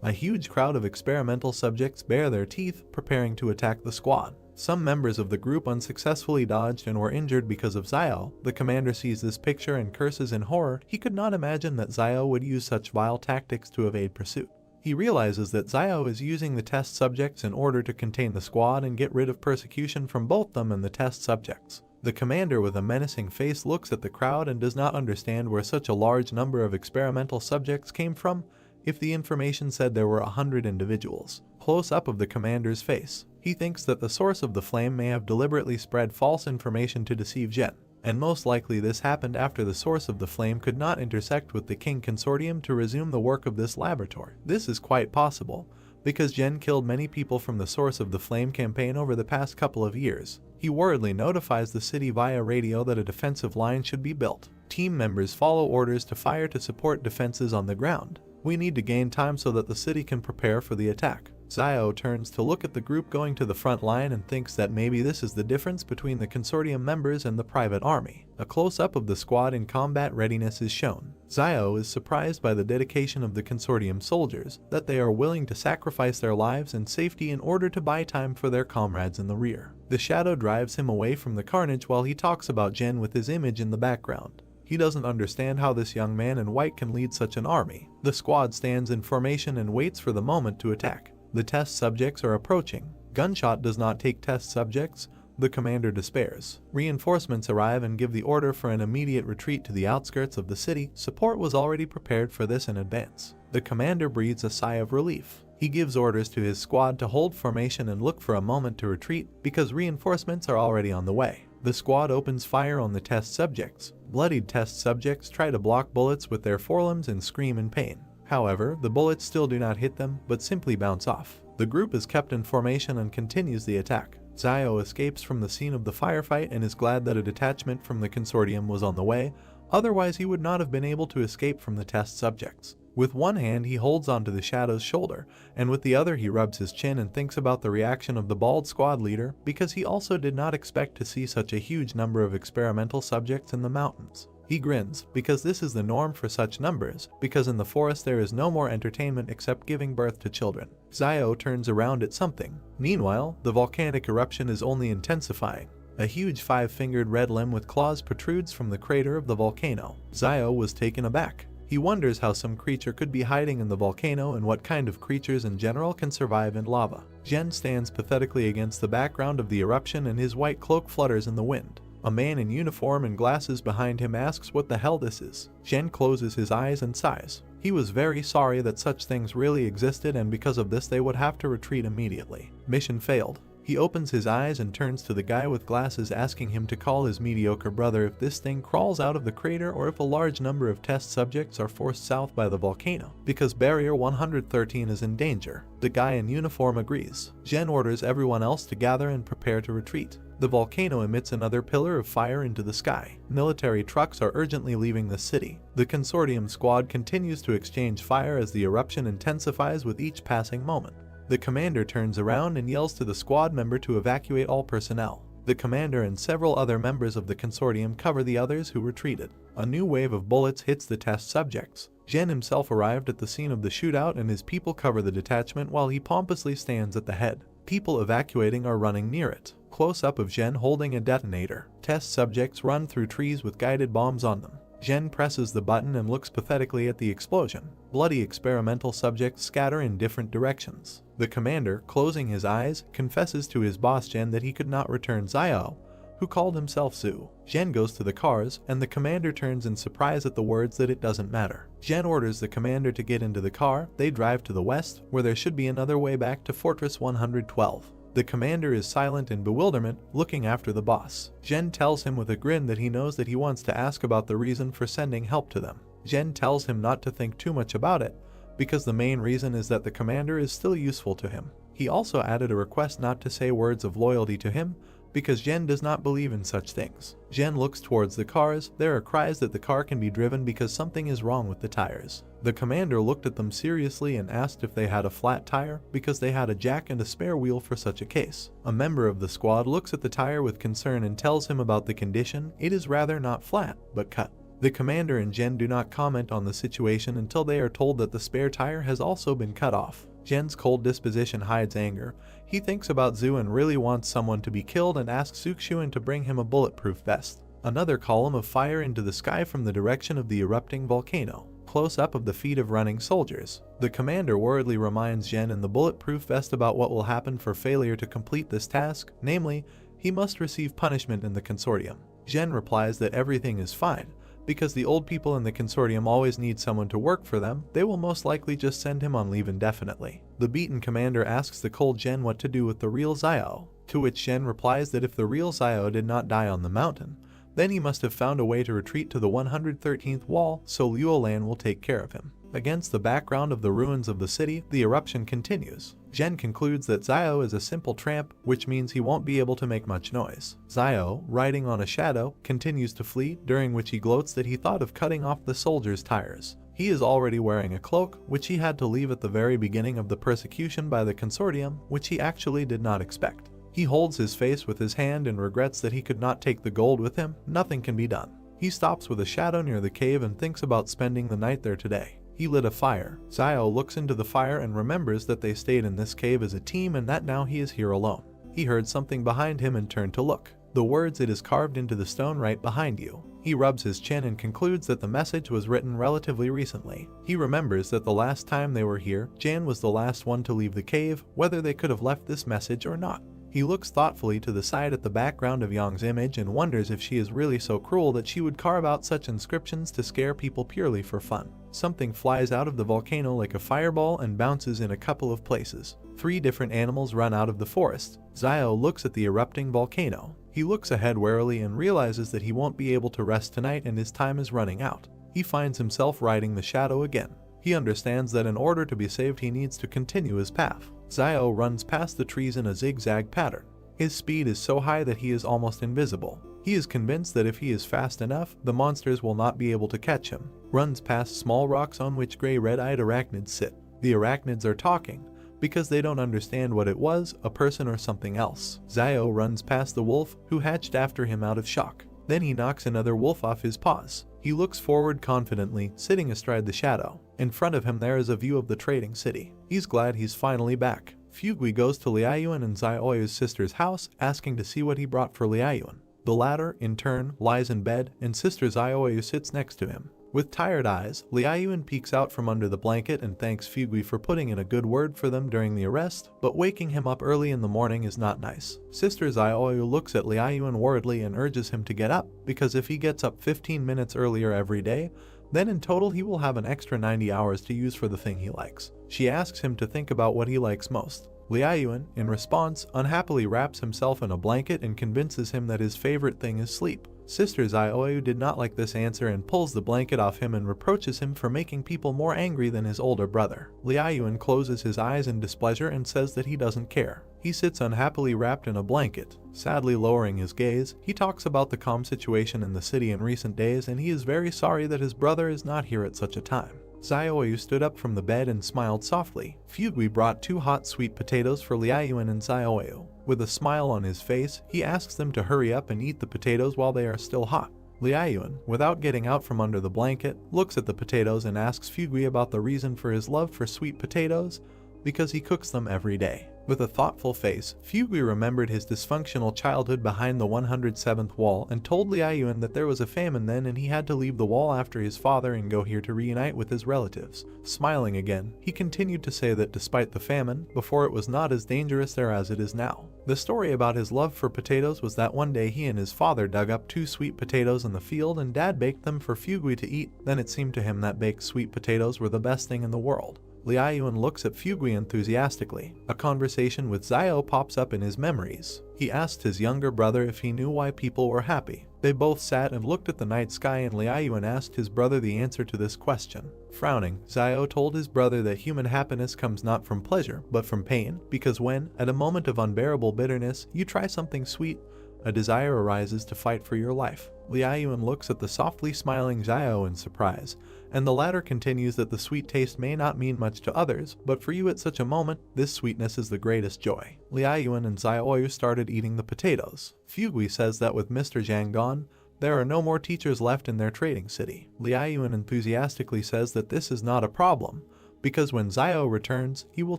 A huge crowd of experimental subjects bare their teeth, preparing to attack the squad. Some members of the group unsuccessfully dodged and were injured because of Zio. The commander sees this picture and curses in horror. He could not imagine that Zio would use such vile tactics to evade pursuit. He realizes that Zio is using the test subjects in order to contain the squad and get rid of persecution from both them and the test subjects. The commander with a menacing face looks at the crowd and does not understand where such a large number of experimental subjects came from, if the information said there were 100 individuals. Close up of the commander's face. He thinks that the source of the flame may have deliberately spread false information to deceive Jen, and most likely this happened after the source of the flame could not intersect with the King Consortium to resume the work of this laboratory. This is quite possible, because Jen killed many people from the source of the flame campaign over the past couple of years. He worriedly notifies the city via radio that a defensive line should be built. Team members follow orders to fire to support defenses on the ground. We need to gain time so that the city can prepare for the attack. Zio turns to look at the group going to the front line and thinks that maybe this is the difference between the consortium members and the private army. A close-up of the squad in combat readiness is shown. Zio is surprised by the dedication of the consortium soldiers, that they are willing to sacrifice their lives and safety in order to buy time for their comrades in the rear. The shadow drives him away from the carnage while he talks about Jen with his image in the background. He doesn't understand how this young man in white can lead such an army. The squad stands in formation and waits for the moment to attack. The test subjects are approaching. Gunshot does not take test subjects. The commander despairs. Reinforcements arrive and give the order for an immediate retreat to the outskirts of the city. Support was already prepared for this in advance. The commander breathes a sigh of relief. He gives orders to his squad to hold formation and look for a moment to retreat because reinforcements are already on the way. The squad opens fire on the test subjects. Bloodied test subjects try to block bullets with their forelimbs and scream in pain. However, the bullets still do not hit them, but simply bounce off. The group is kept in formation and continues the attack. Zio escapes from the scene of the firefight and is glad that a detachment from the consortium was on the way, otherwise he would not have been able to escape from the test subjects. With one hand he holds onto the shadow's shoulder, and with the other he rubs his chin and thinks about the reaction of the bald squad leader, because he also did not expect to see such a huge number of experimental subjects in the mountains. He grins, because this is the norm for such numbers, because in the forest there is no more entertainment except giving birth to children. Zio turns around at something. Meanwhile, the volcanic eruption is only intensifying. A huge 5-fingered red limb with claws protrudes from the crater of the volcano. Zio was taken aback. He wonders how some creature could be hiding in the volcano and what kind of creatures in general can survive in lava. Jen stands pathetically against the background of the eruption and his white cloak flutters in the wind. A man in uniform and glasses behind him asks what the hell this is. Jen closes his eyes and sighs. He was very sorry that such things really existed, and because of this they would have to retreat immediately. Mission failed. He opens his eyes and turns to the guy with glasses, asking him to call his mediocre brother if this thing crawls out of the crater or if a large number of test subjects are forced south by the volcano, because Barrier 113 is in danger. The guy in uniform agrees. Jen orders everyone else to gather and prepare to retreat. The volcano emits another pillar of fire into the sky. Military trucks are urgently leaving the city. The consortium squad continues to exchange fire as the eruption intensifies with each passing moment. The commander turns around and yells to the squad member to evacuate all personnel. The commander and several other members of the consortium cover the others who retreated. A new wave of bullets hits the test subjects. Jen himself arrived at the scene of the shootout and his people cover the detachment while he pompously stands at the head. People evacuating are running near it. Close-up of Jen holding a detonator. Test subjects run through trees with guided bombs on them. Jen presses the button and looks pathetically at the explosion. Bloody experimental subjects scatter in different directions. The commander, closing his eyes, confesses to his boss Jen that he could not return Xiao, who called himself Zhu. Jen goes to the cars, and the commander turns in surprise at the words that it doesn't matter. Jen orders the commander to get into the car. They drive to the west, where there should be another way back to Fortress 112. The commander is silent in bewilderment, looking after the boss. Jen tells him with a grin that he knows that he wants to ask about the reason for sending help to them. Jen tells him not to think too much about it, because the main reason is that the commander is still useful to him. He also added a request not to say words of loyalty to him, because Jen does not believe in such things. Jen looks towards the cars. There are cries that the car can be driven because something is wrong with the tires. The commander looked at them seriously and asked if they had a flat tire, because they had a jack and a spare wheel for such a case. A member of the squad looks at the tire with concern and tells him about the condition. It is rather not flat, but cut. The commander and Jen do not comment on the situation until they are told that the spare tire has also been cut off. Jen's cold disposition hides anger. He thinks about Zhu and really wants someone to be killed and asks Xuxuan to bring him a bulletproof vest. Another column of fire into the sky from the direction of the erupting volcano. Close-up of the feet of running soldiers. The commander worriedly reminds Jen in the bulletproof vest about what will happen for failure to complete this task, namely, he must receive punishment in the consortium. Jen replies that everything is fine. Because the old people in the consortium always need someone to work for them, they will most likely just send him on leave indefinitely. The beaten commander asks the cold Jen what to do with the real Xiao, to which Jen replies that if the real Xiao did not die on the mountain, then he must have found a way to retreat to the 113th wall, so Luolan will take care of him. Against the background of the ruins of the city, the eruption continues. Jen concludes that Xiao is a simple tramp, which means he won't be able to make much noise. Xiao, riding on a shadow, continues to flee, during which he gloats that he thought of cutting off the soldiers' tires. He is already wearing a cloak, which he had to leave at the very beginning of the persecution by the consortium, which he actually did not expect. He holds his face with his hand and regrets that he could not take the gold with him. Nothing can be done. He stops with a shadow near the cave and thinks about spending the night there today. He lit a fire. Xiao looks into the fire and remembers that they stayed in this cave as a team and that now he is here alone. He heard something behind him and turned to look. The words, "It is carved into the stone right behind you." He rubs his chin and concludes that the message was written relatively recently. He remembers that the last time they were here, Jan was the last one to leave the cave, whether they could have left this message or not. He looks thoughtfully to the side at the background of Yang's image and wonders if she is really so cruel that she would carve out such inscriptions to scare people purely for fun. Something flies out of the volcano like a fireball and bounces in a couple of places. 3 different animals run out of the forest. Xiao looks at the erupting volcano. He looks ahead warily and realizes that he won't be able to rest tonight and his time is running out. He finds himself riding the shadow again. He understands that in order to be saved he needs to continue his path. Xiao runs past the trees in a zigzag pattern. His speed is so high that he is almost invisible. He is convinced that if he is fast enough, the monsters will not be able to catch him. Runs past small rocks on which gray red-eyed arachnids sit. The arachnids are talking, because they don't understand what it was, a person or something else. Xiao runs past the wolf, who hatched after him out of shock. Then he knocks another wolf off his paws. He looks forward confidently, sitting astride the shadow. In front of him there is a view of the trading city. He's glad he's finally back. Fugui goes to Liaoyuan and Xiaoyu's sister's house, asking to see what he brought for Liaoyuan. The latter, in turn, lies in bed, and sister Xiaoyu sits next to him. With tired eyes, Liaoyuan peeks out from under the blanket and thanks Fugui for putting in a good word for them during the arrest, but waking him up early in the morning is not nice. Sister Xiaoyu looks at Liaoyuan worriedly and urges him to get up, because if he gets up 15 minutes earlier every day, then in total he will have an extra 90 hours to use for the thing he likes. She asks him to think about what he likes most. Liaoyuan, in response, unhappily wraps himself in a blanket and convinces him that his favorite thing is sleep. Sister Xiaoyu did not like this answer and pulls the blanket off him and reproaches him for making people more angry than his older brother. Liaoyuan closes his eyes in displeasure and says that he doesn't care. He sits unhappily wrapped in a blanket. Sadly lowering his gaze, he talks about the calm situation in the city in recent days and he is very sorry that his brother is not here at such a time. Xiaoyu stood up from the bed and smiled softly. Fugui brought 2 hot sweet potatoes for Liaoyuan and Xiaoyu. With a smile on his face, he asks them to hurry up and eat the potatoes while they are still hot. Liaoyuan, without getting out from under the blanket, looks at the potatoes and asks Fugui about the reason for his love for sweet potatoes, because he cooks them every day. With a thoughtful face, Fugui remembered his dysfunctional childhood behind the 107th wall and told Liaoyuan that there was a famine then and he had to leave the wall after his father and go here to reunite with his relatives. Smiling again, he continued to say that despite the famine, before it was not as dangerous there as it is now. The story about his love for potatoes was that one day he and his father dug up 2 sweet potatoes in the field and Dad baked them for Fugui to eat. Then it seemed to him that baked sweet potatoes were the best thing in the world. Liaoyuan looks at Fugui enthusiastically. A conversation with Xiao pops up in his memories. He asked his younger brother if he knew why people were happy. They both sat and looked at the night sky and Liaoyuan asked his brother the answer to this question. Frowning, Xiao told his brother that human happiness comes not from pleasure, but from pain, because when, at a moment of unbearable bitterness, you try something sweet, a desire arises to fight for your life. Liaoyuan looks at the softly smiling Xiao in surprise, and the latter continues that the sweet taste may not mean much to others, but for you at such a moment, this sweetness is the greatest joy. Liaoyuan and Xiaoyu started eating the potatoes. Fugui says that with Mr. Zhang gone, there are no more teachers left in their trading city. Liaoyuan enthusiastically says that this is not a problem, because when Xiao returns, he will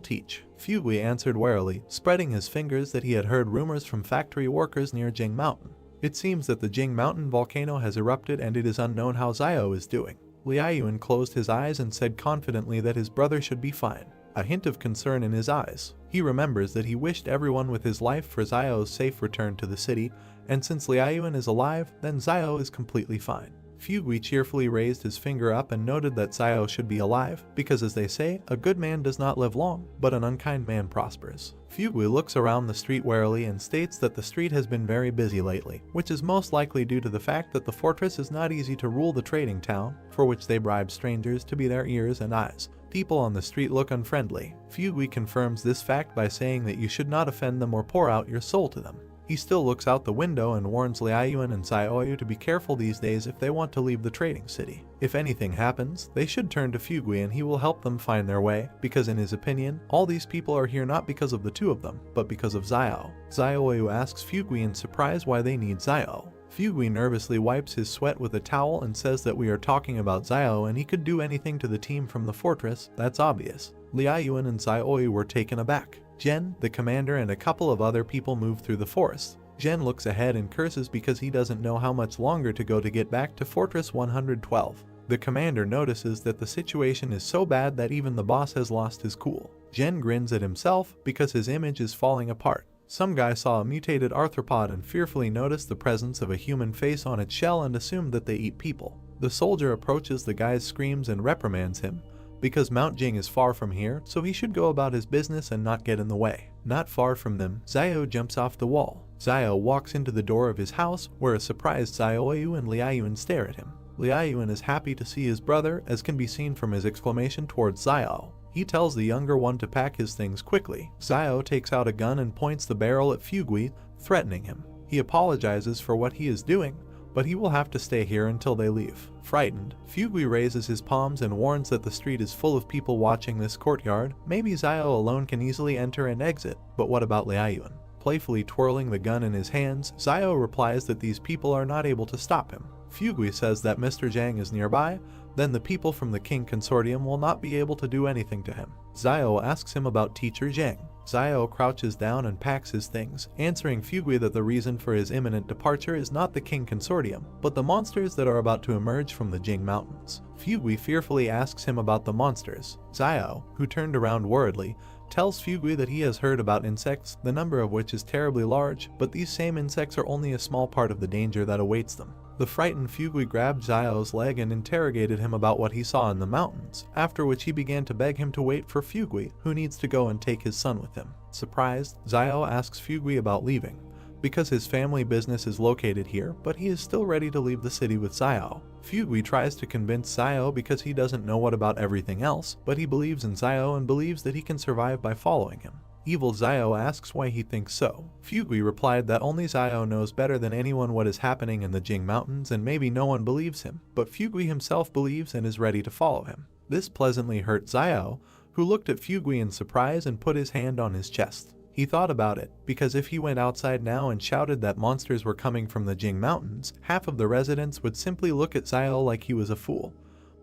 teach. Fugui answered warily, spreading his fingers that he had heard rumors from factory workers near Jing Mountain. It seems that the Jing Mountain volcano has erupted and it is unknown how Xiao is doing. Liaoyuan closed his eyes and said confidently that his brother should be fine, a hint of concern in his eyes. He remembers that he wished everyone with his life for Xiao's safe return to the city, and since Liaoyuan is alive, then Xiao is completely fine. Fugui cheerfully raised his finger up and noted that Xiao should be alive, because as they say, a good man does not live long, but an unkind man prospers. Fugui looks around the street warily and states that the street has been very busy lately, which is most likely due to the fact that the fortress is not easy to rule the trading town, for which they bribe strangers to be their ears and eyes. People on the street look unfriendly. Fugui confirms this fact by saying that you should not offend them or pour out your soul to them. He still looks out the window and warns Liaoyuan and Xiaoyu to be careful these days if they want to leave the trading city. If anything happens, they should turn to Fugui and he will help them find their way, because in his opinion, all these people are here not because of the two of them, but because of Xiao. Xiaoyu asks Fugui in surprise why they need Xiao. Fugui nervously wipes his sweat with a towel and says that we are talking about Xiao and he could do anything to the team from the fortress, that's obvious. Liaoyuan and Xiaoyu were taken aback. Zhen, the commander, and a couple of other people move through the forest. Zhen looks ahead and curses because he doesn't know how much longer to go to get back to Fortress 112. The commander notices that the situation is so bad that even the boss has lost his cool. Zhen grins at himself because his image is falling apart. Some guy saw a mutated arthropod and fearfully noticed the presence of a human face on its shell and assumed that they eat people. The soldier approaches the guy's screams and reprimands him, because Mount Jing is far from here, so he should go about his business and not get in the way. Not far from them, Xiao jumps off the wall. Xiao walks into the door of his house, where a surprised Xiaoyu and Liaoyuan stare at him. Liaoyuan is happy to see his brother, as can be seen from his exclamation towards Xiao. He tells the younger one to pack his things quickly. Xiao takes out a gun and points the barrel at Fugui, threatening him. He apologizes for what he is doing, but he will have to stay here until they leave. Frightened, Fugui raises his palms and warns that the street is full of people watching this courtyard. Maybe Xiao alone can easily enter and exit, but what about Liaoyuan? Playfully twirling the gun in his hands, Xiao replies that these people are not able to stop him. Fugui says that Mr. Zhang is nearby, then the people from the King Consortium will not be able to do anything to him. Xiao asks him about Teacher Zhang. Xiao crouches down and packs his things, answering Fugui that the reason for his imminent departure is not the King Consortium, but the monsters that are about to emerge from the Jing Mountains. Fugui fearfully asks him about the monsters. Xiao, who turned around worriedly, tells Fugui that he has heard about insects, the number of which is terribly large, but these same insects are only a small part of the danger that awaits them. The frightened Fugui grabbed Xiao's leg and interrogated him about what he saw in the mountains, after which he began to beg him to wait for Fugui, who needs to go and take his son with him. Surprised, Xiao asks Fugui about leaving, because his family business is located here, but he is still ready to leave the city with Xiao. Fugui tries to convince Xiao because he doesn't know what about everything else, but he believes in Xiao and believes that he can survive by following him. Evil Xiao asks why he thinks so. Fugui replied that only Xiao knows better than anyone what is happening in the Jing Mountains and maybe no one believes him, but Fugui himself believes and is ready to follow him. This pleasantly hurt Xiao, who looked at Fugui in surprise and put his hand on his chest. He thought about it, because if he went outside now and shouted that monsters were coming from the Jing Mountains, half of the residents would simply look at Xiao like he was a fool.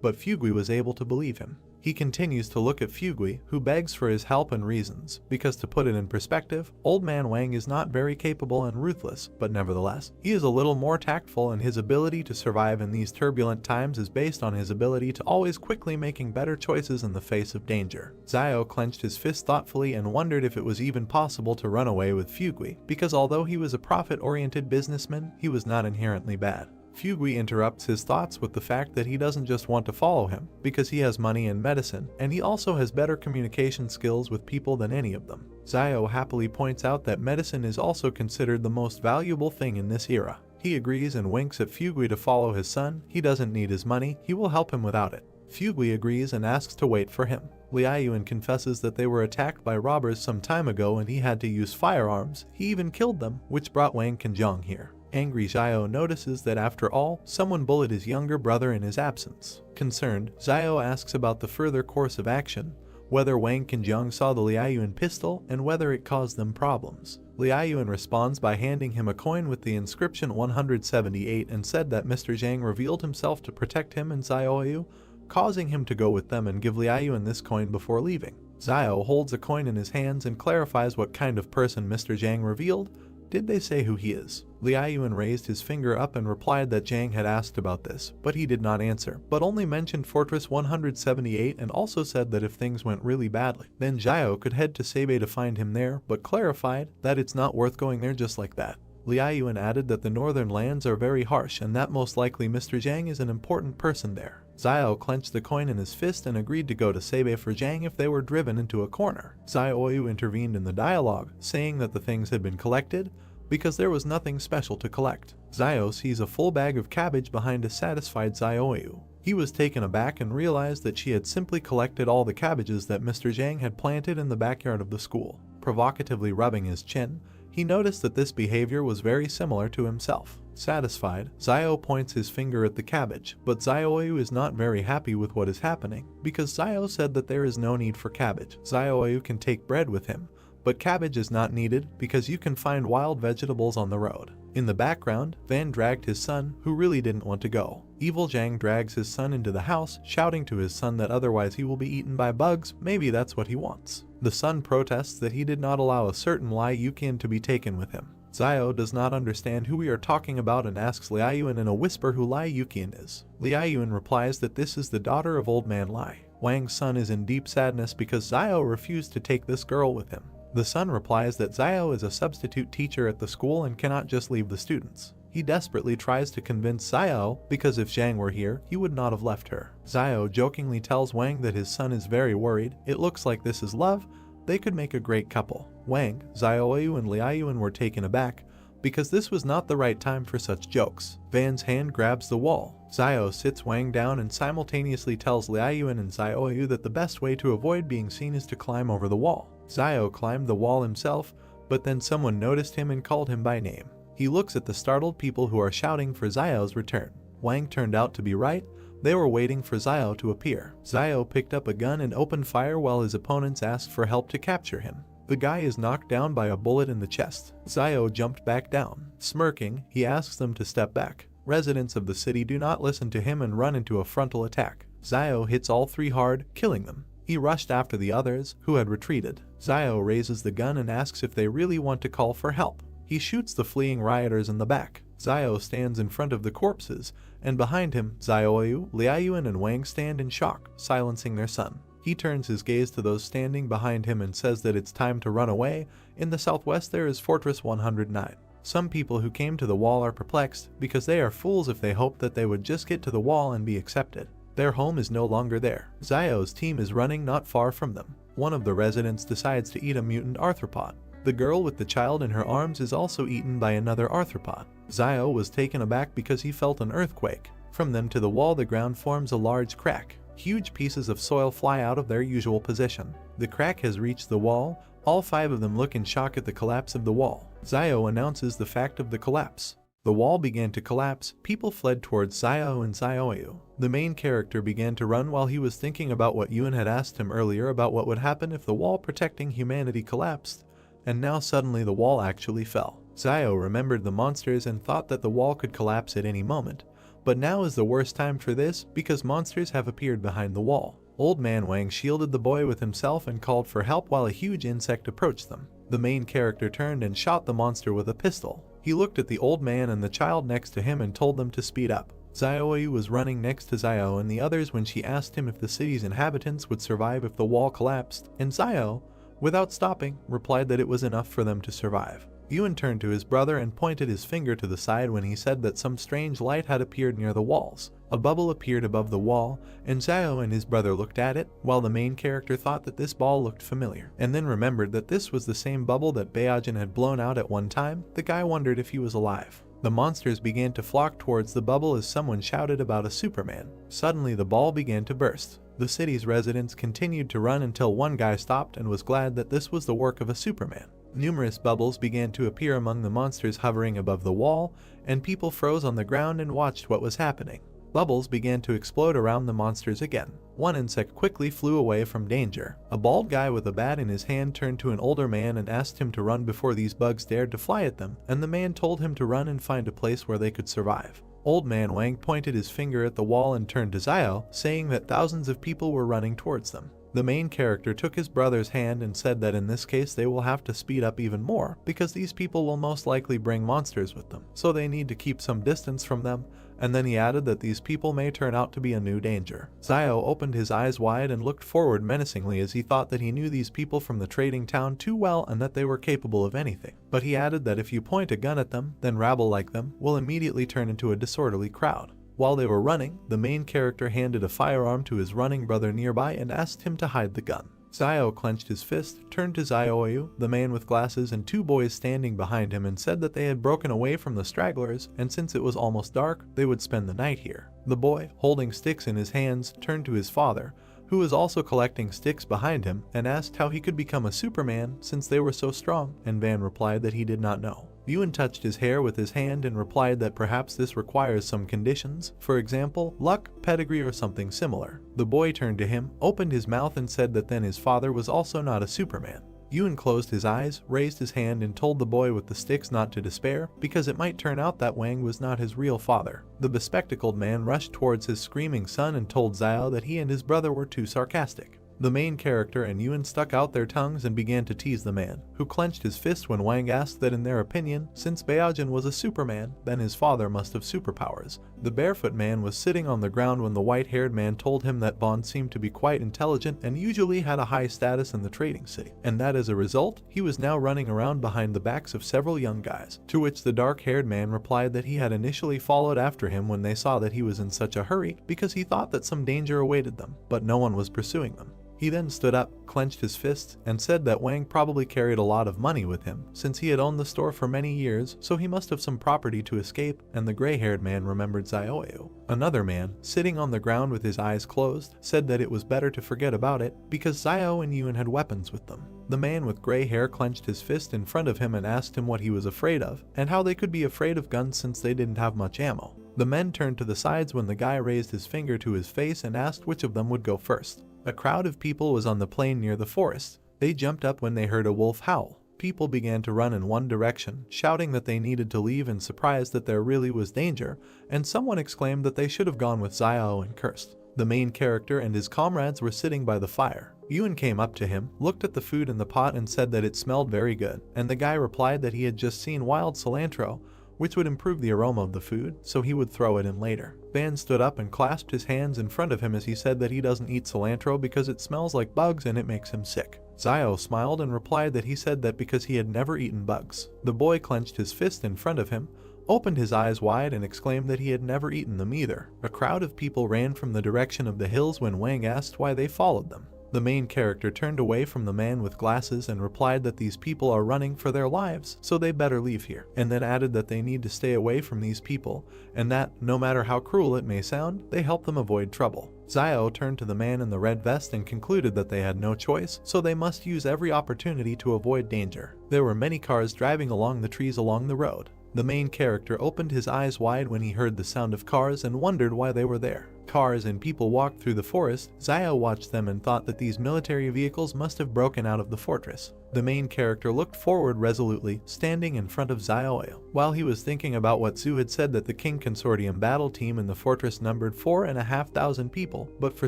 But Fugui was able to believe him. He continues to look at Fugui, who begs for his help and reasons, because to put it in perspective, Old Man Wang is not very capable and ruthless, but nevertheless, he is a little more tactful, and his ability to survive in these turbulent times is based on his ability to always quickly making better choices in the face of danger. Xiao clenched his fist thoughtfully and wondered if it was even possible to run away with Fugui, because although he was a profit-oriented businessman, he was not inherently bad. Fugui interrupts his thoughts with the fact that he doesn't just want to follow him, because he has money and medicine, and he also has better communication skills with people than any of them. Xiao happily points out that medicine is also considered the most valuable thing in this era. He agrees and winks at Fugui to follow his son. He doesn't need his money, he will help him without it. Fugui agrees and asks to wait for him. Liaoyuan confesses that they were attacked by robbers some time ago and he had to use firearms. He even killed them, which brought Wang Qinjiang here. Angry Xiao notices that after all, someone bullied his younger brother in his absence. Concerned, Xiao asks about the further course of action, whether Wang Qinjiang saw the Liaoyuan pistol and whether it caused them problems. Liaoyuan responds by handing him a coin with the inscription 178 and said that Mr. Zhang revealed himself to protect him and Xiaoyu, causing him to go with them and give Liaoyuan this coin before leaving. Xiao holds a coin in his hands and clarifies what kind of person Mr. Zhang revealed. Did they say who he is? Liaoyuan raised his finger up and replied that Zhang had asked about this, but he did not answer, but only mentioned Fortress 178 and also said that if things went really badly, then Xiao could head to Sebe to find him there, but clarified that it's not worth going there just like that. Liaoyuan added that the northern lands are very harsh and that most likely Mr. Zhang is an important person there. Xiao clenched the coin in his fist and agreed to go to Sebe for Zhang if they were driven into a corner. Xiaoyu intervened in the dialogue, saying that the things had been collected because there was nothing special to collect. Xiao sees a full bag of cabbage behind a satisfied Xiaoyu. He was taken aback and realized that she had simply collected all the cabbages that Mr. Zhang had planted in the backyard of the school. Provocatively rubbing his chin, he noticed that this behavior was very similar to himself. Satisfied, Xiao points his finger at the cabbage, but Xiaoyu is not very happy with what is happening, because Xiao said that there is no need for cabbage. Xiaoyu can take bread with him, but cabbage is not needed because you can find wild vegetables on the road. In the background, Van dragged his son, who really didn't want to go. Evil Zhang drags his son into the house, shouting to his son that otherwise he will be eaten by bugs. Maybe that's what he wants. The son protests that he did not allow a certain Lai Yuqian to be taken with him. Xiao does not understand who we are talking about and asks Liaoyuan in a whisper who Lai Yuqian is. Liaoyuan replies that this is the daughter of Old Man Lai. Wang's son is in deep sadness because Xiao refused to take this girl with him. The son replies that Xiao is a substitute teacher at the school and cannot just leave the students. He desperately tries to convince Xiao because if Zhang were here, he would not have left her. Xiao jokingly tells Wang that his son is very worried. It looks like this is love. They could make a great couple. Wang, Xiaoyu and Liaoyuan were taken aback because this was not the right time for such jokes. Van's hand grabs the wall. Xiao sits Wang down and simultaneously tells Liaoyuan and Xiaoyu that the best way to avoid being seen is to climb over the wall. Xiao climbed the wall himself, but then someone noticed him and called him by name. He looks at the startled people who are shouting for Xiao's return. Wang turned out to be right. They were waiting for Xiao to appear. Xiao picked up a gun and opened fire while his opponents asked for help to capture him. The guy is knocked down by a bullet in the chest. Xiao jumped back down. Smirking, he asks them to step back. Residents of the city do not listen to him and run into a frontal attack. Xiao hits all three hard, killing them. He rushed after the others, who had retreated. Xiao raises the gun and asks if they really want to call for help. He shoots the fleeing rioters in the back. Xiao stands in front of the corpses, and behind him, Xiaoyu, Liaoyuan and Wang stand in shock, silencing their son. He turns his gaze to those standing behind him and says that it's time to run away. In the southwest there is Fortress 109. Some people who came to the wall are perplexed because they are fools if they hope that they would just get to the wall and be accepted. Their home is no longer there. Xiao's team is running not far from them. One of the residents decides to eat a mutant arthropod. The girl with the child in her arms is also eaten by another arthropod. Xiao was taken aback because he felt an earthquake. From them to the wall, the ground forms a large crack. Huge pieces of soil fly out of their usual position. The crack has reached the wall. All five of them look in shock at the collapse of the wall. Xiao announces the fact of the collapse. The wall began to collapse. People fled towards Xiao and Xiaoyu. The main character began to run while he was thinking about what Yuan had asked him earlier about what would happen if the wall protecting humanity collapsed, and now suddenly the wall actually fell. Zio remembered the monsters and thought that the wall could collapse at any moment, but now is the worst time for this because monsters have appeared behind the wall. Old Man Wang shielded the boy with himself and called for help while a huge insect approached them. The main character turned and shot the monster with a pistol. He looked at the old man and the child next to him and told them to speed up. Zioyu was running next to Zio and the others when she asked him if the city's inhabitants would survive if the wall collapsed, and Zio, without stopping, replied that it was enough for them to survive. Yuan turned to his brother and pointed his finger to the side when he said that some strange light had appeared near the walls. A bubble appeared above the wall, and Zio and his brother looked at it, while the main character thought that this ball looked familiar, and then remembered that this was the same bubble that Baojin had blown out at one time. The guy wondered if he was alive. The monsters began to flock towards the bubble as someone shouted about a Superman. Suddenly the ball began to burst. The city's residents continued to run until one guy stopped and was glad that this was the work of a Superman. Numerous bubbles began to appear among the monsters hovering above the wall, and people froze on the ground and watched what was happening. Bubbles began to explode around the monsters again. One insect quickly flew away from danger. A bald guy with a bat in his hand turned to an older man and asked him to run before these bugs dared to fly at them, and the man told him to run and find a place where they could survive. Old Man Wang pointed his finger at the wall and turned to Zio, saying that thousands of people were running towards them. The main character took his brother's hand and said that in this case they will have to speed up even more because these people will most likely bring monsters with them, so they need to keep some distance from them, and then he added that these people may turn out to be a new danger. Zio opened his eyes wide and looked forward menacingly as he thought that he knew these people from the trading town too well and that they were capable of anything. But he added that if you point a gun at them, then rabble like them will immediately turn into a disorderly crowd. While they were running, the main character handed a firearm to his running brother nearby and asked him to hide the gun. Zio clenched his fist, turned to Zioyu, the man with glasses, and two boys standing behind him and said that they had broken away from the stragglers, and since it was almost dark, they would spend the night here. The boy, holding sticks in his hands, turned to his father, who was also collecting sticks behind him, and asked how he could become a Superman since they were so strong, and Van replied that he did not know. Yuan touched his hair with his hand and replied that perhaps this requires some conditions, for example, luck, pedigree, or something similar. The boy turned to him, opened his mouth, and said that then his father was also not a Superman. Yuan closed his eyes, raised his hand, and told the boy with the sticks not to despair, because it might turn out that Wang was not his real father. The bespectacled man rushed towards his screaming son and told Zio that he and his brother were too sarcastic. The main character and Yuan stuck out their tongues and began to tease the man, who clenched his fist when Wang asked that in their opinion, since Baojin was a Superman, then his father must have superpowers. The barefoot man was sitting on the ground when the white-haired man told him that Bond seemed to be quite intelligent and usually had a high status in the trading city, and that as a result, he was now running around behind the backs of several young guys, to which the dark-haired man replied that he had initially followed after him when they saw that he was in such a hurry because he thought that some danger awaited them, but no one was pursuing them. He then stood up, clenched his fists, and said that Wang probably carried a lot of money with him, since he had owned the store for many years, so he must have some property to escape, and the gray-haired man remembered Zioyu. Another man, sitting on the ground with his eyes closed, said that it was better to forget about it, because Zio and Yuan had weapons with them. The man with gray hair clenched his fist in front of him and asked him what he was afraid of, and how they could be afraid of guns since they didn't have much ammo. The men turned to the sides when the guy raised his finger to his face and asked which of them would go first. A crowd of people was on the plain near the forest. They jumped up when they heard a wolf howl. People began to run in one direction, shouting that they needed to leave and surprised that there really was danger, and someone exclaimed that they should have gone with Zio and cursed. The main character and his comrades were sitting by the fire. Yuan came up to him, looked at the food in the pot and said that it smelled very good, and the guy replied that he had just seen wild cilantro, which would improve the aroma of the food, so he would throw it in later. Van stood up and clasped his hands in front of him as he said that he doesn't eat cilantro because it smells like bugs and it makes him sick. Zio smiled and replied that he said that because he had never eaten bugs. The boy clenched his fist in front of him, opened his eyes wide and exclaimed that he had never eaten them either. A crowd of people ran from the direction of the hills when Wang asked why they followed them. The main character turned away from the man with glasses and replied that these people are running for their lives, so they better leave here, and then added that they need to stay away from these people, and that, no matter how cruel it may sound, they help them avoid trouble. Zio turned to the man in the red vest and concluded that they had no choice, so they must use every opportunity to avoid danger. There were many cars driving along the trees along the road. The main character opened his eyes wide when he heard the sound of cars and wondered why they were there. Cars and people walked through the forest. Xiao watched them and thought that these military vehicles must have broken out of the fortress. The main character looked forward resolutely, standing in front of Xiao. While he was thinking about what Zhu had said that the King Consortium battle team in the fortress numbered 4,500 people, but for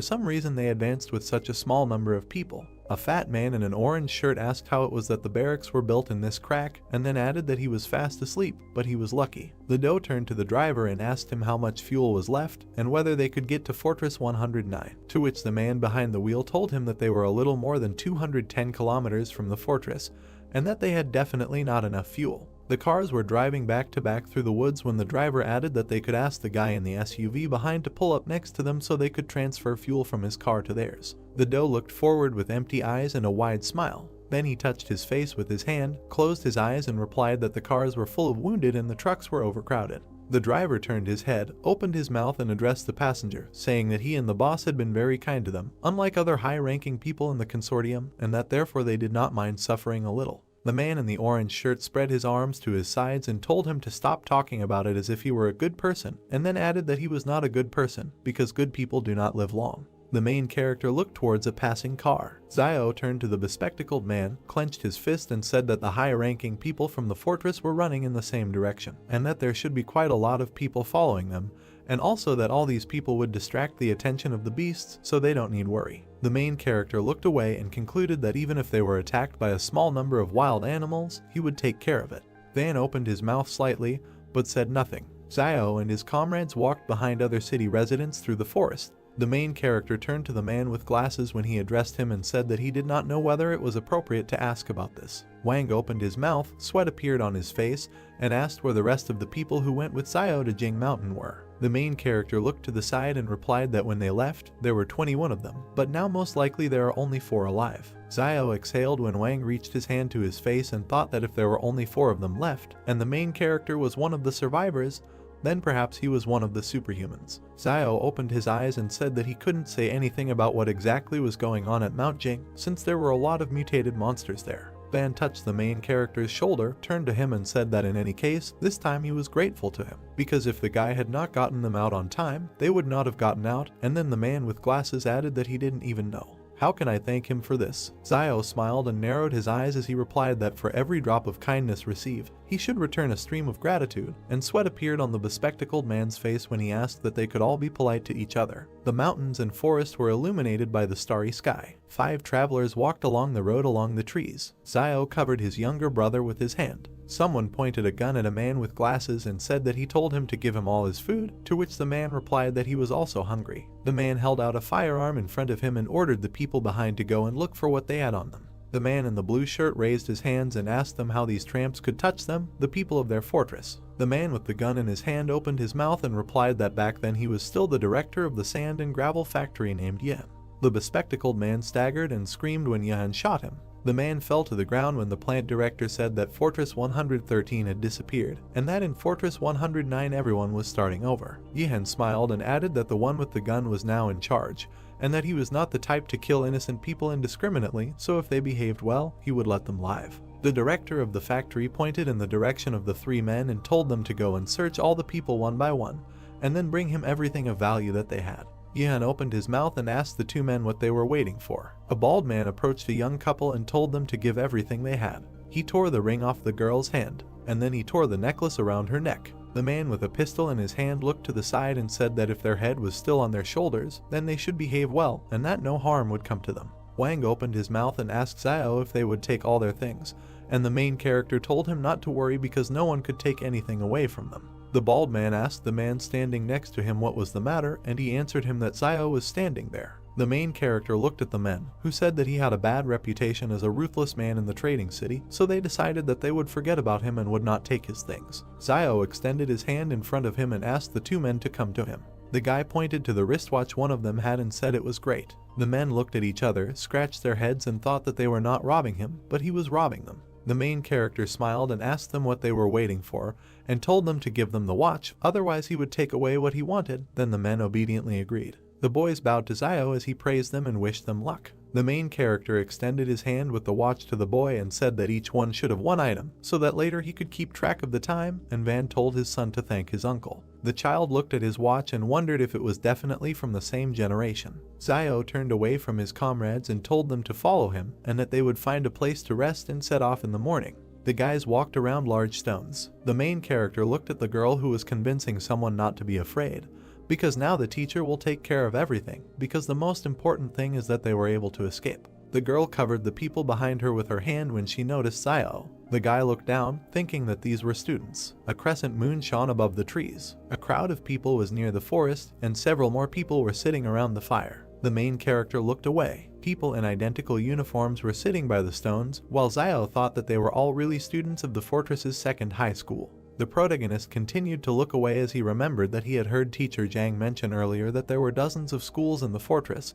some reason they advanced with such a small number of people. A fat man in an orange shirt asked how it was that the barracks were built in this crack, and then added that he was fast asleep, but he was lucky. The doe turned to the driver and asked him how much fuel was left, and whether they could get to Fortress 109, to which the man behind the wheel told him that they were a little more than 210 kilometers from the fortress, and that they had definitely not enough fuel. The cars were driving back to back through the woods when the driver added that they could ask the guy in the SUV behind to pull up next to them so they could transfer fuel from his car to theirs. The doe looked forward with empty eyes and a wide smile. Then he touched his face with his hand, closed his eyes and replied that the cars were full of wounded and the trucks were overcrowded. The driver turned his head, opened his mouth and addressed the passenger, saying that he and the boss had been very kind to them, unlike other high-ranking people in the consortium, and that therefore they did not mind suffering a little. The man in the orange shirt spread his arms to his sides and told him to stop talking about it as if he were a good person, and then added that he was not a good person, because good people do not live long. The main character looked towards a passing car. Xiao turned to the bespectacled man, clenched his fist and said that the high-ranking people from the fortress were running in the same direction, and that there should be quite a lot of people following them, and also that all these people would distract the attention of the beasts, so they don't need worry. The main character looked away and concluded that even if they were attacked by a small number of wild animals, he would take care of it. Van opened his mouth slightly, but said nothing. Xiao and his comrades walked behind other city residents through the forest. The main character turned to the man with glasses when he addressed him and said that he did not know whether it was appropriate to ask about this. Wang opened his mouth, sweat appeared on his face, and asked where the rest of the people who went with Xiao to Jing Mountain were. The main character looked to the side and replied that when they left, there were 21 of them, but now most likely there are only 4 alive. Xiao exhaled when Wang reached his hand to his face and thought that if there were only 4 of them left, and the main character was one of the survivors, then perhaps he was one of the superhumans. Xiao opened his eyes and said that he couldn't say anything about what exactly was going on at Mount Jing, since there were a lot of mutated monsters there. Ban touched the main character's shoulder, turned to him and said that in any case, this time he was grateful to him, because if the guy had not gotten them out on time, they would not have gotten out, and then the man with glasses added that he didn't even know. How can I thank him for this? Xiao smiled and narrowed his eyes as he replied that for every drop of kindness received, he should return a stream of gratitude, and sweat appeared on the bespectacled man's face when he asked that they could all be polite to each other. The mountains and forest were illuminated by the starry sky. 5 travelers walked along the road along the trees. Xiao covered his younger brother with his hand. Someone pointed a gun at a man with glasses and said that he told him to give him all his food, to which the man replied that he was also hungry. The man held out a firearm in front of him and ordered the people behind to go and look for what they had on them. The man in the blue shirt raised his hands and asked them how these tramps could touch them, the people of their fortress. The man with the gun in his hand opened his mouth and replied that back then he was still the director of the sand and gravel factory named Yan. The bespectacled man staggered and screamed when Yan shot him. The man fell to the ground when the plant director said that Fortress 113 had disappeared, and that in Fortress 109 everyone was starting over. Yihan smiled and added that the one with the gun was now in charge, and that he was not the type to kill innocent people indiscriminately, so if they behaved well, he would let them live. The director of the factory pointed in the direction of the 3 men and told them to go and search all the people one by one, and then bring him everything of value that they had. Yihan opened his mouth and asked the 2 men what they were waiting for. A bald man approached a young couple and told them to give everything they had. He tore the ring off the girl's hand, and then he tore the necklace around her neck. The man with a pistol in his hand looked to the side and said that if their head was still on their shoulders, then they should behave well, and that no harm would come to them. Wang opened his mouth and asked Xiao if they would take all their things, and the main character told him not to worry because no one could take anything away from them. The bald man asked the man standing next to him what was the matter, and he answered him that Xiao was standing there. The main character looked at the men, who said that he had a bad reputation as a ruthless man in the trading city, so they decided that they would forget about him and would not take his things. Xiao extended his hand in front of him and asked the 2 men to come to him. The guy pointed to the wristwatch one of them had and said it was great. The men looked at each other, scratched their heads and thought that they were not robbing him, but he was robbing them. The main character smiled and asked them what they were waiting for, and told them to give them the watch, otherwise he would take away what he wanted. Then the men obediently agreed. The boys bowed to Xiao as he praised them and wished them luck. The main character extended his hand with the watch to the boy and said that each one should have one item, so that later he could keep track of the time, and Van told his son to thank his uncle. The child looked at his watch and wondered if it was definitely from the same generation. Zio turned away from his comrades and told them to follow him, and that they would find a place to rest and set off in the morning. The guys walked around large stones. The main character looked at the girl who was convincing someone not to be afraid, because now the teacher will take care of everything, because the most important thing is that they were able to escape. The girl covered the people behind her with her hand when she noticed Zio. The guy looked down, thinking that these were students. A crescent moon shone above the trees. A crowd of people was near the forest, and several more people were sitting around the fire. The main character looked away. People in identical uniforms were sitting by the stones, while Zio thought that they were all really students of the fortress's second high school. The protagonist continued to look away as he remembered that he had heard teacher Zhang mention earlier that there were dozens of schools in the fortress,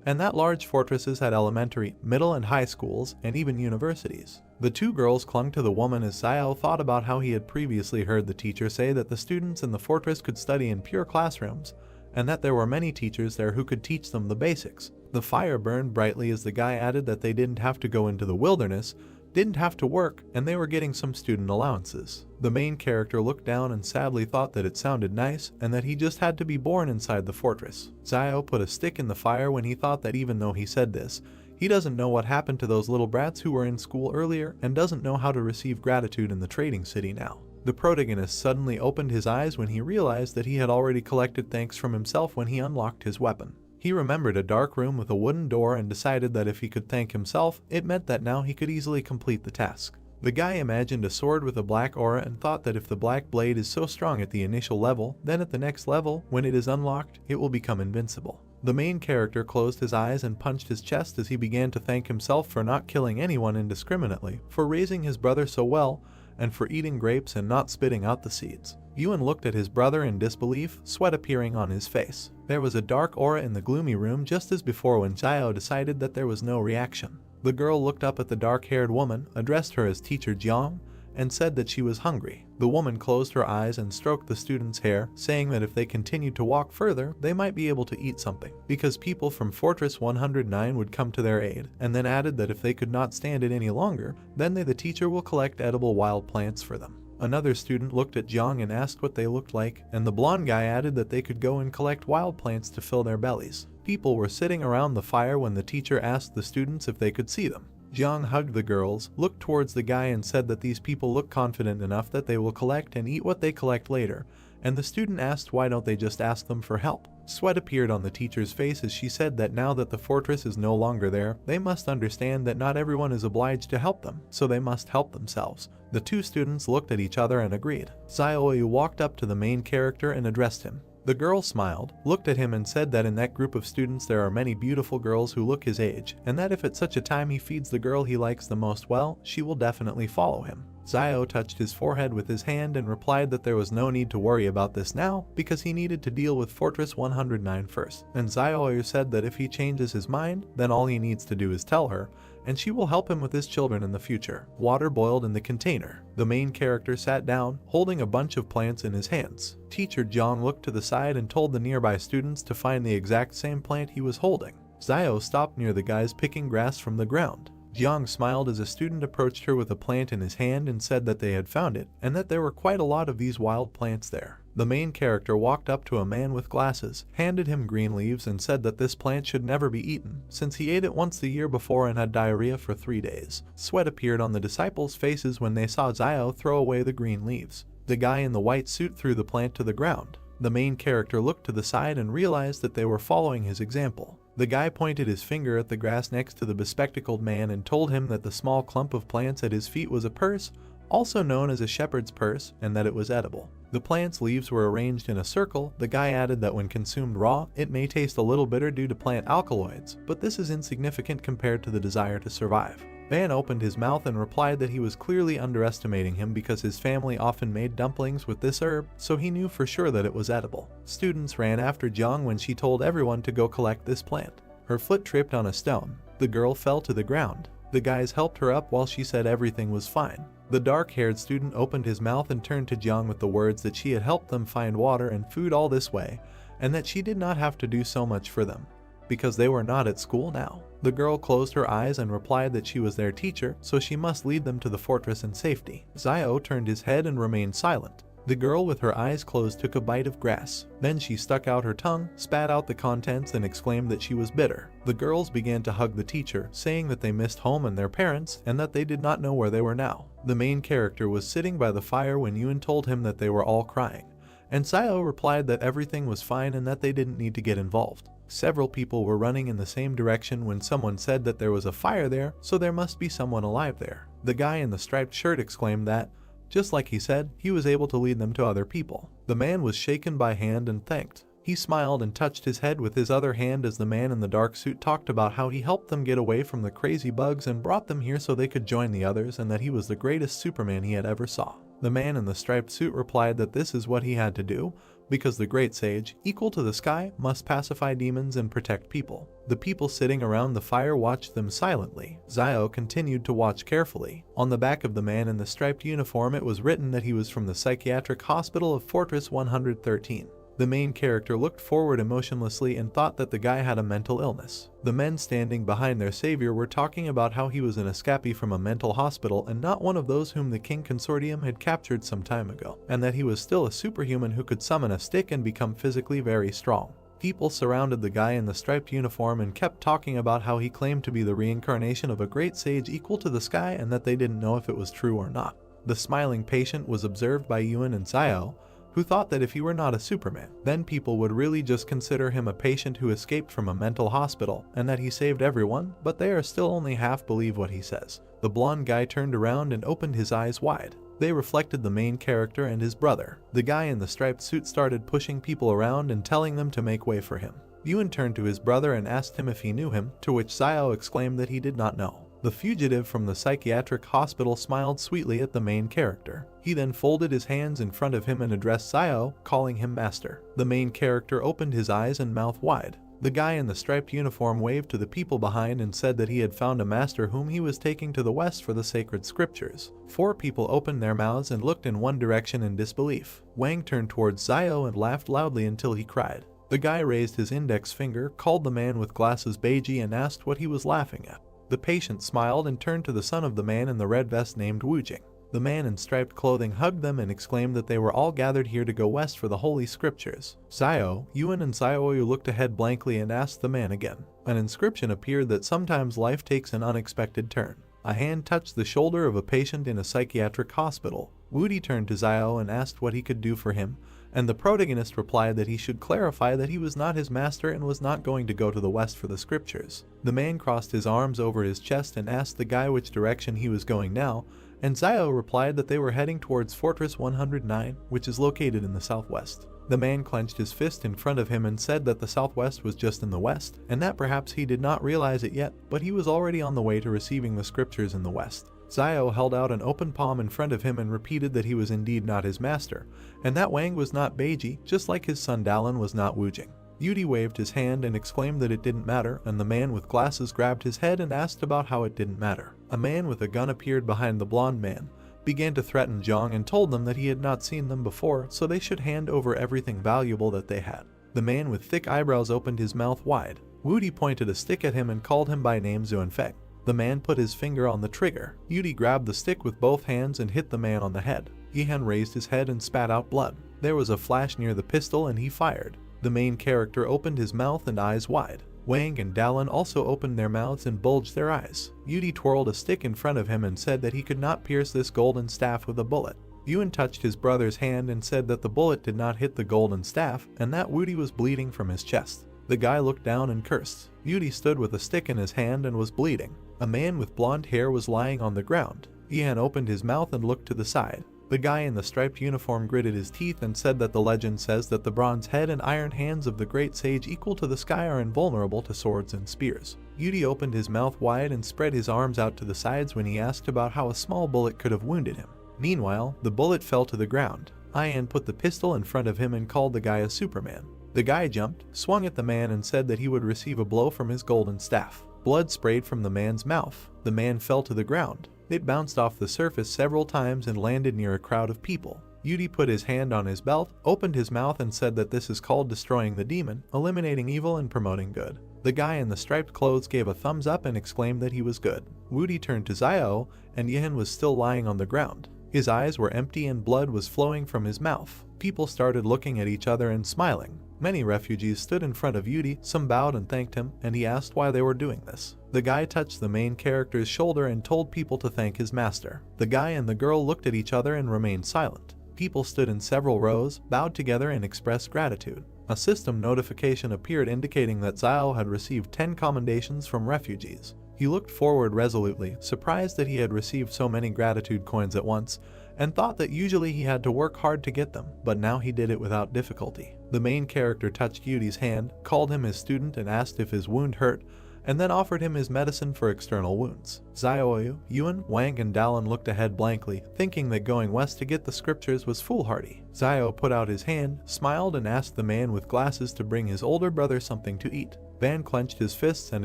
and that large fortresses had elementary, middle and high schools, and even universities. The two girls clung to the woman as Zio thought about how he had previously heard the teacher say that the students in the fortress could study in pure classrooms, and that there were many teachers there who could teach them the basics. The fire burned brightly as the guy added that they didn't have to go into the wilderness, didn't have to work, and they were getting some student allowances. The main character looked down and sadly thought that it sounded nice, and that he just had to be born inside the fortress. Zio put a stick in the fire when he thought that even though he said this, he doesn't know what happened to those little brats who were in school earlier and doesn't know how to receive gratitude in the trading city now. The protagonist suddenly opened his eyes when he realized that he had already collected thanks from himself when he unlocked his weapon. He remembered a dark room with a wooden door and decided that if he could thank himself, it meant that now he could easily complete the task. The guy imagined a sword with a black aura and thought that if the black blade is so strong at the initial level, then at the next level, when it is unlocked, it will become invincible. The main character closed his eyes and punched his chest as he began to thank himself for not killing anyone indiscriminately, for raising his brother so well, and for eating grapes and not spitting out the seeds. Yuan looked at his brother in disbelief, sweat appearing on his face. There was a dark aura in the gloomy room just as before when Zio decided that there was no reaction. The girl looked up at the dark-haired woman, addressed her as Teacher Jiang, and said that she was hungry. The woman closed her eyes and stroked the student's hair, saying that if they continued to walk further, they might be able to eat something, because people from Fortress 109 would come to their aid, and then added that if they could not stand it any longer, then the teacher will collect edible wild plants for them. Another student looked at Jiang and asked what they looked like, and the blonde guy added that they could go and collect wild plants to fill their bellies. People were sitting around the fire when the teacher asked the students if they could see them. Jiang hugged the girls, looked towards the guy and said that these people look confident enough that they will collect and eat what they collect later, and the student asked why don't they just ask them for help. Sweat appeared on the teacher's face as she said that now that the fortress is no longer there, they must understand that not everyone is obliged to help them, so they must help themselves. The two students looked at each other and agreed. Zio walked up to the main character and addressed him. The girl smiled, looked at him and said that in that group of students there are many beautiful girls who look his age, and that if at such a time he feeds the girl he likes the most well, she will definitely follow him. Zio touched his forehead with his hand and replied that there was no need to worry about this now, because he needed to deal with Fortress 109 first. And Zio said that if he changes his mind, then all he needs to do is tell her, and she will help him with his children in the future. Water boiled in the container. The main character sat down, holding a bunch of plants in his hands. Teacher Jiang looked to the side and told the nearby students to find the exact same plant he was holding. Zio stopped near the guys picking grass from the ground. Jiang smiled as a student approached her with a plant in his hand and said that they had found it, and that there were quite a lot of these wild plants there. The main character walked up to a man with glasses, handed him green leaves and said that this plant should never be eaten, since he ate it once the year before and had diarrhea for 3 days. Sweat appeared on the disciples' faces when they saw Zio throw away the green leaves. The guy in the white suit threw the plant to the ground. The main character looked to the side and realized that they were following his example. The guy pointed his finger at the grass next to the bespectacled man and told him that the small clump of plants at his feet was a purse, also known as a shepherd's purse, and that it was edible. The plant's leaves were arranged in a circle. The guy added that when consumed raw, it may taste a little bitter due to plant alkaloids, but this is insignificant compared to the desire to survive. Van opened his mouth and replied that he was clearly underestimating him because his family often made dumplings with this herb, so he knew for sure that it was edible. Students ran after Jiang when she told everyone to go collect this plant. Her foot tripped on a stone. The girl fell to the ground. The guys helped her up while she said everything was fine. The dark-haired student opened his mouth and turned to Jiang with the words that she had helped them find water and food all this way, and that she did not have to do so much for them. because they were not at school now. The girl closed her eyes and replied that she was their teacher, so she must lead them to the fortress in safety. Xiao turned his head and remained silent. The girl with her eyes closed took a bite of grass. Then she stuck out her tongue, spat out the contents, and exclaimed that she was bitter. The girls began to hug the teacher, saying that they missed home and their parents, and that they did not know where they were now. The main character was sitting by the fire when Yuan told him that they were all crying, and Xiao replied that everything was fine and that they didn't need to get involved. Several people were running in the same direction when someone said that there was a fire there, so there must be someone alive there. The guy in the striped shirt exclaimed that, just like he said, he was able to lead them to other people. The man was shaken by hand and thanked. He smiled and touched his head with his other hand as the man in the dark suit talked about how he helped them get away from the crazy bugs and brought them here so they could join the others, and that he was the greatest Superman he had ever saw. The man in the striped suit replied that this is what he had to do, because the great sage, equal to the sky, must pacify demons and protect people. The people sitting around the fire watched them silently. Xiao continued to watch carefully. On the back of the man in the striped uniform it was written that he was from the psychiatric hospital of Fortress 113. The main character looked forward emotionlessly and thought that the guy had a mental illness. The men standing behind their savior were talking about how he was an escapee from a mental hospital and not one of those whom the King Consortium had captured some time ago, and that he was still a superhuman who could summon a stick and become physically very strong. People surrounded the guy in the striped uniform and kept talking about how he claimed to be the reincarnation of a great sage equal to the sky and that they didn't know if it was true or not. The smiling patient was observed by Yuan and Xiao, who thought that if he were not a Superman, then people would really just consider him a patient who escaped from a mental hospital and that he saved everyone, but they are still only half believe what he says. The blonde guy turned around and opened his eyes wide. They reflected the main character and his brother. The guy in the striped suit started pushing people around and telling them to make way for him. Yuan turned to his brother and asked him if he knew him, to which Xiao exclaimed that he did not know. The fugitive from the psychiatric hospital smiled sweetly at the main character. He then folded his hands in front of him and addressed Xiao, calling him master. The main character opened his eyes and mouth wide. The guy in the striped uniform waved to the people behind and said that he had found a master whom he was taking to the west for the sacred scriptures. 4 people opened their mouths and looked in one direction in disbelief. Wang turned towards Xiao and laughed loudly until he cried. The guy raised his index finger, called the man with glasses Beiji, and asked what he was laughing at. The patient smiled and turned to the son of the man in the red vest named Wu Jing. The man in striped clothing hugged them and exclaimed that they were all gathered here to go west for the holy scriptures. Xiao, Yuan and Xiaoyu looked ahead blankly and asked the man again. An inscription appeared that sometimes life takes an unexpected turn. A hand touched the shoulder of a patient in a psychiatric hospital. Wudi turned to Xiao and asked what he could do for him, and the protagonist replied that he should clarify that he was not his master and was not going to go to the west for the scriptures. The man crossed his arms over his chest and asked the guy which direction he was going now, and Xiao replied that they were heading towards Fortress 109, which is located in the southwest. The man clenched his fist in front of him and said that the southwest was just in the west, and that perhaps he did not realize it yet, but he was already on the way to receiving the scriptures in the west. Xiao held out an open palm in front of him and repeated that he was indeed not his master, and that Wang was not Beiji, just like his son Dallin was not Wu Jing. Yudi waved his hand and exclaimed that it didn't matter, and the man with glasses grabbed his head and asked about how it didn't matter. A man with a gun appeared behind the blonde man, began to threaten Zhang and told them that he had not seen them before, so they should hand over everything valuable that they had. The man with thick eyebrows opened his mouth wide. Wudi pointed a stick at him and called him by name Zuanfeng. The man put his finger on the trigger. Yudi grabbed the stick with both hands and hit the man on the head. Yihan raised his head and spat out blood. There was a flash near the pistol and he fired. The main character opened his mouth and eyes wide. Wang and Dallin also opened their mouths and bulged their eyes. Yudi twirled a stick in front of him and said that he could not pierce this golden staff with a bullet. Yuan touched his brother's hand and said that the bullet did not hit the golden staff and that Wudi was bleeding from his chest. The guy looked down and cursed. Yudi stood with a stick in his hand and was bleeding. A man with blonde hair was lying on the ground. Yihan opened his mouth and looked to the side. The guy in the striped uniform gritted his teeth and said that the legend says that the bronze head and iron hands of the great sage equal to the sky are invulnerable to swords and spears. Yudi opened his mouth wide and spread his arms out to the sides when he asked about how a small bullet could have wounded him. Meanwhile, the bullet fell to the ground. Yihan put the pistol in front of him and called the guy a Superman. The guy jumped, swung at the man and said that he would receive a blow from his golden staff. Blood sprayed from the man's mouth. The man fell to the ground. It bounced off the surface several times and landed near a crowd of people. Yudi put his hand on his belt, opened his mouth and said that this is called destroying the demon, eliminating evil and promoting good. The guy in the striped clothes gave a thumbs up and exclaimed that he was good. Woody turned to Xiao, and Yin was still lying on the ground. His eyes were empty and blood was flowing from his mouth. People started looking at each other and smiling. Many refugees stood in front of Yudi, some bowed and thanked him, and he asked why they were doing this. The guy touched the main character's shoulder and told people to thank his master. The guy and the girl looked at each other and remained silent. People stood in several rows, bowed together and expressed gratitude. A system notification appeared indicating that Xiao had received 10 commendations from refugees. He looked forward resolutely, surprised that he had received so many gratitude coins at once, and thought that usually he had to work hard to get them, but now he did it without difficulty. The main character touched Yudi's hand, called him his student and asked if his wound hurt, and then offered him his medicine for external wounds. Xiaoyu, Yuan, Wang and Dallin looked ahead blankly, thinking that going west to get the scriptures was foolhardy. Xiao put out his hand, smiled and asked the man with glasses to bring his older brother something to eat. Van clenched his fists and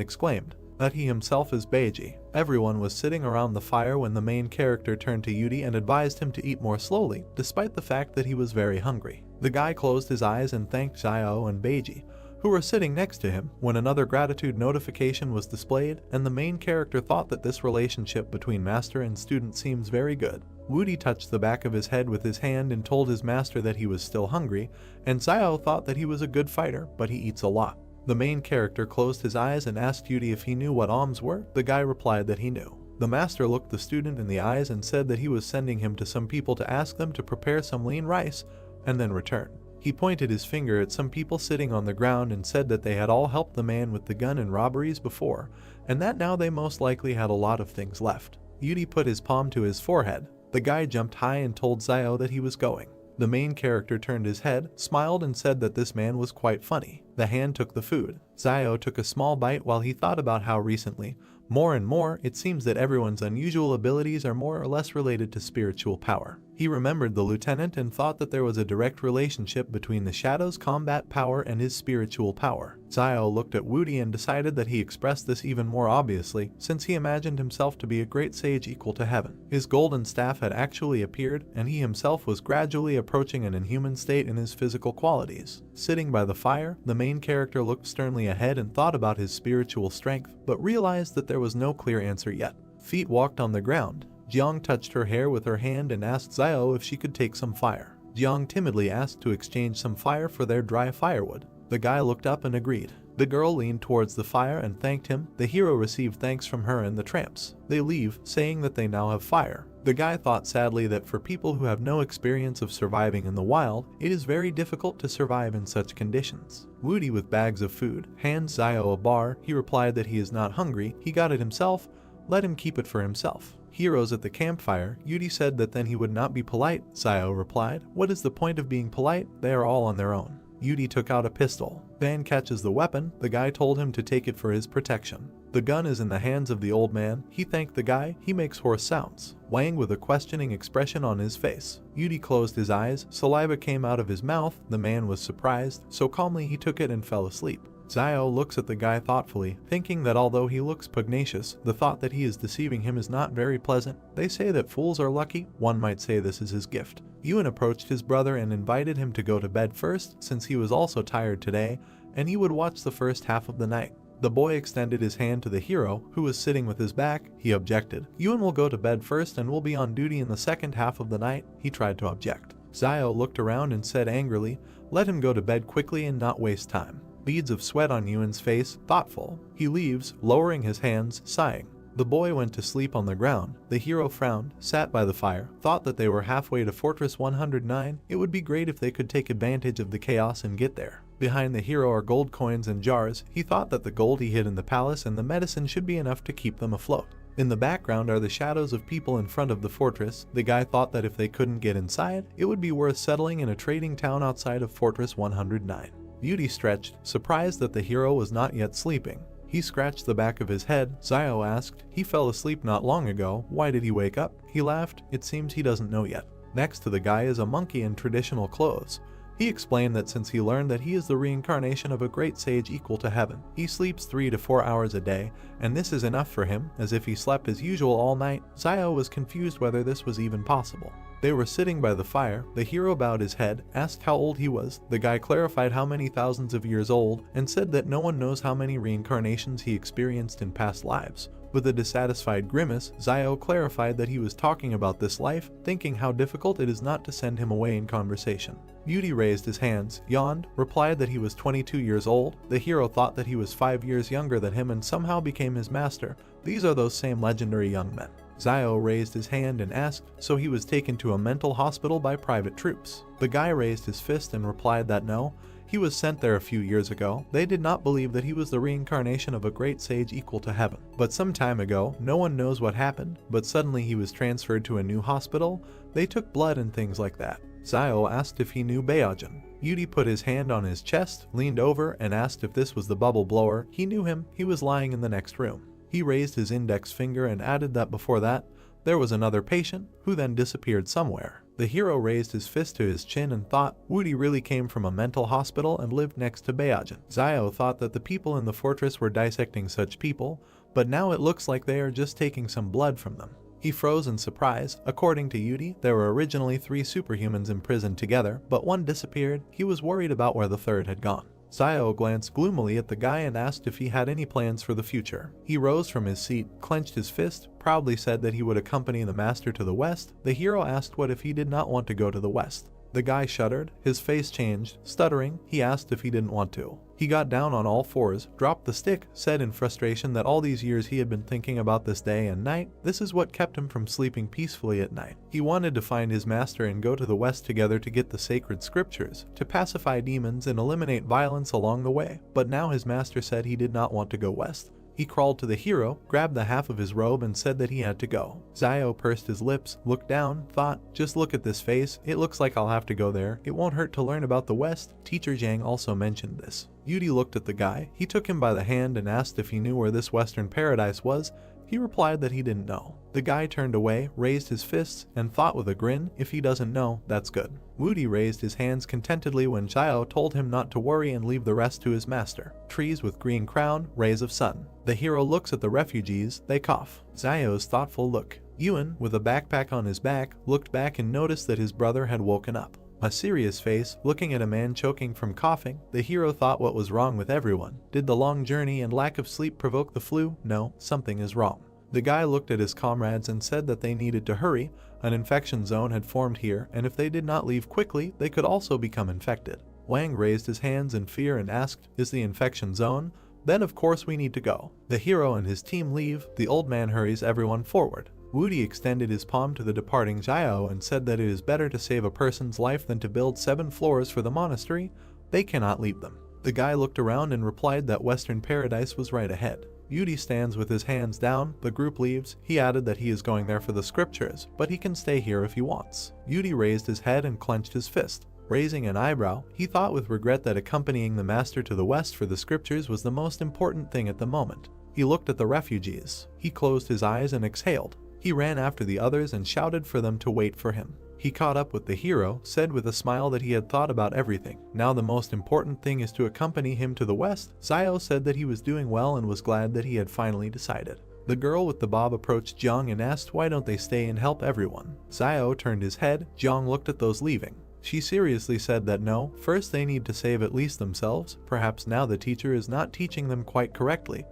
exclaimed that he himself is Beiji. Everyone was sitting around the fire when the main character turned to Yudi and advised him to eat more slowly, despite the fact that he was very hungry. The guy closed his eyes and thanked Xiao and Beiji, who were sitting next to him, when another gratitude notification was displayed, and the main character thought that this relationship between master and student seems very good. Woody touched the back of his head with his hand and told his master that he was still hungry, and Xiao thought that he was a good fighter, but he eats a lot. The main character closed his eyes and asked Yudi if he knew what alms were. The guy replied that he knew. The master looked the student in the eyes and said that he was sending him to some people to ask them to prepare some lean rice and then return. He pointed his finger at some people sitting on the ground and said that they had all helped the man with the gun in robberies before, and that now they most likely had a lot of things left. Yudi put his palm to his forehead. The guy jumped high and told Xiao that he was going. The main character turned his head, smiled and said that this man was quite funny. The hand took the food. Xiao took a small bite while he thought about how recently, more and more, it seems that everyone's unusual abilities are more or less related to spiritual power. He remembered the lieutenant and thought that there was a direct relationship between the shadow's combat power and his spiritual power. Xiao looked at Woody and decided that he expressed this even more obviously, since he imagined himself to be a great sage equal to heaven. His golden staff had actually appeared, and he himself was gradually approaching an inhuman state in his physical qualities. Sitting by the fire, the main character looked sternly ahead and thought about his spiritual strength, but realized that there was no clear answer yet. Feet walked on the ground. Jiang touched her hair with her hand and asked Xiao if she could take some fire. Jiang timidly asked to exchange some fire for their dry firewood. The guy looked up and agreed. The girl leaned towards the fire and thanked him. The hero received thanks from her and the tramps. They leave, saying that they now have fire. The guy thought sadly that for people who have no experience of surviving in the wild, it is very difficult to survive in such conditions. Woody with bags of food hands Xiao a bar. He replied that he is not hungry, he got it himself, let him keep it for himself. Heroes at the campfire, Yudi said that then he would not be polite. Xiao replied, what is the point of being polite? They are all on their own. Yudi took out a pistol. Van catches the weapon. The guy told him to take it for his protection. The gun is in the hands of the old man. He thanked the guy. He makes hoarse sounds. Wang with a questioning expression on his face. Yudi closed his eyes. Saliva came out of his mouth. The man was surprised, so calmly he took it and fell asleep. Xiao looks at the guy thoughtfully, thinking that although he looks pugnacious, the thought that he is deceiving him is not very pleasant. They say that fools are lucky. One might say this is his gift. Yuan approached his brother and invited him to go to bed first, since he was also tired today, and he would watch the first half of the night. The boy extended his hand to the hero, who was sitting with his back. He objected. Yuan will go to bed first and will be on duty in the second half of the night. He tried to object. Xiao looked around and said angrily, let him go to bed quickly and not waste time. Beads of sweat on Yuan's face, thoughtful. He leaves, lowering his hands, sighing. The boy went to sleep on the ground. The hero frowned, sat by the fire, thought that they were halfway to Fortress 109. It would be great if they could take advantage of the chaos and get there. Behind the hero are gold coins and jars. He thought that the gold he hid in the palace and the medicine should be enough to keep them afloat. In the background are the shadows of people in front of the fortress. The guy thought that if they couldn't get inside, it would be worth settling in a trading town outside of Fortress 109. Yudi stretched, surprised that the hero was not yet sleeping. He scratched the back of his head. Xiao asked, he fell asleep not long ago, why did he wake up? He laughed, it seems he doesn't know yet. Next to the guy is a monkey in traditional clothes. He explained that since he learned that he is the reincarnation of a great sage equal to heaven, he sleeps 3 to 4 hours a day, and this is enough for him, as if he slept as usual all night. Xiao was confused whether this was even possible. They were sitting by the fire. The hero bowed his head, asked how old he was. The guy clarified how many thousands of years old, and said that no one knows how many reincarnations he experienced in past lives. With a dissatisfied grimace, Zio clarified that he was talking about this life, thinking how difficult it is not to send him away in conversation. Beauty raised his hands, yawned, replied that he was 22 years old. The hero thought that he was 5 years younger than him and somehow became his master. These are those same legendary young men. Zio raised his hand and asked, so he was taken to a mental hospital by private troops. The guy raised his fist and replied that no, he was sent there a few years ago. They did not believe that he was the reincarnation of a great sage equal to heaven. But some time ago, no one knows what happened, but suddenly he was transferred to a new hospital. They took blood and things like that. Zio asked if he knew Baojin. Yudi put his hand on his chest, leaned over, and asked if this was the bubble blower. He knew him. He was lying in the next room. He raised his index finger and added that before that, there was another patient, who then disappeared somewhere. The hero raised his fist to his chin and thought Woody really came from a mental hospital and lived next to Baojin. Zio thought that the people in the fortress were dissecting such people, but now it looks like they are just taking some blood from them. He froze in surprise. According to Yudi, there were originally 3 superhumans imprisoned together, but one disappeared. He was worried about where the third had gone. Zio glanced gloomily at the guy and asked if he had any plans for the future. He rose from his seat, clenched his fist, proudly said that he would accompany the master to the west. The hero asked what if he did not want to go to the west. The guy shuddered, his face changed, stuttering. He asked if he didn't want to. He got down on all fours, dropped the stick, said in frustration that all these years he had been thinking about this day and night. This is what kept him from sleeping peacefully at night. He wanted to find his master and go to the west together to get the sacred scriptures, to pacify demons and eliminate violence along the way. But now his master said he did not want to go west. He crawled to the hero, grabbed the half of his robe and said that he had to go. Zio pursed his lips, looked down, thought, just look at this face, it looks like I'll have to go there. It won't hurt to learn about the West. Teacher Zhang also mentioned this. Yudi looked at the guy. He took him by the hand and asked if he knew where this Western paradise was. He replied that he didn't know. The guy turned away, raised his fists, and thought with a grin, if he doesn't know, that's good. Woody raised his hands contentedly when Zio told him not to worry and leave the rest to his master. Trees with green crown, rays of sun. The hero looks at the refugees, they cough. Zio's thoughtful look. Ewan, with a backpack on his back, looked back and noticed that his brother had woken up. A serious face, looking at a man choking from coughing. The hero thought what was wrong with everyone. Did the long journey and lack of sleep provoke the flu? No, something is wrong. The guy looked at his comrades and said that they needed to hurry. An infection zone had formed here, and if they did not leave quickly, they could also become infected. Wang raised his hands in fear and asked, is the infection zone? Then of course we need to go. The hero and his team leave. The old man hurries everyone forward. Woody extended his palm to the departing Zio and said that it is better to save a person's life than to build 7 floors for the monastery. They cannot leave them. The guy looked around and replied that Western Paradise was right ahead. Yudi stands with his hands down. The group leaves. He added that he is going there for the scriptures, but he can stay here if he wants. Yudi raised his head and clenched his fist. Raising an eyebrow, he thought with regret that accompanying the master to the west for the scriptures was the most important thing at the moment. He looked at the refugees. He closed his eyes and exhaled. He ran after the others and shouted for them to wait for him. He caught up with the hero, said with a smile that he had thought about everything. Now the most important thing is to accompany him to the west. Zio said that he was doing well and was glad that he had finally decided. The girl with the bob approached Jiang and asked why don't they stay and help everyone. Zio turned his head. Jiang looked at those leaving. She seriously said that no, first they need to save at least themselves. Perhaps now the teacher is not teaching them quite correctly,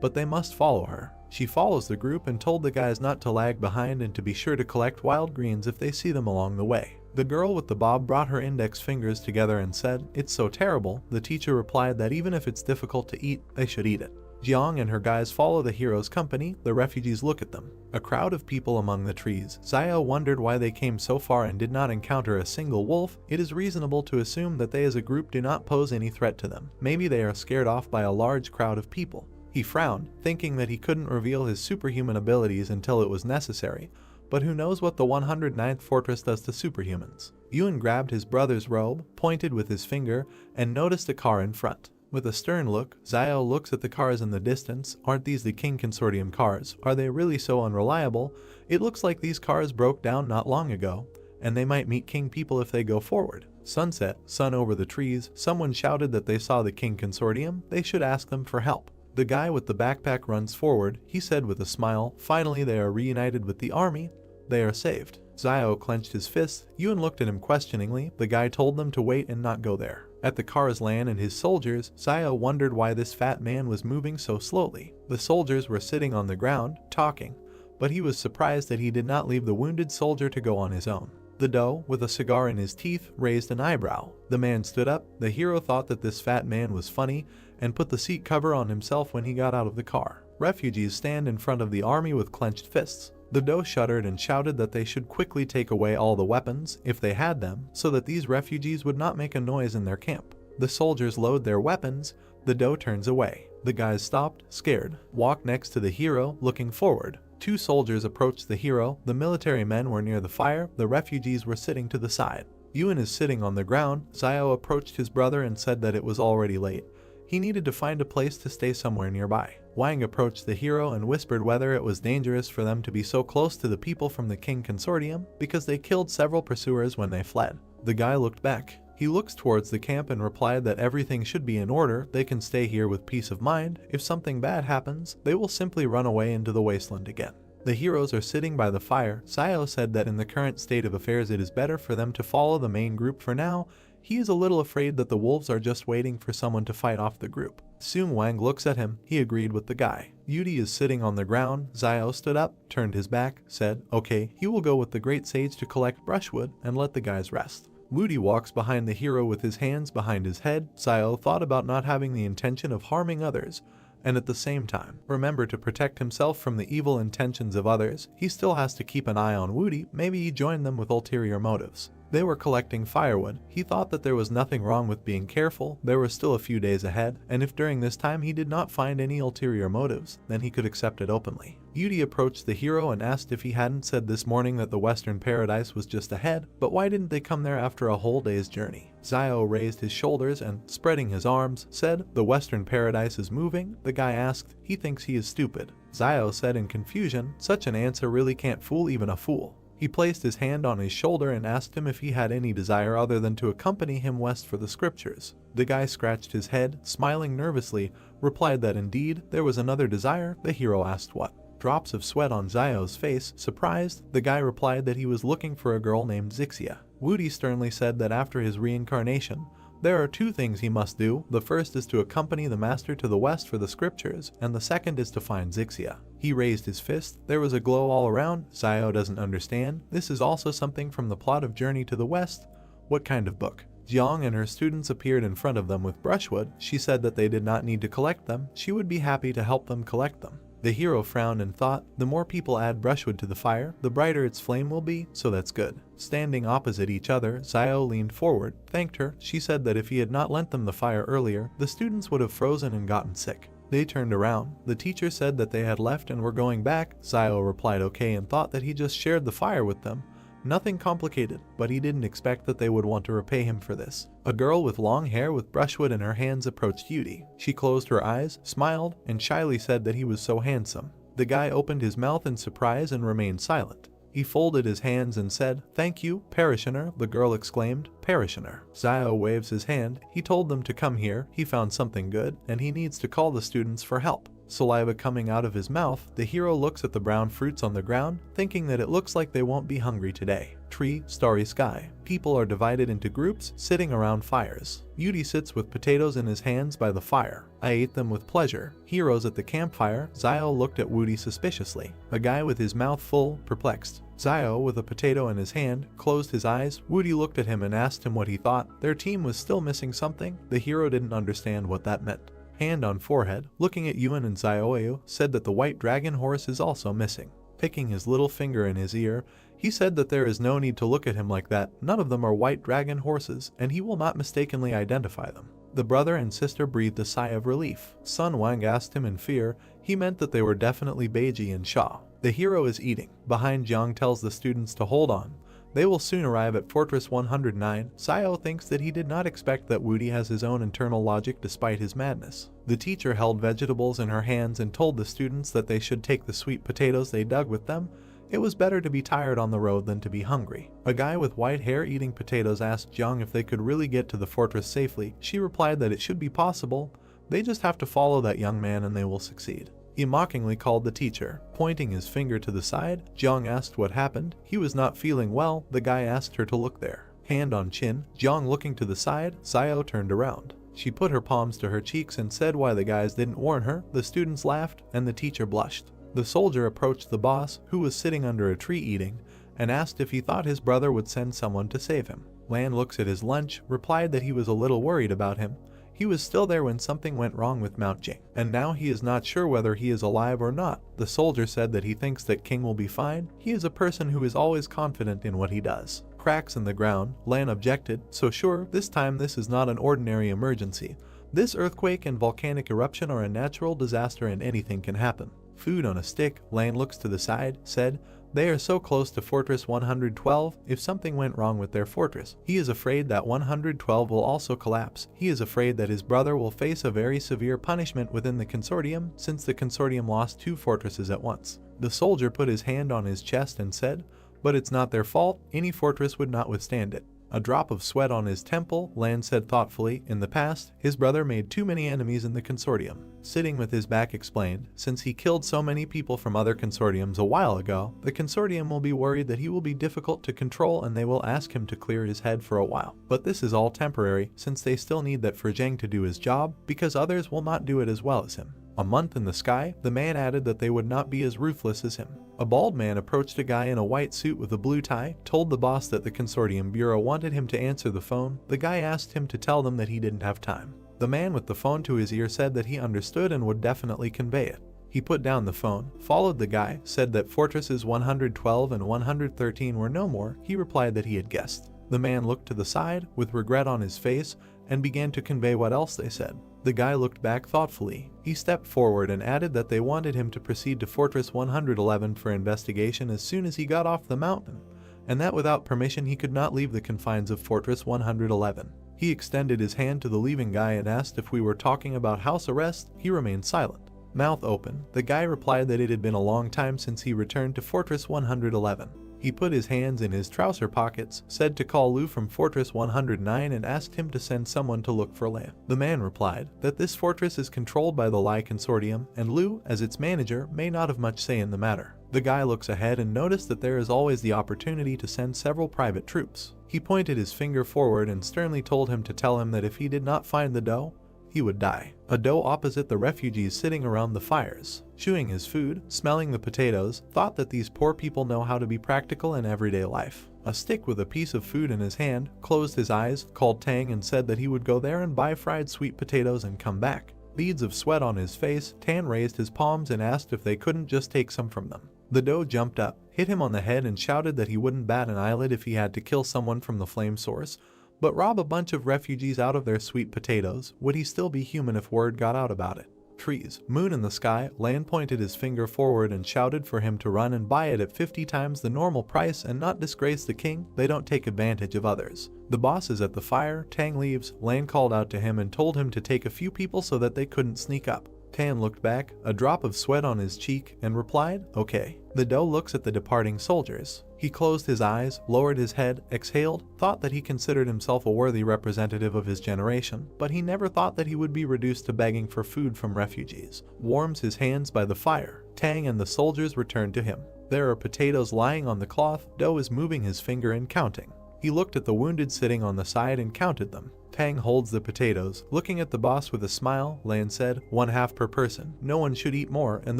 but they must follow her. She follows the group and told the guys not to lag behind and to be sure to collect wild greens if they see them along the way. The girl with the bob brought her index fingers together and said, it's so terrible. The teacher replied that even if it's difficult to eat, they should eat it. Jiang and her guys follow the hero's company. The refugees look at them. A crowd of people among the trees. Zio wondered why they came so far and did not encounter a single wolf. It is reasonable to assume that they as a group do not pose any threat to them. Maybe they are scared off by a large crowd of people. He frowned, thinking that he couldn't reveal his superhuman abilities until it was necessary, but who knows what the 109th fortress does to superhumans. Ewan grabbed his brother's robe, pointed with his finger, and noticed a car in front. With a stern look, Zio looks at the cars in the distance. Aren't these the King Consortium cars? Are they really so unreliable? It looks like these cars broke down not long ago, and they might meet King people if they go forward. Sunset, sun over the trees. Someone shouted that they saw the King Consortium. They should ask them for help. The guy with the backpack runs forward. He said with a smile, finally they are reunited with the army. They are saved. Zio clenched his fists. Yuan looked at him questioningly. The guy told them to wait and not go there. At the car's land and his soldiers, Zio wondered why this fat man was moving so slowly. The soldiers were sitting on the ground, talking, but he was surprised that he did not leave the wounded soldier to go on his own. The doe, with a cigar in his teeth, raised an eyebrow. The man stood up. The hero thought that this fat man was funny and put the seat cover on himself when he got out of the car. Refugees stand in front of the army with clenched fists. The doe shuddered and shouted that they should quickly take away all the weapons, if they had them, so that these refugees would not make a noise in their camp. The soldiers load their weapons. The doe turns away. The guys stopped, scared, walked next to the hero, looking forward. Two soldiers approached the hero. The military men were near the fire. The refugees were sitting to the side. Yuan is sitting on the ground. Zio approached his brother and said that it was already late. He needed to find a place to stay somewhere nearby. Wang approached the hero and whispered whether it was dangerous for them to be so close to the people from the King Consortium because they killed several pursuers when they fled. The guy looked back. He looks towards the camp and replied that everything should be in order. They can stay here with peace of mind. If something bad happens, they will simply run away into the wasteland again. The heroes are sitting by the fire. Zio said that in the current state of affairs it is better for them to follow the main group for now. He is a little afraid that the wolves are just waiting for someone to fight off the group. Soon Wang looks at him. He agreed with the guy. Yudi is sitting on the ground. Zio stood up, turned his back, said, okay, he will go with the great sage to collect brushwood and let the guys rest. Woody walks behind the hero with his hands behind his head. Zio thought about not having the intention of harming others, and at the same time, remember to protect himself from the evil intentions of others. He still has to keep an eye on Woody. Maybe he joined them with ulterior motives. They were collecting firewood. He thought that there was nothing wrong with being careful. There were still a few days ahead, and if during this time he did not find any ulterior motives, then he could accept it openly. Yudi approached the hero and asked if he hadn't said this morning that the Western Paradise was just ahead, but why didn't they come there after a whole day's journey? Zio raised his shoulders and, spreading his arms, said, the Western Paradise is moving. The guy asked, he thinks he is stupid. Zio said in confusion, such an answer really can't fool even a fool. He placed his hand on his shoulder and asked him if he had any desire other than to accompany him west for the scriptures. The guy scratched his head, smiling nervously, replied that indeed there was another desire. The hero asked what. Drops of sweat on Zio's face. Surprised, the guy replied that he was looking for a girl named Zixia. Woody sternly said that after his reincarnation, there are two things he must do. The first is to accompany the master to the west for the scriptures, and the second is to find Zixia. He raised his fist. There was a glow all around. Zio doesn't understand. This is also something from the plot of Journey to the West. What kind of book? Jiang and her students appeared in front of them with brushwood. She said that they did not need to collect them. She would be happy to help them collect them. The hero frowned and thought, the more people add brushwood to the fire, the brighter its flame will be, so that's good. Standing opposite each other, Zio leaned forward, thanked her. She said that if he had not lent them the fire earlier, the students would have frozen and gotten sick. They turned around. The teacher said that they had left and were going back. Zio replied okay and thought that he just shared the fire with them. Nothing complicated, but he didn't expect that they would want to repay him for this. A girl with long hair with brushwood in her hands approached Yudi. She closed her eyes, smiled, and shyly said that he was so handsome. The guy opened his mouth in surprise and remained silent. He folded his hands and said, thank you, parishioner. The girl exclaimed, parishioner. Zio waves his hand. He told them to come here. He found something good, and he needs to call the students for help. Saliva coming out of his mouth, the hero looks at the brown fruits on the ground, thinking that it looks like they won't be hungry today. Tree, starry sky. People are divided into groups, sitting around fires. Yudi sits with potatoes in his hands by the fire. I ate them with pleasure. Heroes at the campfire. Zio looked at Woody suspiciously. A guy with his mouth full, perplexed. Zio, with a potato in his hand, closed his eyes. Woody looked at him and asked him what he thought. Their team was still missing something. The hero didn't understand what that meant. Hand on forehead, looking at Yuan and Zioeu, said that the white dragon horse is also missing. Picking his little finger in his ear, he said that there is no need to look at him like that. None of them are white dragon horses, and he will not mistakenly identify them. The brother and sister breathed a sigh of relief. Sun Wang asked him in fear. He meant that they were definitely Beiji and Sha. The hero is eating. Behind, Jiang tells the students to hold on. They will soon arrive at Fortress 109. Zio thinks that he did not expect that Woody has his own internal logic despite his madness. The teacher held vegetables in her hands and told the students that they should take the sweet potatoes they dug with them. It was better to be tired on the road than to be hungry. A guy with white hair eating potatoes asked Jiang if they could really get to the fortress safely. She replied that it should be possible. They just have to follow that young man and they will succeed. He mockingly called the teacher. Pointing his finger to the side, Jiang asked what happened. He was not feeling well. The guy asked her to look there. Hand on chin, Jiang looking to the side, Xiao turned around. She put her palms to her cheeks and said why the guys didn't warn her. The students laughed, and the teacher blushed. The soldier approached the boss, who was sitting under a tree eating, and asked if he thought his brother would send someone to save him. Lan looks at his lunch, replied that he was a little worried about him. He was still there when something went wrong with Mount Jing, and now he is not sure whether he is alive or not. The soldier said that he thinks that King will be fine. He is a person who is always confident in what he does. Cracks in the ground, Lan objected, so sure, this time this is not an ordinary emergency. This earthquake and volcanic eruption are a natural disaster and anything can happen. Food on a stick, Lan looks to the side, said, they are so close to Fortress 112, if something went wrong with their fortress, he is afraid that 112 will also collapse. He is afraid that his brother will face a very severe punishment within the consortium, since the consortium lost 2 fortresses at once. The soldier put his hand on his chest and said, but it's not their fault, any fortress would not withstand it. A drop of sweat on his temple, Lan said thoughtfully, in the past, his brother made too many enemies in the consortium. Sitting with his back explained, since he killed so many people from other consortiums a while ago, the consortium will be worried that he will be difficult to control and they will ask him to clear his head for a while. But this is all temporary, since they still need that Zheng to do his job, because others will not do it as well as him. A month in the sky, the man added that they would not be as ruthless as him. A bald man approached a guy in a white suit with a blue tie, told the boss that the consortium bureau wanted him to answer the phone. The guy asked him to tell them that he didn't have time. The man with the phone to his ear said that he understood and would definitely convey it. He put down the phone, followed the guy, said that fortresses 112 and 113 were no more. He replied that he had guessed. The man looked to the side, with regret on his face, and began to convey what else they said. The guy looked back thoughtfully. He stepped forward and added that they wanted him to proceed to Fortress 111 for investigation as soon as he got off the mountain, and that without permission he could not leave the confines of Fortress 111. He extended his hand to the leaving guy and asked if we were talking about house arrest. He remained silent. Mouth open, the guy replied that it had been a long time since he returned to Fortress 111. He put his hands in his trouser pockets, said to call Lu from Fortress 109 and asked him to send someone to look for Lai. The man replied that this fortress is controlled by the Lai Consortium and Lu, as its manager, may not have much say in the matter. The guy looks ahead and noticed that there is always the opportunity to send several private troops. He pointed his finger forward and sternly told him to tell him that if he did not find the dough, he would die. A doe opposite the refugees sitting around the fires, chewing his food, smelling the potatoes, thought that these poor people know how to be practical in everyday life. A stick with a piece of food in his hand, closed his eyes, called Tang and said that he would go there and buy fried sweet potatoes and come back. Beads of sweat on his face, Tan raised his palms and asked if they couldn't just take some from them. The doe jumped up, hit him on the head and shouted that he wouldn't bat an eyelid if he had to kill someone from the flame source, but rob a bunch of refugees out of their sweet potatoes. Would he still be human if word got out about it? Trees, moon in the sky, Lan pointed his finger forward and shouted for him to run and buy it at 50 times the normal price and not disgrace the king. They don't take advantage of others. The boss is at the fire. Tang leaves. Lan called out to him and told him to take a few people so that they couldn't sneak up. Tan looked back, a drop of sweat on his cheek, and replied, okay. The doe looks at the departing soldiers. He closed his eyes, lowered his head, exhaled, thought that he considered himself a worthy representative of his generation, but he never thought that he would be reduced to begging for food from refugees. Warms his hands by the fire. Tang and the soldiers returned to him. There are potatoes lying on the cloth. Doe is moving his finger and counting. He looked at the wounded sitting on the side and counted them. Tang holds the potatoes. Looking at the boss with a smile, Lan said, 1/2 per person. No one should eat more, and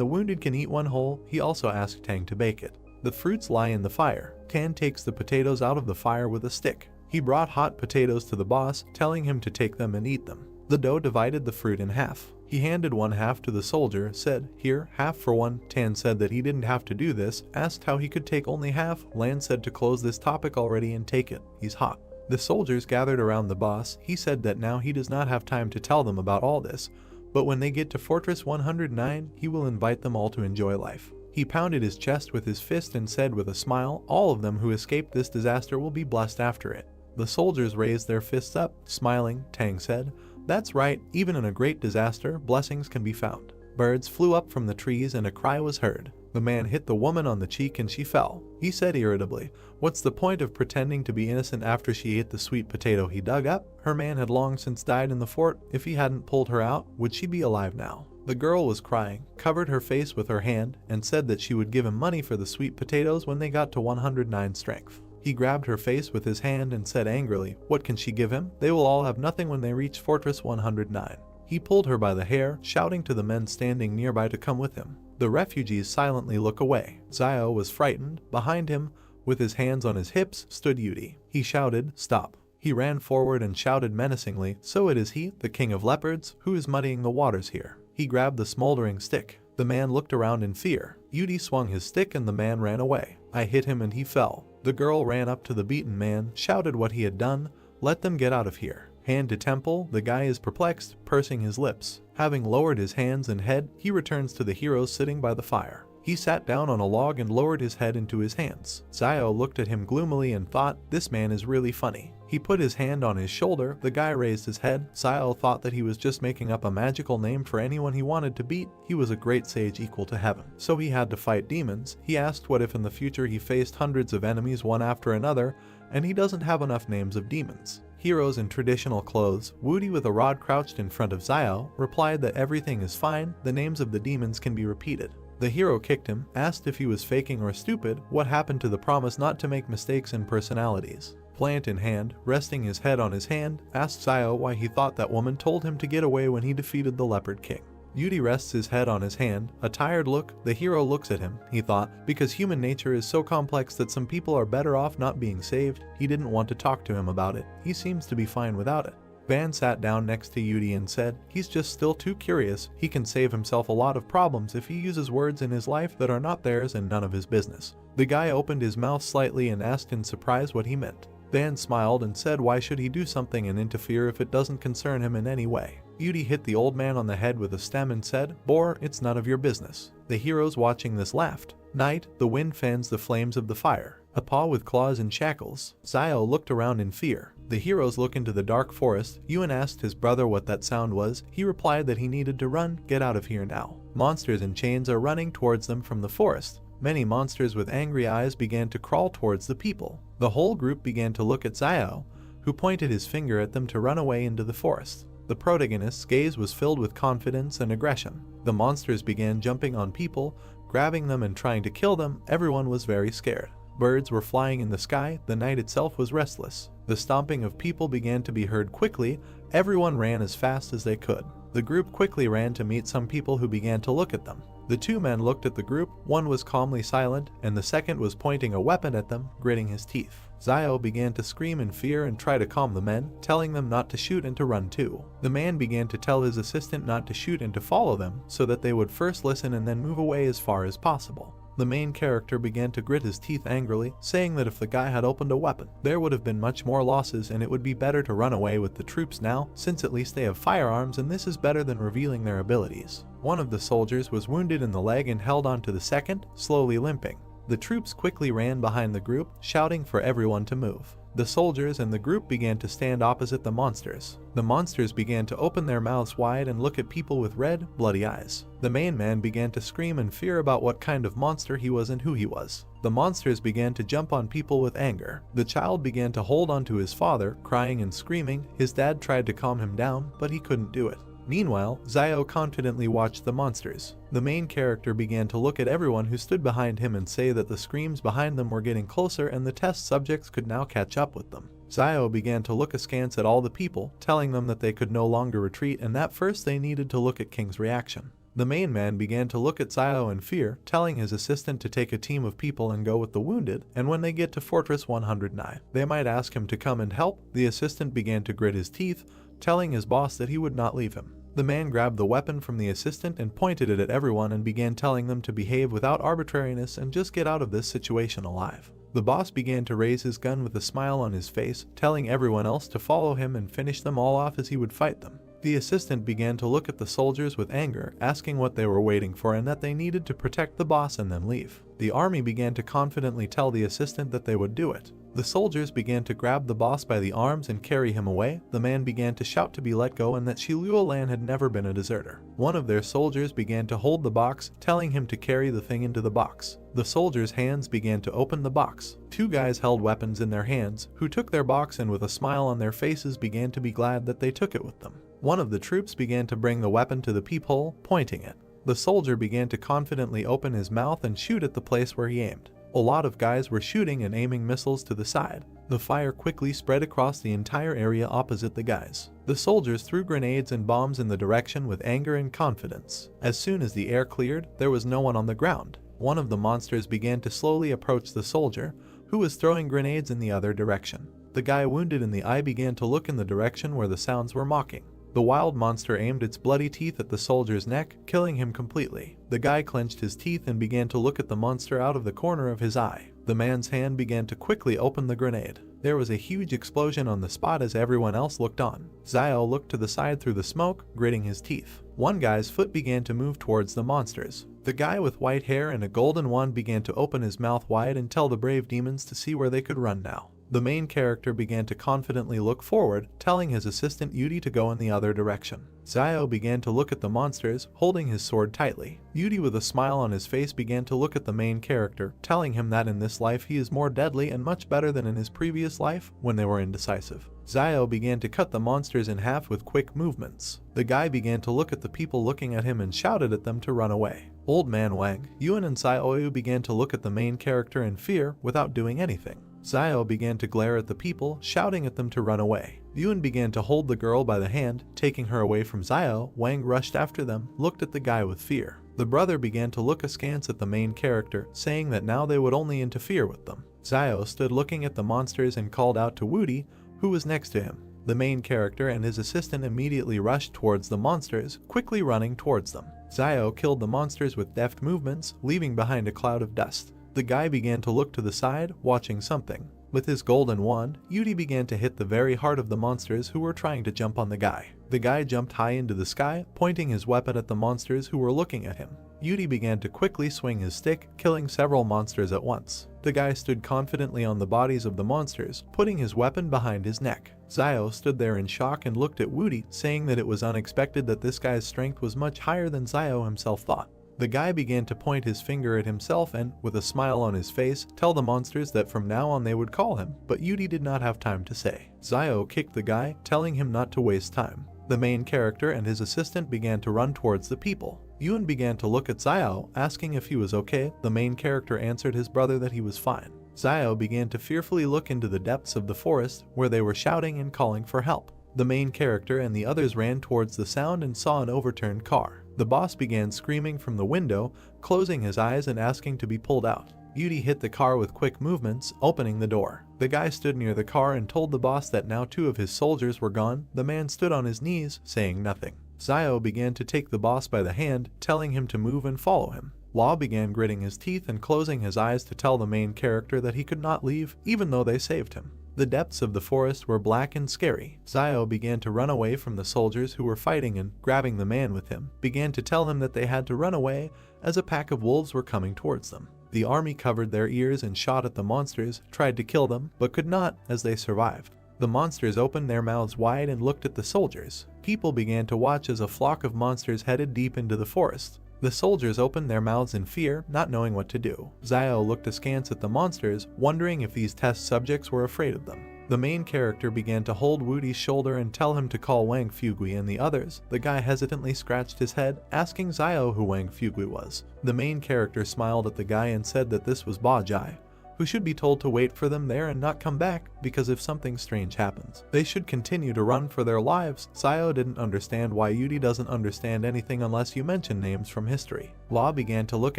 the wounded can eat one whole. He also asked Tang to bake it. The fruits lie in the fire. Tan takes the potatoes out of the fire with a stick. He brought hot potatoes to the boss, telling him to take them and eat them. The doe divided the fruit in half. He handed 1/2 to the soldier, said, here, half for one. Tan said that he didn't have to do this, asked how he could take only half. Lan said to close this topic already and take it. He's hot. The soldiers gathered around the boss. He said that now he does not have time to tell them about all this, but when they get to Fortress 109, he will invite them all to enjoy life. He pounded his chest with his fist and said with a smile, all of them who escaped this disaster will be blessed after it. The soldiers raised their fists up, smiling. Tang said, that's right, even in a great disaster, blessings can be found. Birds flew up from the trees and a cry was heard. The man hit the woman on the cheek and she fell. He said irritably, what's the point of pretending to be innocent after she ate the sweet potato he dug up? Her man had long since died in the fort. If he hadn't pulled her out, would she be alive now? The girl was crying, covered her face with her hand, and said that she would give him money for the sweet potatoes when they got to 109 strength. He grabbed her face with his hand and said angrily, what can she give him? They will all have nothing when they reach Fortress 109. He pulled her by the hair, shouting to the men standing nearby to come with him. The refugees silently look away. Zio was frightened. Behind him, with his hands on his hips, stood Yudi. He shouted, stop. He ran forward and shouted menacingly, so it is he, the king of leopards, who is muddying the waters here. He grabbed the smoldering stick. The man looked around in fear. Yudi swung his stick and the man ran away. I hit him and he fell. The girl ran up to the beaten man, shouted what he had done. Let them get out of here. Hand to temple, the guy is perplexed, pursing his lips. Having lowered his hands and head, he returns to the heroes sitting by the fire. He sat down on a log and lowered his head into his hands. Zio looked at him gloomily and thought, this man is really funny. He put his hand on his shoulder, the guy raised his head. Zio thought that he was just making up a magical name for anyone he wanted to beat. He was a great sage equal to heaven. So he had to fight demons. He asked what if in the future he faced hundreds of enemies one after another, and he doesn't have enough names of demons. Heroes in traditional clothes, Woody with a rod crouched in front of Zio, replied that everything is fine, the names of the demons can be repeated. The hero kicked him, asked if he was faking or stupid, what happened to the promise not to make mistakes in personalities. Plant in hand, resting his head on his hand, asked Zio why he thought that woman told him to get away when he defeated the Leopard King. Yudi rests his head on his hand, a tired look. The hero looks at him, he thought, because human nature is so complex that some people are better off not being saved. He didn't want to talk to him about it. He seems to be fine without it. Van sat down next to Yudi and said, he's just still too curious. He can save himself a lot of problems if he uses words in his life that are not theirs and none of his business. The guy opened his mouth slightly and asked in surprise what he meant. Van smiled and said why should he do something and interfere if it doesn't concern him in any way. Yudi hit the old man on the head with a stem and said, Bore, it's none of your business. The heroes watching this laughed. Night, the wind fans the flames of the fire. A paw with claws and shackles. Zio looked around in fear. The heroes look into the dark forest. Ewan asked his brother what that sound was. He replied that he needed to run, get out of here now. Monsters in chains are running towards them from the forest. Many monsters with angry eyes began to crawl towards the people. The whole group began to look at Zio, who pointed his finger at them to run away into the forest. The protagonist's gaze was filled with confidence and aggression. The monsters began jumping on people, grabbing them and trying to kill them. Everyone was very scared. Birds were flying in the sky. The night itself was restless. The stomping of people began to be heard quickly. Everyone ran as fast as they could. The group quickly ran to meet some people who began to look at them. The two men looked at the group. One was calmly silent, and the second was pointing a weapon at them, gritting his teeth. Zio began to scream in fear and try to calm the men, telling them not to shoot and to run too. The man began to tell his assistant not to shoot and to follow them, so that they would first listen and then move away as far as possible. The main character began to grit his teeth angrily, saying that if the guy had opened a weapon, there would have been much more losses and it would be better to run away with the troops now, since at least they have firearms and this is better than revealing their abilities. One of the soldiers was wounded in the leg and held on to the second, slowly limping. The troops quickly ran behind the group, shouting for everyone to move. The soldiers and the group began to stand opposite the monsters. The monsters began to open their mouths wide and look at people with red, bloody eyes. The main man began to scream in fear about what kind of monster he was and who he was. The monsters began to jump on people with anger. The child began to hold on to his father, crying and screaming. His dad tried to calm him down, but he couldn't do it. Meanwhile, Zio confidently watched the monsters. The main character began to look at everyone who stood behind him and say that the screams behind them were getting closer and the test subjects could now catch up with them. Zio began to look askance at all the people, telling them that they could no longer retreat and that first they needed to look at King's reaction. The main man began to look at Zio in fear, telling his assistant to take a team of people and go with the wounded, and when they get to Fortress 109, they might ask him to come and help. The assistant began to grit his teeth, telling his boss that he would not leave him. The man grabbed the weapon from the assistant and pointed it at everyone and began telling them to behave without arbitrariness and just get out of this situation alive. The boss began to raise his gun with a smile on his face, telling everyone else to follow him and finish them all off as he would fight them. The assistant began to look at the soldiers with anger, asking what they were waiting for and that they needed to protect the boss and then leave. The army began to confidently tell the assistant that they would do it. The soldiers began to grab the boss by the arms and carry him away. The man began to shout to be let go and that Shiluolan had never been a deserter. One of their soldiers began to hold the box, telling him to carry the thing into the box. The soldiers' hands began to open the box. Two guys held weapons in their hands, who took their box and with a smile on their faces began to be glad that they took it with them. One of the troops began to bring the weapon to the peephole, pointing it. The soldier began to confidently open his mouth and shoot at the place where he aimed. A lot of guys were shooting and aiming missiles to the side. The fire quickly spread across the entire area opposite the guys. The soldiers threw grenades and bombs in the direction with anger and confidence. As soon as the air cleared, there was no one on the ground. One of the monsters began to slowly approach the soldier, who was throwing grenades in the other direction. The guy wounded in the eye began to look in the direction where the sounds were mocking. The wild monster aimed its bloody teeth at the soldier's neck, killing him completely. The guy clenched his teeth and began to look at the monster out of the corner of his eye. The man's hand began to quickly open the grenade. There was a huge explosion on the spot as everyone else looked on. Xiao looked to the side through the smoke, gritting his teeth. One guy's foot began to move towards the monsters. The guy with white hair and a golden wand began to open his mouth wide and tell the brave demons to see where they could run now. The main character began to confidently look forward, telling his assistant Yudi to go in the other direction. Xiao began to look at the monsters, holding his sword tightly. Yudi with a smile on his face began to look at the main character, telling him that in this life he is more deadly and much better than in his previous life when they were indecisive. Xiao began to cut the monsters in half with quick movements. The guy began to look at the people looking at him and shouted at them to run away. Old man Wang, Yuan and Xiaoyu began to look at the main character in fear without doing anything. Xiao began to glare at the people, shouting at them to run away. Yuan began to hold the girl by the hand, taking her away from Xiao. Wang rushed after them, looked at the guy with fear. The brother began to look askance at the main character, saying that now they would only interfere with them. Xiao stood looking at the monsters and called out to Wudi, who was next to him. The main character and his assistant immediately rushed towards the monsters, quickly running towards them. Xiao killed the monsters with deft movements, leaving behind a cloud of dust. The guy began to look to the side, watching something. With his golden wand, Yudi began to hit the very heart of the monsters who were trying to jump on the guy. The guy jumped high into the sky, pointing his weapon at the monsters who were looking at him. Yudi began to quickly swing his stick, killing several monsters at once. The guy stood confidently on the bodies of the monsters, putting his weapon behind his neck. Xiao stood there in shock and looked at Wudi, saying that it was unexpected that this guy's strength was much higher than Xiao himself thought. The guy began to point his finger at himself and, with a smile on his face, tell the monsters that from now on they would call him, but Yudi did not have time to say. Xiao kicked the guy, telling him not to waste time. The main character and his assistant began to run towards the people. Yuan began to look at Xiao, asking if he was okay. The main character answered his brother that he was fine. Xiao began to fearfully look into the depths of the forest, where they were shouting and calling for help. The main character and the others ran towards the sound and saw an overturned car. The boss began screaming from the window, closing his eyes and asking to be pulled out. Yudi hit the car with quick movements, opening the door. The guy stood near the car and told the boss that now 2 of his soldiers were gone. The man stood on his knees, saying nothing. Xiao began to take the boss by the hand, telling him to move and follow him. Law began gritting his teeth and closing his eyes to tell the main character that he could not leave, even though they saved him. The depths of the forest were black and scary. Xiao began to run away from the soldiers who were fighting and, grabbing the man with him, began to tell him that they had to run away as a pack of wolves were coming towards them. The army covered their ears and shot at the monsters, tried to kill them, but could not as they survived. The monsters opened their mouths wide and looked at the soldiers. People began to watch as a flock of monsters headed deep into the forest. The soldiers opened their mouths in fear, not knowing what to do. Xiao looked askance at the monsters, wondering if these test subjects were afraid of them. The main character began to hold Wudi's shoulder and tell him to call Wang Fugui and the others. The guy hesitantly scratched his head, asking Xiao who Wang Fugui was. The main character smiled at the guy and said that this was Ba Jai, who should be told to wait for them there and not come back, because if something strange happens, they should continue to run for their lives. Xiao didn't understand why Yudi doesn't understand anything unless you mention names from history. Law began to look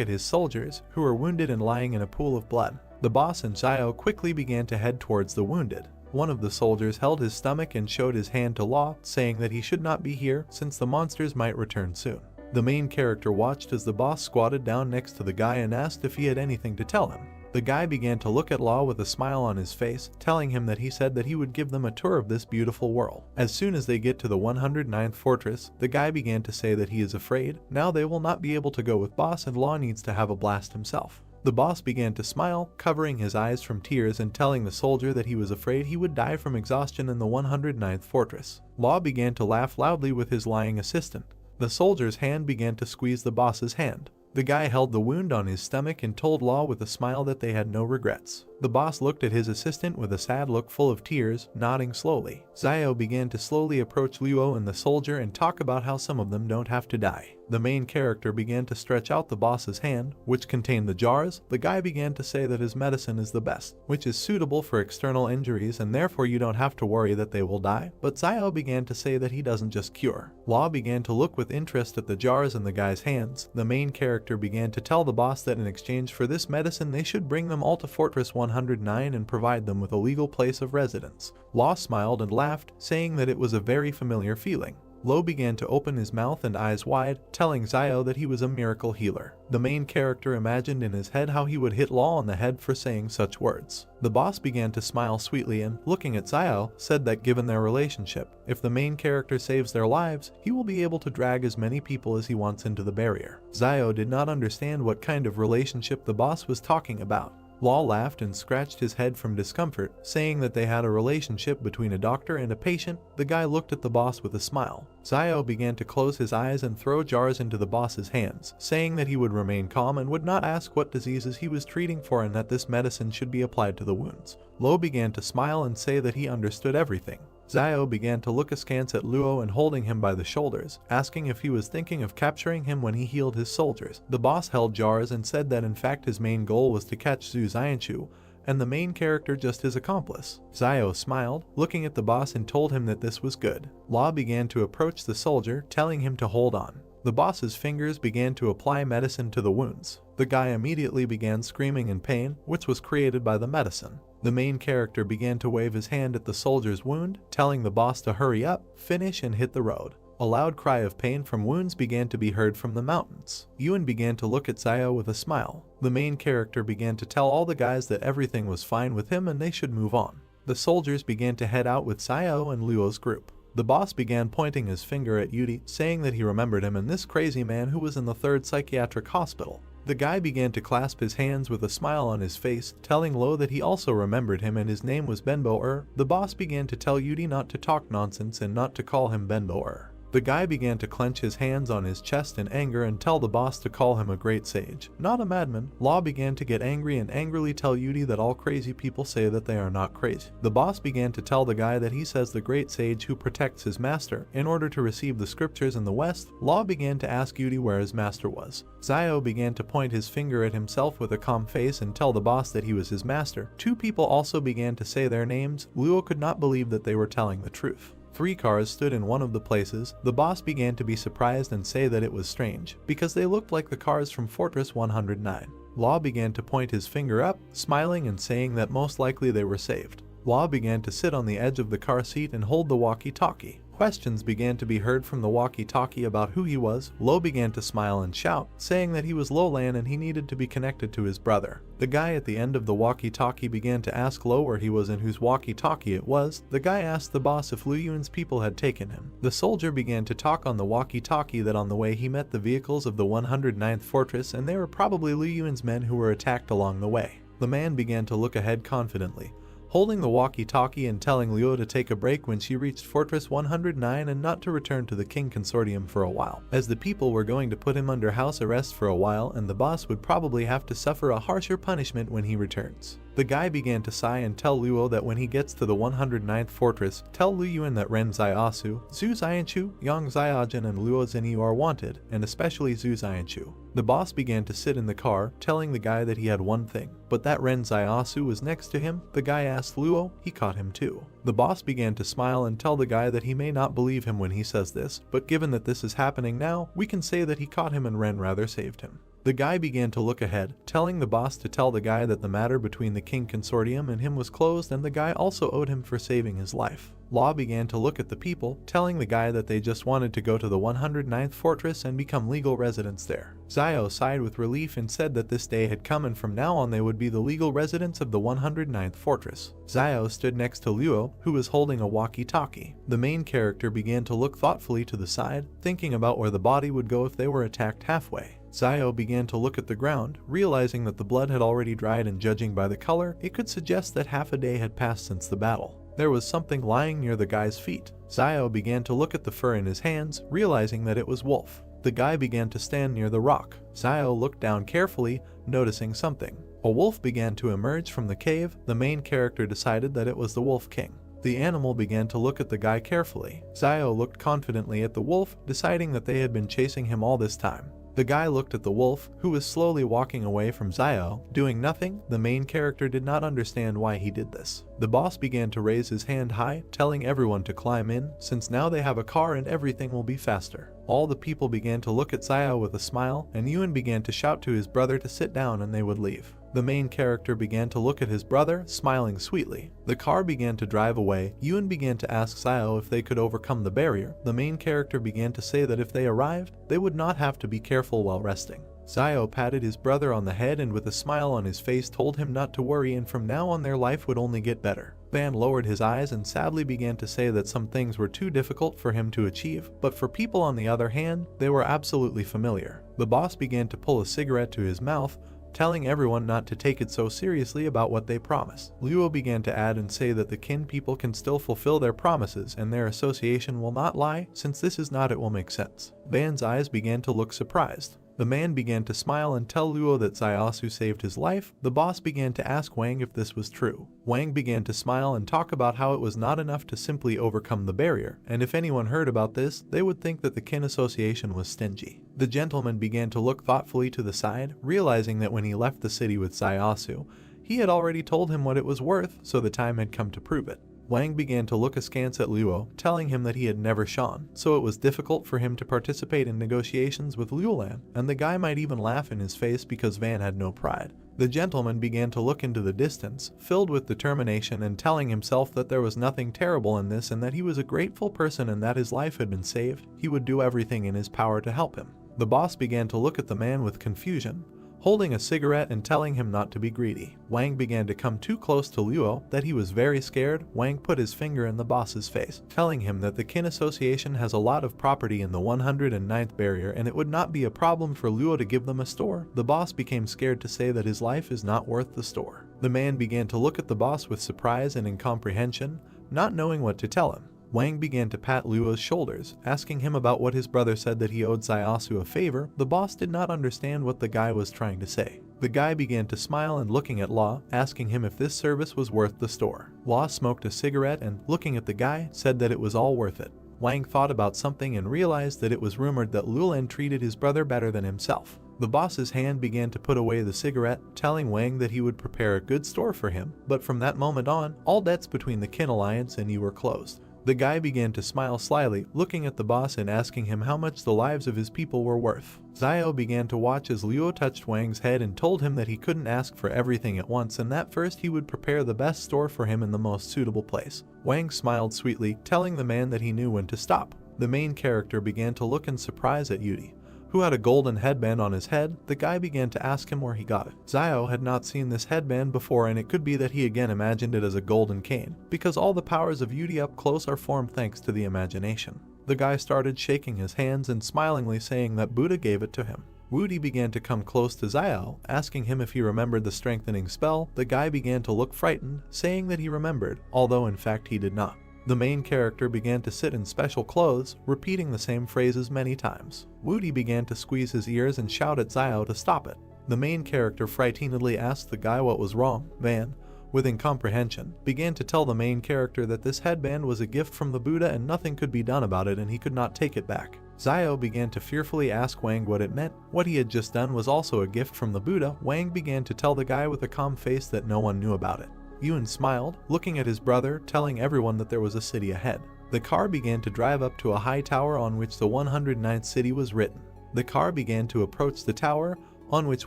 at his soldiers, who were wounded and lying in a pool of blood. The boss and Xiao quickly began to head towards the wounded. One of the soldiers held his stomach and showed his hand to Law, saying that he should not be here since the monsters might return soon. The main character watched as the boss squatted down next to the guy and asked if he had anything to tell him. The guy began to look at Law with a smile on his face, telling him that he said that he would give them a tour of this beautiful world. As soon as they get to the 109th fortress, the guy began to say that he is afraid. Now they will not be able to go with boss and Law needs to have a blast himself. The boss began to smile, covering his eyes from tears and telling the soldier that he was afraid he would die from exhaustion in the 109th fortress. Law began to laugh loudly with his lying assistant. The soldier's hand began to squeeze the boss's hand. The guy held the wound on his stomach and told Law with a smile that they had no regrets. The boss looked at his assistant with a sad look full of tears, nodding slowly. Xiao began to slowly approach Luo and the soldier and talk about how some of them don't have to die. The main character began to stretch out the boss's hand, which contained the jars. The guy began to say that his medicine is the best, which is suitable for external injuries and therefore you don't have to worry that they will die. But Xiao began to say that he doesn't just cure. Law began to look with interest at the jars in the guy's hands. The main character began to tell the boss that in exchange for this medicine they should bring them all to Fortress 109 and provide them with a legal place of residence. Law smiled and laughed, saying that it was a very familiar feeling. Lo began to open his mouth and eyes wide, telling Xiao that he was a miracle healer. The main character imagined in his head how he would hit Law on the head for saying such words. The boss began to smile sweetly and, looking at Xiao, said that given their relationship, if the main character saves their lives, he will be able to drag as many people as he wants into the barrier. Xiao did not understand what kind of relationship the boss was talking about. Law laughed and scratched his head from discomfort, saying that they had a relationship between a doctor and a patient. The guy looked at the boss with a smile. Xiao began to close his eyes and throw jars into the boss's hands, saying that he would remain calm and would not ask what diseases he was treating for and that this medicine should be applied to the wounds. Lo began to smile and say that he understood everything. Xiao began to look askance at Luo and holding him by the shoulders, asking if he was thinking of capturing him when he healed his soldiers. The boss held jars and said that in fact his main goal was to catch Zhu Xianchu, and the main character just his accomplice. Xiao smiled, looking at the boss and told him that this was good. Law began to approach the soldier, telling him to hold on. The boss's fingers began to apply medicine to the wounds. The guy immediately began screaming in pain, which was created by the medicine. The main character began to wave his hand at the soldier's wound, telling the boss to hurry up, finish and hit the road. A loud cry of pain from wounds began to be heard from the mountains. Yuan began to look at Xiao with a smile. The main character began to tell all the guys that everything was fine with him and they should move on. The soldiers began to head out with Xiao and Luo's group. The boss began pointing his finger at Yudi, saying that he remembered him and this crazy man who was in the 3rd psychiatric hospital. The guy began to clasp his hands with a smile on his face, telling Lo that he also remembered him and his name was Benbo-er. The boss began to tell Yudi not to talk nonsense and not to call him Benbo-er. The guy began to clench his hands on his chest in anger and tell the boss to call him a great sage, not a madman. Law began to get angry and angrily tell Yudi that all crazy people say that they are not crazy. The boss began to tell the guy that he says the great sage who protects his master. In order to receive the scriptures in the West, Law began to ask Yudi where his master was. Xiao began to point his finger at himself with a calm face and tell the boss that he was his master. 2 people also began to say their names. Luo could not believe that they were telling the truth. 3 cars stood in one of the places. The boss began to be surprised and say that it was strange, because they looked like the cars from Fortress 109. Law began to point his finger up, smiling and saying that most likely they were saved. Law began to sit on the edge of the car seat and hold the walkie-talkie. Questions began to be heard from the walkie-talkie about who he was. Lo began to smile and shout, saying that he was Lolan and he needed to be connected to his brother. The guy at the end of the walkie-talkie began to ask Lo where he was and whose walkie-talkie it was. The guy asked the boss if Lu Yun's people had taken him. The soldier began to talk on the walkie-talkie that on the way he met the vehicles of the 109th Fortress and they were probably Lu Yun's men who were attacked along the way. The man began to look ahead confidently, holding the walkie-talkie and telling Luo to take a break when she reached Fortress 109 and not to return to the King Consortium for a while, as the people were going to put him under house arrest for a while and the boss would probably have to suffer a harsher punishment when he returns. The guy began to sigh and tell Luo that when he gets to the 109th Fortress, tell Lu Yuan that Ren Xiaosu, Zhu Xianchu, Yang Xiaojin and Luo Zhenyu are wanted, and especially Zhu Xianchu. The boss began to sit in the car, telling the guy that he had one thing, but that Ren Xiaosu was next to him. The guy asked Luo, he caught him too. The boss began to smile and tell the guy that he may not believe him when he says this, but given that this is happening now, we can say that he caught him and Ren rather saved him. The guy began to look ahead, telling the boss to tell the guy that the matter between the King Consortium and him was closed and the guy also owed him for saving his life. Law began to look at the people, telling the guy that they just wanted to go to the 109th Fortress and become legal residents there. Xiao sighed with relief and said that this day had come and from now on they would be the legal residents of the 109th Fortress. Xiao stood next to Luo, who was holding a walkie-talkie. The main character began to look thoughtfully to the side, thinking about where the body would go if they were attacked halfway. Xiao began to look at the ground, realizing that the blood had already dried and judging by the color, it could suggest that half a day had passed since the battle. There was something lying near the guy's feet. Xiao began to look at the fur in his hands, realizing that it was wolf. The guy began to stand near the rock. Xiao looked down carefully, noticing something. A wolf began to emerge from the cave. The main character decided that it was the Wolf King. The animal began to look at the guy carefully. Zio looked confidently at the wolf, deciding that they had been chasing him all this time. The guy looked at the wolf, who was slowly walking away from Zio, doing nothing. The main character did not understand why he did this. The boss began to raise his hand high, telling everyone to climb in, since now they have a car and everything will be faster. All the people began to look at Zio with a smile, and Ewan began to shout to his brother to sit down and they would leave. The main character began to look at his brother, smiling sweetly. The car began to drive away. Ewan began to ask Zio if they could overcome the barrier. The main character began to say that if they arrived, they would not have to be careful while resting. Zio patted his brother on the head and with a smile on his face told him not to worry, and from now on their life would only get better. Van lowered his eyes and sadly began to say that some things were too difficult for him to achieve, but for people on the other hand, they were absolutely familiar. The boss began to pull a cigarette to his mouth, telling everyone not to take it so seriously about what they promised. Luo began to add and say that the kin people can still fulfill their promises and their association will not lie. Since this is not, it will make sense. Van's eyes began to look surprised. The man began to smile and tell Luo that Ziosu saved his life. The boss began to ask Wang if this was true. Wang began to smile and talk about how it was not enough to simply overcome the barrier, and if anyone heard about this, they would think that the kin association was stingy. The gentleman began to look thoughtfully to the side, realizing that when he left the city with Ziosu, he had already told him what it was worth, so the time had come to prove it. Wang began to look askance at Luo, telling him that he had never shone, so it was difficult for him to participate in negotiations with Luolan, and the guy might even laugh in his face because Van had no pride. The gentleman began to look into the distance, filled with determination and telling himself that there was nothing terrible in this and that he was a grateful person and that his life had been saved. He would do everything in his power to help him. The boss began to look at the man with confusion, holding a cigarette and telling him not to be greedy. Wang began to come too close to Luo that he was very scared. Wang put his finger in the boss's face, telling him that the kin association has a lot of property in the 109th barrier and it would not be a problem for Luo to give them a store. The boss became scared to say that his life is not worth the store. The man began to look at the boss with surprise and incomprehension, not knowing what to tell him. Wang began to pat Luo's shoulders, asking him about what his brother said that he owed Ziosu a favor. The boss did not understand what the guy was trying to say. The guy began to smile and looking at Law, asking him if this service was worth the store. Law smoked a cigarette and, looking at the guy, said that it was all worth it. Wang thought about something and realized that it was rumored that Luolan treated his brother better than himself. The boss's hand began to put away the cigarette, telling Wang that he would prepare a good store for him, but from that moment on, all debts between the kin alliance and you were closed. The guy began to smile slyly, looking at the boss and asking him how much the lives of his people were worth. Zio began to watch as Luo touched Wang's head and told him that he couldn't ask for everything at once and that first he would prepare the best store for him in the most suitable place. Wang smiled sweetly, telling the man that he knew when to stop. The main character began to look in surprise at Yudi, who had a golden headband on his head. The guy began to ask him where he got it. Zio had not seen this headband before and it could be that he again imagined it as a golden cane, because all the powers of Yudi up close are formed thanks to the imagination. The guy started shaking his hands and smilingly saying that Buddha gave it to him. Woody began to come close to Zio, asking him if he remembered the strengthening spell. The guy began to look frightened, saying that he remembered, although in fact he did not. The main character began to sit in special clothes, repeating the same phrases many times. Woody began to squeeze his ears and shout at Zio to stop it. The main character frightenedly asked the guy what was wrong. Van, with incomprehension, began to tell the main character that this headband was a gift from the Buddha and nothing could be done about it and he could not take it back. Zio began to fearfully ask Wang what it meant. What he had just done was also a gift from the Buddha. Wang began to tell the guy with a calm face that no one knew about it. Ewan smiled, looking at his brother, telling everyone that there was a city ahead. The car began to drive up to a high tower on which the 109th city was written. The car began to approach the tower, on which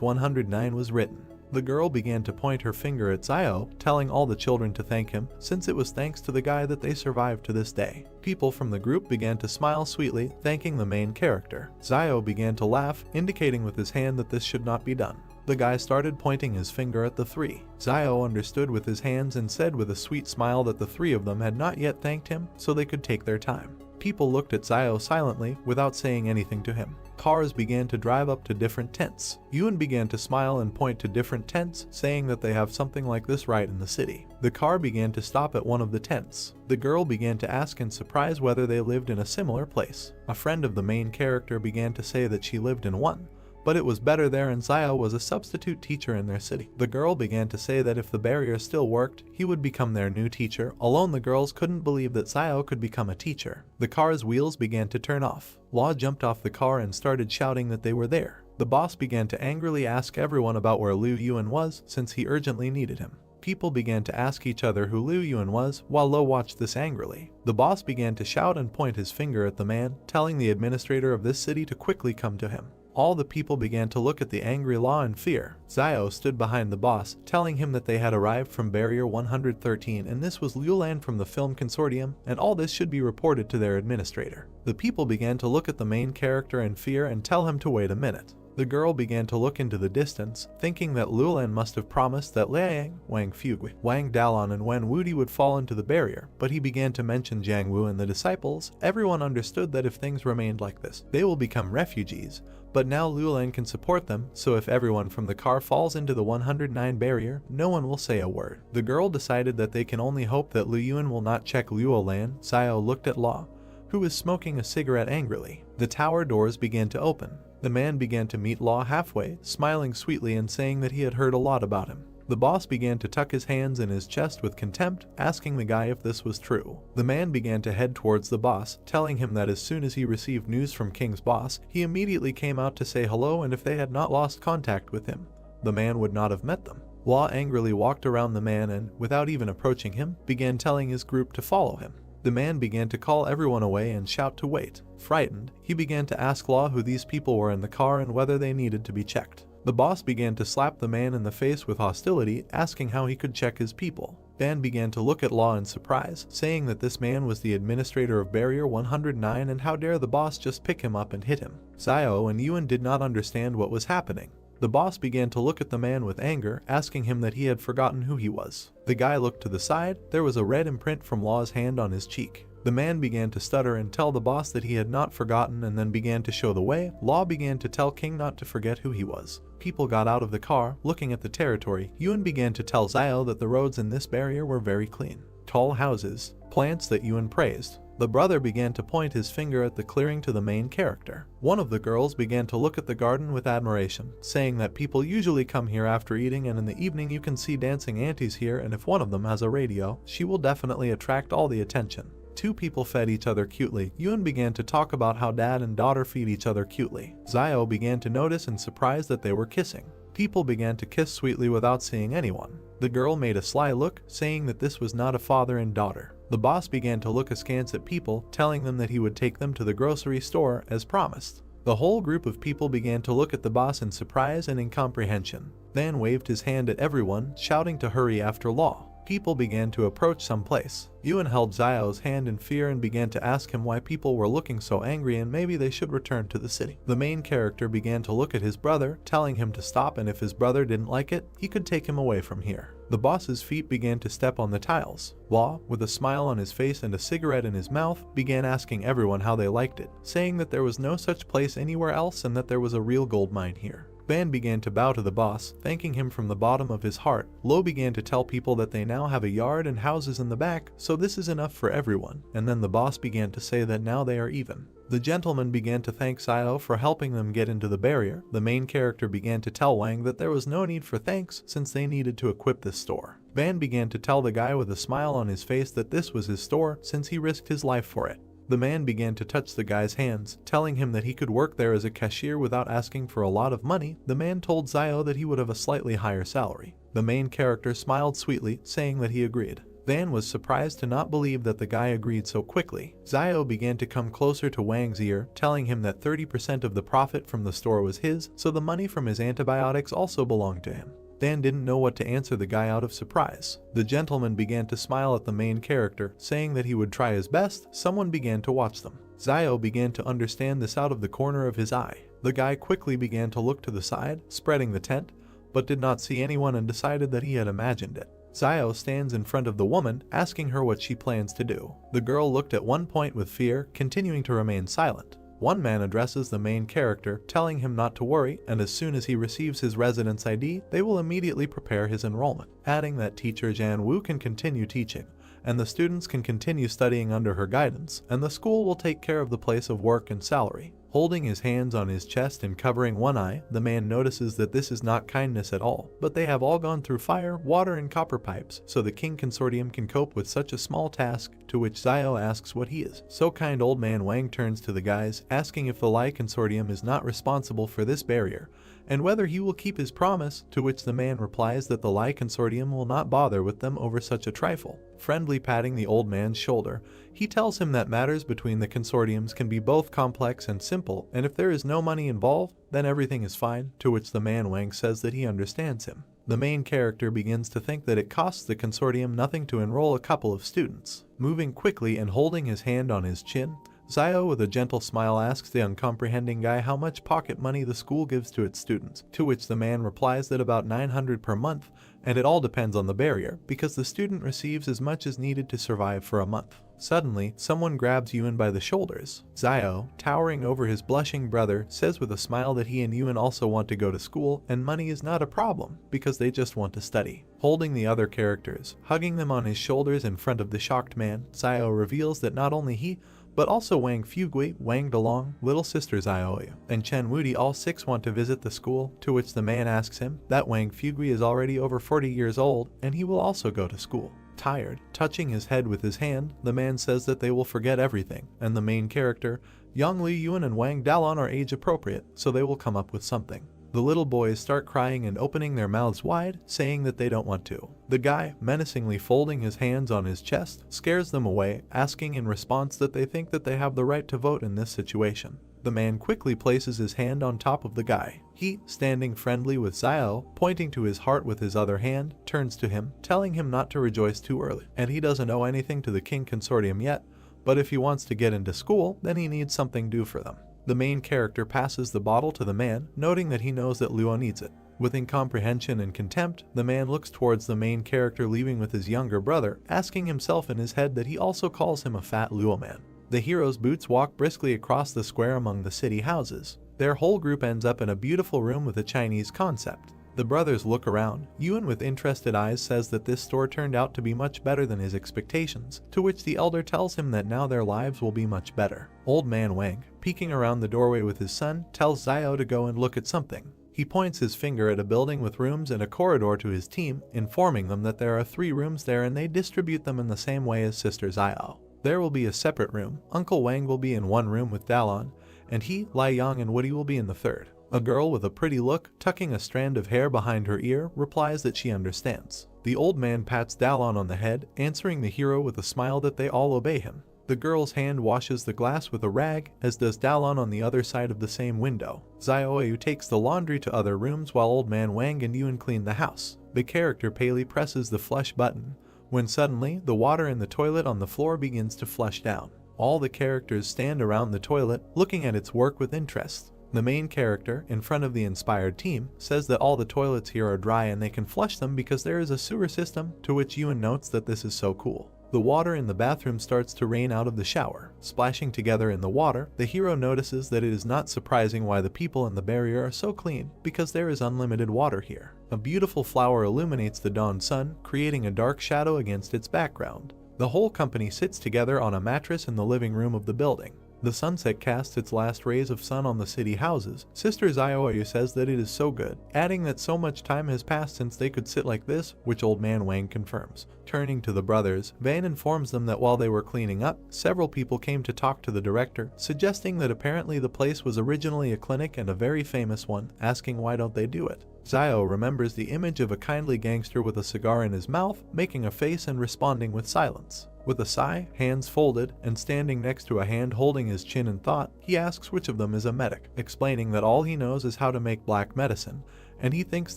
109 was written. The girl began to point her finger at Zio, telling all the children to thank him, since it was thanks to the guy that they survived to this day. People from the group began to smile sweetly, thanking the main character. Zio began to laugh, indicating with his hand that this should not be done. The guy started pointing his finger at the three. Zio understood with his hands and said with a sweet smile that the three of them had not yet thanked him, so they could take their time. People looked at Zio silently, without saying anything to him. Cars began to drive up to different tents. Ewan began to smile and point to different tents, saying that they have something like this right in the city. The car began to stop at one of the tents. The girl began to ask in surprise whether they lived in a similar place. A friend of the main character began to say that she lived in one. but it was better there and Xiao was a substitute teacher in their city. The girl began to say that if the barrier still worked, he would become their new teacher. Alone, the girls couldn't believe that Xiao could become a teacher. The car's wheels began to turn off. Law jumped off the car and started shouting that they were there. The boss began to angrily ask everyone about where Liu Yuan was, since he urgently needed him. People began to ask each other who Liu Yuan was, while Lo watched this angrily. The boss began to shout and point his finger at the man, telling the administrator of this city to quickly come to him. All the people began to look at the angry Law in fear. Xiao stood behind the boss, telling him that they had arrived from Barrier 113 and this was Liulan from the film consortium, and all this should be reported to their administrator. The people began to look at the main character in fear and tell him to wait a minute. The girl began to look into the distance, thinking that Liulan must have promised that Liang, Wang Fugui, Wang Dalon and Wen Wudi would fall into the barrier, but he began to mention Jiang Wu and the disciples. Everyone understood that if things remained like this, they will become refugees, but now Liulan can support them, so if everyone from the car falls into the 109 barrier, no one will say a word. The girl decided that they can only hope that Liu Yuan will not check Liulan. Xiao looked at Law, who was smoking a cigarette angrily. The tower doors began to open. The man began to meet Law halfway, smiling sweetly and saying that he had heard a lot about him. The boss began to tuck his hands in his chest with contempt, asking the guy if this was true. The man began to head towards the boss, telling him that as soon as he received news from King's boss, he immediately came out to say hello, and if they had not lost contact with him, the man would not have met them. Law angrily walked around the man and, without even approaching him, began telling his group to follow him. The man began to call everyone away and shout to wait. Frightened, he began to ask Law who these people were in the car and whether they needed to be checked. The boss began to slap the man in the face with hostility, asking how he could check his people. Dan began to look at Law in surprise, saying that this man was the administrator of Barrier 109 and how dare the boss just pick him up and hit him. Xiao and Yuan did not understand what was happening. The boss began to look at the man with anger, asking him that he had forgotten who he was. The guy looked to the side. There was a red imprint from Law's hand on his cheek. The man began to stutter and tell the boss that he had not forgotten and then began to show the way. Law began to tell King not to forget who he was. People got out of the car, looking at the territory. Yuan began to tell Xiao that the roads in this barrier were very clean. Tall houses, plants that Yuan praised. The brother began to point his finger at the clearing to the main character. One of the girls began to look at the garden with admiration, saying that people usually come here after eating and in the evening you can see dancing aunties here, and if one of them has a radio, she will definitely attract all the attention. Two people fed each other cutely. Yuan began to talk about how dad and daughter feed each other cutely. Xiao began to notice and surprised that they were kissing. People began to kiss sweetly without seeing anyone. The girl made a sly look, saying that this was not a father and daughter. The boss began to look askance at people, telling them that he would take them to the grocery store as promised. The whole group of people began to look at the boss in surprise and incomprehension. Then waved his hand at everyone, shouting to hurry after Law. People began to approach some place. Yuan held Xiao's hand in fear and began to ask him why people were looking so angry and maybe they should return to the city. The main character began to look at his brother, telling him to stop, and if his brother didn't like it, he could take him away from here. The boss's feet began to step on the tiles. Law, with a smile on his face and a cigarette in his mouth, began asking everyone how they liked it, saying that there was no such place anywhere else and that there was a real gold mine here. Ban began to bow to the boss, thanking him from the bottom of his heart. Lo began to tell people that they now have a yard and houses in the back, so this is enough for everyone, and then the boss began to say that now they are even. The gentleman began to thank Xiao for helping them get into the barrier. The main character began to tell Wang that there was no need for thanks since they needed to equip this store. Ban began to tell the guy with a smile on his face that this was his store since he risked his life for it. The man began to touch the guy's hands, telling him that he could work there as a cashier without asking for a lot of money. The man told Xiao that he would have a slightly higher salary. The main character smiled sweetly, saying that he agreed. Van was surprised to not believe that the guy agreed so quickly. Xiao began to come closer to Wang's ear, telling him that 30% of the profit from the store was his, so the money from his antibiotics also belonged to him. Dan didn't know what to answer the guy out of surprise. The gentleman began to smile at the main character, saying that he would try his best. Someone began to watch them. Xiao began to understand this out of the corner of his eye. The guy quickly began to look to the side, spreading the tent, but did not see anyone and decided that he had imagined it. Xiao stands in front of the woman, asking her what she plans to do. The girl looked at one point with fear, continuing to remain silent. One man addresses the main character, telling him not to worry, and as soon as he receives his residence ID, they will immediately prepare his enrollment, adding that teacher Jan Wu can continue teaching, and the students can continue studying under her guidance, and the school will take care of the place of work and salary. Holding his hands on his chest and covering one eye, the man notices that this is not kindness at all, but they have all gone through fire, water, and copper pipes, so the King Consortium can cope with such a small task, to which Xiao asks what he is. So kind old man Wang turns to the guys, asking if the Lai Consortium is not responsible for this barrier, and whether he will keep his promise, to which the man replies that the Lai Consortium will not bother with them over such a trifle. Friendly patting the old man's shoulder, he tells him that matters between the consortiums can be both complex and simple, and if there is no money involved, then everything is fine, to which the man Wang says that he understands him. The main character begins to think that it costs the consortium nothing to enroll a couple of students. Moving quickly and holding his hand on his chin, Xiao with a gentle smile asks the uncomprehending guy how much pocket money the school gives to its students, to which the man replies that about 900 per month, and it all depends on the barrier, because the student receives as much as needed to survive for a month. Suddenly, someone grabs Yuan by the shoulders. Xiao, towering over his blushing brother, says with a smile that he and Yuan also want to go to school, and money is not a problem, because they just want to study. Holding the other characters, hugging them on his shoulders in front of the shocked man, Xiao reveals that not only he, but also Wang Fugui, Wang Dalong, little sister Xiaoyu, and Chen Wudi, all six want to visit the school, to which the man asks him that Wang Fugui is already over 40 years old and he will also go to school. Tired, touching his head with his hand, the man says that they will forget everything, and the main character, Yang Li Yuan and Wang Dalong, are age appropriate, so they will come up with something. The little boys start crying and opening their mouths wide, saying that they don't want to. The guy, menacingly folding his hands on his chest, scares them away, asking in response that they think that they have the right to vote in this situation. The man quickly places his hand on top of the guy. He, standing friendly with Xiao, pointing to his heart with his other hand, turns to him, telling him not to rejoice too early, and he doesn't owe anything to the King Consortium yet, but if he wants to get into school, then he needs something due for them. The main character passes the bottle to the man, noting that he knows that Luo needs it. With incomprehension and contempt, the man looks towards the main character leaving with his younger brother, asking himself in his head that he also calls him a fat Luo man. The hero's boots walk briskly across the square among the city houses. Their whole group ends up in a beautiful room with a Chinese concept. The brothers look around. Yuan with interested eyes says that this store turned out to be much better than his expectations, to which the elder tells him that now their lives will be much better. Old man Wang, peeking around the doorway with his son, tells Xiao to go and look at something. He points his finger at a building with rooms and a corridor to his team, informing them that there are 3 rooms there and they distribute them in the same way as Sister Xiao. There will be a separate room. Uncle Wang will be in one room with Dalon, and he, Lai Yang, and Woody will be in the third. A girl with a pretty look, tucking a strand of hair behind her ear, replies that she understands. The old man pats Dalon on the head, answering the hero with a smile that they all obey him. The girl's hand washes the glass with a rag, as does Dalon on the other side of the same window. Xiaoyu takes the laundry to other rooms while old man Wang and Yuan clean the house. The character Paley presses the flush button, when suddenly the water in the toilet on the floor begins to flush down. All the characters stand around the toilet, looking at its work with interest. The main character, in front of the inspired team, says that all the toilets here are dry and they can flush them because there is a sewer system, to which Yuan notes that this is so cool. The water in the bathroom starts to rain out of the shower. Splashing together in the water, the hero notices that it is not surprising why the people in the barrier are so clean, because there is unlimited water here. A beautiful flower illuminates the dawn sun, creating a dark shadow against its background. The whole company sits together on a mattress in the living room of the building. The sunset casts its last rays of sun on the city houses. Sister Xiaoyu says that it is so good, adding that so much time has passed since they could sit like this, which old man Wang confirms. Turning to the brothers, Van informs them that while they were cleaning up, several people came to talk to the director, suggesting that apparently the place was originally a clinic and a very famous one, asking why don't they do it. Xiao remembers the image of a kindly gangster with a cigar in his mouth, making a face and responding with silence. With a sigh, hands folded, and standing next to a hand holding his chin in thought, he asks which of them is a medic, explaining that all he knows is how to make black medicine, and he thinks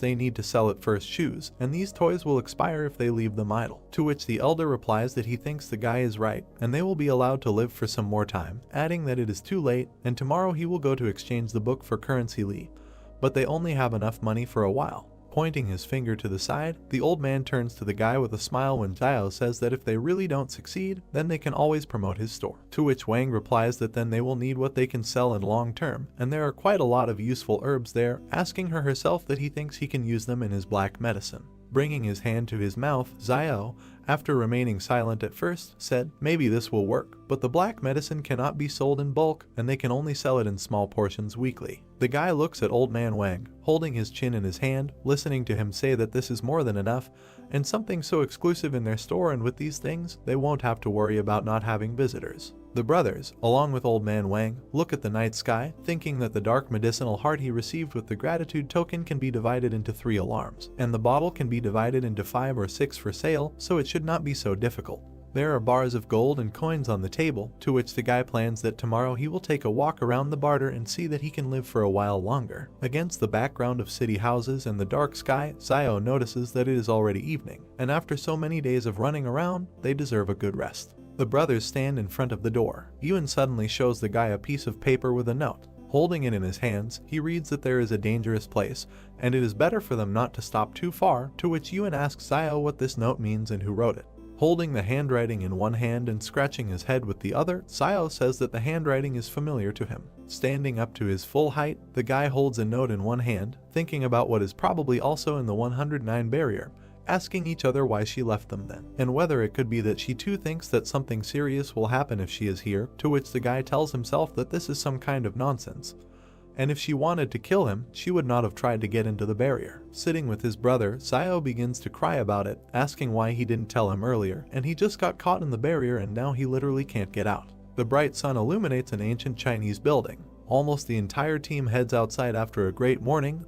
they need to sell at first shoes, and these toys will expire if they leave them idle. To which the elder replies that he thinks the guy is right, and they will be allowed to live for some more time, adding that it is too late, and tomorrow he will go to exchange the book for currency Li, but they only have enough money for a while. Pointing his finger to the side, the old man turns to the guy with a smile when Xiao says that if they really don't succeed, then they can always promote his store. To which Wang replies that then they will need what they can sell in long term, and there are quite a lot of useful herbs there, asking her herself that he thinks he can use them in his black medicine. Bringing his hand to his mouth, Xiao, after remaining silent at first, said, "Maybe this will work, but the black medicine cannot be sold in bulk and they can only sell it in small portions weekly." The guy looks at Old Man Wang, holding his chin in his hand, listening to him say that this is more than enough and something so exclusive in their store, and with these things, they won't have to worry about not having visitors. The brothers, along with Old Man Wang, look at the night sky, thinking that the dark medicinal heart he received with the gratitude token can be divided into 3 alarms, and the bottle can be divided into 5 or 6 for sale, so it should not be so difficult. There are bars of gold and coins on the table, to which the guy plans that tomorrow he will take a walk around the barter and see that he can live for a while longer. Against the background of city houses and the dark sky, Xiao notices that it is already evening, and after so many days of running around, they deserve a good rest. The brothers stand in front of the door. Yuan suddenly shows the guy a piece of paper with a note. Holding it in his hands, he reads that there is a dangerous place, and it is better for them not to stop too far, to which Yuan asks Xiao what this note means and who wrote it. Holding the handwriting in one hand and scratching his head with the other, Xiao says that the handwriting is familiar to him. Standing up to his full height, the guy holds a note in one hand, thinking about what is probably also in the 109 barrier, asking each other why she left them then, and whether it could be that she too thinks that something serious will happen if she is here, to which the guy tells himself that this is some kind of nonsense, and if she wanted to kill him, she would not have tried to get into the barrier. Sitting with his brother, Xiao begins to cry about it, asking why he didn't tell him earlier, and he just got caught in the barrier and now he literally can't get out. The bright sun illuminates an ancient Chinese building. Almost the entire team heads outside after a great morning,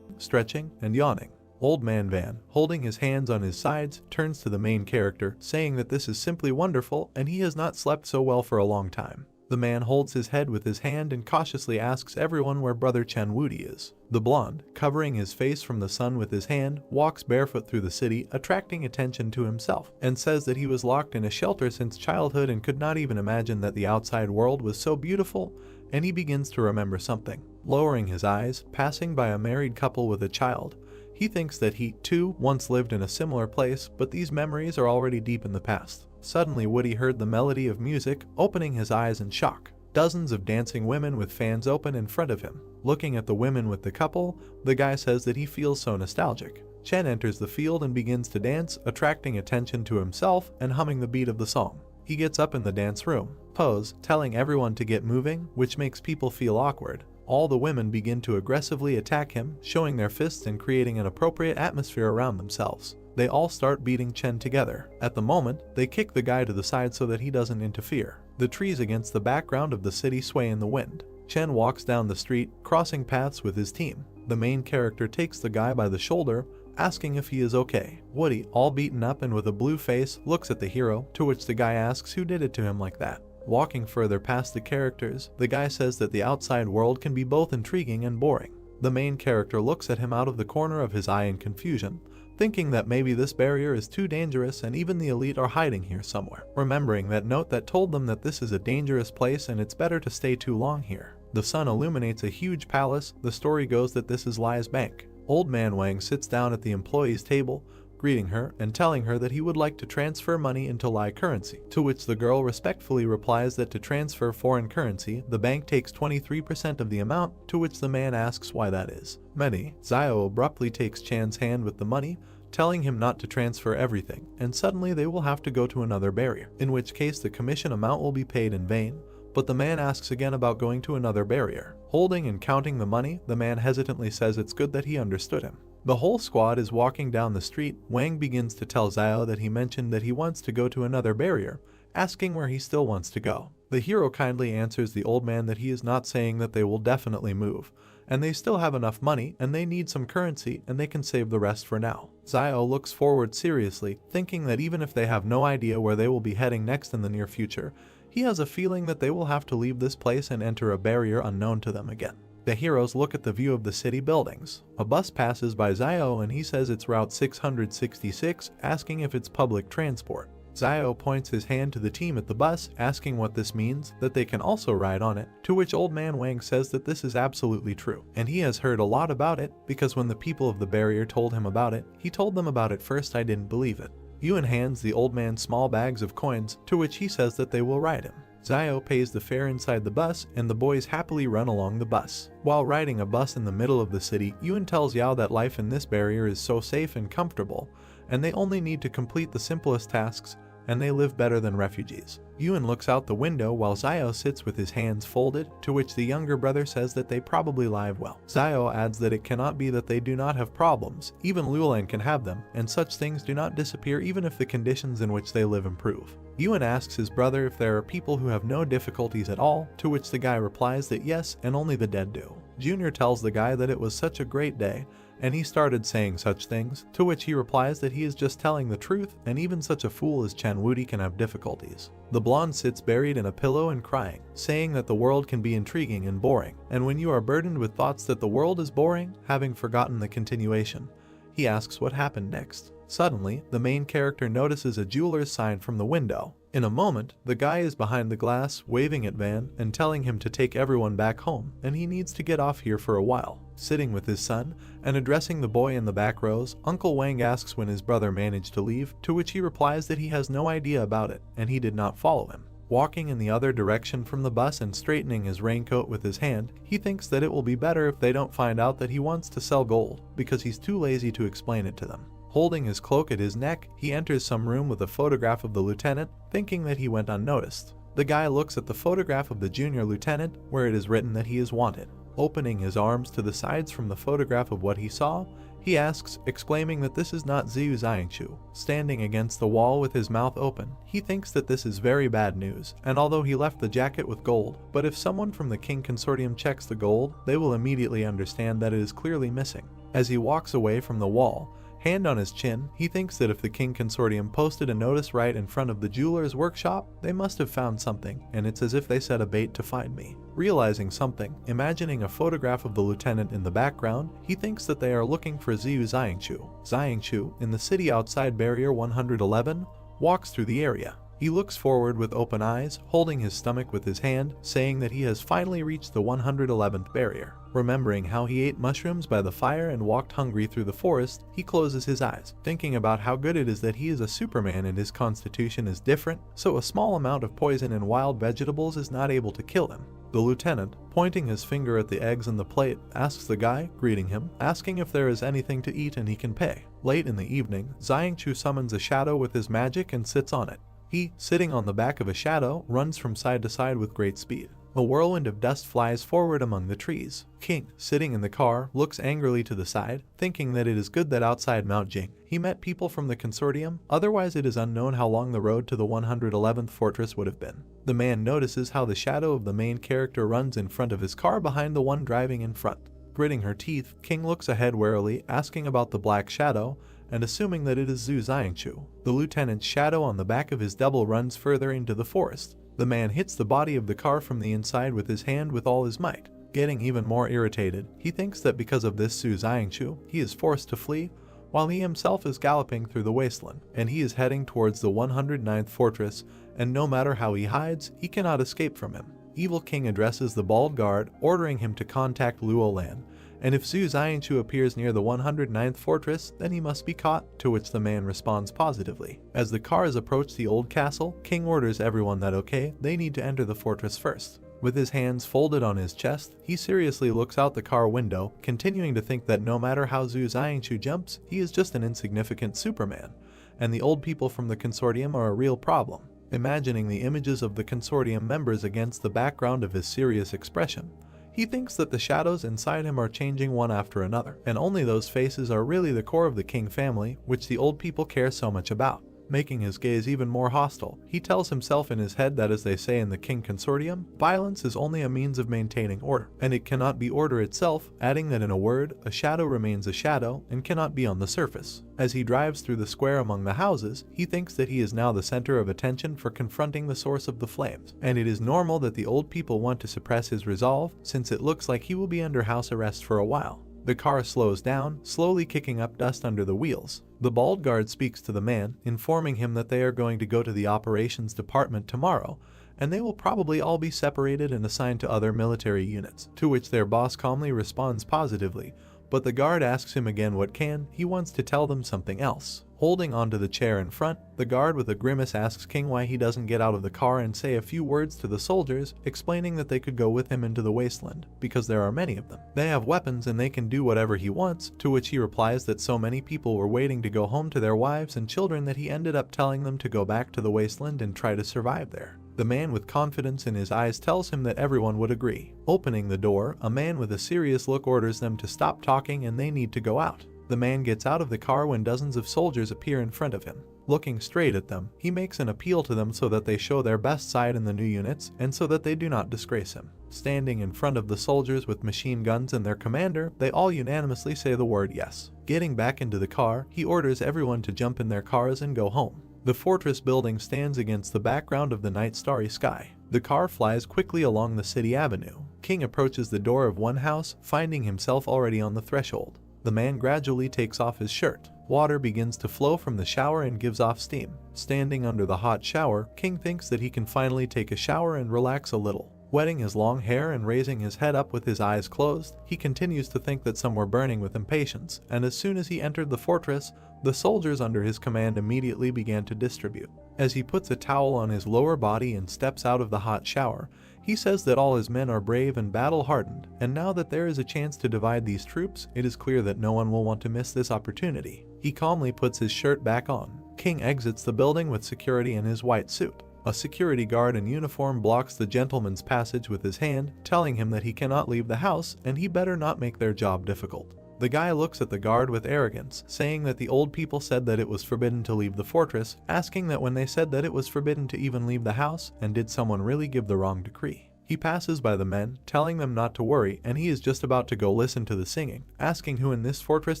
stretching and yawning. Old Man Van, holding his hands on his sides, turns to the main character, saying that this is simply wonderful and he has not slept so well for a long time. The man holds his head with his hand and cautiously asks everyone where Brother Chen Wudi is. The blonde, covering his face from the sun with his hand, walks barefoot through the city, attracting attention to himself, and says that he was locked in a shelter since childhood and could not even imagine that the outside world was so beautiful, and he begins to remember something. Lowering his eyes, passing by a married couple with a child, he thinks that he, too, once lived in a similar place, but these memories are already deep in the past. Suddenly, Woody heard the melody of music, opening his eyes in shock. Dozens of dancing women with fans open in front of him. Looking at the women with the couple, the guy says that he feels so nostalgic. Chen enters the field and begins to dance, attracting attention to himself and humming the beat of the song. He gets up in the dance room, pose, telling everyone to get moving, which makes people feel awkward. All the women begin to aggressively attack him, showing their fists and creating an appropriate atmosphere around themselves. They all start beating Chen together. At the moment, they kick the guy to the side so that he doesn't interfere. The trees against the background of the city sway in the wind. Chen walks down the street, crossing paths with his team. The main character takes the guy by the shoulder, asking if he is okay. Woody, all beaten up and with a blue face, looks at the hero, to which the guy asks who did it to him like that. Walking further past the characters, the guy says that the outside world can be both intriguing and boring. The main character looks at him out of the corner of his eye in confusion, thinking that maybe this barrier is too dangerous and even the elite are hiding here somewhere, remembering that note that told them that this is a dangerous place and it's better to stay too long here. The sun illuminates a huge palace. The story goes that this is Lai's bank. Old Man Wang sits down at the employee's table, greeting her and telling her that he would like to transfer money into Lai currency, to which the girl respectfully replies that to transfer foreign currency, the bank takes 23% of the amount, to which the man asks why that is. Many, Xiao abruptly takes Chan's hand with the money, telling him not to transfer everything, and suddenly they will have to go to another barrier, in which case the commission amount will be paid in vain. But the man asks again about going to another barrier. Holding and counting the money, the man hesitantly says it's good that he understood him. The whole squad is walking down the street. Wang begins to tell Xiao that he mentioned that he wants to go to another barrier, asking where he still wants to go. The hero kindly answers the old man that he is not saying that they will definitely move, and they still have enough money and they need some currency and they can save the rest for now. Xiao looks forward seriously, thinking that even if they have no idea where they will be heading next in the near future, he has a feeling that they will have to leave this place and enter a barrier unknown to them again. The heroes look at the view of the city buildings. A bus passes by Xiao and he says it's Route 666, asking if it's public transport. Xiao points his hand to the team at the bus, asking what this means, that they can also ride on it, to which Old Man Wang says that this is absolutely true, and he has heard a lot about it, because when the people of the barrier told him about it, he told them about it first. I didn't believe it. Yuan hands the old man small bags of coins, to which he says that they will ride him. Zio pays the fare inside the bus, and the boys happily run along the bus. While riding a bus in the middle of the city, Yun tells Yao that life in this barrier is so safe and comfortable, and they only need to complete the simplest tasks, and they live better than refugees. Yun looks out the window while Zio sits with his hands folded, to which the younger brother says that they probably live well. Zio adds that it cannot be that they do not have problems, even Lulan can have them, and such things do not disappear even if the conditions in which they live improve. Yun asks his brother if there are people who have no difficulties at all, to which the guy replies that yes, and only the dead do. Junior tells the guy that it was such a great day, and he started saying such things, to which he replies that he is just telling the truth, and even such a fool as Chan Wudi can have difficulties. The blonde sits buried in a pillow and crying, saying that the world can be intriguing and boring, and when you are burdened with thoughts that the world is boring, having forgotten the continuation, he asks what happened next. Suddenly, the main character notices a jeweler's sign from the window. In a moment, the guy is behind the glass, waving at Van and telling him to take everyone back home, and he needs to get off here for a while. Sitting with his son, and addressing the boy in the back rows, Uncle Wang asks when his brother managed to leave, to which he replies that he has no idea about it, and he did not follow him. Walking in the other direction from the bus and straightening his raincoat with his hand, he thinks that it will be better if they don't find out that he wants to sell gold, because he's too lazy to explain it to them. Holding his cloak at his neck, he enters some room with a photograph of the lieutenant, thinking that he went unnoticed. The guy looks at the photograph of the junior lieutenant, where it is written that he is wanted. Opening his arms to the sides from the photograph of what he saw, he asks, exclaiming that this is not Ziyu Xiangchu. Standing against the wall with his mouth open, he thinks that this is very bad news, and although he left the jacket with gold, but if someone from the King Consortium checks the gold, they will immediately understand that it is clearly missing. As he walks away from the wall, hand on his chin, he thinks that if the King Consortium posted a notice right in front of the jeweler's workshop, they must have found something, and it's as if they set a bait to find me. Realizing something, imagining a photograph of the lieutenant in the background, he thinks that they are looking for Ziyu Xiangchu. Xiangchu, in the city outside Barrier 111, walks through the area. He looks forward with open eyes, holding his stomach with his hand, saying that he has finally reached the 111th barrier. Remembering how he ate mushrooms by the fire and walked hungry through the forest, he closes his eyes, thinking about how good it is that he is a Superman and his constitution is different, so a small amount of poison and wild vegetables is not able to kill him. The lieutenant, pointing his finger at the eggs on the plate, asks the guy, greeting him, asking if there is anything to eat and he can pay. Late in the evening, Xiangchu summons a shadow with his magic and sits on it. He, sitting on the back of a shadow, runs from side to side with great speed. A whirlwind of dust flies forward among the trees. King, sitting in the car, looks angrily to the side, thinking that it is good that outside Mount Jing he met people from the consortium, otherwise it is unknown how long the road to the 111th fortress would have been. The man notices how the shadow of the main character runs in front of his car behind the one driving in front. Gritting her teeth, King looks ahead warily, asking about the black shadow, and assuming that it is Zhu Xiangchu. The lieutenant's shadow on the back of his double runs further into the forest. The man hits the body of the car from the inside with his hand with all his might. Getting even more irritated, he thinks that because of this Zhu Xiangchu, he is forced to flee, while he himself is galloping through the wasteland, and he is heading towards the 109th fortress, and no matter how he hides, he cannot escape from him. Evil King addresses the bald guard, ordering him to contact Luolan, and if Zhu Xiangchu appears near the 109th fortress, then he must be caught, to which the man responds positively. As the cars approach the old castle, King orders everyone that okay, they need to enter the fortress first. With his hands folded on his chest, he seriously looks out the car window, continuing to think that no matter how Zhu Xiangchu jumps, he is just an insignificant Superman, and the old people from the consortium are a real problem. Imagining the images of the consortium members against the background of his serious expression, he thinks that the shadows inside him are changing one after another, and only those faces are really the core of the King family, which the old people care so much about. Making his gaze even more hostile, he tells himself in his head that, as they say in the King Consortium, violence is only a means of maintaining order, and it cannot be order itself, adding that in a word, a shadow remains a shadow and cannot be on the surface. As he drives through the square among the houses, he thinks that he is now the center of attention for confronting the source of the flames, and it is normal that the old people want to suppress his resolve, since it looks like he will be under house arrest for a while. The car slows down, slowly kicking up dust under the wheels. The bald guard speaks to the man, informing him that they are going to go to the operations department tomorrow, and they will probably all be separated and assigned to other military units, to which their boss calmly responds positively, but the guard asks him again what can, he wants to tell them something else. Holding onto the chair in front, the guard with a grimace asks King why he doesn't get out of the car and say a few words to the soldiers, explaining that they could go with him into the wasteland, because there are many of them. They have weapons and they can do whatever he wants, to which he replies that so many people were waiting to go home to their wives and children that he ended up telling them to go back to the wasteland and try to survive there. The man with confidence in his eyes tells him that everyone would agree. Opening the door, a man with a serious look orders them to stop talking and they need to go out. The man gets out of the car when dozens of soldiers appear in front of him. Looking straight at them, he makes an appeal to them so that they show their best side in the new units and so that they do not disgrace him. Standing in front of the soldiers with machine guns and their commander, they all unanimously say the word yes. Getting back into the car, he orders everyone to jump in their cars and go home. The fortress building stands against the background of the night starry sky. The car flies quickly along the city avenue. King approaches the door of one house, finding himself already on the threshold. The man gradually takes off his shirt. Water begins to flow from the shower and gives off steam. Standing under the hot shower, King thinks that he can finally take a shower and relax a little. Wetting his long hair and raising his head up with his eyes closed, he continues to think that some were burning with impatience, and as soon as he entered the fortress, the soldiers under his command immediately began to distribute. As he puts a towel on his lower body and steps out of the hot shower, he says that all his men are brave and battle-hardened, and now that there is a chance to divide these troops, it is clear that no one will want to miss this opportunity. He calmly puts his shirt back on. King exits the building with security in his white suit. A security guard in uniform blocks the gentleman's passage with his hand, telling him that he cannot leave the house and he better not make their job difficult. The guy looks at the guard with arrogance, saying that the old people said that it was forbidden to leave the fortress, asking that when they said that it was forbidden to even leave the house, and did someone really give the wrong decree? He passes by the men, telling them not to worry, and he is just about to go listen to the singing, asking who in this fortress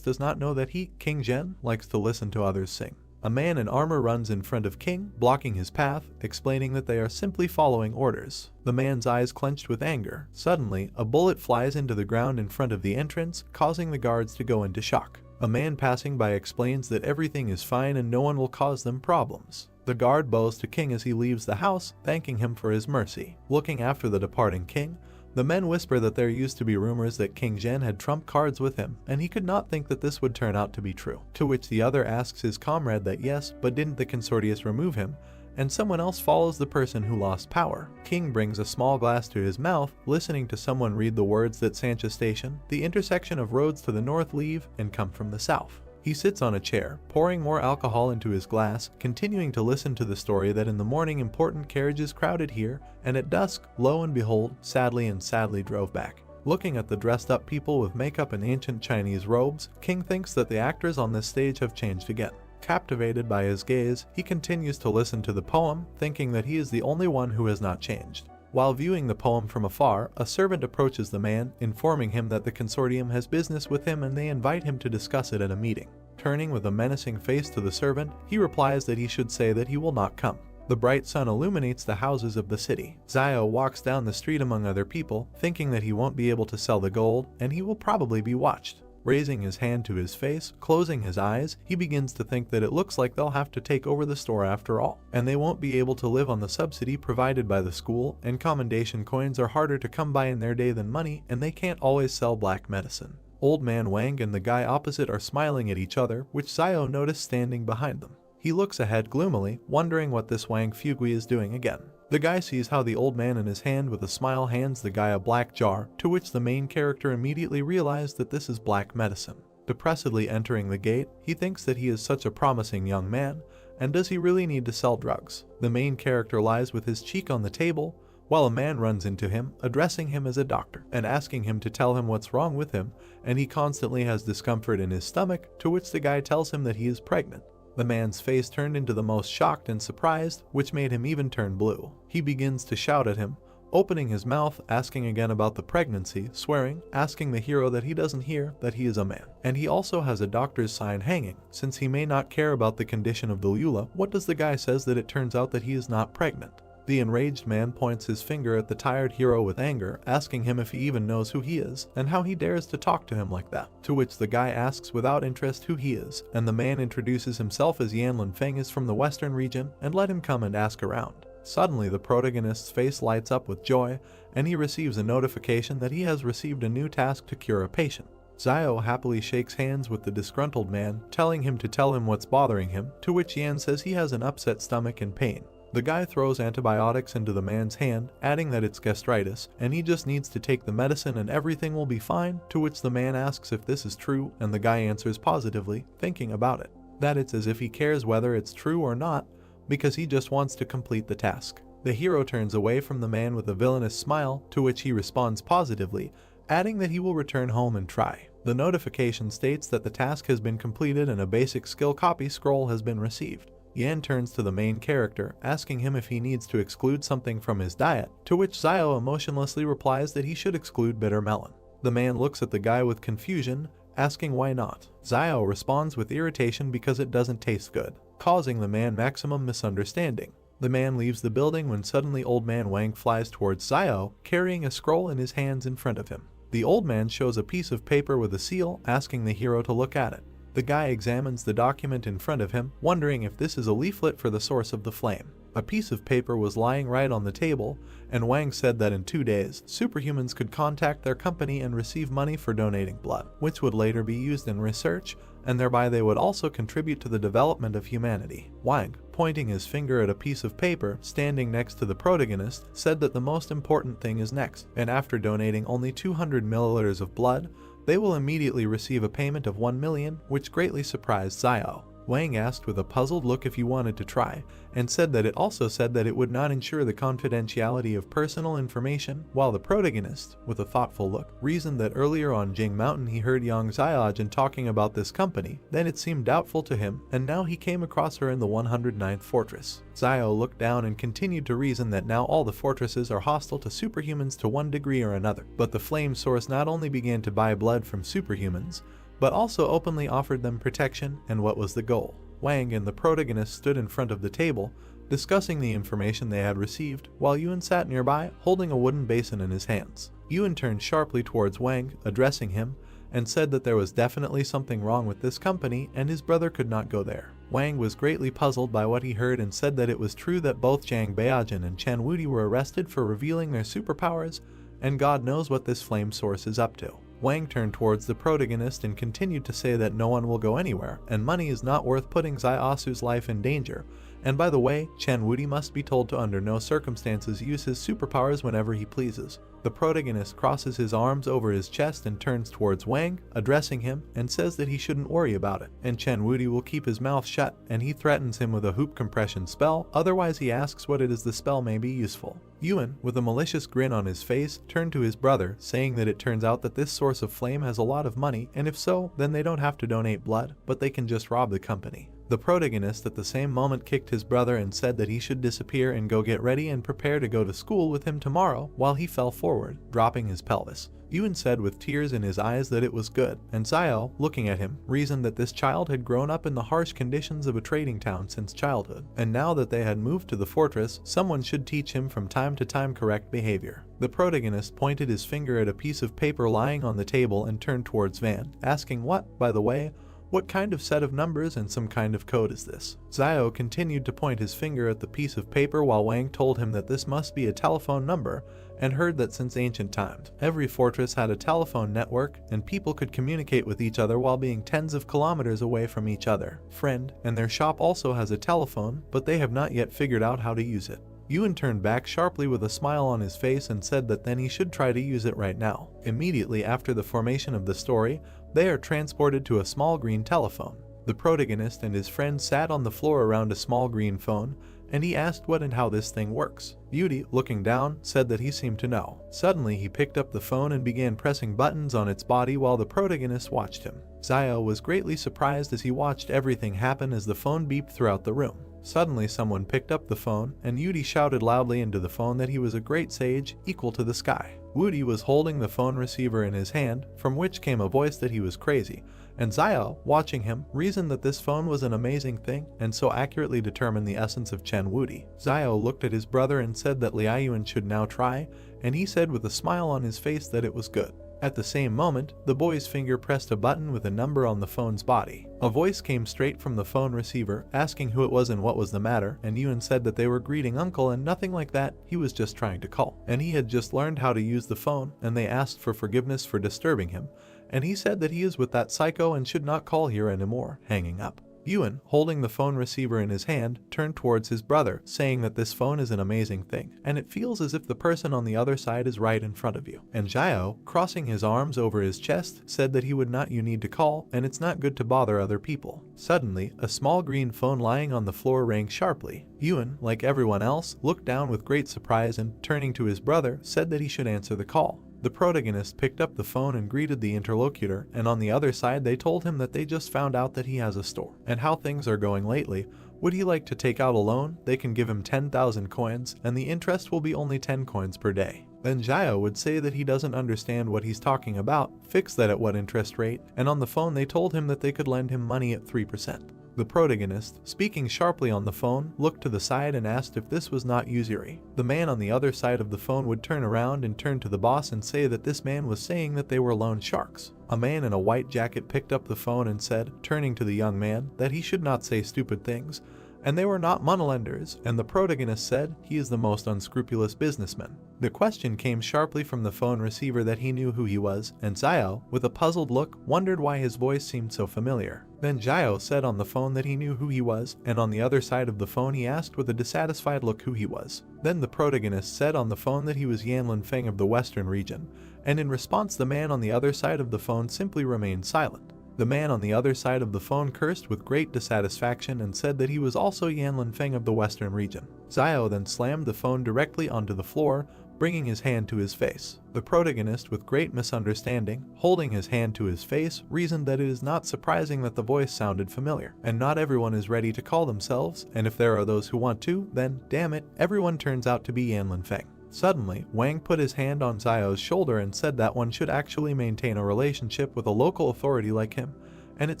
does not know that he, King Zhen, likes to listen to others sing. A man in armor runs in front of King, blocking his path, explaining that they are simply following orders. The man's eyes clenched with anger. Suddenly, a bullet flies into the ground in front of the entrance, causing the guards to go into shock. A man passing by explains that everything is fine and no one will cause them problems. The guard bows to King as he leaves the house, thanking him for his mercy. Looking after the departing King, the men whisper that there used to be rumors that King Zhen had trump cards with him, and he could not think that this would turn out to be true. To which the other asks his comrade that yes, but didn't the consortius remove him? And someone else follows the person who lost power. King brings a small glass to his mouth, listening to someone read the words that Sancha Station, the intersection of roads to the north leave and come from the south. He sits on a chair, pouring more alcohol into his glass, continuing to listen to the story that in the morning important carriages crowded here, and at dusk, lo and behold, sadly drove back. Looking at the dressed up people with makeup and ancient Chinese robes, King thinks that the actors on this stage have changed again. Captivated by his gaze, he continues to listen to the poem, thinking that he is the only one who has not changed. While viewing the poem from afar, a servant approaches the man, informing him that the consortium has business with him and they invite him to discuss it at a meeting. Turning with a menacing face to the servant, he replies that he should say that he will not come. The bright sun illuminates the houses of the city. Zio walks down the street among other people, thinking that he won't be able to sell the gold, and he will probably be watched. Raising his hand to his face, closing his eyes, he begins to think that it looks like they'll have to take over the store after all, and they won't be able to live on the subsidy provided by the school, and commendation coins are harder to come by in their day than money, and they can't always sell black medicine. Old Man Wang and the guy opposite are smiling at each other, which Zio noticed standing behind them. He looks ahead gloomily, wondering what this Wang Fugui is doing again. The guy sees how the old man in his hand with a smile hands the guy a black jar, to which the main character immediately realizes that this is black medicine. Depressedly entering the gate, he thinks that he is such a promising young man, and does he really need to sell drugs? The main character lies with his cheek on the table, while a man runs into him, addressing him as a doctor, and asking him to tell him what's wrong with him, and he constantly has discomfort in his stomach, to which the guy tells him that he is pregnant. The man's face turned into the most shocked and surprised, which made him even turn blue. He begins to shout at him, opening his mouth, asking again about the pregnancy, swearing, asking the hero that he doesn't hear that he is a man. And he also has a doctor's sign hanging. Since he may not care about the condition of the Lula, what does the guy says that it turns out that he is not pregnant? The enraged man points his finger at the tired hero with anger, asking him if he even knows who he is, and how he dares to talk to him like that. To which the guy asks without interest who he is, and the man introduces himself as Yanlin Feng is from the western region, and let him come and ask around. Suddenly the protagonist's face lights up with joy, and he receives a notification that he has received a new task to cure a patient. Zio happily shakes hands with the disgruntled man, telling him to tell him what's bothering him, to which Yan says he has an upset stomach and pain. The guy throws antibiotics into the man's hand, adding that it's gastritis, and he just needs to take the medicine and everything will be fine, to which the man asks if this is true, and the guy answers positively, thinking about it. That it's as if he cares whether it's true or not, because he just wants to complete the task. The hero turns away from the man with a villainous smile, to which he responds positively, adding that he will return home and try. The notification states that the task has been completed and a basic skill copy scroll has been received. Yan turns to the main character, asking him if he needs to exclude something from his diet, to which Zio emotionlessly replies that he should exclude bitter melon. The man looks at the guy with confusion, asking why not. Zio responds with irritation because it doesn't taste good, causing the man maximum misunderstanding. The man leaves the building when suddenly Old Man Wang flies towards Zio, carrying a scroll in his hands in front of him. The old man shows a piece of paper with a seal, asking the hero to look at it. The guy examines the document in front of him, wondering if this is a leaflet for the source of the flame. A piece of paper was lying right on the table, and Wang said that in 2 days, superhumans could contact their company and receive money for donating blood, which would later be used in research, and thereby they would also contribute to the development of humanity. Wang, pointing his finger at a piece of paper standing next to the protagonist, said that the most important thing is next, and after donating only 200 milliliters of blood, they will immediately receive a payment of 1 million, which greatly surprised Zio. Wang asked with a puzzled look if he wanted to try, and said that it also said that it would not ensure the confidentiality of personal information, while the protagonist, with a thoughtful look, reasoned that earlier on Jing Mountain he heard Yang Xiaojin talking about this company, then it seemed doubtful to him, and now he came across her in the 109th fortress. Zio looked down and continued to reason that now all the fortresses are hostile to superhumans to one degree or another, but the flame source not only began to buy blood from superhumans, but also openly offered them protection, and what was the goal? Wang and the protagonist stood in front of the table, discussing the information they had received, while Yuan sat nearby, holding a wooden basin in his hands. Yuan turned sharply towards Wang, addressing him, and said that there was definitely something wrong with this company and his brother could not go there. Wang was greatly puzzled by what he heard and said that it was true that both Zhang Beijing and Chen Wudi were arrested for revealing their superpowers, and God knows what this flame source is up to. Wang turned towards the protagonist and continued to say that no one will go anywhere, and money is not worth putting Xiaosu's life in danger. And by the way, Chen Wudi must be told to under no circumstances use his superpowers whenever he pleases. The protagonist crosses his arms over his chest and turns towards Wang, addressing him, and says that he shouldn't worry about it, and Chen Wudi will keep his mouth shut, and he threatens him with a hoop compression spell, otherwise he asks what it is the spell may be useful. Yuan, with a malicious grin on his face, turned to his brother, saying that it turns out that this source of flame has a lot of money, and if so, then they don't have to donate blood, but they can just rob the company. The protagonist at the same moment kicked his brother and said that he should disappear and go get ready and prepare to go to school with him tomorrow, while he fell forward, dropping his pelvis. Yuan said with tears in his eyes that it was good, and Zio, looking at him, reasoned that this child had grown up in the harsh conditions of a trading town since childhood, and now that they had moved to the fortress, someone should teach him from time to time correct behavior. The protagonist pointed his finger at a piece of paper lying on the table and turned towards Van, asking what, by the way, what kind of set of numbers and some kind of code is this? Zio continued to point his finger at the piece of paper while Wang told him that this must be a telephone number, and heard that since ancient times, every fortress had a telephone network and people could communicate with each other while being tens of kilometers away from each other. Friend, and their shop also has a telephone, but they have not yet figured out how to use it. Yuan turned back sharply with a smile on his face and said that then he should try to use it right now. Immediately after the formation of the story, they are transported to a small green telephone. The protagonist and his friend sat on the floor around a small green phone, and he asked what and how this thing works. Yudi, looking down, said that he seemed to know. Suddenly he picked up the phone and began pressing buttons on its body while the protagonist watched him. Zio was greatly surprised as he watched everything happen as the phone beeped throughout the room. Suddenly someone picked up the phone, and Yudi shouted loudly into the phone that he was a great sage, equal to the sky. Woody was holding the phone receiver in his hand, from which came a voice that he was crazy, and Zio, watching him, reasoned that this phone was an amazing thing, and so accurately determined the essence of Chen Wudi. Zio looked at his brother and said that Liaoyuan should now try, and he said with a smile on his face that it was good. At the same moment, the boy's finger pressed a button with a number on the phone's body. A voice came straight from the phone receiver, asking who it was and what was the matter, and Yuan said that they were greeting uncle and nothing like that, he was just trying to call. And he had just learned how to use the phone, and they asked for forgiveness for disturbing him, and he said that he is with that psycho and should not call here anymore, hanging up. Yuan, holding the phone receiver in his hand, turned towards his brother, saying that this phone is an amazing thing, and it feels as if the person on the other side is right in front of you. And Xiao, crossing his arms over his chest, said that he would not you need to call, and it's not good to bother other people. Suddenly, a small green phone lying on the floor rang sharply. Yuan, like everyone else, looked down with great surprise and, turning to his brother, said that he should answer the call. The protagonist picked up the phone and greeted the interlocutor, and on the other side they told him that they just found out that he has a store, and how things are going lately. Would he like to take out a loan? They can give him 10,000 coins, and the interest will be only 10 coins per day. Then Xiao would say that he doesn't understand what he's talking about, fix that at what interest rate, and on the phone they told him that they could lend him money at 3%. The protagonist, speaking sharply on the phone, looked to the side and asked if this was not usury. The man on the other side of the phone would turn around and turn to the boss and say that this man was saying that they were loan sharks. A man in a white jacket picked up the phone and said, turning to the young man, that he should not say stupid things, and they were not moneylenders, and the protagonist said he is the most unscrupulous businessman. The question came sharply from the phone receiver that he knew who he was, and Xiao, with a puzzled look, wondered why his voice seemed so familiar. Then Xiao said on the phone that he knew who he was, and on the other side of the phone he asked with a dissatisfied look who he was. Then the protagonist said on the phone that he was Yanlin Feng of the Western region, and in response the man on the other side of the phone simply remained silent. The man on the other side of the phone cursed with great dissatisfaction and said that he was also Yanlin Feng of the Western region. Xiao then slammed the phone directly onto the floor, bringing his hand to his face. The protagonist, with great misunderstanding, holding his hand to his face, reasoned that it is not surprising that the voice sounded familiar, and not everyone is ready to call themselves, and if there are those who want to, then, damn it, everyone turns out to be Yanlin Feng. Suddenly, Wang put his hand on Xiao's shoulder and said that one should actually maintain a relationship with a local authority like him, and it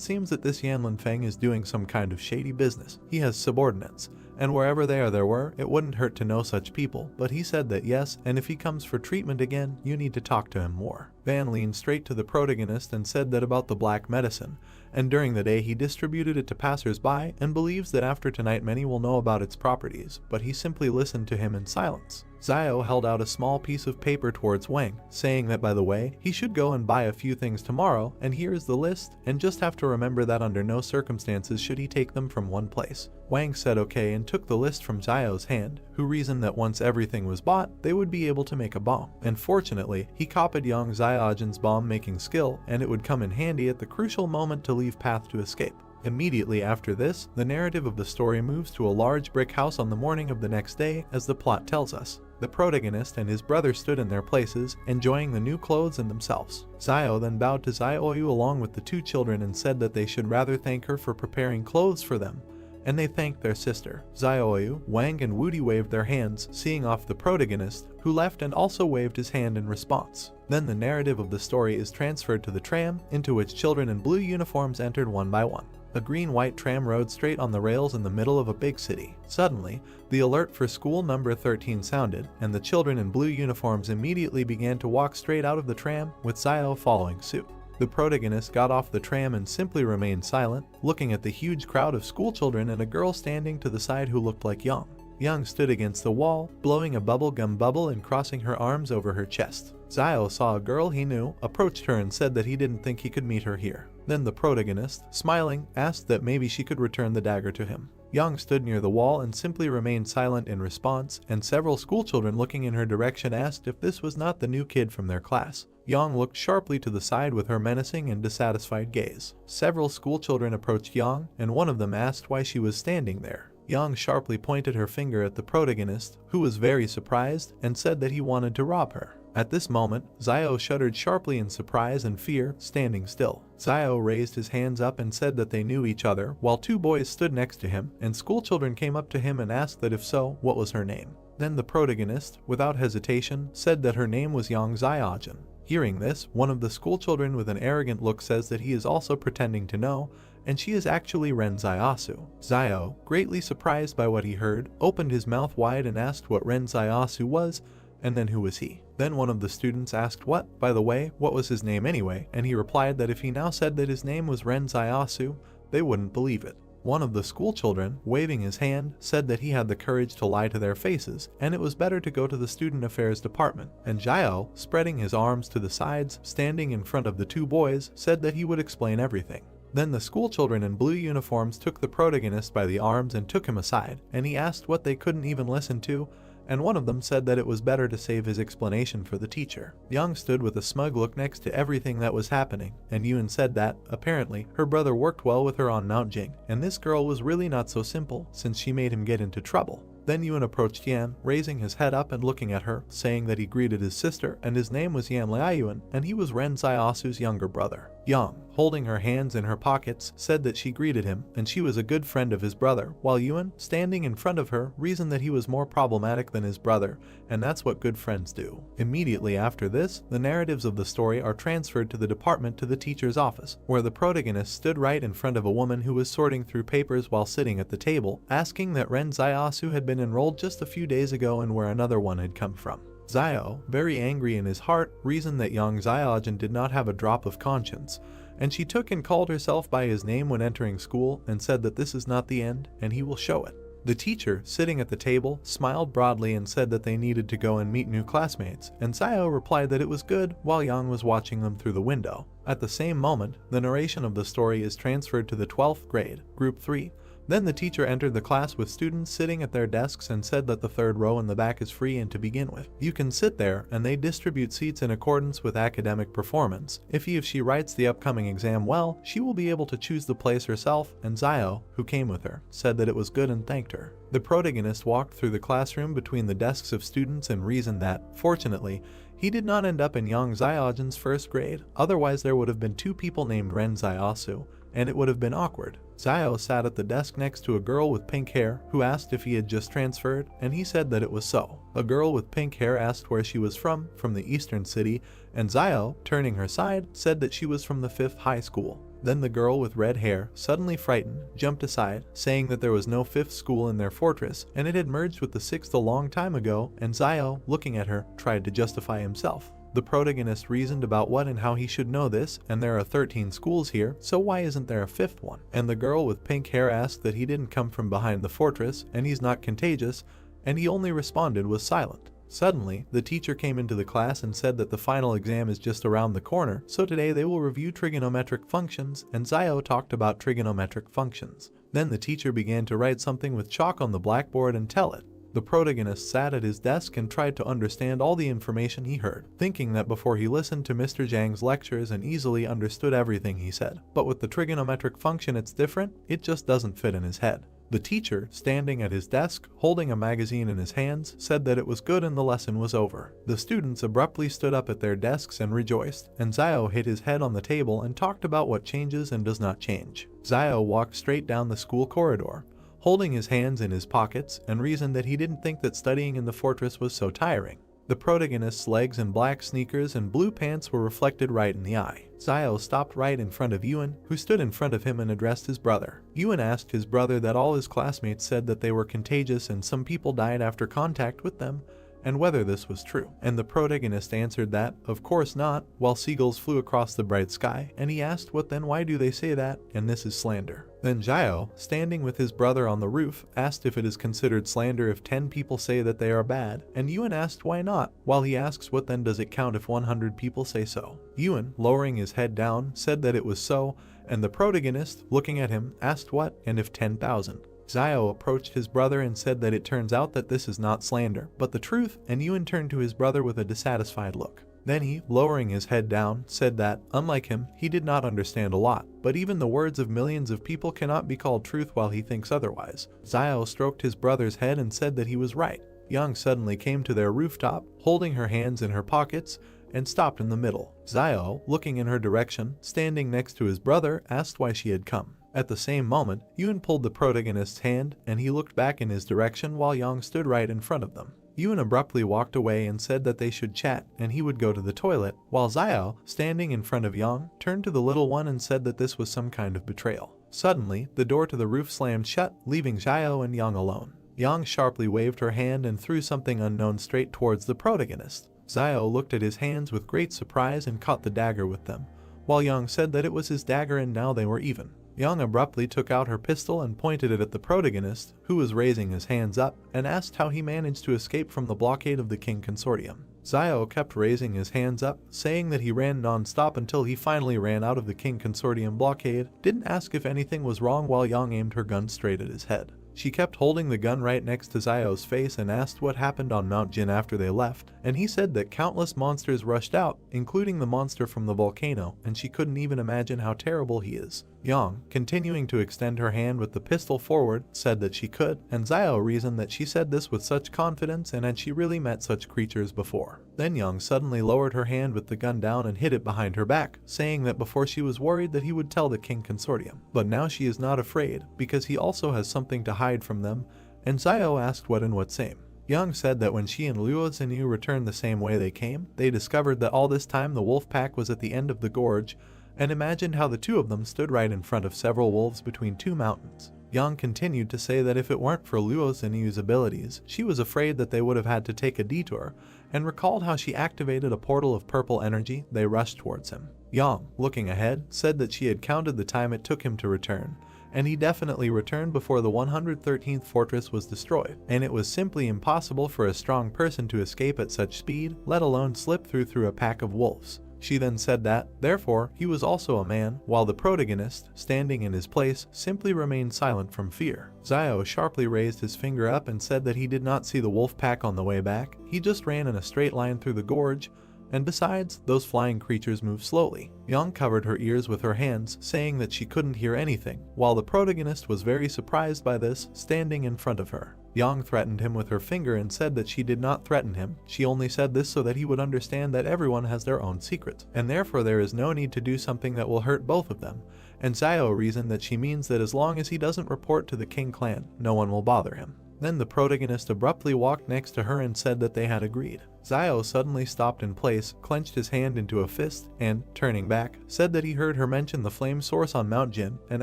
seems that this Yanlin Feng is doing some kind of shady business. He has subordinates, and wherever there were, it wouldn't hurt to know such people, but he said that yes, and if he comes for treatment again, you need to talk to him more. Van leaned straight to the protagonist and said that about the black medicine, and during the day he distributed it to passers-by and believes that after tonight many will know about its properties, but he simply listened to him in silence. Xiao held out a small piece of paper towards Wang, saying that by the way, he should go and buy a few things tomorrow, and here is the list, and just have to remember that under no circumstances should he take them from one place. Wang said okay and took the list from Xiao's hand, who reasoned that once everything was bought, they would be able to make a bomb. And fortunately, he copied young Xiaojin's bomb-making skill, and it would come in handy at the crucial moment to leave path to escape. Immediately after this, the narrative of the story moves to a large brick house on the morning of the next day, as the plot tells us. The protagonist and his brother stood in their places, enjoying the new clothes and themselves. Xiao then bowed to Xiaoyu along with the two children and said that they should rather thank her for preparing clothes for them, and they thanked their sister. Xiaoyu, Wang and Wudi waved their hands, seeing off the protagonist, who left and also waved his hand in response. Then the narrative of the story is transferred to the tram, into which children in blue uniforms entered one by one. A green-white tram rode straight on the rails in the middle of a big city. Suddenly, the alert for school number 13 sounded, and the children in blue uniforms immediately began to walk straight out of the tram, with Xiao following suit. The protagonist got off the tram and simply remained silent, looking at the huge crowd of schoolchildren and a girl standing to the side who looked like Yang. Yang stood against the wall, blowing a bubblegum bubble and crossing her arms over her chest. Xiao saw a girl he knew, approached her and said that he didn't think he could meet her here. Then the protagonist, smiling, asked that maybe she could return the dagger to him. Yang stood near the wall and simply remained silent in response, and several schoolchildren looking in her direction asked if this was not the new kid from their class. Yang looked sharply to the side with her menacing and dissatisfied gaze. Several schoolchildren approached Yang, and one of them asked why she was standing there. Yang sharply pointed her finger at the protagonist, who was very surprised, and said that he wanted to rob her. At this moment, Xiao shuddered sharply in surprise and fear, standing still. Xiao raised his hands up and said that they knew each other, while two boys stood next to him, and schoolchildren came up to him and asked that if so, what was her name. Then the protagonist, without hesitation, said that her name was Yang Xiaojin. Hearing this, one of the schoolchildren with an arrogant look says that he is also pretending to know, and she is actually Ren Xiaosu. Xiao, greatly surprised by what he heard, opened his mouth wide and asked what Ren Xiaosu was, and then who was he. Then one of the students asked what, by the way, what was his name anyway, and he replied that if he now said that his name was Ren Xiaosu, they wouldn't believe it. One of the schoolchildren, waving his hand, said that he had the courage to lie to their faces, and it was better to go to the student affairs department. And Yahello, spreading his arms to the sides, standing in front of the two boys, said that he would explain everything. Then the schoolchildren in blue uniforms took the protagonist by the arms and took him aside, and he asked what they couldn't even listen to, and one of them said that it was better to save his explanation for the teacher. Young stood with a smug look next to everything that was happening, and Yun said that, apparently, her brother worked well with her on Mount Jing, and this girl was really not so simple, since she made him get into trouble. Then Yun approached Yan, raising his head up and looking at her, saying that he greeted his sister, and his name was Yan Liayuan, and he was Ren Zaiasu's younger brother. Yang, holding her hands in her pockets, said that she greeted him, and she was a good friend of his brother, while Yuan, standing in front of her, reasoned that he was more problematic than his brother, and that's what good friends do. Immediately after this, the narratives of the story are transferred to the department to the teacher's office, where the protagonist stood right in front of a woman who was sorting through papers while sitting at the table, asking that Ren Zaiasu had been enrolled just a few days ago and where another one had come from. Zio, very angry in his heart, reasoned that young Ziogen did not have a drop of conscience, and she took and called herself by his name when entering school and said that this is not the end, and he will show it. The teacher, sitting at the table, smiled broadly and said that they needed to go and meet new classmates, and Zio replied that it was good while Yang was watching them through the window. At the same moment, the narration of the story is transferred to the 12th grade, Group 3. Then the teacher entered the class with students sitting at their desks and said that the third row in the back is free and to begin with, you can sit there, and they distribute seats in accordance with academic performance. If she writes the upcoming exam well, she will be able to choose the place herself, and Zio, who came with her, said that it was good and thanked her. The protagonist walked through the classroom between the desks of students and reasoned that, fortunately, he did not end up in Yang Ziogen's first grade, otherwise there would have been two people named Ren Zaiasu, and it would have been awkward. Zio sat at the desk next to a girl with pink hair who asked if he had just transferred, and he said that it was so. A girl with pink hair asked where she was from the eastern city, and Zio, turning her side, said that she was from the 5th high school. Then the girl with red hair, suddenly frightened, jumped aside, saying that there was no 5th school in their fortress, and it had merged with the 6th a long time ago, and Zio, looking at her, tried to justify himself. The protagonist reasoned about what and how he should know this, and there are 13 schools here, so why isn't there a 5th one? And the girl with pink hair asked that he didn't come from behind the fortress, and he's not contagious, and he only responded was silent. Suddenly, the teacher came into the class and said that the final exam is just around the corner, so today they will review trigonometric functions, and Zio talked about trigonometric functions. Then the teacher began to write something with chalk on the blackboard and tell it. The protagonist sat at his desk and tried to understand all the information he heard, thinking that before he listened to Mr. Zhang's lectures and easily understood everything he said. But with the trigonometric function it's different, it just doesn't fit in his head. The teacher, standing at his desk, holding a magazine in his hands, said that it was good and the lesson was over. The students abruptly stood up at their desks and rejoiced, and Zio hit his head on the table and talked about what changes and does not change. Zio walked straight down the school corridor, holding his hands in his pockets, and reasoned that he didn't think that studying in the fortress was so tiring. The protagonist's legs in black sneakers and blue pants were reflected right in the eye. Zio stopped right in front of Yuan, who stood in front of him and addressed his brother. Yuan asked his brother that all his classmates said that they were contagious and some people died after contact with them, and whether this was true. And the protagonist answered that, of course not, while seagulls flew across the bright sky, and he asked what then why do they say that, and this is slander. Then Zio, standing with his brother on the roof, asked if it is considered slander if 10 people say that they are bad, and Yuan asked why not, while he asks what then does it count if 100 people say so. Yuan, lowering his head down, said that it was so, and the protagonist, looking at him, asked what, and if 10,000. Zio approached his brother and said that it turns out that this is not slander, but the truth, and Yuan turned to his brother with a dissatisfied look. Then he, lowering his head down, said that, unlike him, he did not understand a lot, but even the words of millions of people cannot be called truth while he thinks otherwise. Zio stroked his brother's head and said that he was right. Yang suddenly came to their rooftop, holding her hands in her pockets, and stopped in the middle. Zio, looking in her direction, standing next to his brother, asked why she had come. At the same moment, Yuan pulled the protagonist's hand, and he looked back in his direction while Yang stood right in front of them. Yuan abruptly walked away and said that they should chat, and he would go to the toilet, while Zio, standing in front of Yang, turned to the little one and said that this was some kind of betrayal. Suddenly, the door to the roof slammed shut, leaving Zio and Yang alone. Yang sharply waved her hand and threw something unknown straight towards the protagonist. Zio looked at his hands with great surprise and caught the dagger with them, while Young said that it was his dagger and now they were even. Young abruptly took out her pistol and pointed it at the protagonist, who was raising his hands up, and asked how he managed to escape from the blockade of the King Consortium. Xiao kept raising his hands up, saying that he ran non-stop until he finally ran out of the King Consortium blockade, didn't ask if anything was wrong while Yang aimed her gun straight at his head. She kept holding the gun right next to Xiao's face and asked what happened on Mount Jin after they left, and he said that countless monsters rushed out, including the monster from the volcano, and she couldn't even imagine how terrible he is. Yang, continuing to extend her hand with the pistol forward, said that she could, and Xiao reasoned that she said this with such confidence and had she really met such creatures before. Then Yang suddenly lowered her hand with the gun down and hid it behind her back, saying that before she was worried that he would tell the King Consortium. But now she is not afraid, because he also has something to hide from them, and Xiao asked what and what same. Yang said that when she and Luo Xinyu returned the same way they came, they discovered that all this time the wolf pack was at the end of the gorge, and imagined how the two of them stood right in front of several wolves between two mountains. Yang continued to say that if it weren't for Luo Xinyu's abilities, she was afraid that they would have had to take a detour, and recalled how she activated a portal of purple energy. They rushed towards him. Yang, looking ahead, said that she had counted the time it took him to return, and he definitely returned before the 113th fortress was destroyed, and it was simply impossible for a strong person to escape at such speed, let alone slip through a pack of wolves. She then said that, therefore, he was also a man, while the protagonist, standing in his place, simply remained silent from fear. Xiao sharply raised his finger up and said that he did not see the wolf pack on the way back, he just ran in a straight line through the gorge, and besides, those flying creatures moved slowly. Yang covered her ears with her hands, saying that she couldn't hear anything, while the protagonist was very surprised by this, standing in front of her. Yang threatened him with her finger and said that she did not threaten him, she only said this so that he would understand that everyone has their own secrets, and therefore there is no need to do something that will hurt both of them, and Xiao reasoned that she means that as long as he doesn't report to the King clan, no one will bother him. Then the protagonist abruptly walked next to her and said that they had agreed. Xiao suddenly stopped in place, clenched his hand into a fist, and, turning back, said that he heard her mention the flame source on Mount Jin, and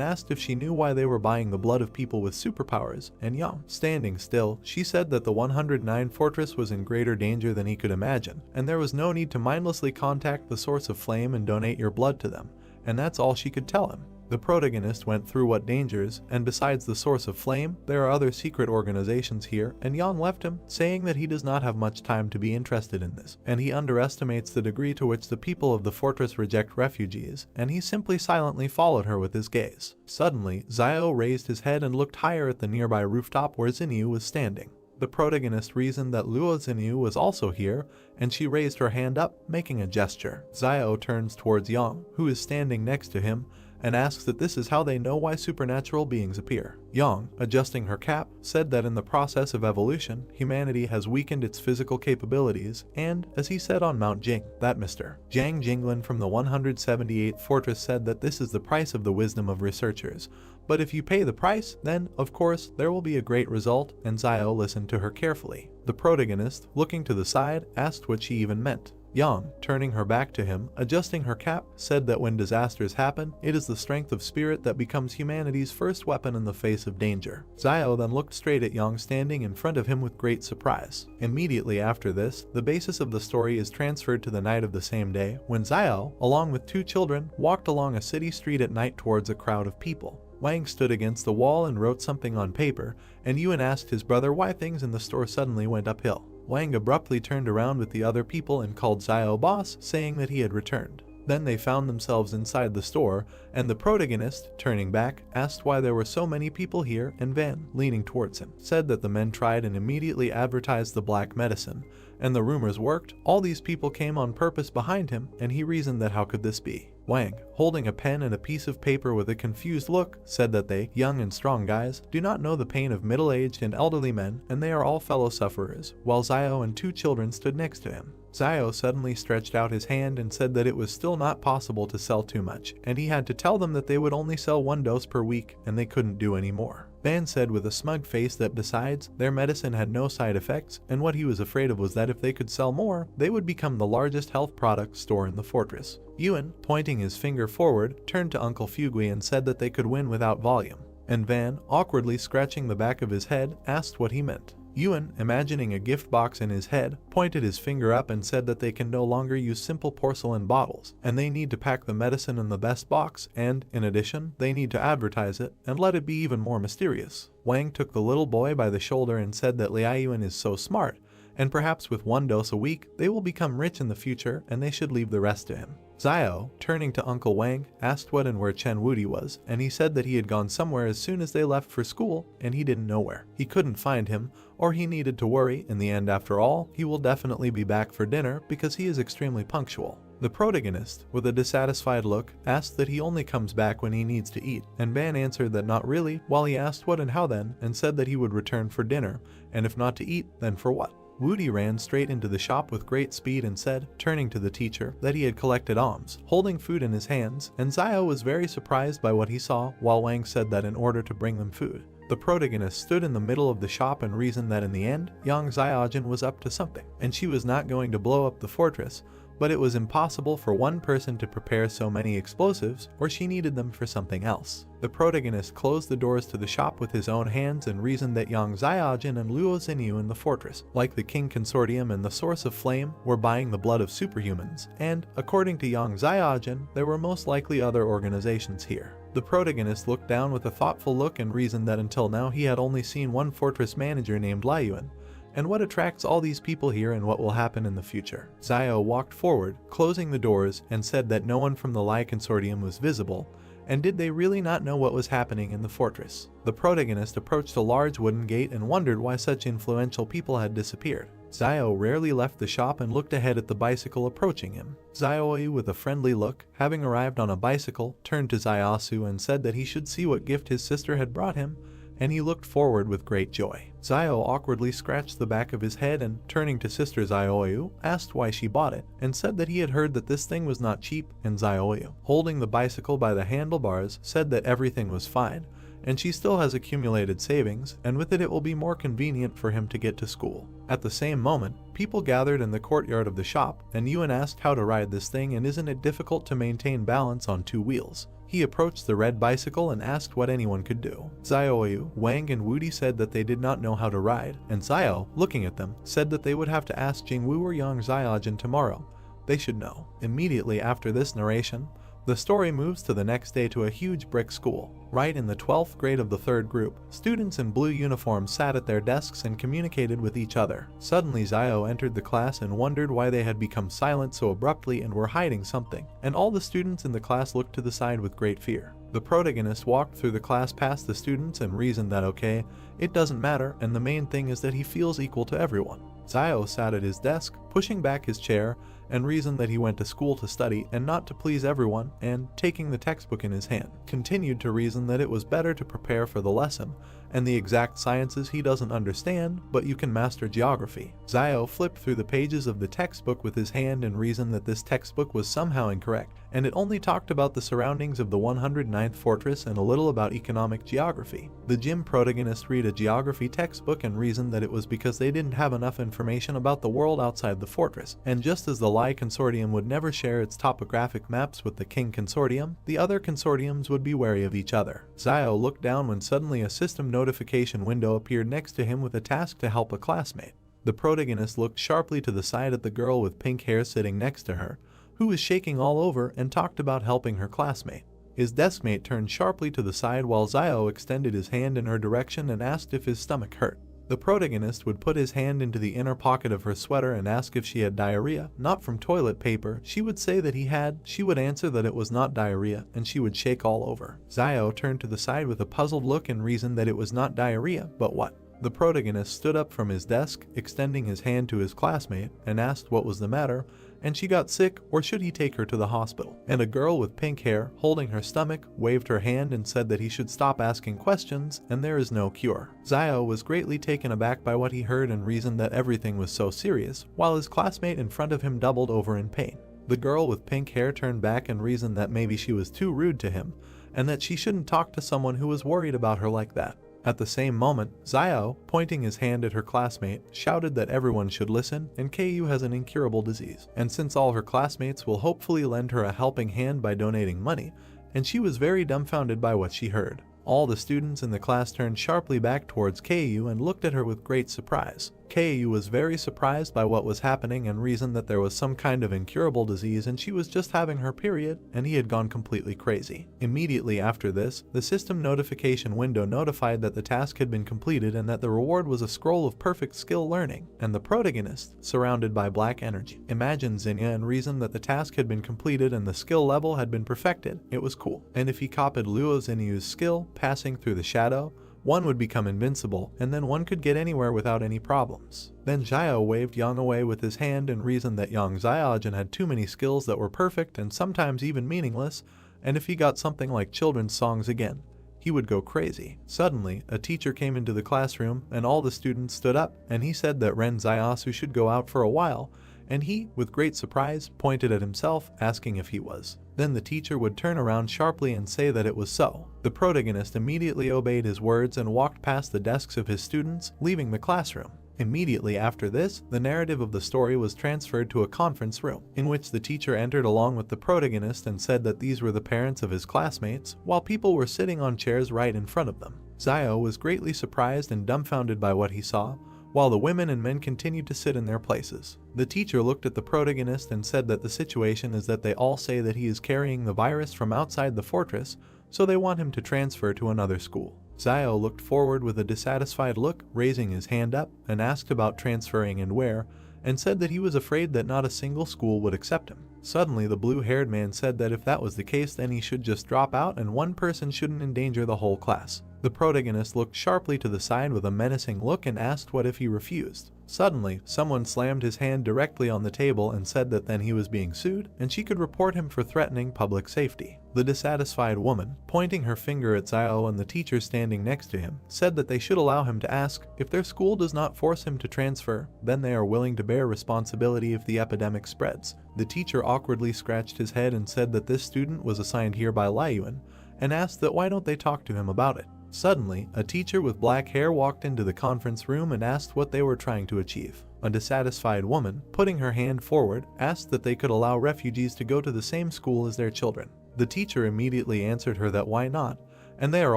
asked if she knew why they were buying the blood of people with superpowers, and Yang. Standing still, she said that the 109 fortress was in greater danger than he could imagine, and there was no need to mindlessly contact the source of flame and donate your blood to them, and that's all she could tell him. The protagonist went through what dangers, and besides the source of flame, there are other secret organizations here, and Yang left him, saying that he does not have much time to be interested in this, and he underestimates the degree to which the people of the fortress reject refugees, and he simply silently followed her with his gaze. Suddenly, Xiao raised his head and looked higher at the nearby rooftop where Xinyu was standing. The protagonist reasoned that Luo Xinyu was also here, and she raised her hand up, making a gesture. Xiao turns towards Yang, who is standing next to him, and asks that this is how they know why supernatural beings appear. Yang, adjusting her cap, said that in the process of evolution, humanity has weakened its physical capabilities, and, as he said on Mount Jing, that Mr. Zhang Jinglin from the 178th fortress said that this is the price of the wisdom of researchers, but if you pay the price, then, of course, there will be a great result, and Xiao listened to her carefully. The protagonist, looking to the side, asked what she even meant. Yang, turning her back to him, adjusting her cap, said that when disasters happen, it is the strength of spirit that becomes humanity's first weapon in the face of danger. Xiao then looked straight at Yang standing in front of him with great surprise. Immediately after this, the basis of the story is transferred to the night of the same day, when Xiao, along with two children, walked along a city street at night towards a crowd of people. Wang stood against the wall and wrote something on paper, and Yuan asked his brother why things in the store suddenly went uphill. Wang abruptly turned around with the other people and called Xiao boss, saying that he had returned. Then they found themselves inside the store, and the protagonist, turning back, asked why there were so many people here, and Van, leaning towards him, said that the men tried and immediately advertised the black medicine, and the rumors worked. All these people came on purpose behind him, and he reasoned that how could this be? Wang, holding a pen and a piece of paper with a confused look, said that they, young and strong guys, do not know the pain of middle-aged and elderly men, and they are all fellow sufferers, while Xiao and two children stood next to him. Xiao suddenly stretched out his hand and said that it was still not possible to sell too much, and he had to tell them that they would only sell 1 dose per week, and they couldn't do any more. Van said with a smug face that besides, their medicine had no side effects, and what he was afraid of was that if they could sell more, they would become the largest health product store in the fortress. Yuan, pointing his finger forward, turned to Uncle Fugui and said that they could win without volume. And Van, awkwardly scratching the back of his head, asked what he meant. Yuan, imagining a gift box in his head, pointed his finger up and said that they can no longer use simple porcelain bottles, and they need to pack the medicine in the best box, and, in addition, they need to advertise it and let it be even more mysterious. Wang took the little boy by the shoulder and said that Liayuan is so smart, and perhaps with 1 dose a week, they will become rich in the future and they should leave the rest to him. Xiao, turning to Uncle Wang, asked what and where Chen Wudi was, and he said that he had gone somewhere as soon as they left for school, and he didn't know where. He couldn't find him, or he needed to worry. In the end, after all, he will definitely be back for dinner because he is extremely punctual. The protagonist, with a dissatisfied look, asked that he only comes back when he needs to eat, and Ban answered that not really, while he asked what and how then, and said that he would return for dinner, and if not to eat, then for what? Wudi ran straight into the shop with great speed and said, turning to the teacher, that he had collected alms, holding food in his hands, and Xiao was very surprised by what he saw, while Wang said that in order to bring them food. The protagonist stood in the middle of the shop and reasoned that in the end, young Xiaojin was up to something, and she was not going to blow up the fortress, but it was impossible for one person to prepare so many explosives, or she needed them for something else. The protagonist closed the doors to the shop with his own hands and reasoned that Yang Xiaojin and Luo Xinyu in the fortress, like the King Consortium and the Source of Flame, were buying the blood of superhumans, and, according to Yang Xiaojin, there were most likely other organizations here. The protagonist looked down with a thoughtful look and reasoned that until now he had only seen one fortress manager named Liayuan, and what attracts all these people here and what will happen in the future. Xiao walked forward, closing the doors, and said that no one from the Lai Consortium was visible, and did they really not know what was happening in the fortress? The protagonist approached a large wooden gate and wondered why such influential people had disappeared. Xiao rarely left the shop and looked ahead at the bicycle approaching him. Xiaoyu, with a friendly look, having arrived on a bicycle, turned to Xiaosu and said that he should see what gift his sister had brought him, and he looked forward with great joy. Xiao awkwardly scratched the back of his head and, turning to Sister Xiaoyu, asked why she bought it, and said that he had heard that this thing was not cheap, and Xiaoyu, holding the bicycle by the handlebars, said that everything was fine, and she still has accumulated savings, and with it will be more convenient for him to get to school. At the same moment, people gathered in the courtyard of the shop, and Yuan asked how to ride this thing and isn't it difficult to maintain balance on 2 wheels. He approached the red bicycle and asked what anyone could do. Xiaoyu, Wang and Wudi said that they did not know how to ride, and Xiao, looking at them, said that they would have to ask Jingwu or Yang Xiaojin tomorrow. They should know. Immediately after this narration, the story moves to the next day to a huge brick school. Right in the 12th grade of the 3rd group, students in blue uniforms sat at their desks and communicated with each other. Suddenly Xiao entered the class and wondered why they had become silent so abruptly and were hiding something, and all the students in the class looked to the side with great fear. The protagonist walked through the class past the students and reasoned that okay, it doesn't matter, and the main thing is that he feels equal to everyone. Xiao sat at his desk, pushing back his chair, and reasoned that he went to school to study and not to please everyone, and, taking the textbook in his hand, continued to reason that it was better to prepare for the lesson, and the exact sciences he doesn't understand, but you can master geography. Xiao flipped through the pages of the textbook with his hand and reasoned that this textbook was somehow incorrect, and it only talked about the surroundings of the 109th fortress and a little about economic geography. The gym protagonist read a geography textbook and reasoned that it was because they didn't have enough information about the world outside the fortress, and just as the Lai Consortium would never share its topographic maps with the King Consortium, the other consortiums would be wary of each other. Xiao looked down when suddenly a system notification window appeared next to him with a task to help a classmate. The protagonist looked sharply to the side at the girl with pink hair sitting next to her, who was shaking all over and talked about helping her classmate. His deskmate turned sharply to the side while Xiao extended his hand in her direction and asked if his stomach hurt. The protagonist would put his hand into the inner pocket of her sweater and ask if she had diarrhea, not from toilet paper. She would say that he had, she would answer that it was not diarrhea, and she would shake all over. Xiao turned to the side with a puzzled look and reasoned that it was not diarrhea, but what? The protagonist stood up from his desk, extending his hand to his classmate, and asked what was the matter, and she got sick, or should he take her to the hospital? And a girl with pink hair, holding her stomach, waved her hand and said that he should stop asking questions, and there is no cure. Xiao was greatly taken aback by what he heard and reasoned that everything was so serious, while his classmate in front of him doubled over in pain. The girl with pink hair turned back and reasoned that maybe she was too rude to him, and that she shouldn't talk to someone who was worried about her like that. At the same moment, Xiao, pointing his hand at her classmate, shouted that everyone should listen, and Ku has an incurable disease. And since all her classmates will hopefully lend her a helping hand by donating money, and she was very dumbfounded by what she heard. All the students in the class turned sharply back towards Keiyu and looked at her with great surprise. Keiyu was very surprised by what was happening and reasoned that there was some kind of incurable disease and she was just having her period, and he had gone completely crazy. Immediately after this, the system notification window notified that the task had been completed and that the reward was a scroll of perfect skill learning, and the protagonist, surrounded by black energy. Imagine Zinnia and reasoned that the task had been completed and the skill level had been perfected. It was cool. And if he copied Luo Zinniu's skill, passing through the shadow, one would become invincible, and then one could get anywhere without any problems. Then Xiao waved Yang away with his hand and reasoned that Yang Xiaojin had too many skills that were perfect and sometimes even meaningless, and if he got something like children's songs again, he would go crazy. Suddenly, a teacher came into the classroom and all the students stood up, and he said that Ren Xiaosu should go out for a while, and he, with great surprise, pointed at himself, asking if he was. Then the teacher would turn around sharply and say that it was so. The protagonist immediately obeyed his words and walked past the desks of his students, leaving the classroom. Immediately after this, the narrative of the story was transferred to a conference room, in which the teacher entered along with the protagonist and said that these were the parents of his classmates, while people were sitting on chairs right in front of them. Xiao was greatly surprised and dumbfounded by what he saw, while the women and men continued to sit in their places. The teacher looked at the protagonist and said that the situation is that they all say that he is carrying the virus from outside the fortress, so they want him to transfer to another school. Xiao looked forward with a dissatisfied look, raising his hand up, and asked about transferring and where, and said that he was afraid that not a single school would accept him. Suddenly, the blue-haired man said that if that was the case, then he should just drop out and one person shouldn't endanger the whole class. The protagonist looked sharply to the side with a menacing look and asked what if he refused. Suddenly, someone slammed his hand directly on the table and said that then he was being sued, and she could report him for threatening public safety. The dissatisfied woman, pointing her finger at Xiao and the teacher standing next to him, said that they should allow him to ask if their school does not force him to transfer, then they are willing to bear responsibility if the epidemic spreads. The teacher awkwardly scratched his head and said that this student was assigned here by Liuyuan, and asked that why don't they talk to him about it. Suddenly, a teacher with black hair walked into the conference room and asked what they were trying to achieve. A dissatisfied woman, putting her hand forward, asked that they could allow refugees to go to the same school as their children. The teacher immediately answered her that why not, and they are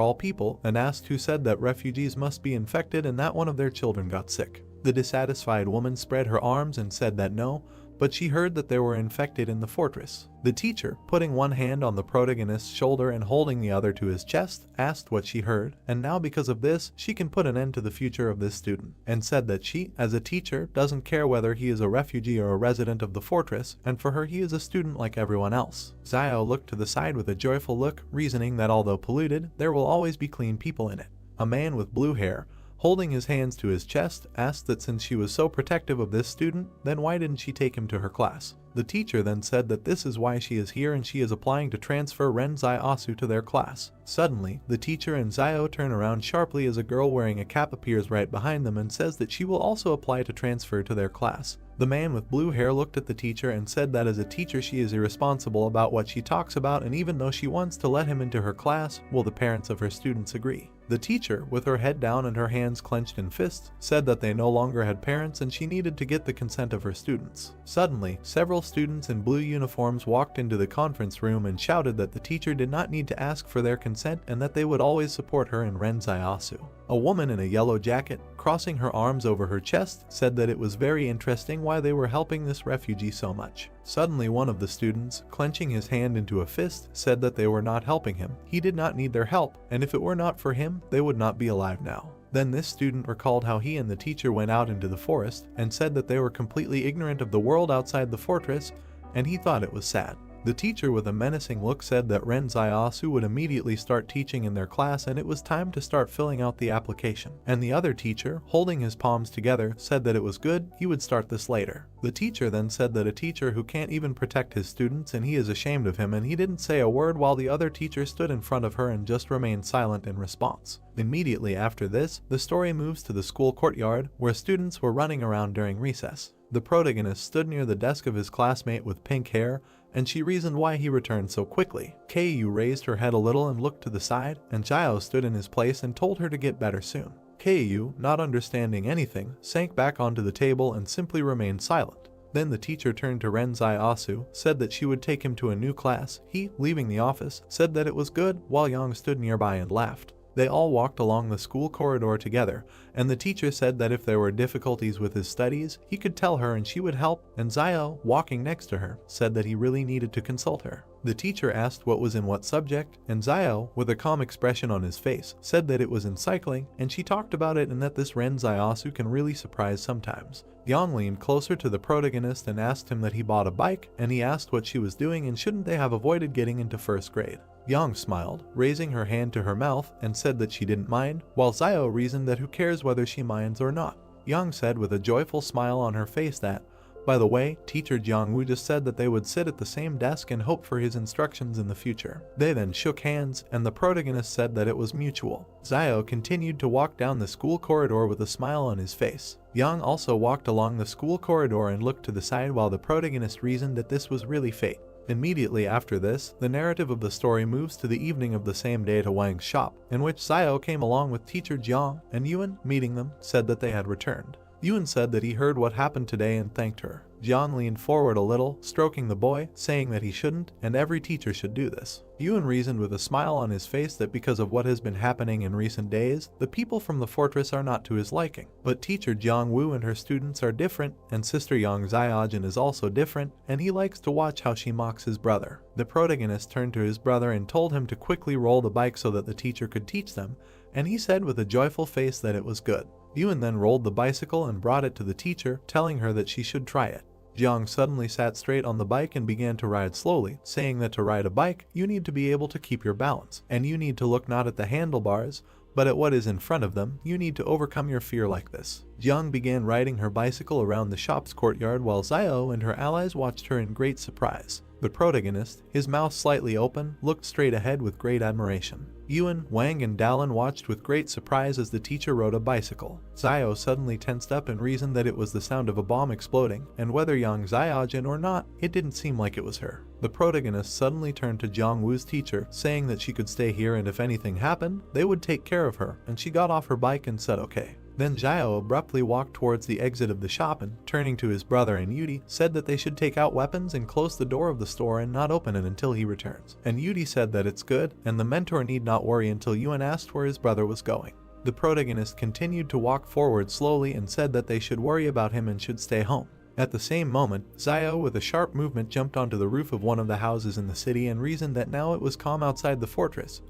all people, and asked who said that refugees must be infected and that one of their children got sick. The dissatisfied woman spread her arms and said that no, but she heard that there were infected in the fortress. The teacher, putting one hand on the protagonist's shoulder and holding the other to his chest, asked what she heard, and now because of this, she can put an end to the future of this student, and said that she, as a teacher, doesn't care whether he is a refugee or a resident of the fortress, and for her he is a student like everyone else. Xiao looked to the side with a joyful look, reasoning that although polluted, there will always be clean people in it. A man with blue hair, holding his hands to his chest, asked that since she was so protective of this student, then why didn't she take him to her class? The teacher then said that this is why she is here and she is applying to transfer Ren Xiaosu to their class. Suddenly, the teacher and Xiao turn around sharply as a girl wearing a cap appears right behind them and says that she will also apply to transfer to their class. The man with blue hair looked at the teacher and said that as a teacher she is irresponsible about what she talks about, and even though she wants to let him into her class, will the parents of her students agree? The teacher, with her head down and her hands clenched in fists, said that they no longer had parents and she needed to get the consent of her students. Suddenly, several students in blue uniforms walked into the conference room and shouted that the teacher did not need to ask for their consent and that they would always support her in Ren Xiaosu. A woman in a yellow jacket, crossing her arms over her chest, said that it was very interesting why they were helping this refugee so much. Suddenly, one of the students, clenching his hand into a fist, said that they were not helping him. He did not need their help, and if it were not for him, they would not be alive now. Then this student recalled how he and the teacher went out into the forest and said that they were completely ignorant of the world outside the fortress, and he thought it was sad. The teacher with a menacing look said that Ren Xiaosu would immediately start teaching in their class and it was time to start filling out the application. And the other teacher, holding his palms together, said that it was good, he would start this later. The teacher then said that a teacher who can't even protect his students and he is ashamed of him, and he didn't say a word while the other teacher stood in front of her and just remained silent in response. Immediately after this, the story moves to the school courtyard where students were running around during recess. The protagonist stood near the desk of his classmate with pink hair, and she reasoned why he returned so quickly. Keiyu raised her head a little and looked to the side, and Xiao stood in his place and told her to get better soon. Keiyu, not understanding anything, sank back onto the table and simply remained silent. Then the teacher turned to Ren Xiaosu, said that she would take him to a new class. He, leaving the office, said that it was good, while Yang stood nearby and laughed. They all walked along the school corridor together, and the teacher said that if there were difficulties with his studies, he could tell her and she would help, and Zio, walking next to her, said that he really needed to consult her. The teacher asked what was in what subject, and Zio, with a calm expression on his face, said that it was in cycling, and she talked about it and that this Ren Ziosu can really surprise sometimes. Yang leaned closer to the protagonist and asked him that he bought a bike, and he asked what she was doing and shouldn't they have avoided getting into first grade. Yang smiled, raising her hand to her mouth, and said that she didn't mind, while Zio reasoned that who cares whether she minds or not. Yang said with a joyful smile on her face that, by the way, teacher Jiangwu just said that they would sit at the same desk and hope for his instructions in the future. They then shook hands, and the protagonist said that it was mutual. Zio continued to walk down the school corridor with a smile on his face. Yang also walked along the school corridor and looked to the side while the protagonist reasoned that this was really fate. Immediately after this, the narrative of the story moves to the evening of the same day to Wang's shop, in which Zio came along with teacher Jiang, and Yuan, meeting them, said that they had returned. Yuan said that he heard what happened today and thanked her. Jiang leaned forward a little, stroking the boy, saying that he shouldn't, and every teacher should do this. Yuan reasoned with a smile on his face that because of what has been happening in recent days, the people from the fortress are not to his liking. But teacher Jiang Wu and her students are different, and sister Yang Xiaojin is also different, and he likes to watch how she mocks his brother. The protagonist turned to his brother and told him to quickly roll the bike so that the teacher could teach them, and he said with a joyful face that it was good. Yuan then rolled the bicycle and brought it to the teacher, telling her that she should try it. Jiang suddenly sat straight on the bike and began to ride slowly, saying that to ride a bike, you need to be able to keep your balance, and you need to look not at the handlebars, but at what is in front of them. You need to overcome your fear like this. Jiang began riding her bicycle around the shop's courtyard while Zio and her allies watched her in great surprise. The protagonist, his mouth slightly open, looked straight ahead with great admiration. Yuan, Wang, and Dallin watched with great surprise as the teacher rode a bicycle. Zio suddenly tensed up and reasoned that it was the sound of a bomb exploding, and whether Yang Xiaojin or not, it didn't seem like it was her. The protagonist suddenly turned to Jiang Wu's teacher, saying that she could stay here and if anything happened, they would take care of her, and she got off her bike and said okay. Then Zio abruptly walked towards the exit of the shop and, turning to his brother and Yudi, said that they should take out weapons and close the door of the store and not open it until he returns. And Yudi said that it's good, and the mentor need not worry until Yuan asked where his brother was going. The protagonist continued to walk forward slowly and said that they should worry about him and should stay home. At the same moment, Zio with a sharp movement jumped onto the roof of one of the houses in the city and reasoned that now it was calm outside the fortress,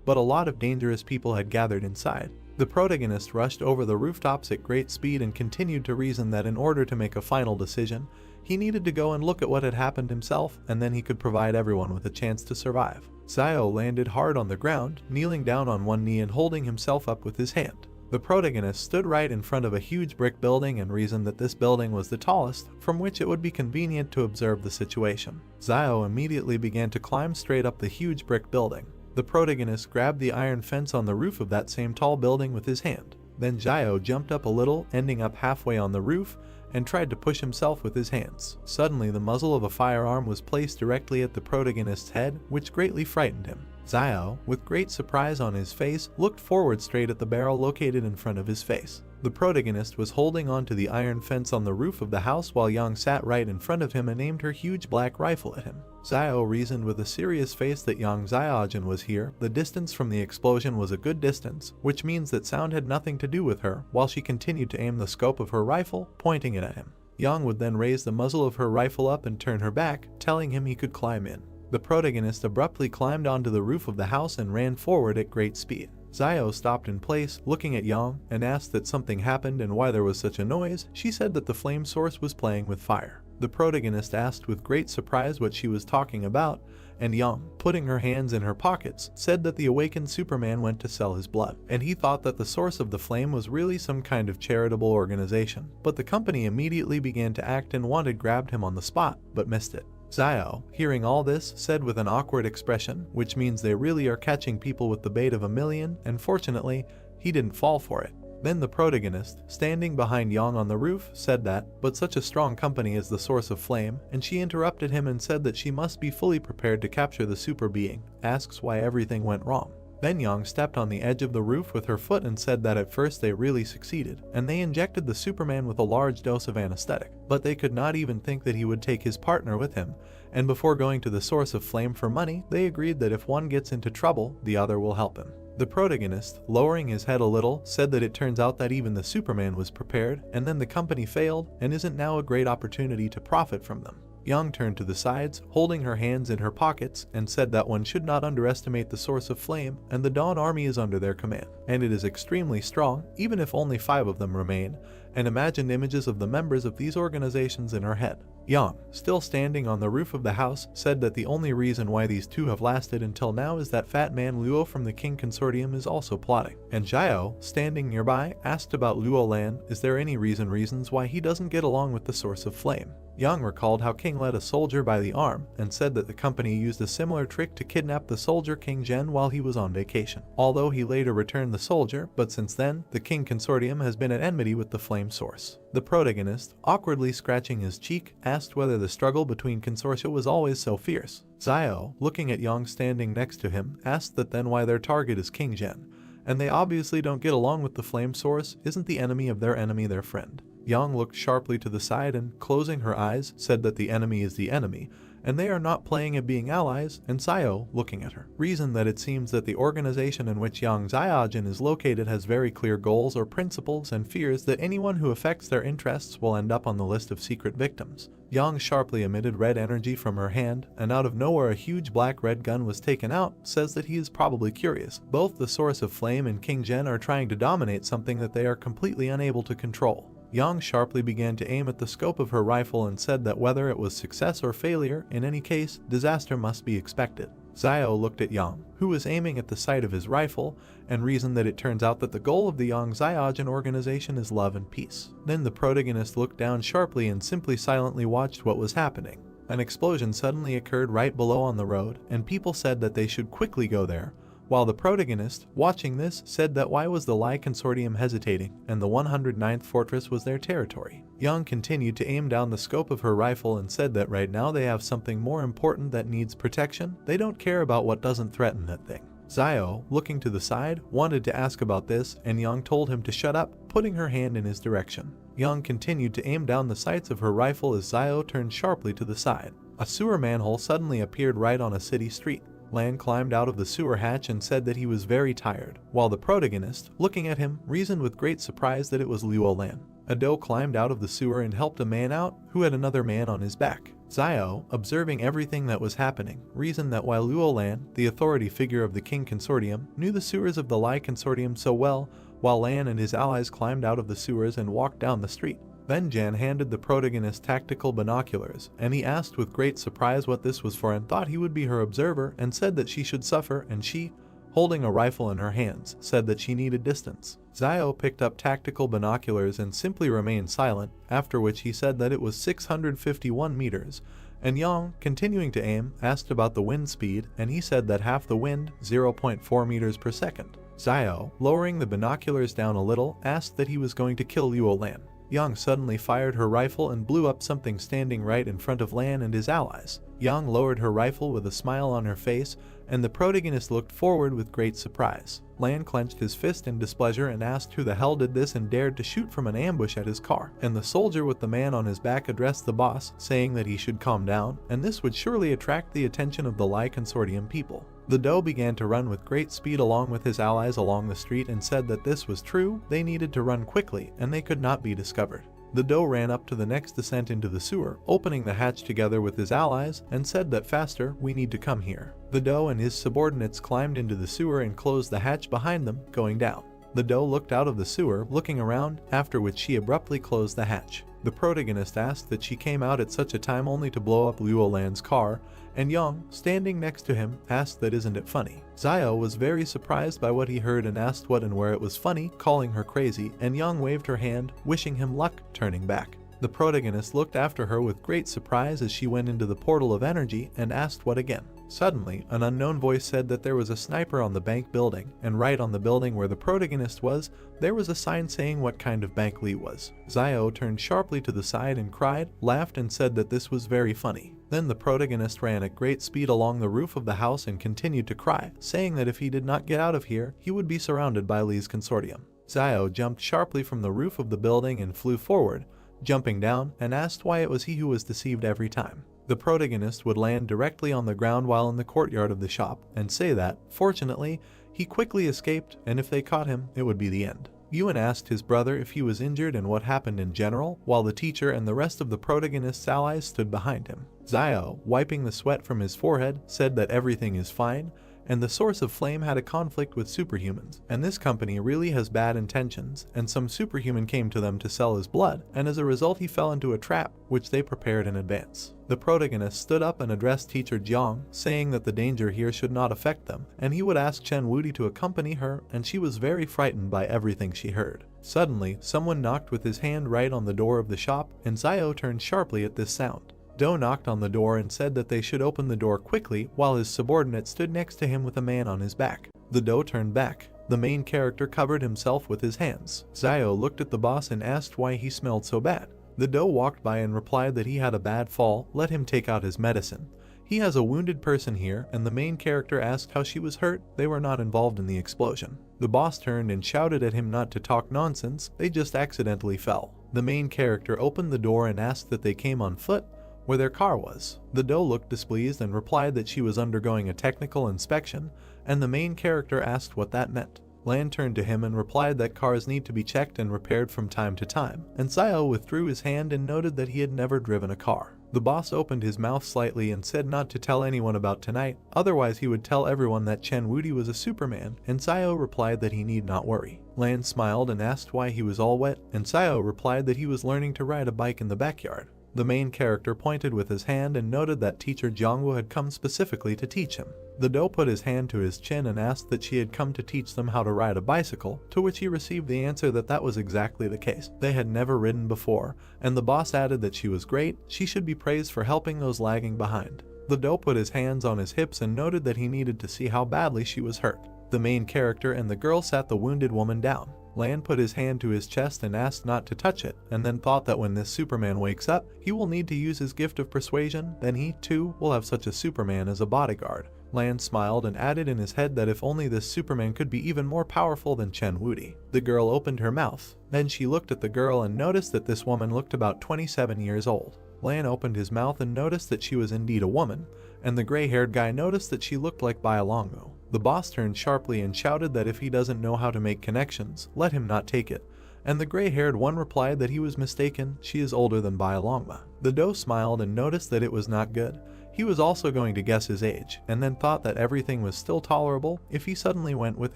but a lot of dangerous people had gathered inside. The protagonist rushed over the rooftops at great speed and continued to reason that in order to make a final decision, he needed to go and look at what had happened himself, and then he could provide everyone with a chance to survive. Zio landed hard on the ground, kneeling down on one knee and holding himself up with his hand. The protagonist stood right in front of a huge brick building and reasoned that this building was the tallest, from which it would be convenient to observe the situation. Zio immediately began to climb straight up the huge brick building. The protagonist grabbed the iron fence on the roof of that same tall building with his hand. Then Zio jumped up a little, ending up halfway on the roof, and tried to push himself with his hands. Suddenly the muzzle of a firearm was placed directly at the protagonist's head, which greatly frightened him. Zio, with great surprise on his face, looked forward straight at the barrel located in front of his face. The protagonist was holding on to the iron fence on the roof of the house while Yang sat right in front of him and aimed her huge black rifle at him. Zio reasoned with a serious face that Yang Xiaojin was here. The distance from the explosion was a good distance, which means that sound had nothing to do with her, while she continued to aim the scope of her rifle, pointing it at him. Yang would then raise the muzzle of her rifle up and turn her back, telling him he could climb in. The protagonist abruptly climbed onto the roof of the house and ran forward at great speed. Zio stopped in place, looking at Yang, and asked that something happened and why there was such a noise. She said that the flame source was playing with fire. The protagonist asked with great surprise what she was talking about, and Yang, putting her hands in her pockets, said that the awakened Superman went to sell his blood, and he thought that the source of the flame was really some kind of charitable organization. But the company immediately began to act and grabbed him on the spot, but missed it. Zio, hearing all this, said with an awkward expression, which means they really are catching people with the bait of a million, and fortunately, he didn't fall for it. Then the protagonist, standing behind Yang on the roof, said that, but such a strong company is the source of flame, and she interrupted him and said that she must be fully prepared to capture the super being, asks why everything went wrong. Then Yang stepped on the edge of the roof with her foot and said that at first they really succeeded, and they injected the Superman with a large dose of anesthetic, but they could not even think that he would take his partner with him, and before going to the source of flame for money, they agreed that if one gets into trouble, the other will help him. The protagonist, lowering his head a little, said that it turns out that even the Superman was prepared, and then the company failed, and isn't now a great opportunity to profit from them. Young turned to the sides, holding her hands in her pockets, and said that one should not underestimate the source of flame, and the Dawn Army is under their command, and it is extremely strong, even if only 5 of them remain, and imagined images of the members of these organizations in her head. Yang, still standing on the roof of the house, said that the only reason why these 2 have lasted until now is that Fat Man Luo from the King Consortium is also plotting. And Jiao, standing nearby, asked about Luo Lan, is there any reasons why he doesn't get along with the source of flame. Yang recalled how King led a soldier by the arm, and said that the company used a similar trick to kidnap the soldier King Zhen while he was on vacation. Although he later returned the soldier, but since then, the King Consortium has been at enmity with the flame source. The protagonist, awkwardly scratching his cheek, asked whether the struggle between consortia was always so fierce. Xiao, looking at Yang standing next to him, asked that then why their target is King Zhen, and they obviously don't get along with the flame source, isn't the enemy of their enemy their friend? Yang looked sharply to the side and, closing her eyes, said that the enemy is the enemy, and they are not playing at being allies, and Sayo, looking at her, reasoned that it seems that the organization in which Yang Xiaojin is located has very clear goals or principles and fears that anyone who affects their interests will end up on the list of secret victims. Yang sharply emitted red energy from her hand, and out of nowhere a huge black-red gun was taken out, says that he is probably curious. Both the source of flame and King Zhen are trying to dominate something that they are completely unable to control. Yang sharply began to aim at the scope of her rifle and said that whether it was success or failure, in any case, disaster must be expected. Xiao looked at Yang, who was aiming at the sight of his rifle, and reasoned that it turns out that the goal of the Yang Xiaojin organization is love and peace. Then the protagonist looked down sharply and simply silently watched what was happening. An explosion suddenly occurred right below on the road, and people said that they should quickly go there, while the protagonist, watching this, said that why was the Lai Consortium hesitating, and the 109th fortress was their territory. Yang continued to aim down the scope of her rifle and said that right now they have something more important that needs protection, they don't care about what doesn't threaten that thing. Xiao, looking to the side, wanted to ask about this, and Yang told him to shut up, putting her hand in his direction. Yang continued to aim down the sights of her rifle as Xiao turned sharply to the side. A sewer manhole suddenly appeared right on a city street. Lan climbed out of the sewer hatch and said that he was very tired, while the protagonist, looking at him, reasoned with great surprise that it was Luo Lan. A doe climbed out of the sewer and helped a man out, who had another man on his back. Xiao, observing everything that was happening, reasoned that while Luo Lan, the authority figure of the King Consortium, knew the sewers of the Lai Consortium so well, while Lan and his allies climbed out of the sewers and walked down the street. Then Jan handed the protagonist tactical binoculars, and he asked with great surprise what this was for and thought he would be her observer, and said that she should suffer, and she, holding a rifle in her hands, said that she needed distance. Xiao picked up tactical binoculars and simply remained silent, after which he said that it was 651 meters, and Yang, continuing to aim, asked about the wind speed, and he said that half the wind, 0.4 meters per second. Xiao, lowering the binoculars down a little, asked that he was going to kill Luo Lan. Yang suddenly fired her rifle and blew up something standing right in front of Lan and his allies. Yang lowered her rifle with a smile on her face, and the protagonist looked forward with great surprise. Lan clenched his fist in displeasure and asked who the hell did this and dared to shoot from an ambush at his car. And the soldier with the man on his back addressed the boss, saying that he should calm down, and this would surely attract the attention of the Lai Consortium people. The doe began to run with great speed along with his allies along the street and said that this was true, they needed to run quickly, and they could not be discovered. The doe ran up to the next descent into the sewer, opening the hatch together with his allies, and said that faster, we need to come here. The doe and his subordinates climbed into the sewer and closed the hatch behind them, going down. The doe looked out of the sewer, looking around, after which she abruptly closed the hatch. The protagonist asked that she came out at such a time only to blow up Luo Lan's car, and Yang, standing next to him, asked that isn't it funny. Xiao was very surprised by what he heard and asked what and where it was funny, calling her crazy, and Yang waved her hand, wishing him luck, turning back. The protagonist looked after her with great surprise as she went into the portal of energy and asked what again. Suddenly, an unknown voice said that there was a sniper on the bank building, and right on the building where the protagonist was, there was a sign saying what kind of bank Lee was. Xiao turned sharply to the side and cried, laughed and said that this was very funny. Then the protagonist ran at great speed along the roof of the house and continued to cry, saying that if he did not get out of here, he would be surrounded by Lee's consortium. Xiao jumped sharply from the roof of the building and flew forward, jumping down, and asked why it was he who was deceived every time. the protagonist would land directly on the ground while in the courtyard of the shop and say that, fortunately, he quickly escaped, and if they caught him, it would be the end. Ewan asked his brother if he was injured and what happened in general, while the teacher and the rest of the protagonist's allies stood behind him. Xiao, wiping the sweat from his forehead, said that everything is fine, and the source of flame had a conflict with superhumans, and this company really has bad intentions, and some superhuman came to them to sell his blood, and as a result he fell into a trap, which they prepared in advance. The protagonist stood up and addressed teacher Jiang, saying that the danger here should not affect them, and he would ask Chen Wudi to accompany her, and she was very frightened by everything she heard. Suddenly, someone knocked with his hand right on the door of the shop, and Xiao turned sharply at this sound. Do knocked on the door and said that they should open the door quickly, while his subordinate stood next to him with a man on his back. The Do turned back. The main character covered himself with his hands. Xiao looked at the boss and asked why he smelled so bad. The Do walked by and replied that he had a bad fall, let him take out his medicine. He has a wounded person here, and the main character asked how she was hurt. They were not involved in the explosion. The boss turned and shouted at him not to talk nonsense, they just accidentally fell. The main character opened the door and asked that they came on foot, where their car was. The Do looked displeased and replied that she was undergoing a technical inspection, and the main character asked what that meant. Lan turned to him and replied that cars need to be checked and repaired from time to time, and Xiao withdrew his hand and noted that he had never driven a car. The boss opened his mouth slightly and said not to tell anyone about tonight, otherwise he would tell everyone that Chen Wudi was a Superman, and Xiao replied that he need not worry. Lan smiled and asked why he was all wet, and Xiao replied that he was learning to ride a bike in the backyard. The main character pointed with his hand and noted that teacher Jiangwu had come specifically to teach him. The Do put his hand to his chin and asked that she had come to teach them how to ride a bicycle, to which he received the answer that that was exactly the case. They had never ridden before, and the boss added that she was great, she should be praised for helping those lagging behind. The Do put his hands on his hips and noted that he needed to see how badly she was hurt. The main character and the girl sat the wounded woman down. Lan put his hand to his chest and asked not to touch it, and then thought that when this Superman wakes up, he will need to use his gift of persuasion, then he, too, will have such a Superman as a bodyguard. Lan smiled and added in his head that if only this Superman could be even more powerful than Chen Wudi. The girl opened her mouth. Then she looked at the girl and noticed that this woman looked about 27 years old. Lan opened his mouth and noticed that she was indeed a woman, and the gray-haired guy noticed that she looked like Bialongo. The boss turned sharply and shouted that if he doesn't know how to make connections, let him not take it, and the gray-haired one replied that he was mistaken, she is older than Bialongma. The Do smiled and noticed that it was not good. He was also going to guess his age, and then thought that everything was still tolerable. If he suddenly went with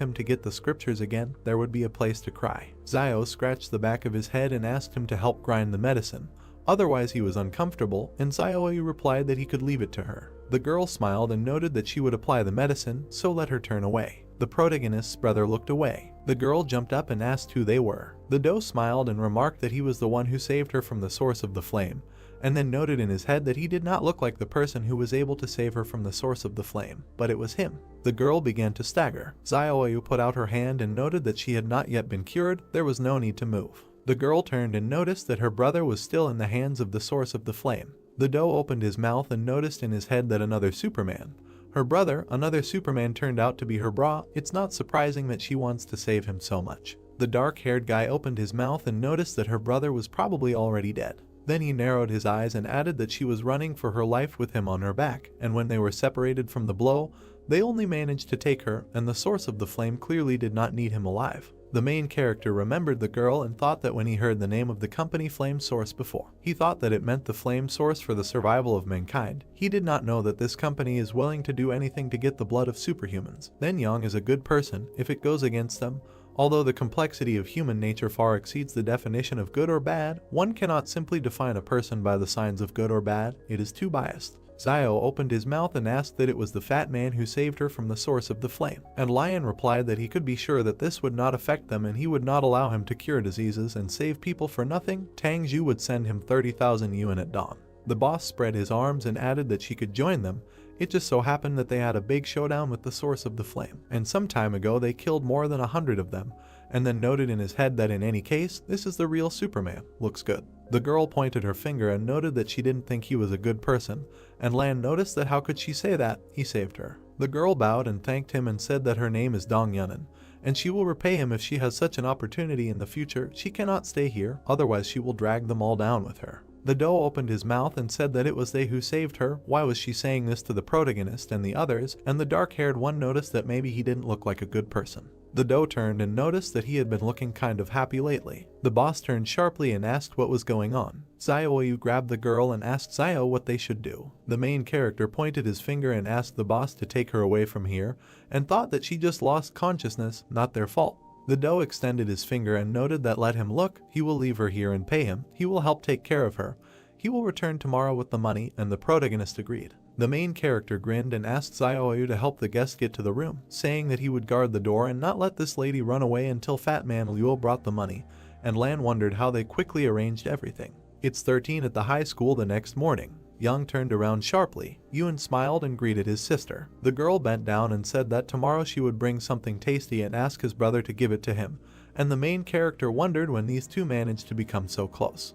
him to get the scriptures again, there would be a place to cry. Xiao scratched the back of his head and asked him to help grind the medicine. Otherwise he was uncomfortable, and Xiao replied that he could leave it to her. The girl smiled and noted that she would apply the medicine, so let her turn away. The protagonist's brother looked away. The girl jumped up and asked who they were. The Do smiled and remarked that he was the one who saved her from the source of the flame, and then noted in his head that he did not look like the person who was able to save her from the source of the flame, but it was him. The girl began to stagger. Xiao put out her hand and noted that she had not yet been cured, there was no need to move. The girl turned and noticed that her brother was still in the hands of the source of the flame. The Do opened his mouth and noticed in his head that another Superman, her brother, another Superman, turned out to be her bra. It's not surprising that she wants to save him so much. The dark-haired guy opened his mouth and noticed that her brother was probably already dead. Then he narrowed his eyes and added that she was running for her life with him on her back, and when they were separated from the blow, they only managed to take her, and the source of the flame clearly did not need him alive. The main character remembered the girl and thought that when he heard the name of the company Flame Source before, he thought that it meant the flame source for the survival of mankind. He did not know that this company is willing to do anything to get the blood of superhumans. Then Yang is a good person if it goes against them. Although the complexity of human nature far exceeds the definition of good or bad, one cannot simply define a person by the signs of good or bad, it is too biased. Xiao opened his mouth and asked that it was the fat man who saved her from the source of the flame, and Lion replied that he could be sure that this would not affect them and he would not allow him to cure diseases and save people for nothing. Tang Zhu would send him 30,000 yuan at dawn. The boss spread his arms and added that she could join them. It just so happened that they had a big showdown with the source of the flame, and some time ago they killed more than 100 of them, and then noted in his head that in any case, this is the real Superman, looks good. The girl pointed her finger and noted that she didn't think he was a good person, and Lan noticed that how could she say that, he saved her. The girl bowed and thanked him and said that her name is Dong Yunan, and she will repay him if she has such an opportunity in the future. She cannot stay here, otherwise she will drag them all down with her. The doe opened his mouth and said that it was they who saved her. Why was she saying this to the protagonist and the others? And the dark-haired one noticed that maybe he didn't look like a good person. The doe turned and noticed that he had been looking kind of happy lately. The boss turned sharply and asked what was going on. Zioyu grabbed the girl and asked Zio what they should do. The main character pointed his finger and asked the boss to take her away from here, and thought that she just lost consciousness, not their fault. The doe extended his finger and noted that let him look, he will leave her here and pay him, he will help take care of her. He will return tomorrow with the money, and the protagonist agreed. The main character grinned and asked Zioyu to help the guest get to the room, saying that he would guard the door and not let this lady run away until Fat Man Liu brought the money, and Lan wondered how they quickly arranged everything. It's 13 at the high school the next morning. Young turned around sharply. Yuen smiled and greeted his sister. The girl bent down and said that tomorrow she would bring something tasty and ask his brother to give it to him, and the main character wondered when these two managed to become so close.